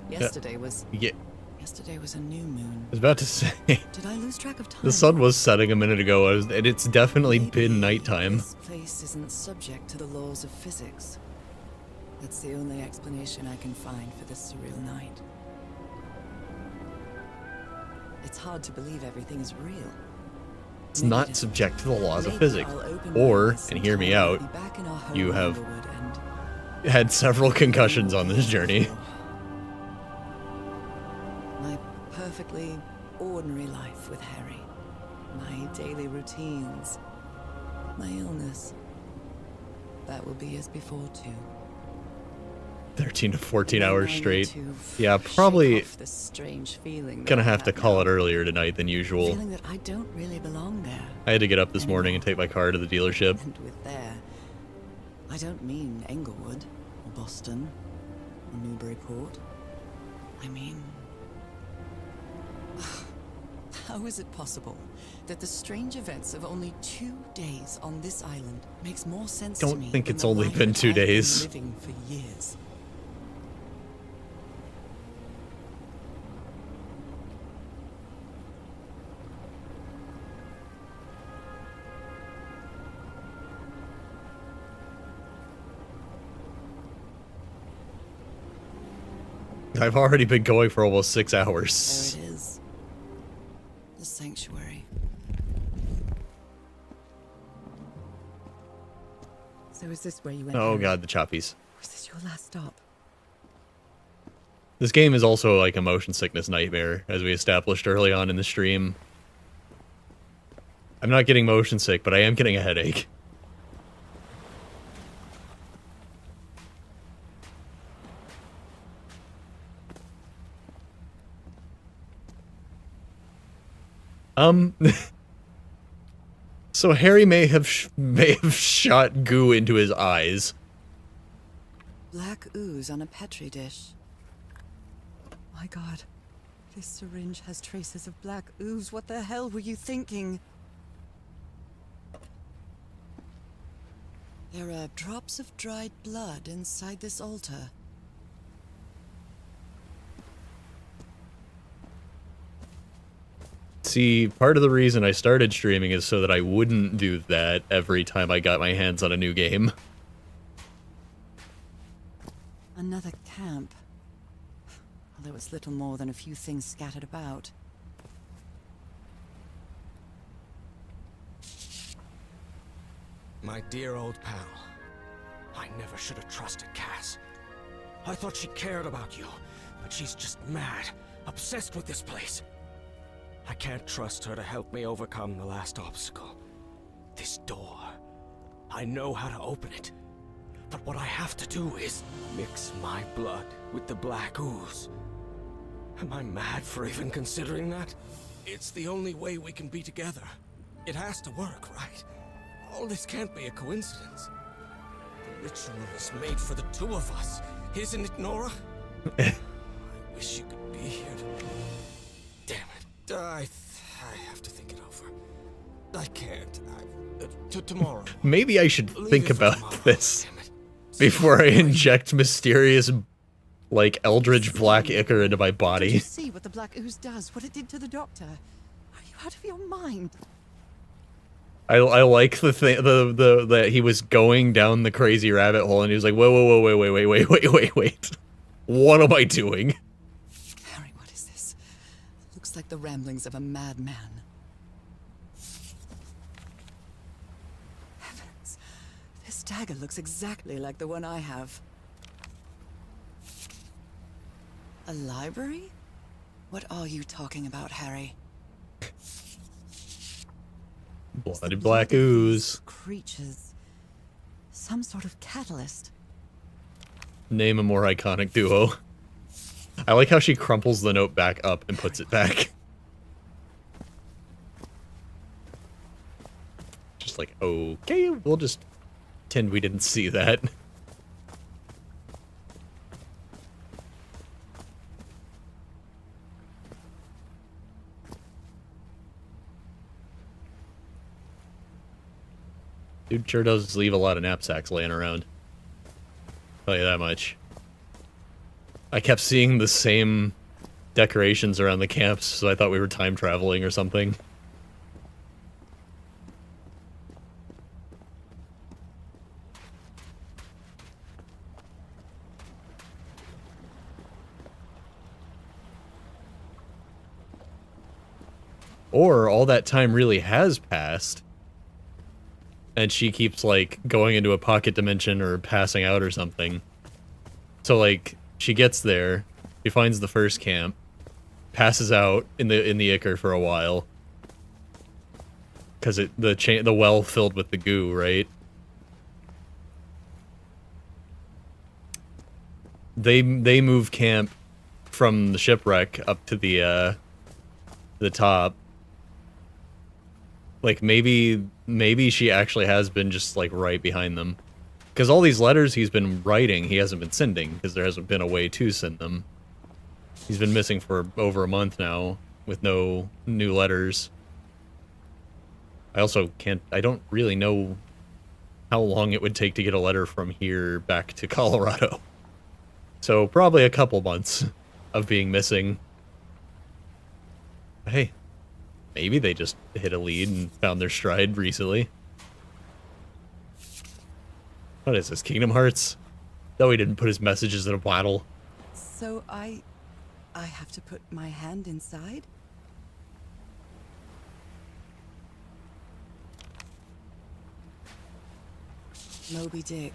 Yesterday was... Yeah. Yesterday was a new moon. I was about to say. Did I lose track of time? The sun was setting a minute ago, and it's definitely been nighttime. This place isn't subject to the laws of physics. That's the only explanation I can find for this surreal night. It's hard to believe everything is real. It's not subject to the laws of physics. Or, and hear me out, you have had several concussions on this journey. My perfectly ordinary life with Harry. My daily routines. My illness. That will be as before too. 13 to 14 hours straight. Yeah, probably gonna have to call it earlier tonight than usual. Feeling that I don't really belong there. I had to get up this morning and take my car to the dealership. And with there, I don't mean Englewood, or Boston, or Newburyport. I mean... How is it possible that the strange events of only 2 days on this island makes more sense to me? Don't think than it's the only life been that 2 I've been days. living for years. I've already been going for almost 6 hours. There it is. The sanctuary. So is this where you went? Oh Harry? god, the choppies. Was this your last stop? This game is also like a motion sickness nightmare, as we established early on in the stream. I'm not getting motion sick, but I am getting a headache. So Harry may have shot goo into his eyes. Black ooze on a petri dish. My god. This syringe has traces of black ooze. What the hell were you thinking? There are drops of dried blood inside this altar. See, part of the reason I started streaming is so that I wouldn't do that every time I got my hands on a new game. Another camp. Although it's little more than a few things scattered about. My dear old pal. I never should have trusted Cass. I thought she cared about you, but she's just mad, obsessed with this place. I can't trust her to help me overcome the last obstacle. This door. I know how to open it. But what I have to do is mix my blood with the black ooze. Am I mad for even considering that? It's the only way we can be together. It has to work, right? All this can't be a coincidence. The ritual is made for the two of us, isn't it, Nora? I wish you could be here to... Damn it. I have to think it over. I can't. Tomorrow. Maybe I should think about this before I inject mysterious, like, eldritch black ichor into my Did you body. see what the black ooze does? What it did to the doctor? Are you out of your mind? I like the thing that he was going down the crazy rabbit hole and he was like, wait. What am I doing? Harry, what is this? Looks like the ramblings of a madman. Heavens. This dagger looks exactly like the one I have. A library? What are you talking about, Harry? Bloody black ooze. Creatures. Some sort of catalyst. Name a more iconic duo. I like how she crumples the note back up and puts it back. Just like, okay, we'll just pretend we didn't see that. Dude sure does leave a lot of knapsacks laying around. Tell you that much. I kept seeing the same decorations around the camps, so I thought we were time traveling or something. Or all that time really has passed, and she keeps, like, going into a pocket dimension or passing out or something. So, like, she gets there, she finds the first camp, passes out in the ichor for a while. Because the well filled with the goo, right? They move camp from the shipwreck up to the top. Like, maybe she actually has been just, like, right behind them. Because all these letters he's been writing, he hasn't been sending, because there hasn't been a way to send them. He's been missing for over a month now, with no new letters. I don't really know how long it would take to get a letter from here back to Colorado. So, probably a couple months of being missing. Hey. Maybe they just hit a lead and found their stride recently. What is this, Kingdom Hearts? Though he didn't put his messages in a bottle. So I I have to put my hand inside? Moby Dick.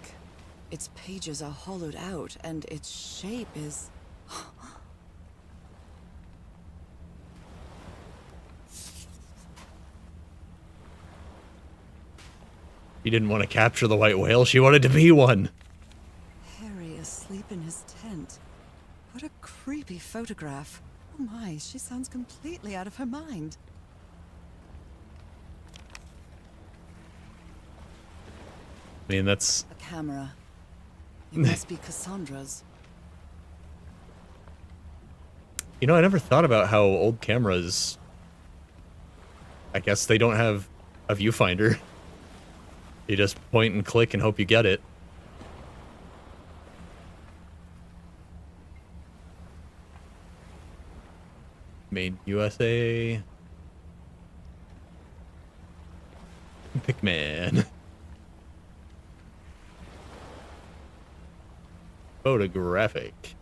Its pages are hollowed out, and its shape is... She didn't want to capture the white whale, she wanted to be one. Harry asleep in his tent. What a creepy photograph. Oh my, she sounds completely out of her mind. I mean, that's... A camera. It must be Cassandra's. You know, I never thought about how old cameras... I guess they don't have a viewfinder. You just point and click and hope you get it. Made USA. Pickman. Photographic.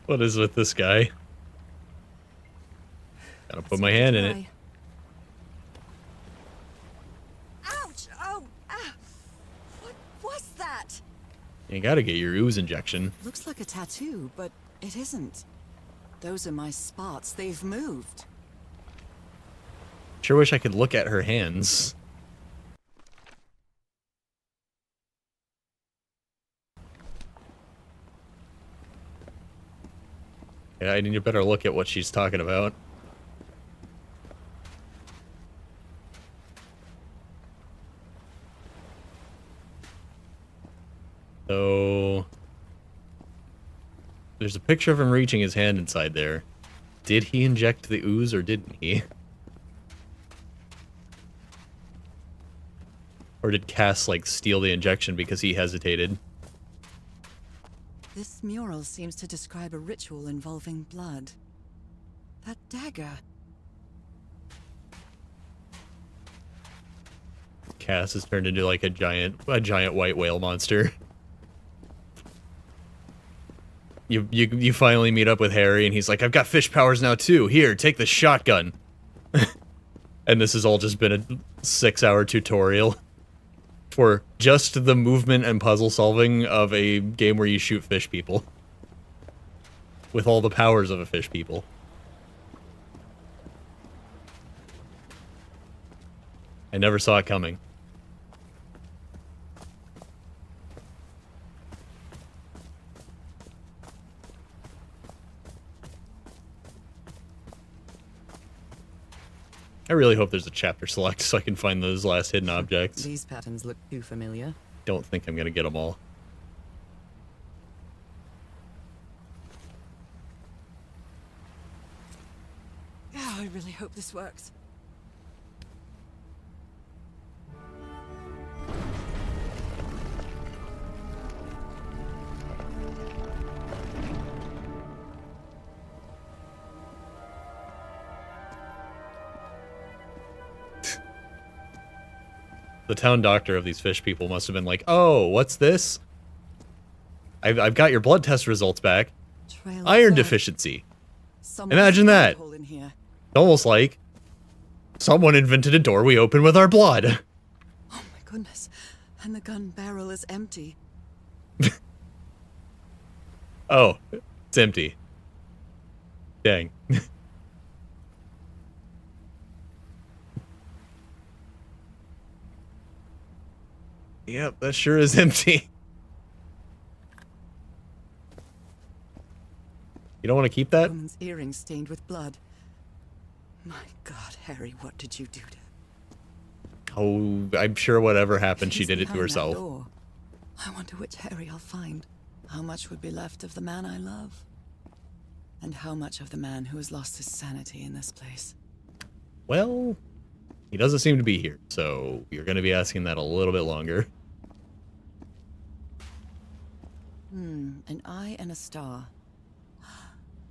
What is with this guy? Gotta put my hand in it. Ouch! Oh! Ah! What was that? You gotta get your ooze injection. Looks like a tattoo, but it isn't. Those are my spots. They've moved. Sure wish I could look at her hands. Yeah, I need a better look at what she's talking about. So... there's a picture of him reaching his hand inside there. Did he inject the ooze or didn't he? Or did Cass, like, steal the injection because he hesitated? This mural seems to describe a ritual involving blood. That dagger. Cass has turned into like a giant white whale monster. You finally meet up with Harry and he's like, I've got fish powers now too. Here, take the shotgun. And this has all just been a 6-hour tutorial for just the movement and puzzle solving of a game where you shoot fish people. With all the powers of a fish people. I never saw it coming. I really hope there's a chapter select so I can find those last hidden objects. These patterns look too familiar. Don't think I'm gonna get them all. Oh, I really hope this works. The town doctor of these fish people must have been like, oh, what's this? I've got your blood test results back. Trail of Iron blood. deficiency. Someone's Imagine that. hole in here. Almost like someone invented a door we open with our blood. Oh my goodness. And the gun barrel is empty. Oh, it's empty. Dang. Yep, that sure is empty. You don't want to keep that? Woman's earring stained with blood. My God, Harry, what did you do to her? Oh, I'm sure whatever happened, she She's did it to behind that herself. door. I wonder which Harry I'll find. How much would be left of the man I love? And how much of the man who has lost his sanity in this place? Well, he doesn't seem to be here, so you're going to be asking that a little bit longer. An eye and a star.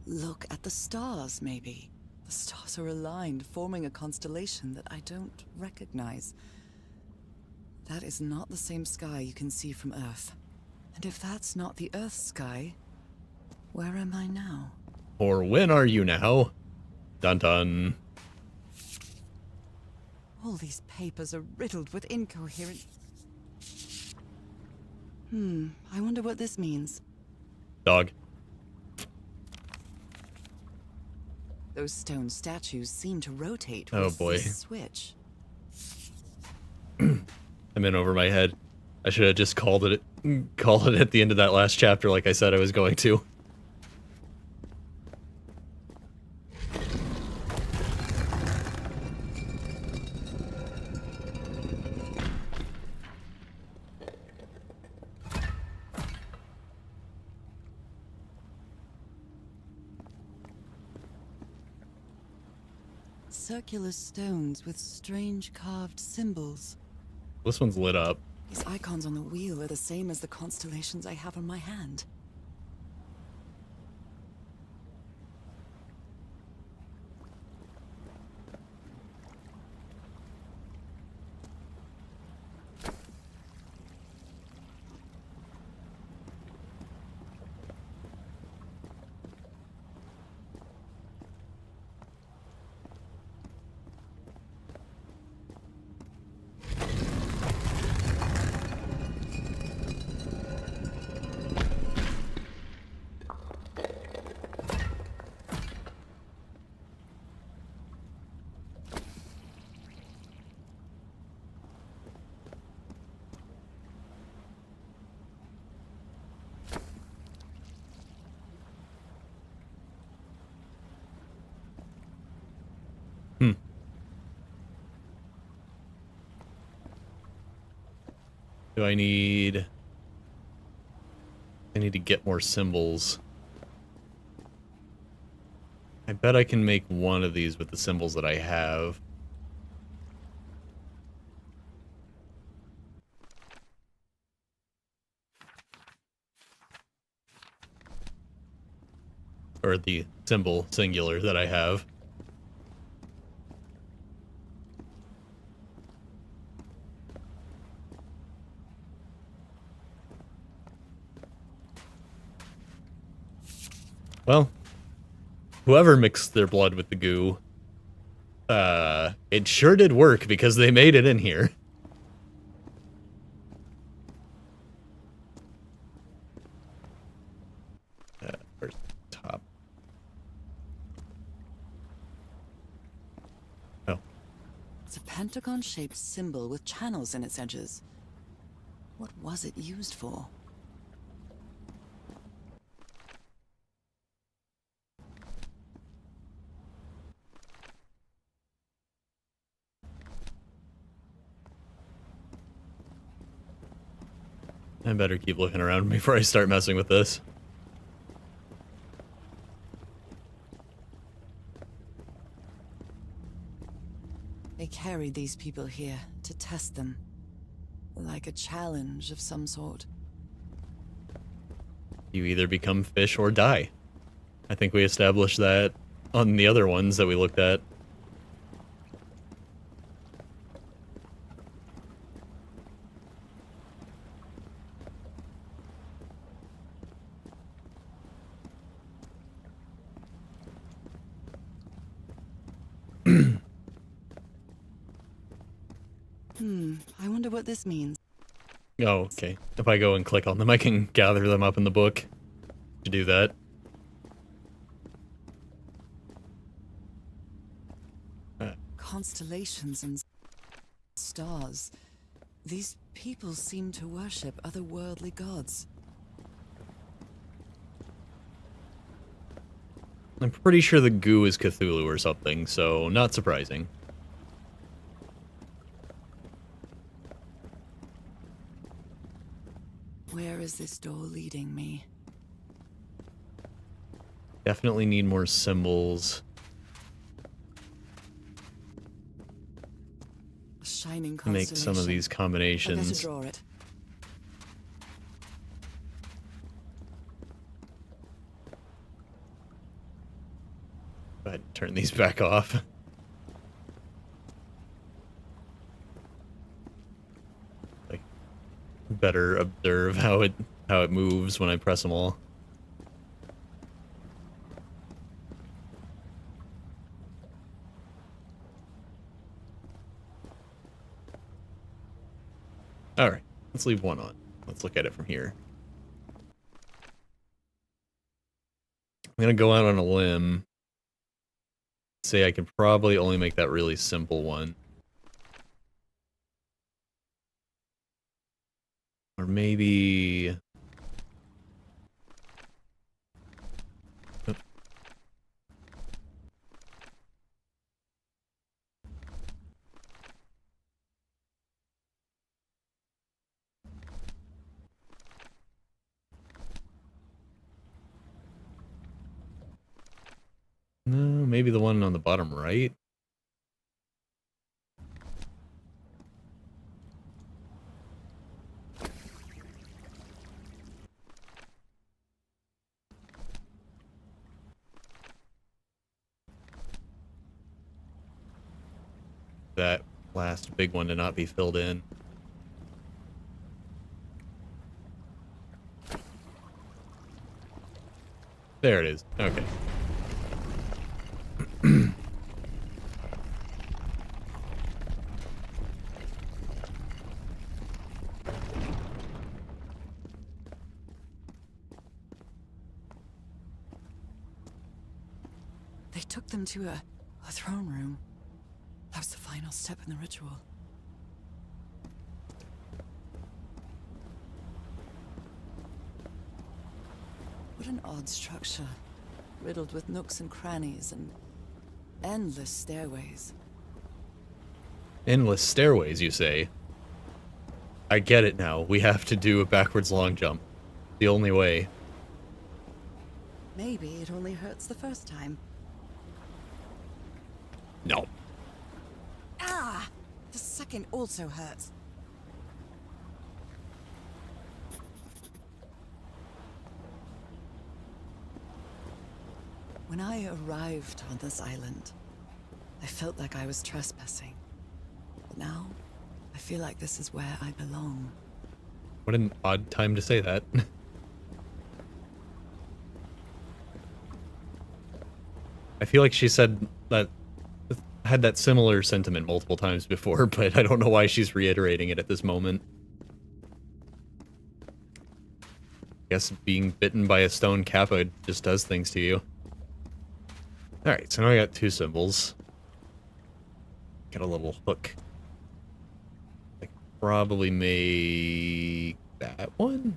Look at the stars, maybe. The stars are aligned, forming a constellation that I don't recognize. That is not the same sky you can see from Earth. And if that's not the Earth's sky, where am I now? Or when are you now? Dun dun. All these papers are riddled with incoherent... I wonder what this means. Dog. Those stone statues seem to rotate Oh with boy. this switch. I'm in over my head. I should have just called it at the end of that last chapter like I said I was going to. Circular stones with strange carved symbols. This one's lit up. These icons on the wheel are the same as the constellations I have on my hand. Do I need to get more symbols. I bet I can make one of these with the symbols that I have. Or the symbol singular that I have. Well, whoever mixed their blood with the goo, it sure did work because they made it in here. Where's the top? Oh. It's a pentagon-shaped symbol with channels in its edges. What was it used for? I better keep looking around before I start messing with this. They carried these people here to test them. Like a challenge of some sort. You either become fish or die. I think we established that on the other ones that we looked at. I wonder what this means. Oh, okay. If I go and click on them, I can gather them up in the book to do that. Constellations and stars. These people seem to worship otherworldly gods. I'm pretty sure the goo is Cthulhu or something, so not surprising. Where is this door leading me? Definitely need more symbols. A shining To make some of these I better combinations. draw it. turn these back off. Like, better observe how it moves when I press them all. Alright, let's leave one on. Let's look at it from here. I'm gonna go out on a limb. Say I can probably only make that really simple one. Or maybe... No, maybe the one on the bottom right. That last big one to not be filled in. There it is. Okay. They took them to a throne room. That was the final step in the ritual. What an odd structure. Riddled with nooks and crannies and endless stairways. Endless stairways, you say? I get it now. We have to do a backwards long jump. The only way. Maybe it only hurts the first time. No. Ah! The second also hurts. When I arrived on this island, I felt like I was trespassing. But now, I feel like this is where I belong. What an odd time to say that. I feel like she said that, had that similar sentiment multiple times before, but I don't know why she's reiterating it at this moment. Guess being bitten by a stone kappa just does things to you. Alright, so now I got two symbols. Got a little hook. I could probably make that one?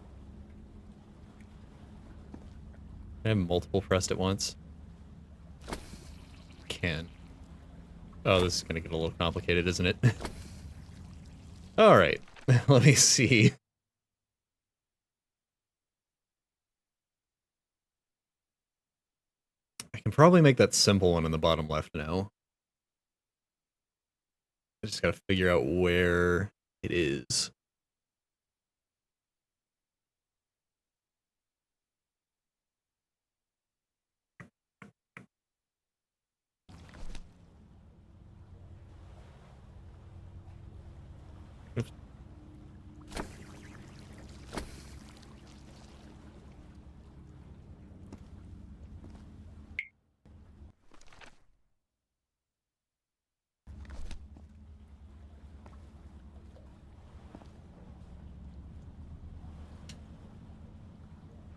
Can I have multiple pressed at once? Can. Oh, this is gonna get a little complicated, isn't it? Alright, let me see. I can probably make that simple one in the bottom left now. I just gotta figure out where it is. Oops.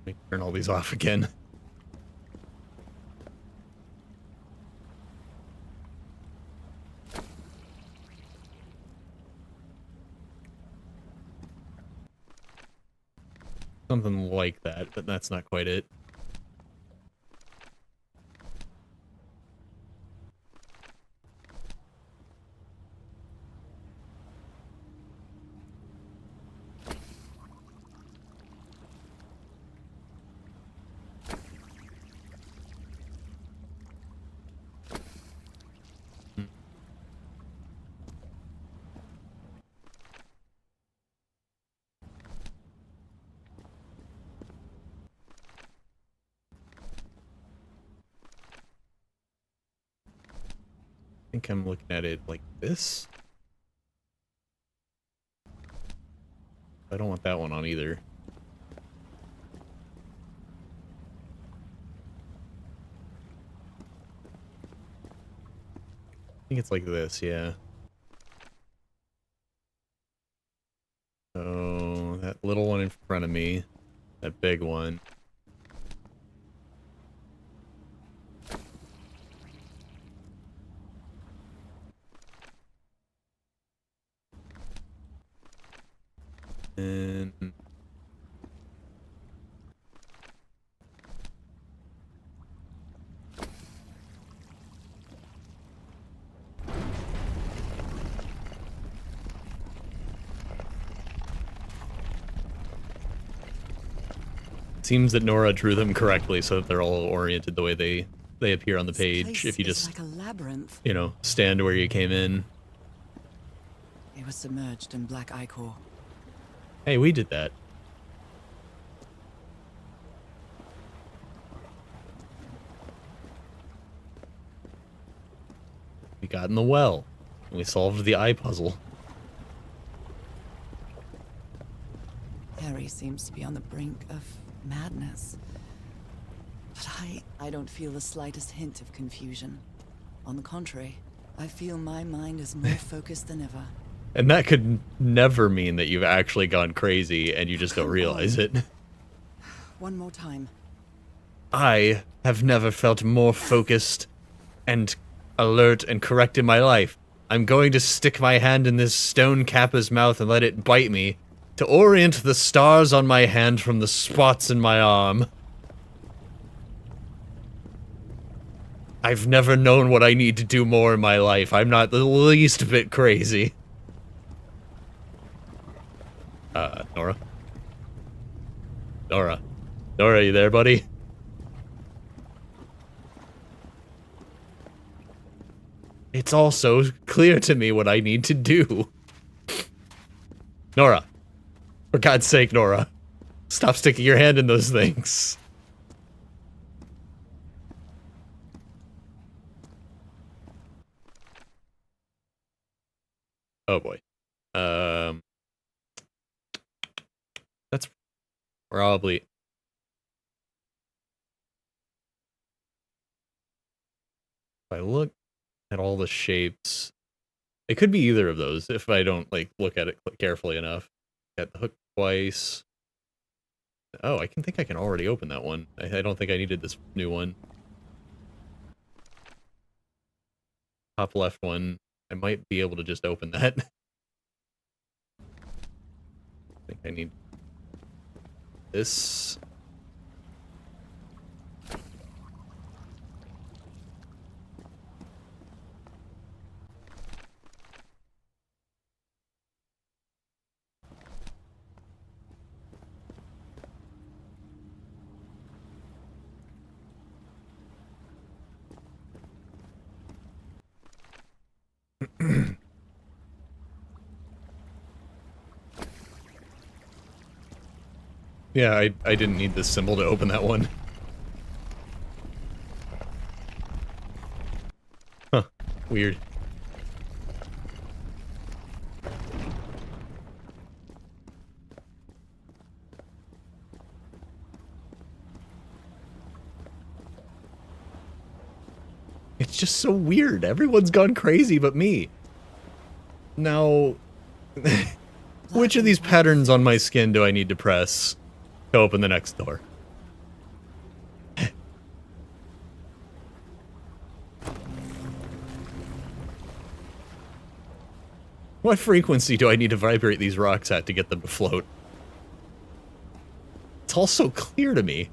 Let me turn all these off again. Something like that, but that's not quite it. think I'm looking at it like this. I don't want that one on either. I think it's like this, yeah. So, that little one in front of me, that big one. And seems that Nora drew them correctly so that they're all oriented the way they appear on the page. If you just, like a labyrinth. you know, stand where you came in. They were submerged in black ichor. Hey, we did that. We got in the well. And we solved the eye puzzle. Harry seems to be on the brink of madness. But I don't feel the slightest hint of confusion. On the contrary, I feel my mind is more focused than ever. And that could never mean that you've actually gone crazy and you just don't realize it. One more time. I have never felt more focused and alert and correct in my life. I'm going to stick my hand in this stone Kappa's mouth and let it bite me to orient the stars on my hand from the spots in my arm. I've never known what I need to do more in my life. I'm not the least bit crazy. Nora? Nora? Nora, you there, buddy? It's also clear to me what I need to do. Nora. For God's sake, Nora. Stop sticking your hand in those things. Oh boy. That's probably... If I look at all the shapes, it could be either of those if I don't, like, look at it carefully enough. Got the hook twice. Oh, I think I can already open that one. I don't think I needed this new one. Top left one. I might be able to just open that. I think I need this. Yeah, I didn't need this symbol to open that one. Huh. Weird. It's just so weird. Everyone's gone crazy but me. Now, which of these patterns on my skin do I need to press to open the next door? What frequency do I need to vibrate these rocks at to get them to float? It's all so clear to me.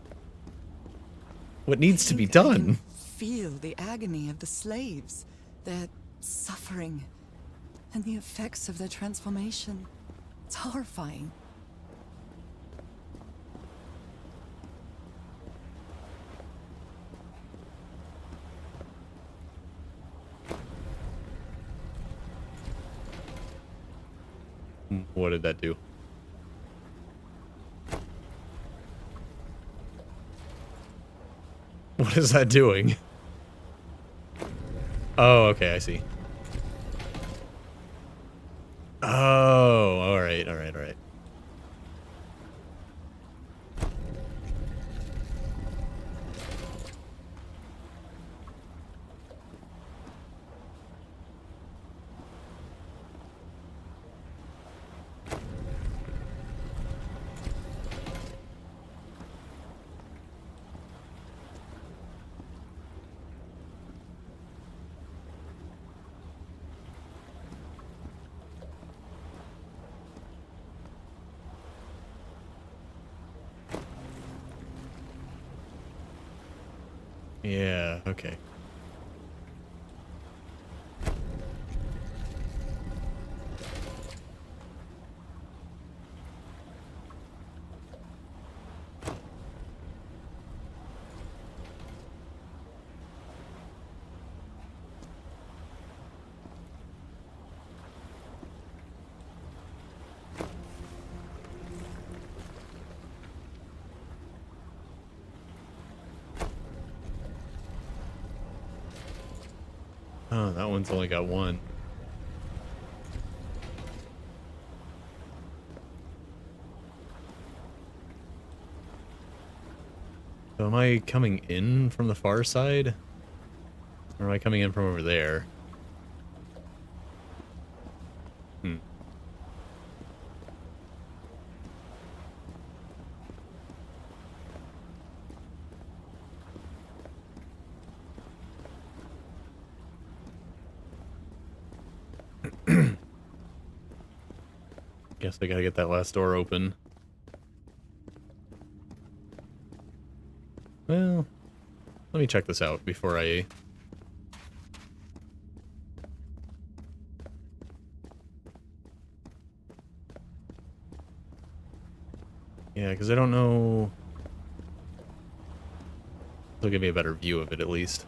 What needs to be done? Feel the agony of the slaves, their suffering, and the effects of their transformation. It's horrifying. What did that do? What is that doing? Oh, okay, I see. Yeah, okay. Oh, that one's only got one. So am I coming in from the far side? Or am I coming in from over there? Hmm. Guess I gotta get that last door open. Well, let me check this out before I... Yeah, because I don't know... It'll give me a better view of it, at least.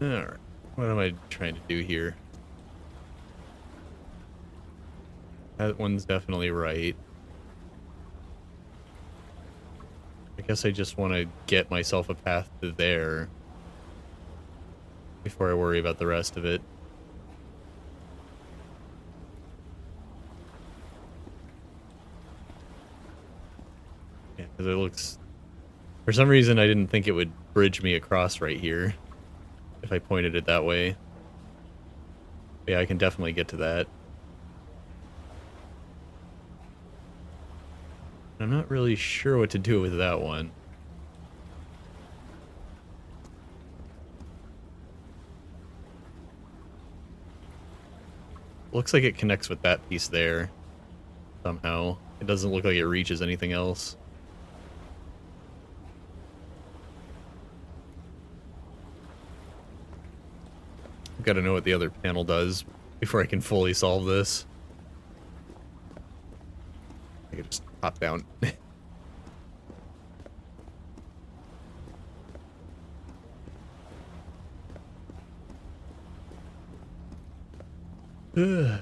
Alright, what am I trying to do here? That one's definitely right. I guess I just want to get myself a path to there before I worry about the rest of it. Yeah, because it looks... For some reason, I didn't think it would bridge me across right here if I pointed it that way. But yeah, I can definitely get to that. I'm not really sure what to do with that one. Looks like it connects with that piece there somehow. It doesn't look like it reaches anything else. I've got to know what the other panel does before I can fully solve this. I could just hop down. Ugh.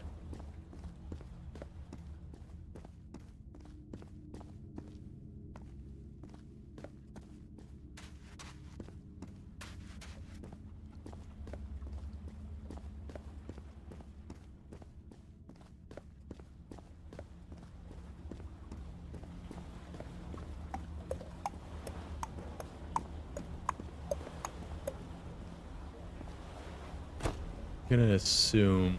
I'm gonna assume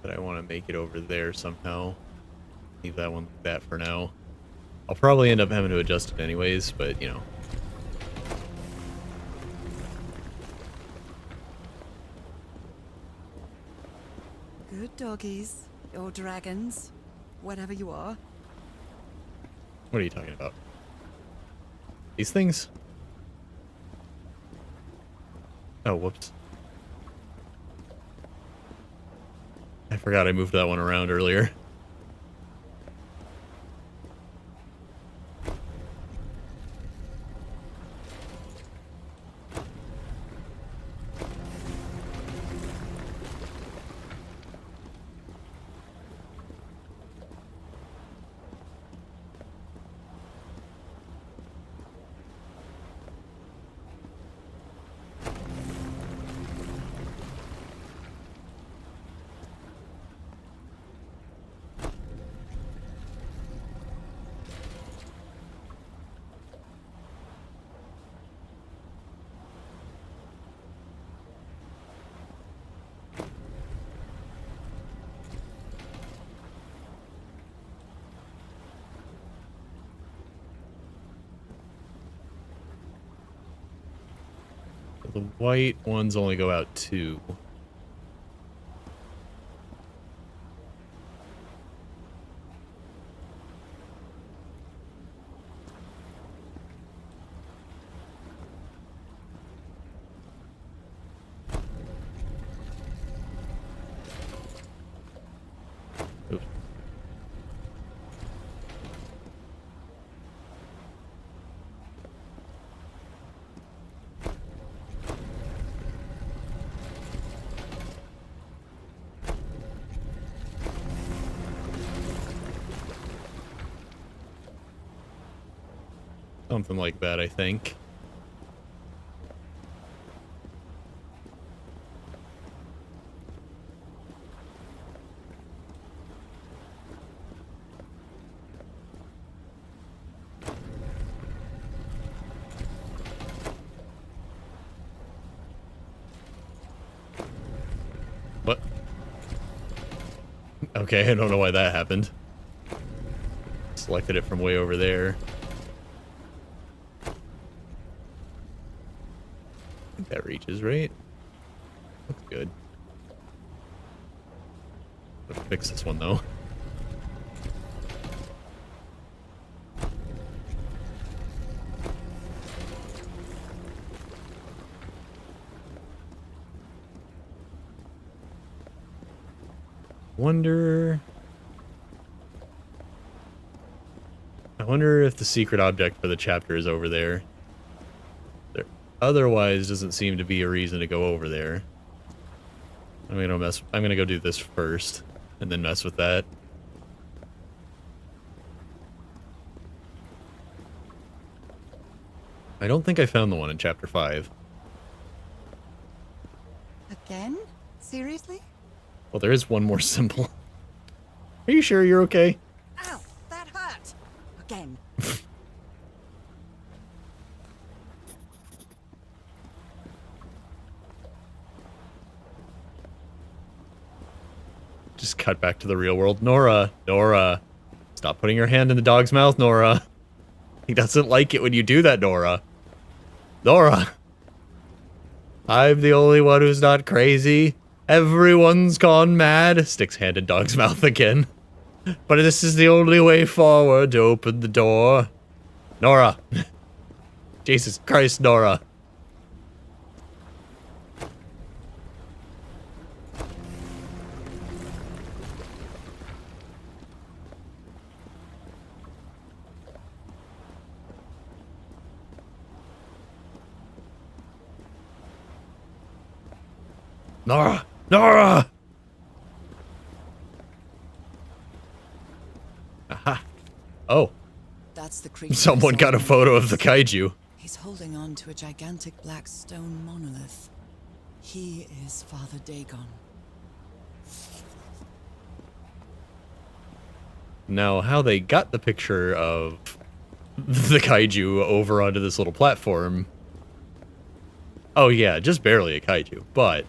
that I want to make it over there somehow. Leave that one like that for now. I'll probably end up having to adjust it anyways, but you know. Good doggies, or dragons, whatever you are. What are you talking about? These things? Oh, whoops. I forgot I moved that one around earlier. The white ones only go out 2. Something like that, I think. What? Okay, I don't know why that happened. Selected it from way over there. I think that reaches, right? Looks good. Let's fix this one, though. I wonder if the secret object for the chapter is over there. There otherwise doesn't seem to be a reason to go over there. I'm gonna go do this first and then mess with that. I don't think I found the one in chapter 5. Again? Seriously? Well, there is one more symbol. Are you sure you're okay? Ow! That hurt! Again. Just cut back to the real world. Nora! Nora! Stop putting your hand in the dog's mouth, Nora! He doesn't like it when you do that, Nora. Nora! I'm the only one who's not crazy. Everyone's gone mad. Sticks hand in dog's mouth again. But this is the only way forward to open the door. Nora! Jesus Christ, Nora. Nora! Nora! Aha. Oh. That's the creature. Someone got a photo of the kaiju. He's holding on to a gigantic black stone monolith. He is Father Dagon. Now, how they got the picture of the kaiju over onto this little platform... Oh yeah, just barely a kaiju, but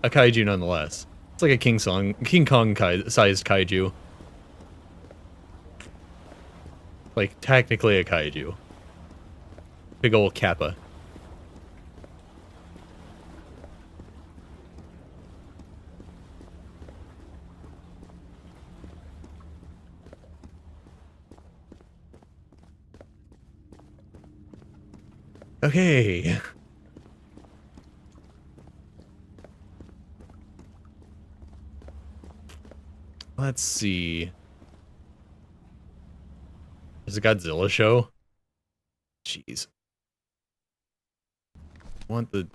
a kaiju nonetheless. It's like a King Kong-sized kaiju. Like, technically a kaiju. Big ol' kappa. Okay. Let's see. There's a Godzilla show? Jeez. Want the...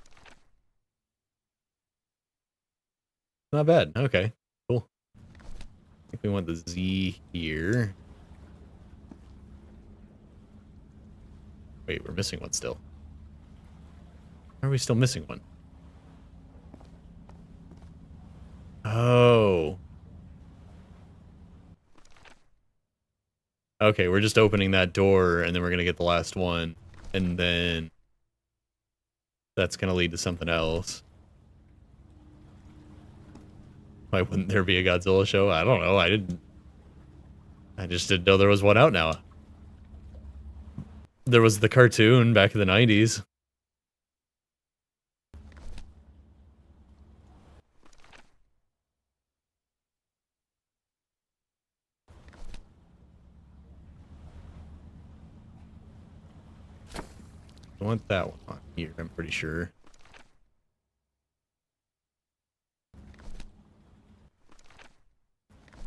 Not bad. Okay. Cool. I think we want the Z here. Wait, we're missing one still. Why are we still missing one? Oh. Okay, we're just opening that door, and then we're gonna get the last one, and then that's gonna lead to something else. Why wouldn't there be a Godzilla show? I don't know. I just didn't know there was one out now. There was the cartoon back in the 90s. I want that one on here, I'm pretty sure.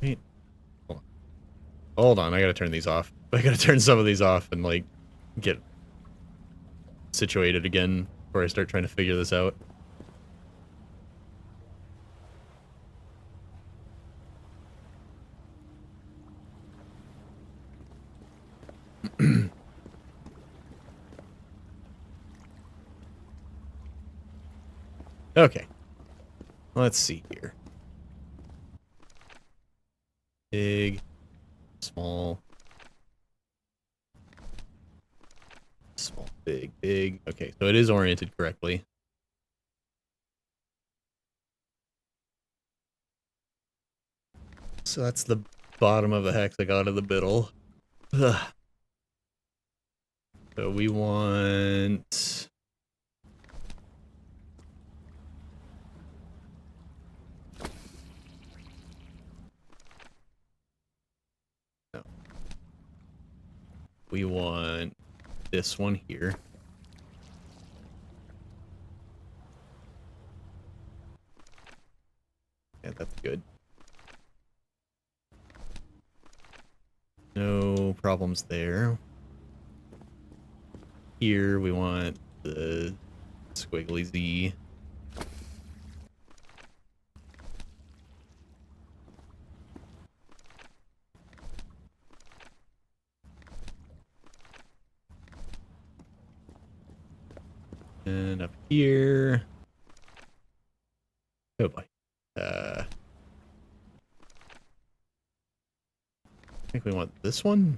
Wait. Hold on, I gotta turn these off. I gotta turn some of these off and, like, get situated again before I start trying to figure this out. Okay. Let's see here. Big, small, small, big, big. Okay, so it is oriented correctly. So that's the bottom of the hexagon of the middle. Ugh. So we want... No. We want this one here. Yeah, that's good. No problems there. Here we want the squiggly Z. And up here. Oh boy. I think we want this one.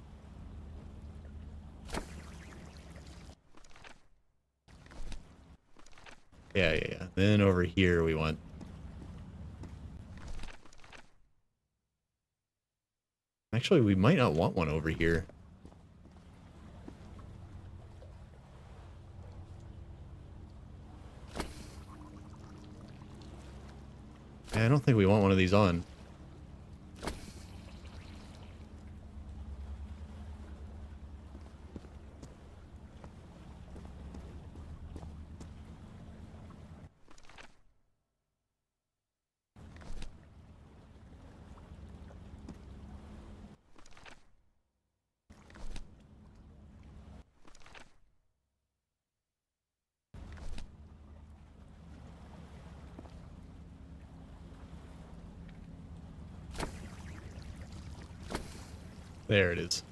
Yeah. Then over here we want... Actually, we might not want one over here. Yeah, I don't think we want one of these on. There it is.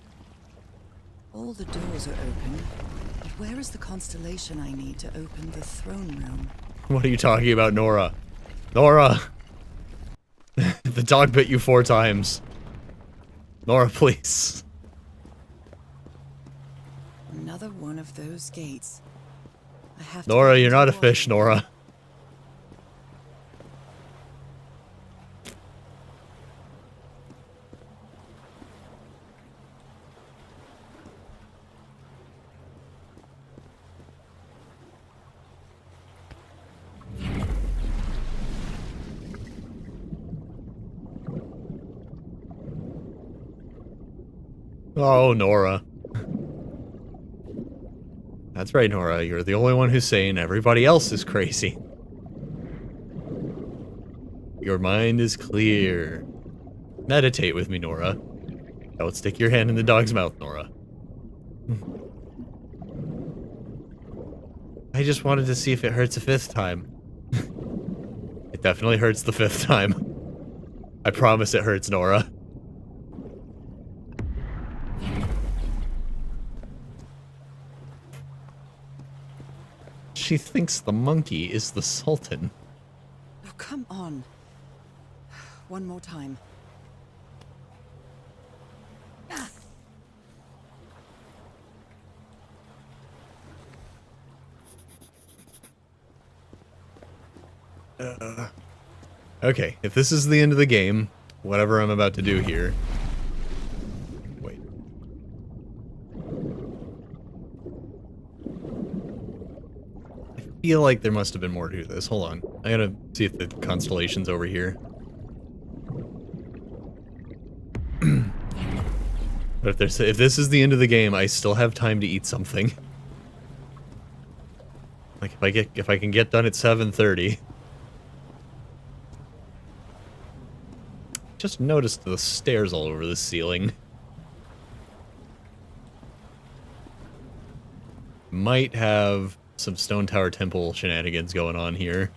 All the doors are open, but where is the constellation I need to open the throne room? What are you talking about, Nora? Nora! The dog bit you 4 times. Nora, please. Another one of those gates. I have Nora, to you're not a fish, Nora. Oh, Nora. That's right, Nora. You're the only one who's sane. Everybody else is crazy. Your mind is clear. Meditate with me, Nora. Don't stick your hand in the dog's mouth, Nora. I just wanted to see if it hurts a 5th time. It definitely hurts the 5th time. I promise it hurts, Nora. She thinks the monkey is the Sultan. Oh, come on. One more time. Okay, if this is the end of the game, whatever I'm about to do here... Wait. I feel like there must have been more to this. Hold on. I gotta see if the constellation's over here. But if this is the end of the game, I still have time to eat something. Like if I can get done at 7:30. Just noticed the stairs all over the ceiling. Might have some Stone Tower Temple shenanigans going on here.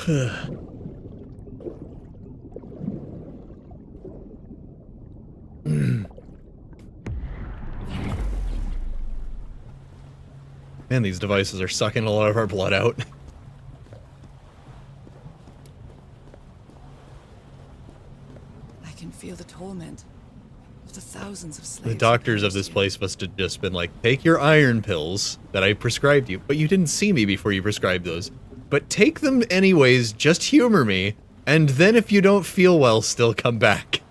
Man, these devices are sucking a lot of our blood out. I can feel the torment of the thousands of slaves. The doctors of this place must have just been like, take your iron pills that I prescribed you, but you didn't see me before you prescribed those. But take them anyways, just humor me, and then if you don't feel well, still come back.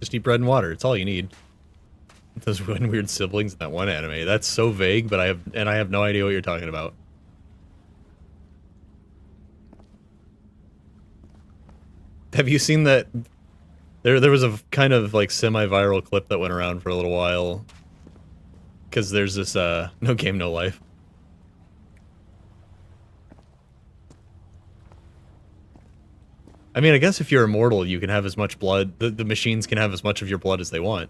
Just eat bread and water. It's all you need. Those one weird siblings in that one anime. That's so vague, but I have no idea what you're talking about. Have you seen that? There was a kind of like semi-viral clip that went around for a little while. Because there's this No Game No Life. I mean, I guess if you're immortal, you can have as much blood. The machines can have as much of your blood as they want.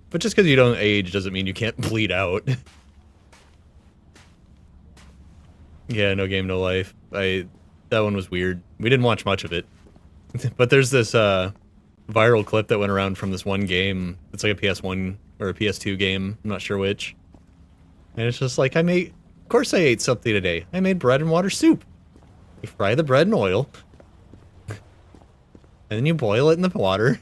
But just because you don't age doesn't mean you can't bleed out. Yeah, No Game No Life. That one was weird. We didn't watch much of it. But there's this viral clip that went around from this one game. It's like a PS1 or a PS2 game. I'm not sure which. And it's just like, of course I ate something today. I made bread and water soup. You fry the bread in oil. And then you boil it in the water.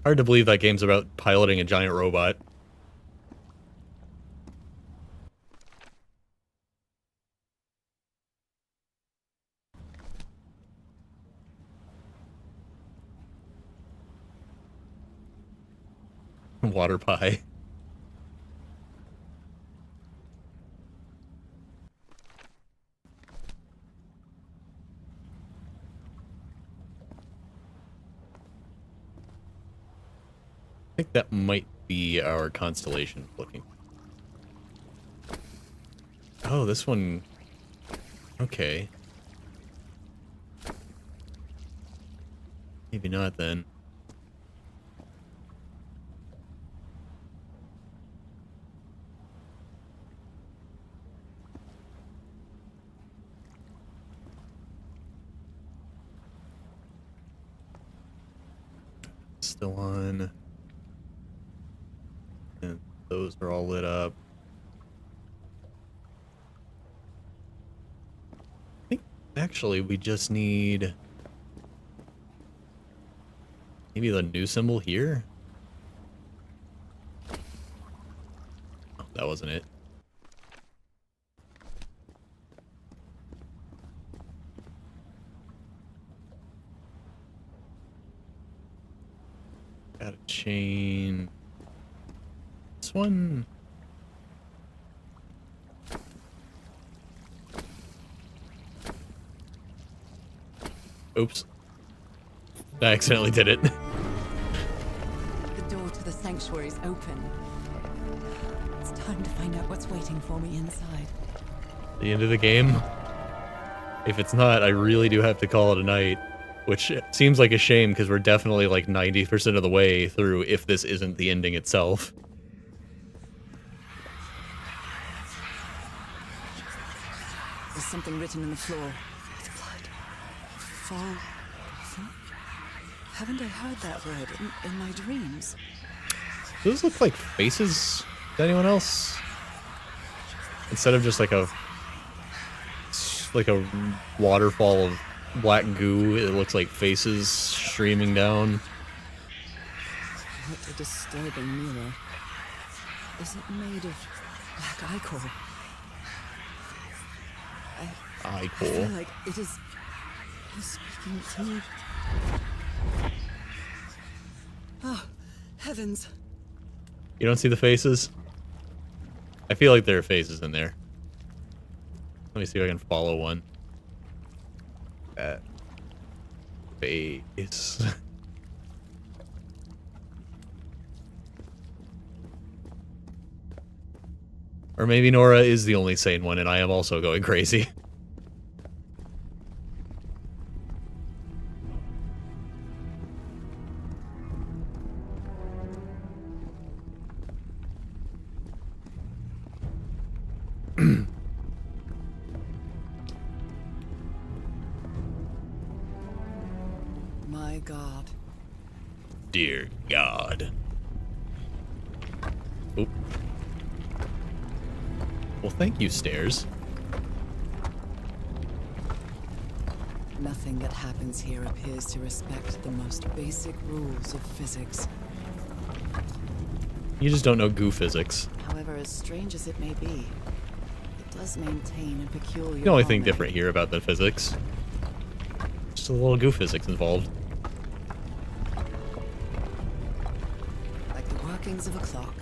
Hard to believe that game's about piloting a giant robot. Water pie. I think that might be our constellation looking. Oh, this one. Okay. Maybe not then. Still on. And those are all lit up. I think actually we just need maybe the new symbol here. Oh, that wasn't it. Gotta chain this one. Oops. I accidentally did it. The door to the sanctuary is open. It's time to find out what's waiting for me inside. The end of the game. If it's not, I really do have to call it a night. Which seems like a shame because we're definitely like 90% of the way through if this isn't the ending itself. There's something written in the floor. With blood. Fall. Haven't I heard that word in my dreams? Those look like faces to anyone else? Instead of just like a waterfall of black goo, it looks like faces streaming down. What a disturbing mirror. Is it made of black ichor? I feel like it is speaking to me. Oh, heavens. You don't see the faces? I feel like there are faces in there. Let me see if I can follow one. That face. Or maybe Nora is the only sane one and I am also going crazy. My God. Dear God. Oop. Well, thank you, stairs. Nothing that happens here appears to respect the most basic rules of physics. You just don't know goo physics. However, as strange as it may be, it does maintain a peculiar The only thing harmony. different here about the physics. Just a little goo physics involved. Like the workings of a clock.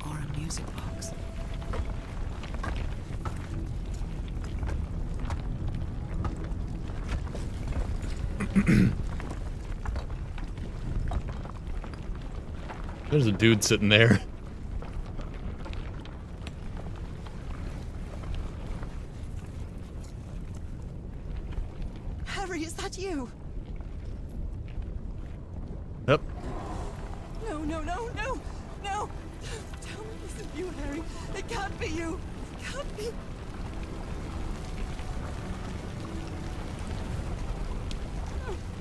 Or a music box. There's a dude sitting there. Harry, is that you? Yep. No, no, no, no, no! Tell me this isn't you, Harry. It can't be you. It can't be.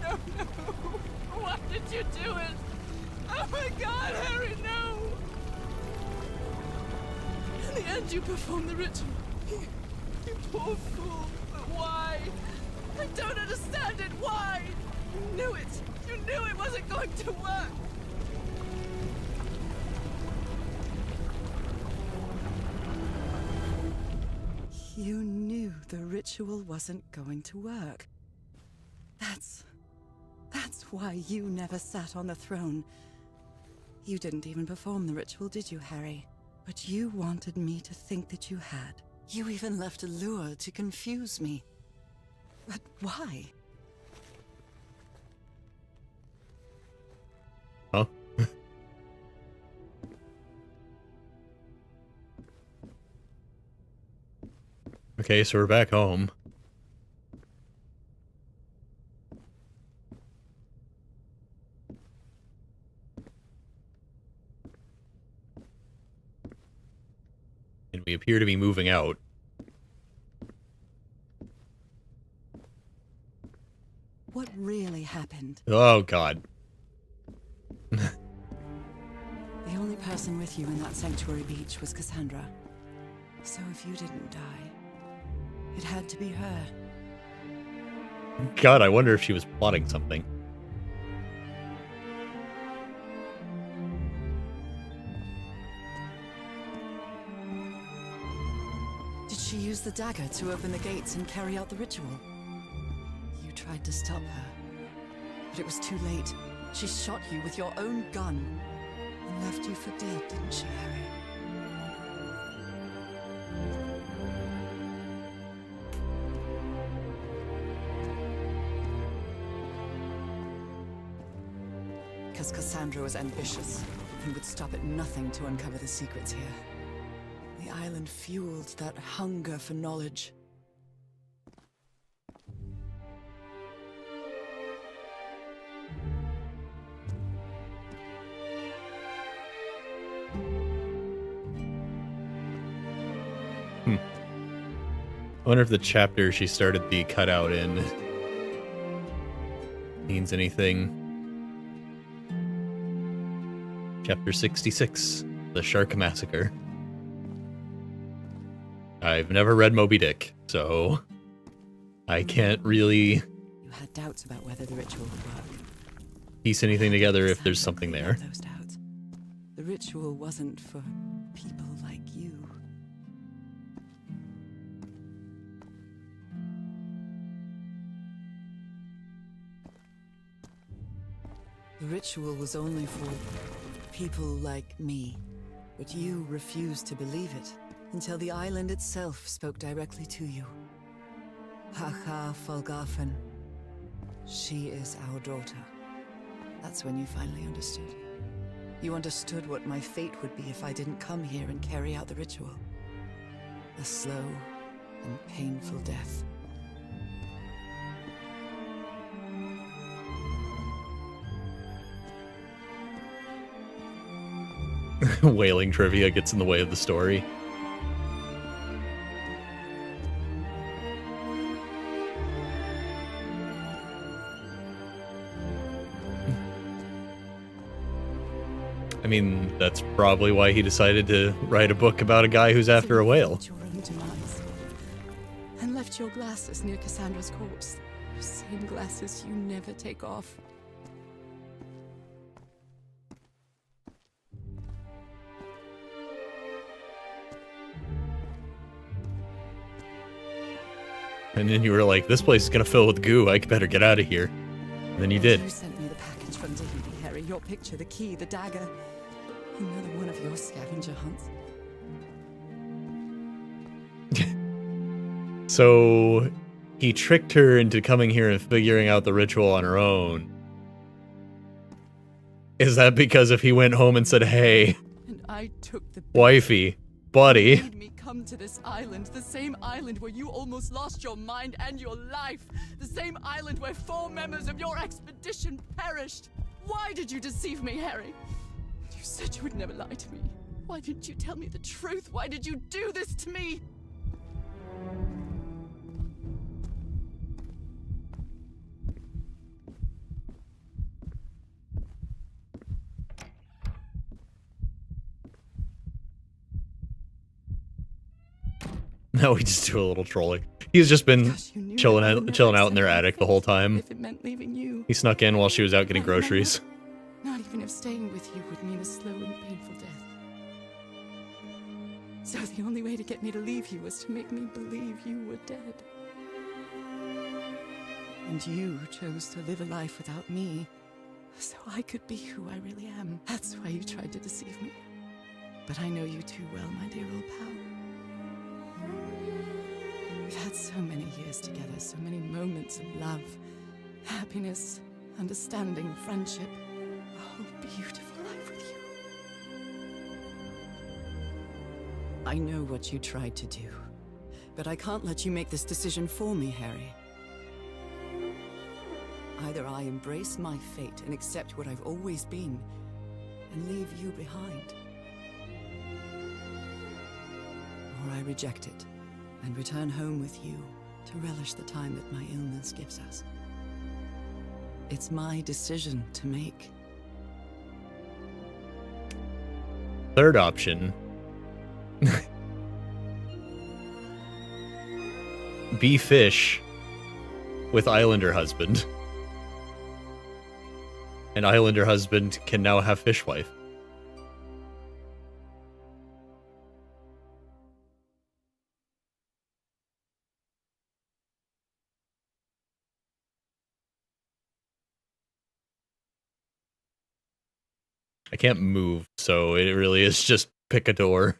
No, no, no. Why did you do it? Oh my God, Harry, no! In the end, you performed the ritual. You poor fool. But why? I don't understand it. Why? You knew it. You knew it wasn't going to work. You knew the ritual wasn't going to work. That's why you never sat on the throne. You didn't even perform the ritual, did you, Harry? But you wanted me to think that you had. You even left a lure to confuse me. But why? Huh? Okay, so we're back home. And we appear to be moving out. What really happened? Oh, God. The only person with you in that sanctuary beach was Cassandra. So if you didn't die, it had to be her. God, I wonder if she was plotting something. Did she use the dagger to open the gates and carry out the ritual? You tried to stop her, but it was too late. She shot you with your own gun and left you for dead, didn't she, Harry? Because Cassandra was ambitious and would stop at nothing to uncover the secrets here. The island fueled that hunger for knowledge. I wonder if the chapter she started the cutout in means anything. Chapter 66, The Shark Massacre. I've never read Moby Dick, so I can't really You had doubts about whether the ritual would work. piece anything together if there's something there. Those doubts. The ritual wasn't for people like you. The ritual was only for people like me. But you refused to believe it until the island itself spoke directly to you. Haha Falgafen. She is our daughter. That's when you finally understood. You understood what my fate would be if I didn't come here and carry out the ritual. A slow and painful death. Whaling trivia gets in the way of the story. I mean, that's probably why he decided to write a book about a guy who's after a whale. Your own demise. And left your glasses near Cassandra's corpse. The same glasses you never take off. And then you were like, this place is gonna fill with goo, I better get out of here. And then you did. You sent me the package from Tahiti, Harry. Your picture, the key, the dagger. Another one of your scavenger hunts. So he tricked her into coming here and figuring out the ritual on her own. Is that because if he went home and said, hey, And I took the wifey, buddy, made me come to this island, the same island where you almost lost your mind and your life, the same island where 4 members of your expedition perished. Why did you deceive me, Harry? You said you would never lie to me. Why didn't you tell me the truth? Why did you do this to me? no, we just do a little trolling. He's just been Gosh, you knew chilling that I would out, chilling never out in their accept my attic the whole fate time. If it meant leaving you. He snuck in while she was out getting Not even groceries. Not even if staying with you would mean a slow and painful death. So the only way to get me to leave you was to make me believe you were dead. And you chose to live a life without me, so I could be who I really am. That's why you tried to deceive me. But I know you too well, my dear old pal. We've had so many years together, so many moments of love, happiness, understanding, friendship. A whole beautiful life with you. I know what you tried to do, but I can't let you make this decision for me, Harry. Either I embrace my fate and accept what I've always been, and leave you behind. Or I reject it, and return home with you to relish the time that my illness gives us. It's my decision to make. Third option. Be fish with Islander husband. And Islander husband can now have fish wife. I can't move, so it really is just pick a door.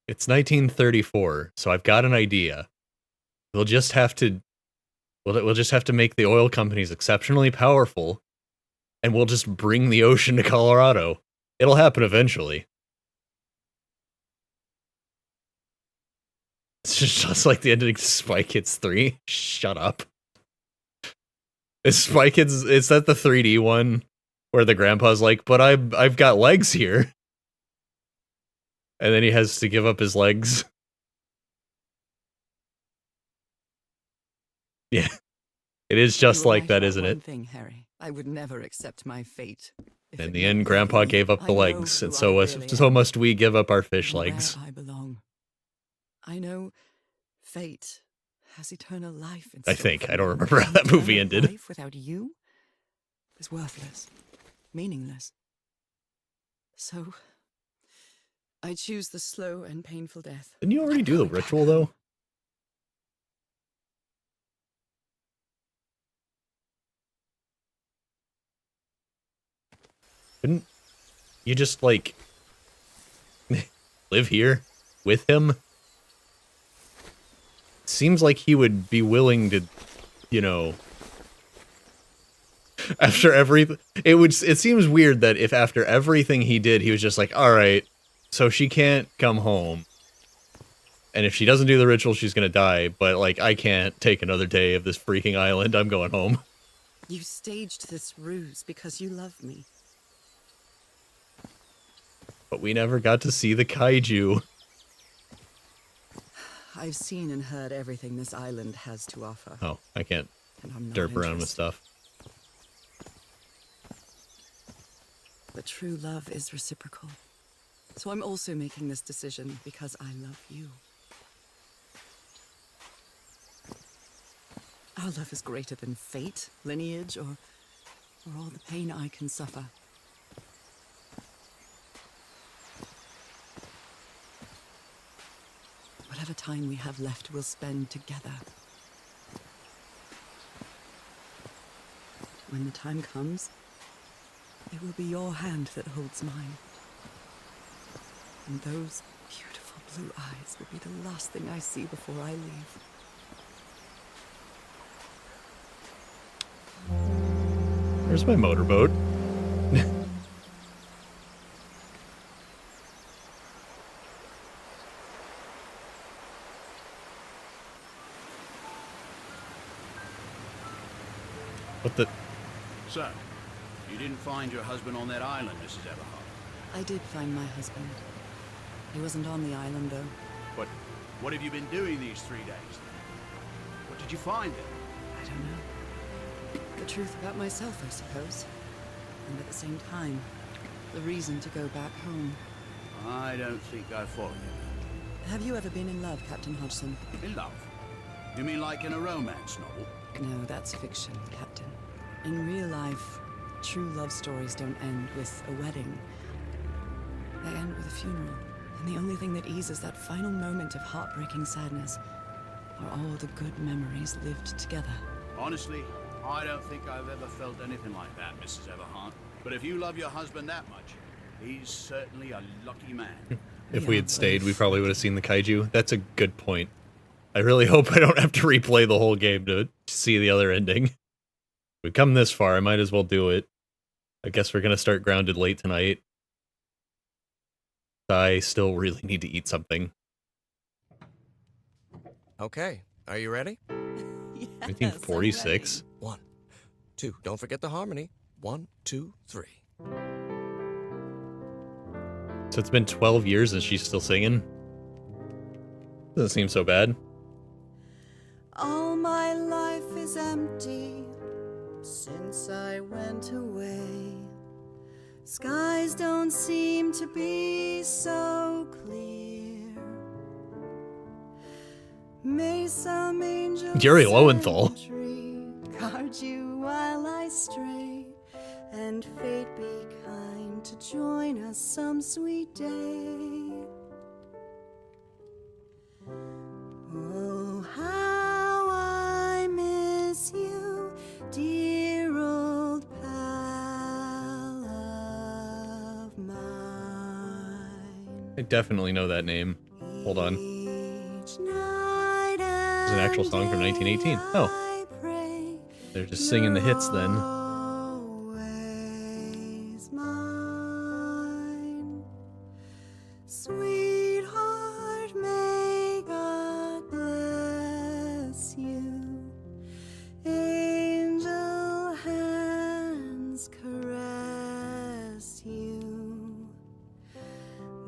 It's 1934, so I've got an idea. We'll just have to we'll just have to make the oil companies exceptionally powerful, and we'll just bring the ocean to Colorado. It'll happen eventually. It's just like the ending to Spy Kids 3. Shut up. Is Spy Kids, is that the 3D one where the grandpa's like, but I've got legs here. And then he has to give up his legs. Yeah. It is just You were like right that, about isn't one it? thing, Harry. I would never accept my fate. If In it the meant end, Grandpa leaving gave you. up the I know legs, and who so I really so am. must we give up our fish Where legs. I belong. I know fate has eternal life. In I store think. for I don't me. remember how that movie Eternal ended. Life without you is worthless, meaningless. So, I choose the slow and painful death. Didn't you already do the Going back ritual, though? home. Didn't you just, like... live here with him. Seems like he would be willing to, you know, after every, it seems weird that if after everything he did, he was just like, all right, so she can't come home. And if she doesn't do the ritual, she's gonna die, but like, I can't take another day of this freaking island, I'm going home. You staged this ruse because you love me. But we never got to see the kaiju. I've seen and heard everything this island has to offer. Oh, I can't And I'm not derp around with interested. stuff. But true love is reciprocal. So I'm also making this decision because I love you. Our love is greater than fate, lineage, or all the pain I can suffer. Whatever time we have left, we'll spend together. When the time comes, it will be your hand that holds mine. And those beautiful blue eyes will be the last thing I see before I leave. Where's my motorboat? What the? So, you didn't find your husband on that island, Mrs. Everhart? I did find my husband. He wasn't on the island, though. What have you been doing these 3 days then? What did you find there? I don't know. The truth about myself, I suppose. And at the same time, the reason to go back home. I don't think I follow you. Have you ever been in love, Captain Hodgson? In love? You mean like in a romance novel? No, that's fiction, Captain. In real life, true love stories don't end with a wedding. They end with a funeral. And the only thing that eases that final moment of heartbreaking sadness are all the good memories lived together. Honestly, I don't think I've ever felt anything like that, Mrs. Everhart. But if you love your husband that much, he's certainly a lucky man. If we had stayed, we probably would have seen the kaiju. That's a good point. I really hope I don't have to replay the whole game to see the other ending. We've come this far, I might as well do it. I guess we're gonna start Grounded late tonight. I still really need to eat something. Okay, are you ready? Yes, 1946? 1, 2, don't forget the harmony. 1, 2, 3. So it's been 12 years and she's still singing? Doesn't seem so bad. All my life is empty since I went away. Skies don't seem to be so clear. May some angel Gary Lowenthal. guard you while I stray, and fate be kind to join us some sweet day. Oh, how I miss you, dear old pal of mine. I definitely know that name. Hold on. Each night It's an actual song from 1918. Oh, I pray they're just singing the hits then. always mine. Sweetheart, may God bless you. Angel hands caress you,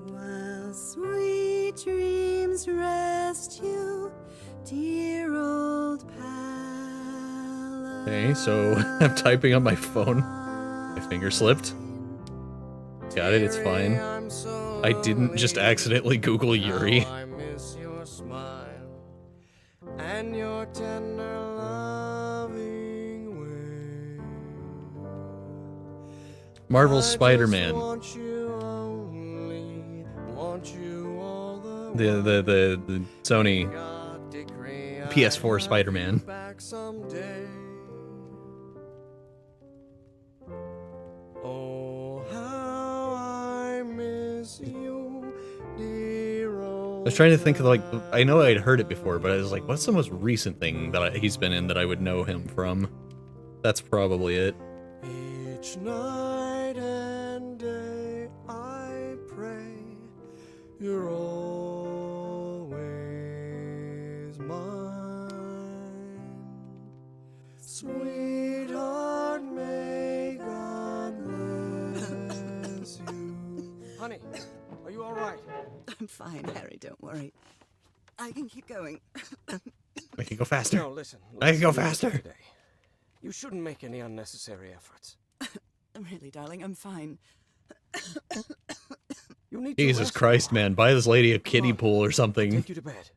while sweet dreams rest you, dear old pal. Okay, so I'm typing on my phone. My finger slipped. Got it, it's fine. I didn't just accidentally Google Yuri. How I miss your smile and your tender loving way. Marvel's I just Spider-Man. want you only, want you all the The Sony God decree I PS4 have Spider-Man. you back someday. Oh, how I miss you, dear was trying to think of, like, I know I'd heard it before, but I was like, what's the most recent thing that he's been in that I would know him from? That's probably it. Each night and day I pray you're always mine. Sweetheart, may God bless you. Honey, are you all right? I'm fine, Harry, don't worry. I can keep going. I can go faster. No, listen. I can go listen, faster. today. You shouldn't make any unnecessary efforts. Really, darling, I'm fine. You need Jesus to rest. Christ, man. Buy this lady a kiddie pool or something. Take you to bed.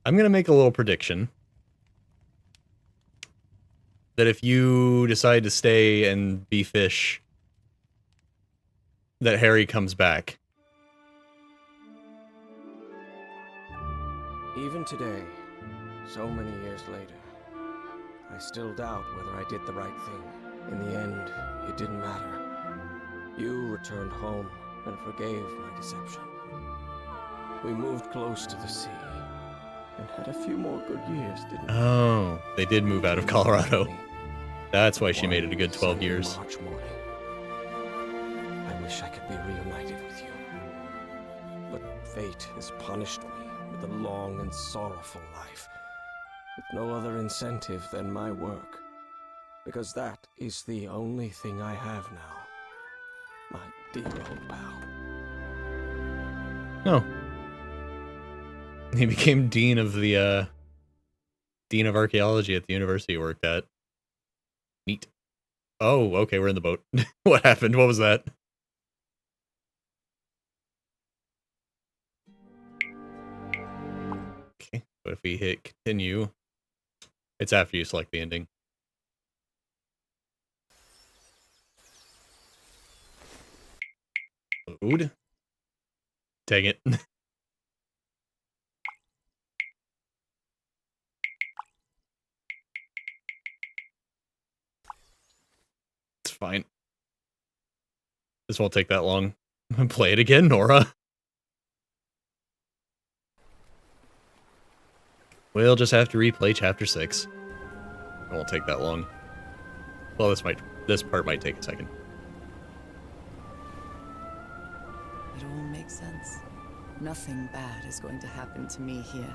I'm gonna make a little prediction. That if you decide to stay and be fish, that Harry comes back. Even today, so many years later, I still doubt whether I did the right thing. In the end, it didn't matter. You returned home and forgave my deception. We moved close to the sea and had a few more good years, didn't we? Oh, they did move out of Colorado. That's why she made it a good 12 years. March morning. I wish I could be reunited with you. But fate has punished me with a long and sorrowful life, with no other incentive than my work. Because that is the only thing I have now. My dear old pal. Oh. He became dean of the, dean of archaeology at the university he worked at. Neat. Oh, okay, we're in the boat. What happened? What was that? Okay, but if we hit continue, it's after you select the ending. Food? Dang it. It's fine. This won't take that long. Play it again, Nora. We'll just have to replay chapter 6. It won't take that long. Well, this part might take a second. It all makes sense. Nothing bad is going to happen to me here.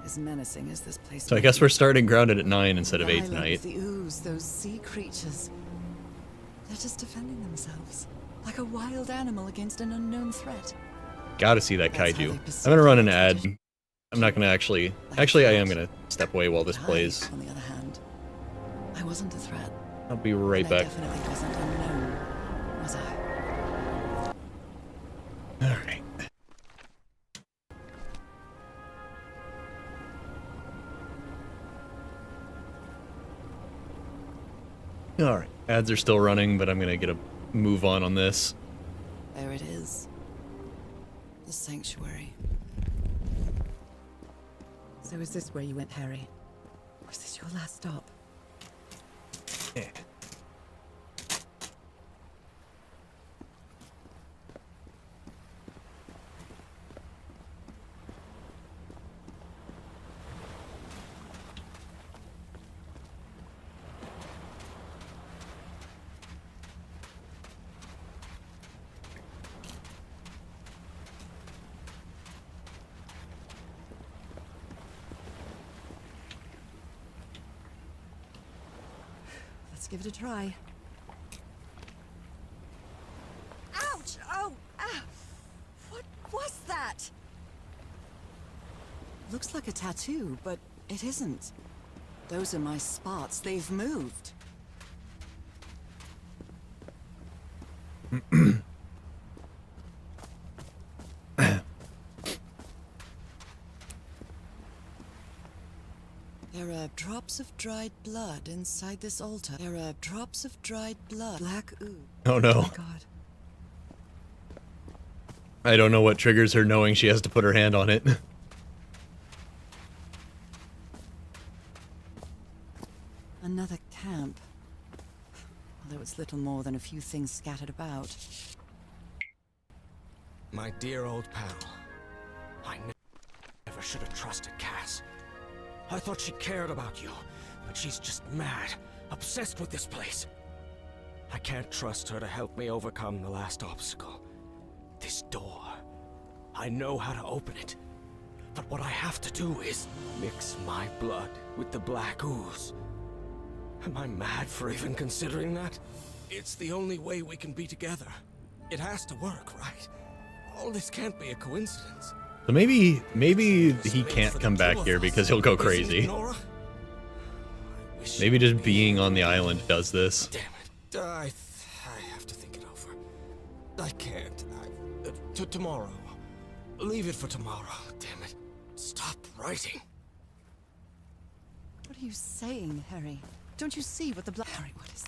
As menacing as this place So I may guess be. we're starting grounded at 9 instead of 8 Island, tonight. The ooze, those sea creatures. They're just defending themselves. Like a wild animal against an unknown threat. Gotta see that That's how kaiju. they perceive I'm gonna run an the ad. expedition. I'm not gonna actually... Like Actually, I a am threat. gonna step away while this I, plays. on the other hand, I wasn't a threat. I'll be right And I back. definitely wasn't unknown, was I? Alright. Alright. Ads are still running, but I'm gonna get a move on this. There it is. The sanctuary. So is this where you went, Harry? Or is this your last stop? Yeah. Let's give it a try. Ouch! Oh! Ah! What was that? Looks like a tattoo, but it isn't. Those are my spots. They've moved. There are drops of dried blood inside this altar. There are drops of dried blood. Black ooze. Oh no. Oh my god. I don't know what triggers her knowing she has to put her hand on it. Another camp. though it's little more than a few things scattered about. My dear old pal. I never should have trusted Cass. I thought she cared about you, but she's just mad, obsessed with this place. I can't trust her to help me overcome the last obstacle. This door. I know how to open it. But what I have to do is mix my blood with the black ooze. Am I mad for even considering that? It's the only way we can be together. It has to work, right? All this can't be a coincidence. So maybe he can't come back here because he'll go crazy. Maybe just being on the island does this. Damn it. I have to think it over. I can't. Tomorrow. Leave it for tomorrow. Damn it. Stop writing. What are you saying, Harry? Don't you see what the Harry, what is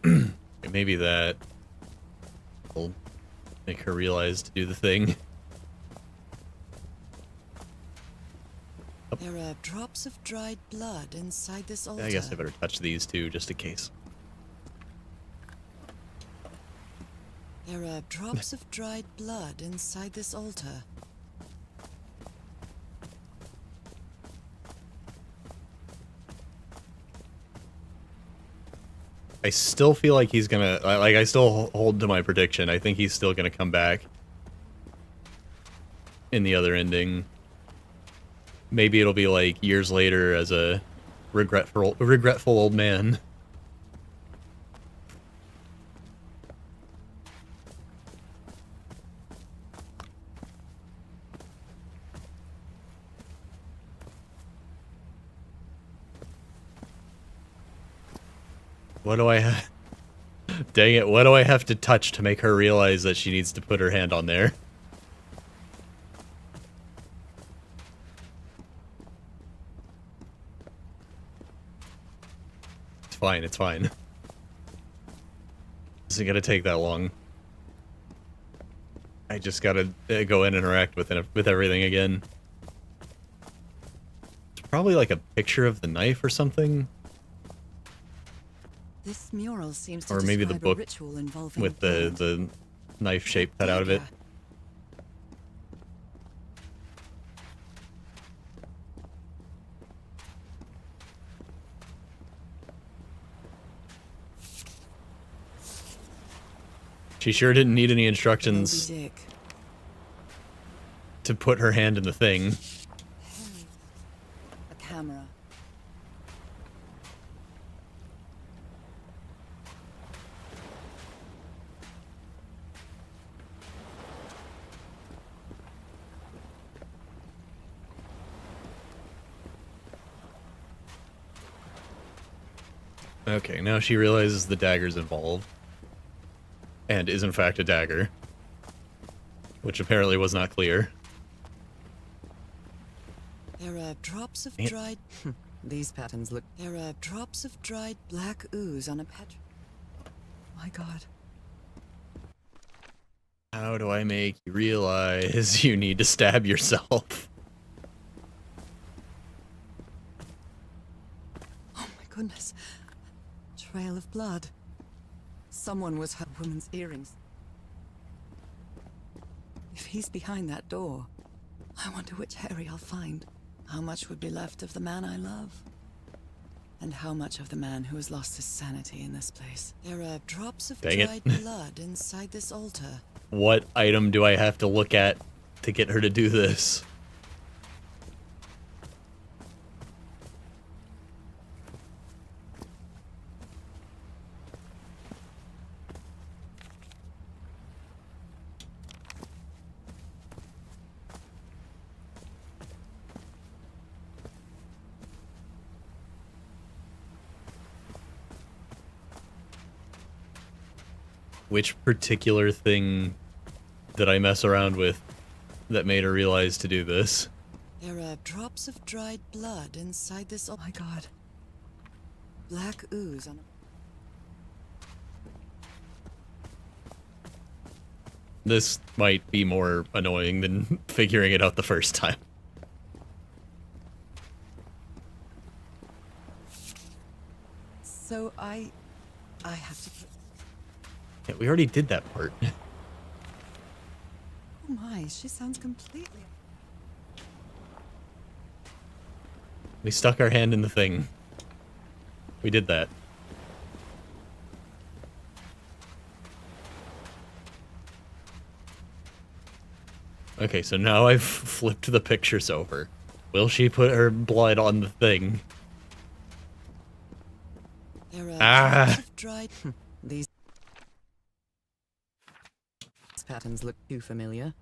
this? Maybe that will make her realize to do the thing. There are drops of dried blood inside this altar. I guess I better touch these two just in case. There are drops of dried blood inside this altar. I still feel like he's gonna, I still hold to my prediction. I think he's still gonna come back in the other ending. Maybe it'll be like years later as a regretful old man. What do I have? Dang it, what do I have to touch to make her realize that she needs to put her hand on there? It's fine, it's fine. Isn't gonna take that long. I just gotta go in and interact with everything again. It's probably like a picture of the knife or something. This mural seems to Or maybe the describe book a ritual involving with blood. the knife shape cut out of it. She sure didn't need any instructions Moby Dick. to put her hand in the thing. A camera. Okay, now she realizes the dagger's involved. And is in fact a dagger. Which apparently was not clear. There are drops of dried... These patterns look... There are drops of dried black ooze on a patch... My god. How do I make you realize you need to stab yourself? Oh my goodness. Trail of blood. Someone was her woman's earrings. If he's behind that door, I wonder which Harry I'll find. How much would be left of the man I love? And how much of the man who has lost his sanity in this place? There are drops of Dang it. dried blood inside this altar. What item do I have to look at to get her to do this? Which particular thing did I mess around with that made her realize to do this? There are drops of dried blood inside this. Oh my god. Black ooze on. This might be more annoying than figuring it out the first time. So I have to put... Yeah, we already did that part. Oh my, she sounds completely... We stuck our hand in the thing. We did that. Okay, so now I've flipped the pictures over. Will she put her blood on the thing? There are Ah! dried... These patterns look too familiar.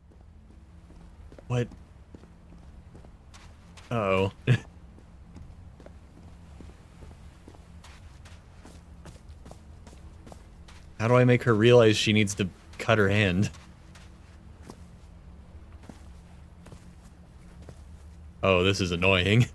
What? Uh-oh. How do I make her realize she needs to cut her hand? Oh, this is annoying.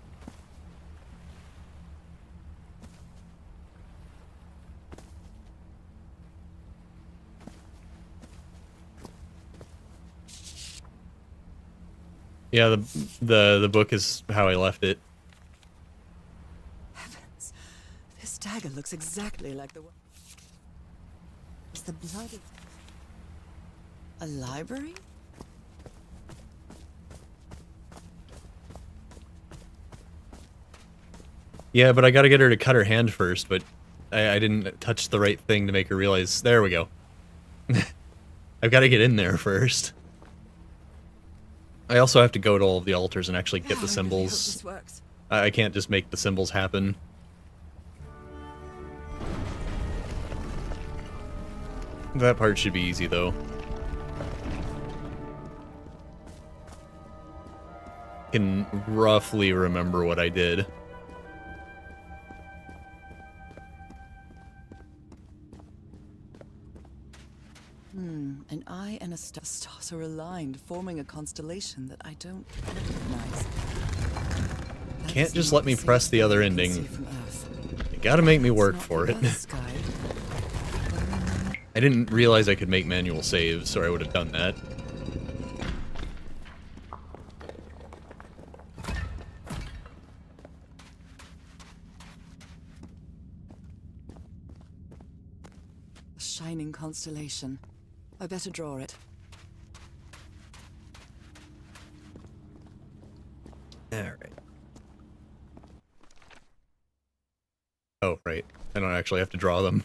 Yeah, the book is how I left it. Heavens, this dagger looks exactly like the one... Is the blood of... a library? Yeah, but I gotta get her to cut her hand first, but I didn't touch the right thing to make her realize... There we go. I've gotta get in there first. I also have to go to all of the altars and actually get the symbols. This works. I can't just make the symbols happen. That part should be easy, though. Can roughly remember what I did. An eye and a star. Stars are aligned, forming a constellation that I don't recognize. Can't just let me press the other ending. You gotta make me work for it. I didn't realize I could make manual saves, or I would have done that. A shining constellation. I better draw it. Alright. Oh, right. I don't actually have to draw them.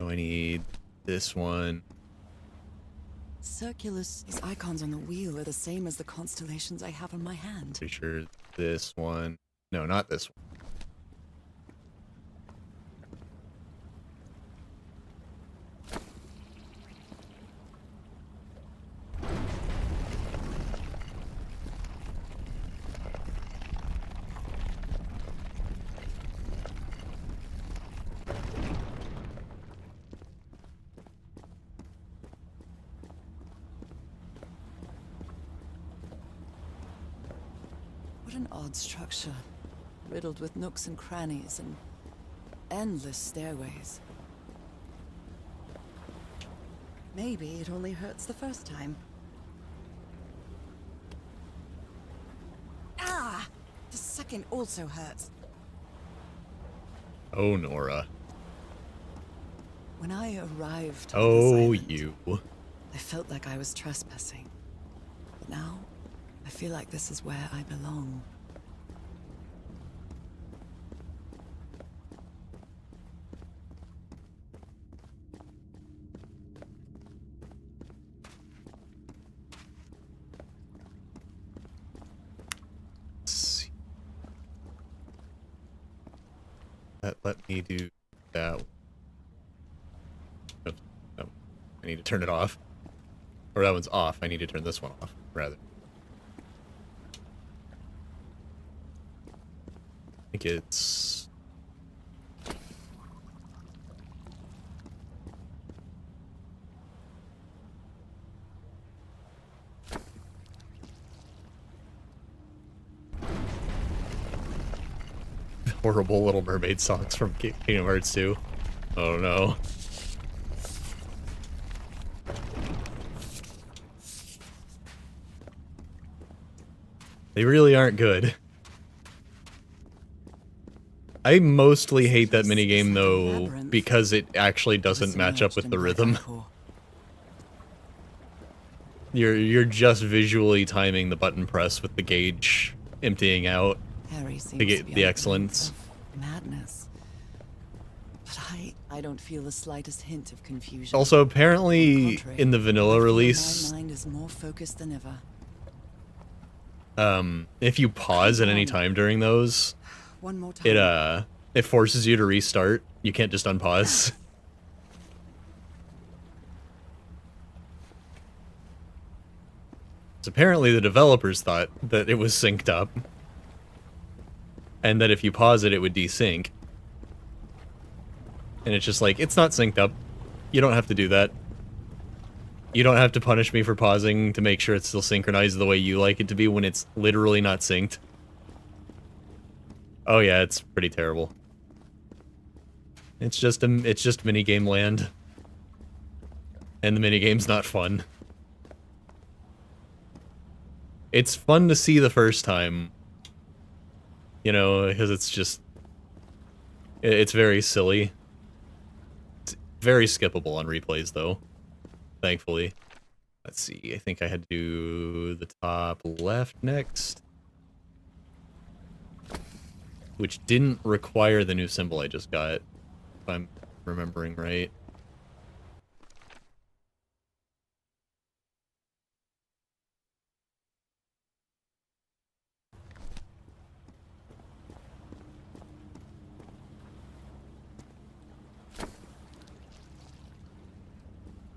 So I need this one. Circulus, these icons on the wheel are the same as the constellations I have on my hand. Pretty sure this one. No, not this one. What an odd structure, riddled with nooks and crannies and endless stairways. Maybe it only hurts the first time. Ah! The second also hurts. Oh, Nora. When I arrived on this Oh, island, you. I felt like I was trespassing. But now, I feel like this is where I belong. Let's see. Let me do that one. Oops, no, I need to turn it off. Or that one's off. I need to turn this one off, rather. I think it's... horrible Little Mermaid songs from Kingdom Hearts 2. Oh no. They really aren't good. I mostly hate that minigame though because it actually doesn't match up with the rhythm. You're just visually timing the button press with the gauge emptying out to get the excellence. Madness. But I don't feel the slightest hint of confusion. Also, apparently in the vanilla release, my mind is more focused than ever. if you pause at any time during those, One more time. it forces you to restart. You can't just unpause. So apparently the developers thought that it was synced up, and that if you pause it, it would desync. And it's just like, it's not synced up. You don't have to do that. You don't have to punish me for pausing to make sure it's still synchronized the way you like it to be when it's literally not synced. Oh yeah, it's pretty terrible. It's just minigame land. And the minigame's not fun. It's fun to see the first time. You know, because it's just... It's very silly. It's very skippable on replays, though. Thankfully. Let's see, I think I had to do the top left next. Which didn't require the new symbol I just got, if I'm remembering right.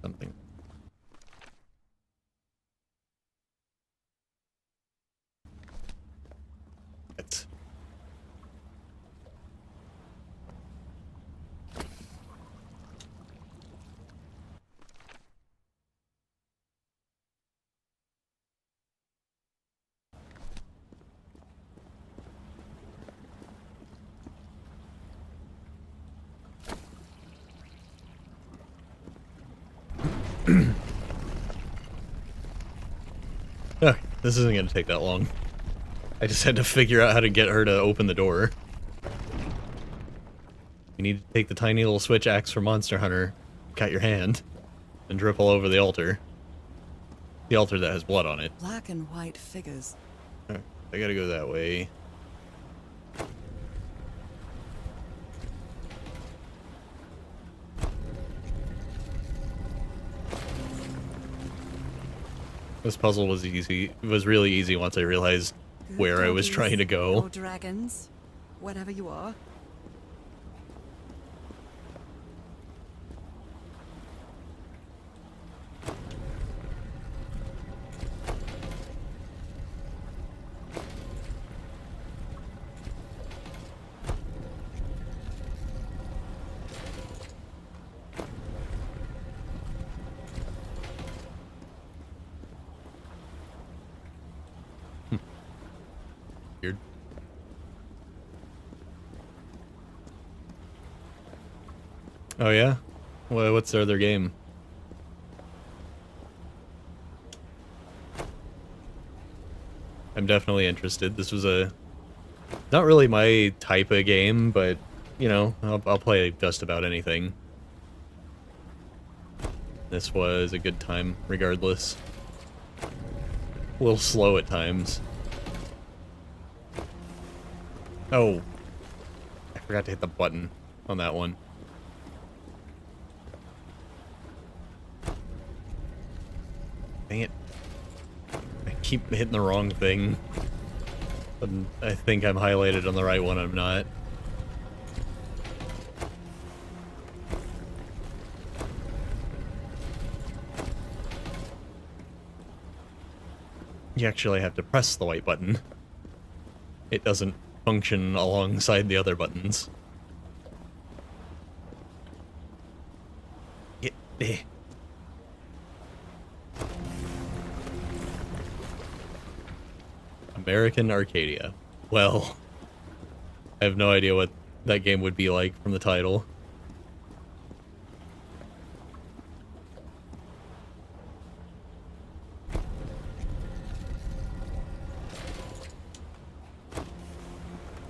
Something. It's... Okay, this isn't going to take that long. I just had to figure out how to get her to open the door. You need to take the tiny little switch axe from Monster Hunter, cut your hand, and drip all over the altar. The altar that has blood on it. Black and white figures. Alright, I gotta go that way. This puzzle was easy. It was really easy once I realized where I was trying to go. Or dragons, whatever you are. Weird. Oh yeah? Well, what's their other game? I'm definitely interested. This was not really my type of game, but, you know, I'll play just about anything. This was a good time, regardless. A little slow at times. Oh, I forgot to hit the button on that one. Dang it. I keep hitting the wrong thing. But I think I'm highlighted on the right one, I'm not. You actually have to press the white button. It doesn't function alongside the other buttons. American Arcadia. Well, I have no idea what that game would be like from the title.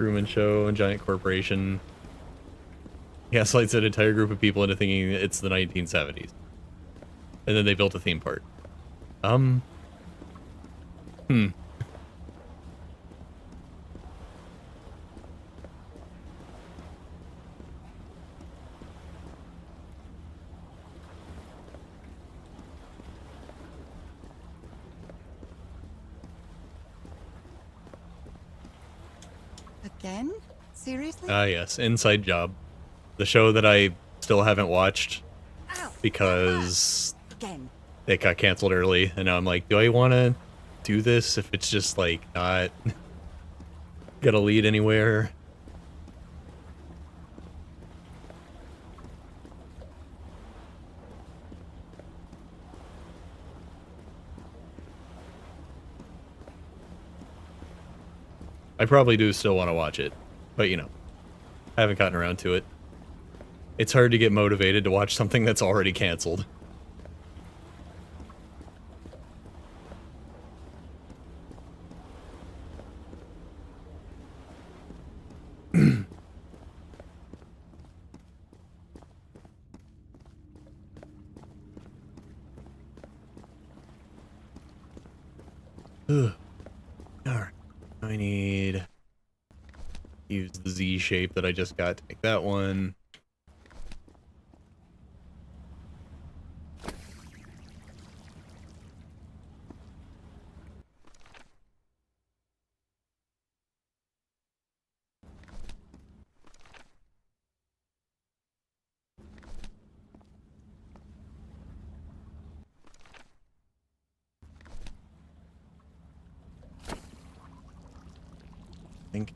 Truman Show and Giant Corporation gaslights an entire group of people into thinking it's the 1970s. And then they built a theme park. Again? Seriously? Yes, Inside Job. The show that I still haven't watched Ow. because Again. it got canceled early, and now I'm like, do I want to do this if it's just like not gonna lead anywhere? I probably do still want to watch it, but you know, I haven't gotten around to it. It's hard to get motivated to watch something that's already canceled. Alright, I need use the Z shape that I just got to make that one. Think.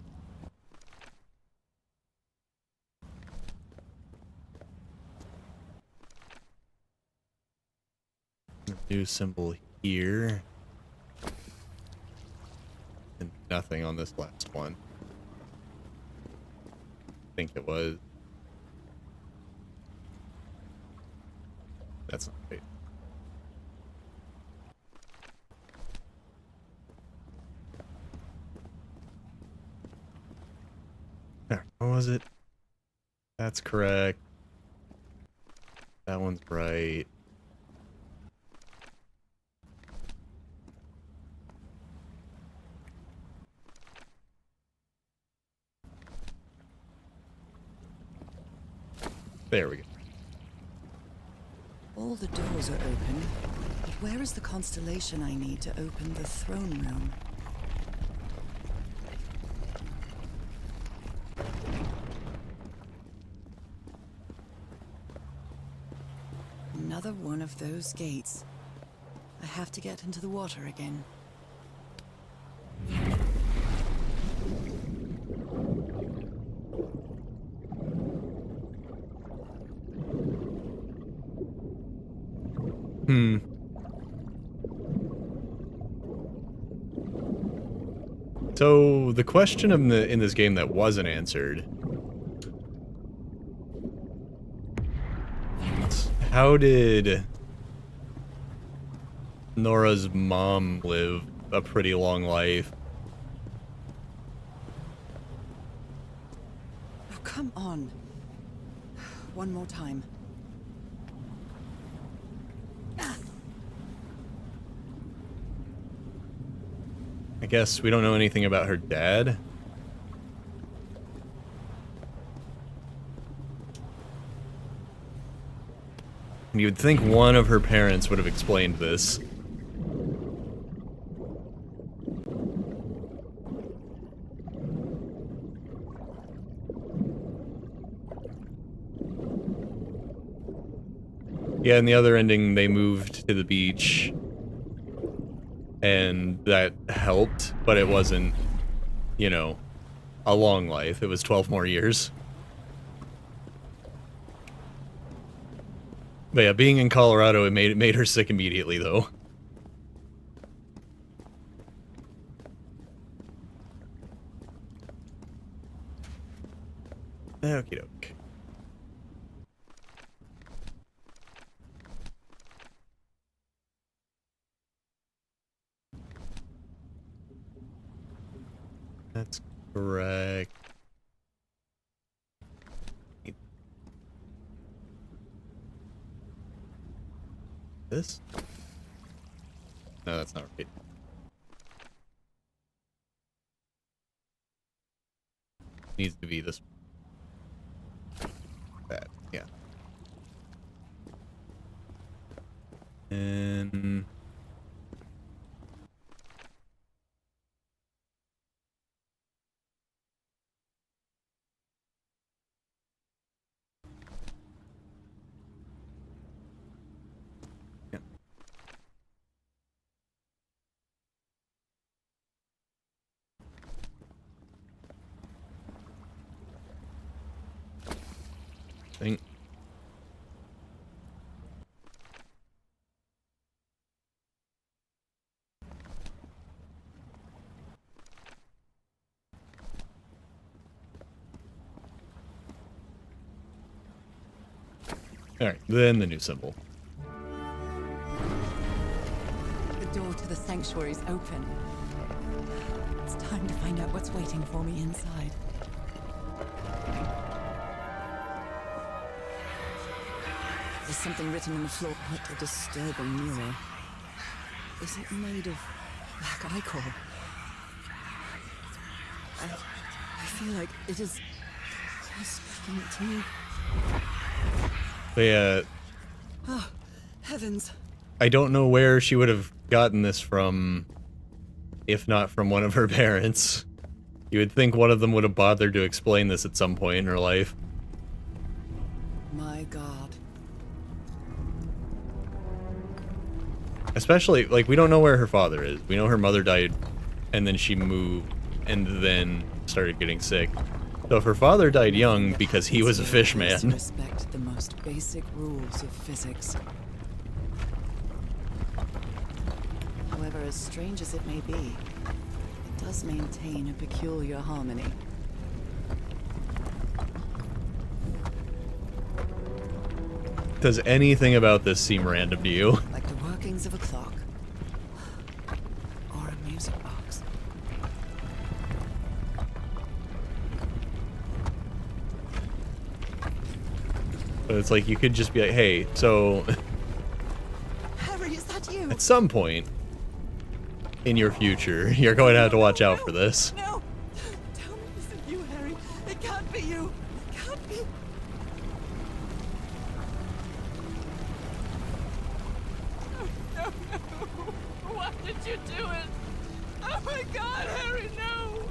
New symbol here. And nothing on this last one. I think it was. That's not right. There, what was it? That's correct. That one's right. There we go. All the doors are open, but where is the constellation I need to open the throne room? Another one of those gates. I have to get into the water again. So the question in this game that wasn't answered: how did Nora's mom live a pretty long life? Oh, come on. One more time. I guess we don't know anything about her dad. You would think one of her parents would have explained this. Yeah, in the other ending, they moved to the beach. And that helped, but it wasn't, you know, a long life. It was 12 more years. But yeah, being in Colorado, it made her sick immediately, though. Okie doke. That's Correct. This? No, that's not right. Needs to be this. That, yeah. And yeah. Thing. Alright, then the new symbol. The door to the sanctuary's open. It's time to find out what's waiting for me inside. There's something written on the floor. What a disturbing mural. Is it made of black ichor? I feel like it is speaking to me. They, Oh, heavens. I don't know where she would have gotten this from, if not from one of her parents. You would think one of them would have bothered to explain this at some point in her life. My God. Especially, like, we don't know where her father is. We know her mother died, and then she moved, and then started getting sick. So if her father died young because he was a fish man. Respect the most basic rules of physics. However, as strange as it may be, it does maintain a peculiar harmony. Does anything about this seem random to you? Like the workings of a clock. Or a music box. But it's like you could just be like, hey, so Harry, is that you? at some point in your future, you're going to have to watch out for this. No! Tell me this isn't you, Harry. It can't be you. It can't be. No, no, no. Why did you do it? Oh my God, Harry, no!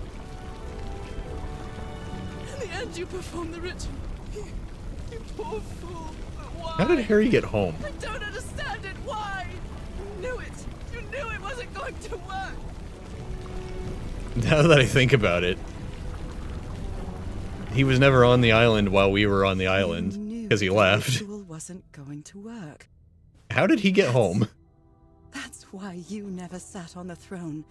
In the end, you performed the ritual. You poor fool. But why? How did Harry get home? I don't understand it. Why? You knew it. You knew it wasn't going to work. Now that I think about it, he was never on the island while we were on the island because he left. The ritual wasn't going to work. How did he get home? That's why you never sat on the throne.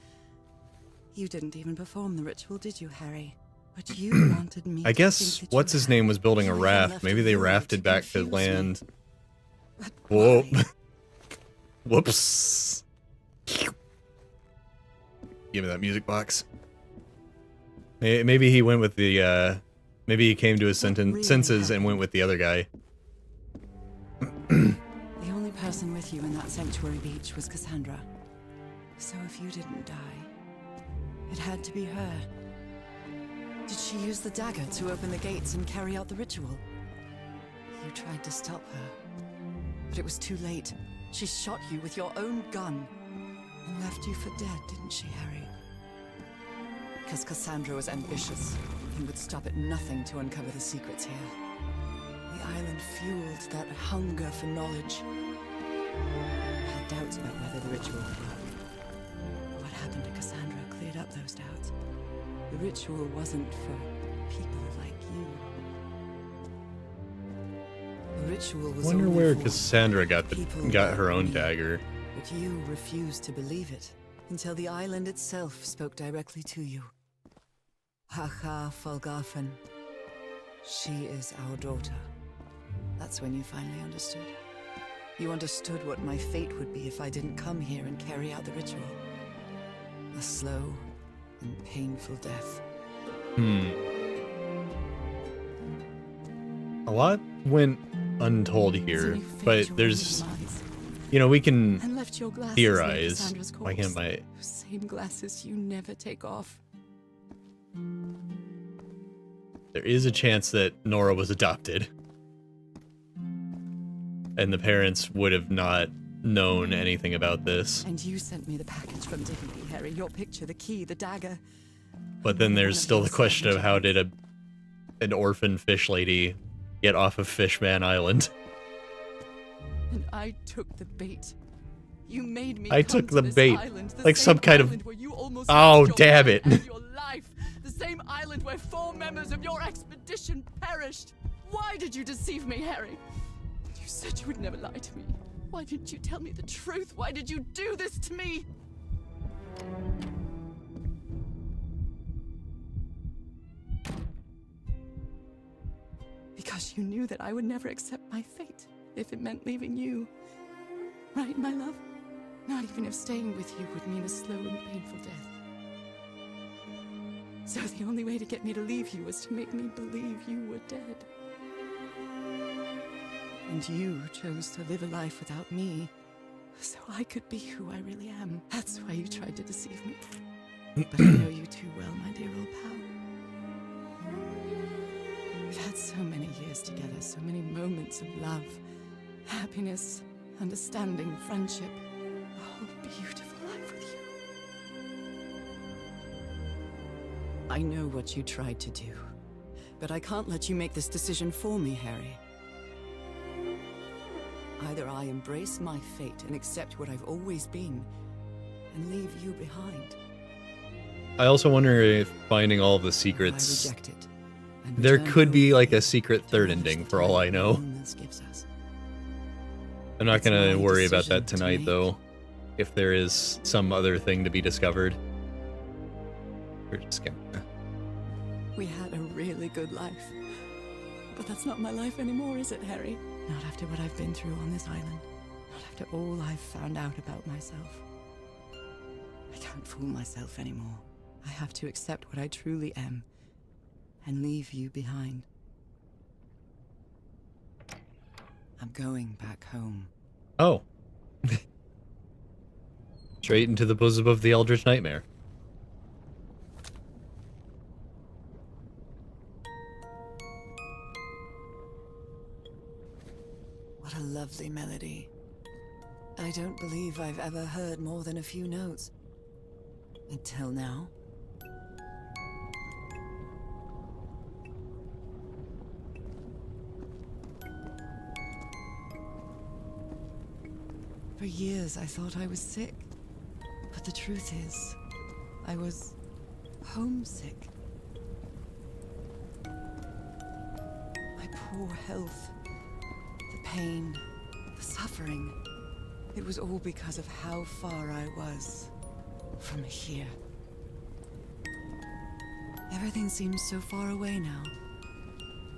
You didn't even perform the ritual, did you, Harry? But you wanted me I to guess think that you what's his had. name was building a You even raft. left Maybe they a void rafted to back to confuse me. land. But Whoa. why? Whoops. Give me that music box. Maybe he went with the, maybe he came to his really senses and happened? went with the other guy. The only person with you in that sanctuary beach was Cassandra. So if you didn't die, it had to be her. Did she use the dagger to open the gates and carry out the ritual? You tried to stop her, but it was too late. She shot you with your own gun and left you for dead, didn't she, Harry? Because Cassandra was ambitious and would stop at nothing to uncover the secrets here. The island fueled that hunger for knowledge. I had doubts about whether the ritual would work. What happened to Cassandra cleared up those doubts. The ritual wasn't for people like you. The ritual was Wonder only where for Cassandra got people her like own me. dagger. But you refused to believe it until the island itself spoke directly to you. Hacha Falgafen. She is our daughter. That's when you finally understood. You understood what my fate would be if I didn't come here and carry out the ritual. A slow and painful death. A lot went untold here, but there's, you know, we can And left your glasses near theorize. Cassandra's Why can't corpse. my... Those same glasses you never take off. There is a chance that Nora was adopted. And the parents would have not known anything about this. And you sent me the package from Tahiti, Harry. Your picture, the key, the dagger. But then there's still the question of how did an orphan fish lady get off of Fishman Island? And I took the bait. You made me I come took to the this bait, island, the like some same kind of... island where you almost Oh, lost your damn man it. and your life. The same island where 4 members of your expedition perished. Why did you deceive me, Harry? You said you would never lie to me. Why didn't you tell me the truth? Why did you do this to me? Because you knew that I would never accept my fate if it meant leaving you. Right, my love? Not even if staying with you would mean a slow and painful death. So the only way to get me to leave you was to make me believe you were dead. And you chose to live a life without me, so I could be who I really am. That's why you tried to deceive me. But I know you too well, my dear old pal. We've had so many years together, so many moments of love, happiness, understanding, friendship. A whole beautiful life with you. I know what you tried to do, but I can't let you make this decision for me, Harry. Either I embrace my fate and accept what I've always been, and leave you behind. I also wonder if finding all the Or I secrets... reject it. And There return could be home like a secret third to ending for all I know. loneliness gives us. I'm not It's gonna my worry about decision that to tonight make. though. If there is some other thing to be discovered. We're just gonna... We had a really good life. But that's not my life anymore, is it, Harry? Not after what I've been through on this island. Not after all I've found out about myself. I can't fool myself anymore. I have to accept what I truly am and leave you behind. I'm going back home. Oh. Straight into the bosom of the Eldritch Nightmare. What a lovely melody. I don't believe I've ever heard more than a few notes. Until now. For years I thought I was sick. But the truth is, I was homesick. My poor health, the pain, the suffering. It was all because of how far I was from here. Everything seems so far away now.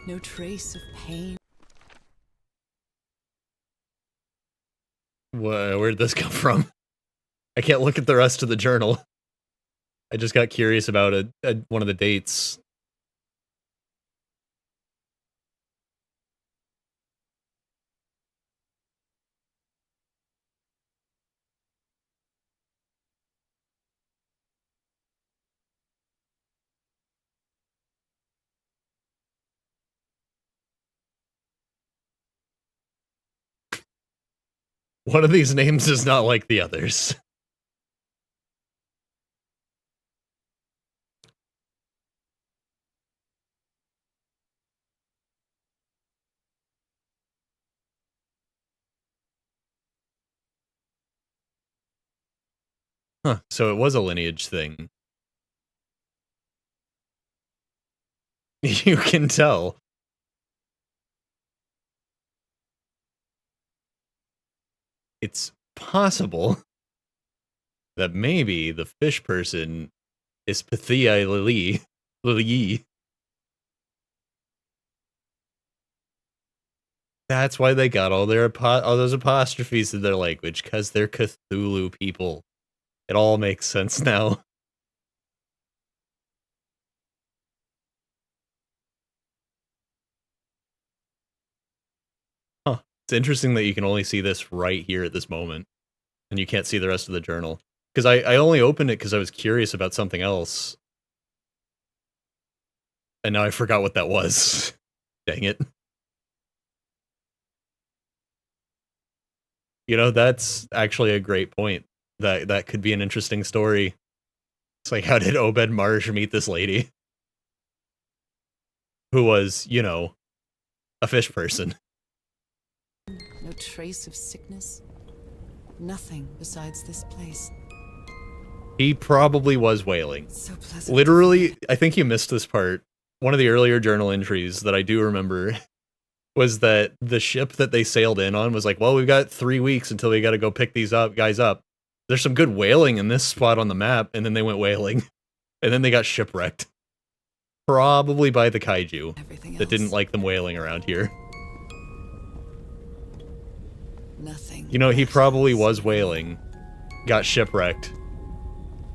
No trace of pain. Where'd this come from? I can't look at the rest of the journal. I just got curious about one of the dates. One of these names is not like the others. Huh, so it was a lineage thing. You can tell. It's possible that maybe the fish person is Pythia Lily. That's why they got all their all those apostrophes in their language, because they're Cthulhu people. It all makes sense now. It's interesting that you can only see this right here at this moment, and you can't see the rest of the journal. Because I only opened it because I was curious about something else. And now I forgot what that was. Dang it. You know, that's actually a great point. That could be an interesting story. It's like, how did Obed Marsh meet this lady? Who was, you know, a fish person. No trace of sickness. Nothing besides this place. He probably was whaling. So pleasant. Literally, I think you missed this part. One of the earlier journal entries that I do remember was that the ship that they sailed in on was like, well, we've got 3 weeks until we got to go pick these guys up. There's some good whaling in this spot on the map, and then they went whaling. And then they got shipwrecked. Probably by the kaiju that didn't like them whaling around here. Nothing. You know, he probably was whaling, got shipwrecked,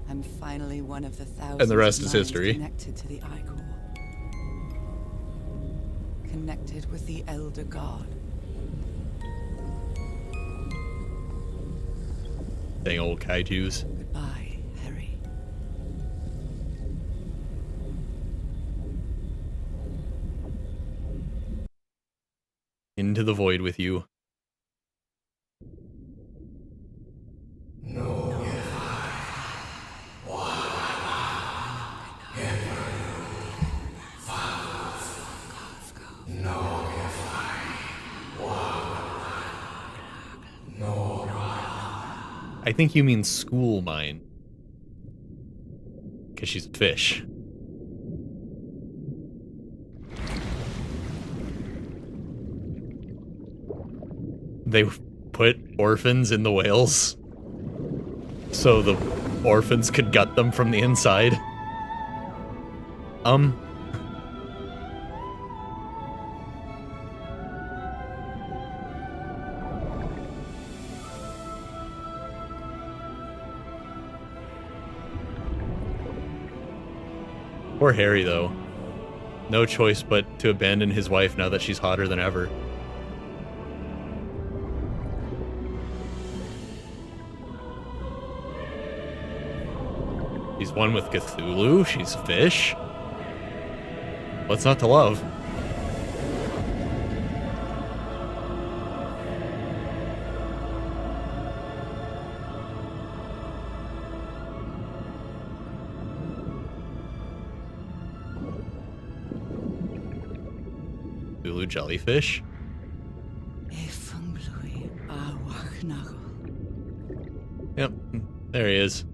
I'm finally one of the thousands. and the rest of is minds history. Connected to the Icor. Connected with the Elder God. Dang old kaijus. Goodbye, Harry. Into the void with you. I think you mean school mine. Because she's a fish. They put orphans in the whales so the orphans could gut them from the inside. Poor Harry, though. No choice but to abandon his wife now that she's hotter than ever. He's one with Cthulhu, she's a fish. What's not to love? Cthulhu jellyfish? Yep, there he is.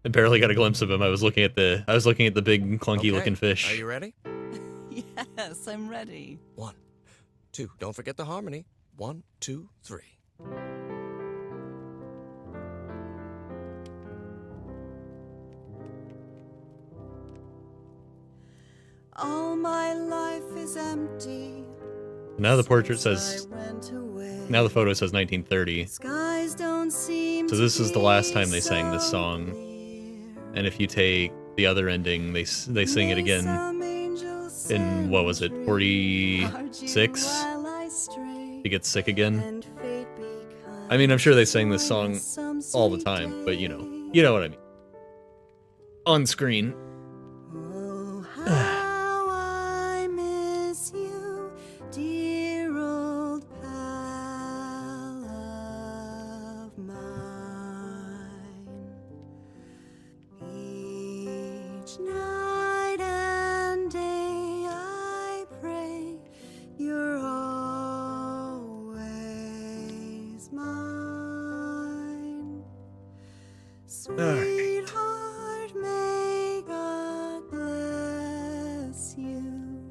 I barely got a glimpse of him. I was looking at the big clunky looking fish. Are you ready? Yes, I'm ready. 1, 2. Don't forget the harmony. 1, 2, 3. All my life is empty. Now the portrait says, now the photo says 1930. Skies don't seem So this is the last time they sang this song. And if you take the other ending, they sing it again in, what was it, 46? He gets sick again. I mean, I'm sure they sang this song all the time, but you know what I mean. On screen. How I miss you, dear old pal of mine. Each night and day I pray you're always mine. Sweetheart, may God bless you.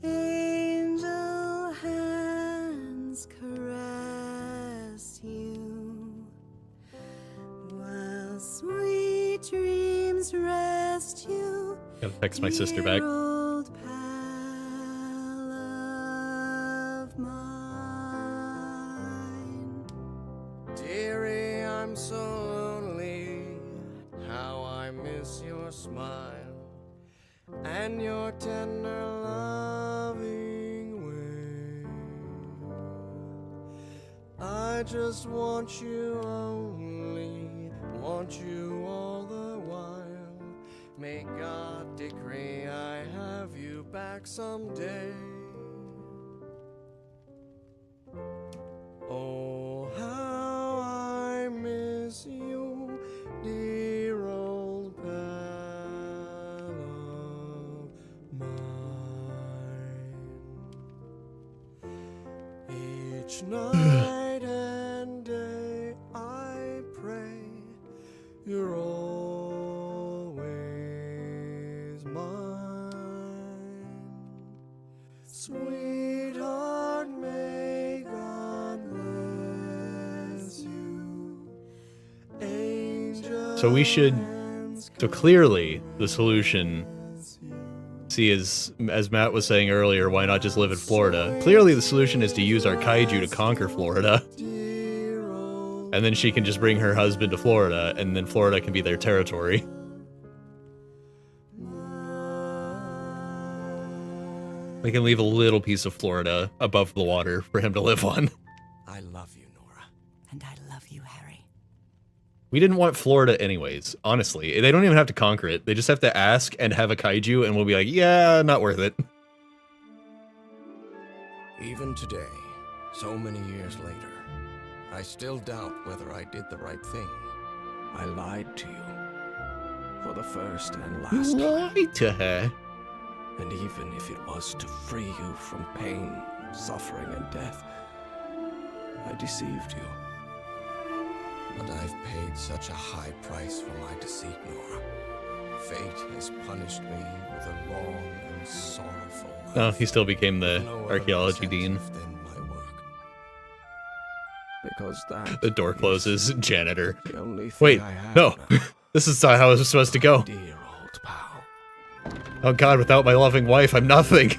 Angel hands caress you. While sweet dreams rest you. Gotta text my sister back. Dear old pal of mine. Dearie, I'm so lonely. How I miss your smile and your tender love. I just want you only, want you all the while. May God decree I have you back someday. Oh, how I miss you, dear old pal of mine. Each night and day I pray you're always mine. Sweetheart, may God bless you. Angel. So we should. So clearly, the solution. See, as Matt was saying earlier, why not just live in Florida? Clearly, the solution is to use our kaiju to conquer Florida. And then she can just bring her husband to Florida, and then Florida can be their territory. We can leave a little piece of Florida above the water for him to live on. I love you, Nora. And I love you, Harry. We didn't want Florida anyways, honestly. They don't even have to conquer it. They just have to ask and have a kaiju, and we'll be like, yeah, not worth it. Even today, so many years later, I still doubt whether I did the right thing. I lied to you. For the first and last You time. lied to her. And even if it was to free you from pain, suffering, and death, I deceived you. But I've paid such a high price for my deceit, Nora. Fate has punished me with a long and sorrowful life. Oh, he still became the No archaeology other dean. incentive than my work. Because that The door is closes. Janitor. the only thing Wait, I have no. now. This is how it was supposed to go. Dear old pal. Oh god, without my loving wife, I'm nothing.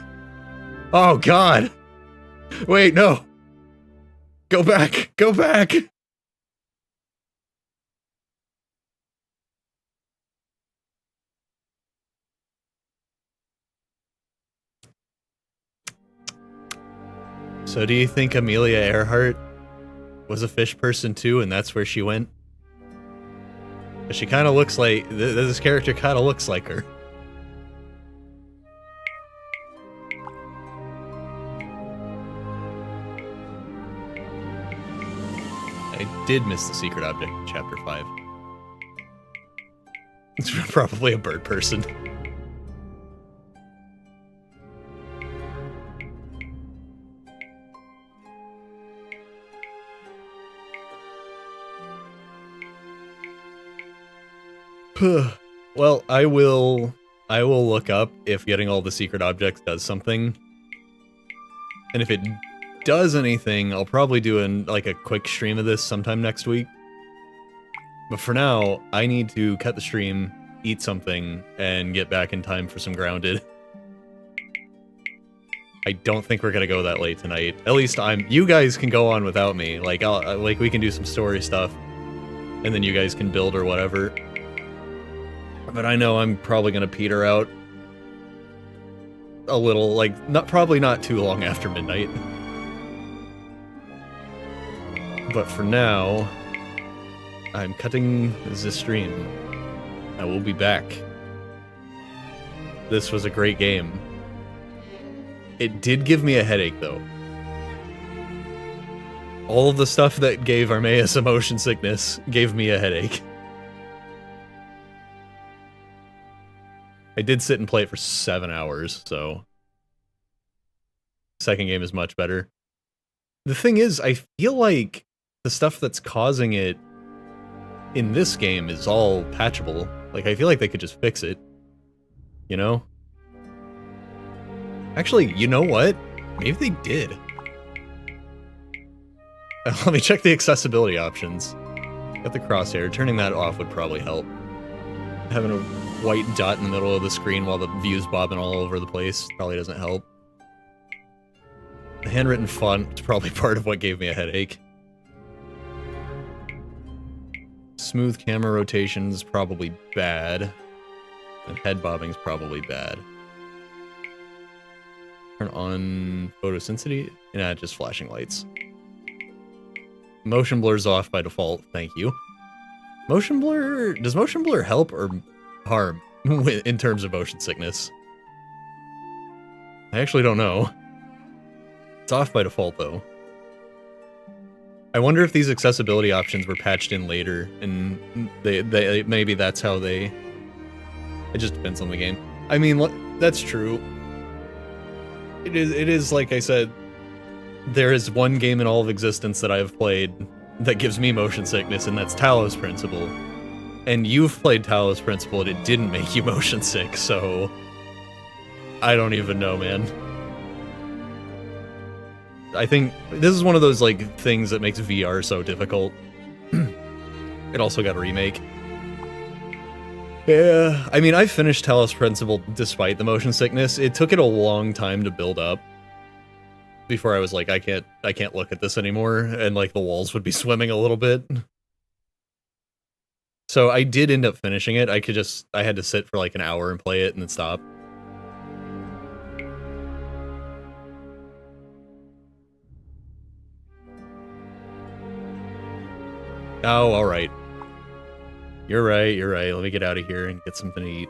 Oh god. Wait, no. Go back. Go back. So do you think Amelia Earhart was a fish person too, and that's where she went? She kind of looks like, this character kind of looks like her. I did miss the secret object in Chapter 5. It's probably a bird person. Well, I will look up if getting all the secret objects does something. And if it does anything, I'll probably do like a quick stream of this sometime next week. But for now, I need to cut the stream, eat something, and get back in time for some Grounded. I don't think we're gonna go that late tonight. At least you guys can go on without me. Like we can do some story stuff, and then you guys can build or whatever. But I know I'm probably gonna peter out a little, like, probably not too long after midnight. But for now, I'm cutting the stream. I will be back. This was a great game. It did give me a headache, though. All of the stuff that gave Armaeus motion sickness gave me a headache. I did sit and play it for 7 hours, so... Second game is much better. The thing is, I feel like the stuff that's causing it in this game is all patchable. Like, I feel like they could just fix it. You know? Actually, you know what? Maybe they did. Let me check the accessibility options. Got the crosshair. Turning that off would probably help. Having a white dot in the middle of the screen while the view's bobbing all over the place probably doesn't help. The handwritten font is probably part of what gave me a headache. Smooth camera rotation is probably bad. And head bobbing is probably bad. Turn on photosensity? Nah, just flashing lights. Motion blur's off by default. Thank you. Motion blur... Does motion blur help or harm in terms of motion sickness? I actually don't know. It's off by default, though. I wonder if these accessibility options were patched in later, and they maybe that's how they... It just depends on the game. I mean, that's true. It is like I said, there is one game in all of existence that I've played that gives me motion sickness, and that's Talos Principle. And you've played Talos Principle, and it didn't make you motion sick, so... I don't even know, man. I think this is one of those, like, things that makes VR so difficult. It also got a remake. Yeah, I mean, I finished Talos Principle despite the motion sickness. It took it a long time to build up before I was like, I can't look at this anymore, and like the walls would be swimming a little bit. So I did end up finishing it. I had to sit for like an hour and play it and then stop. Oh, alright. You're right. Let me get out of here and get something to eat.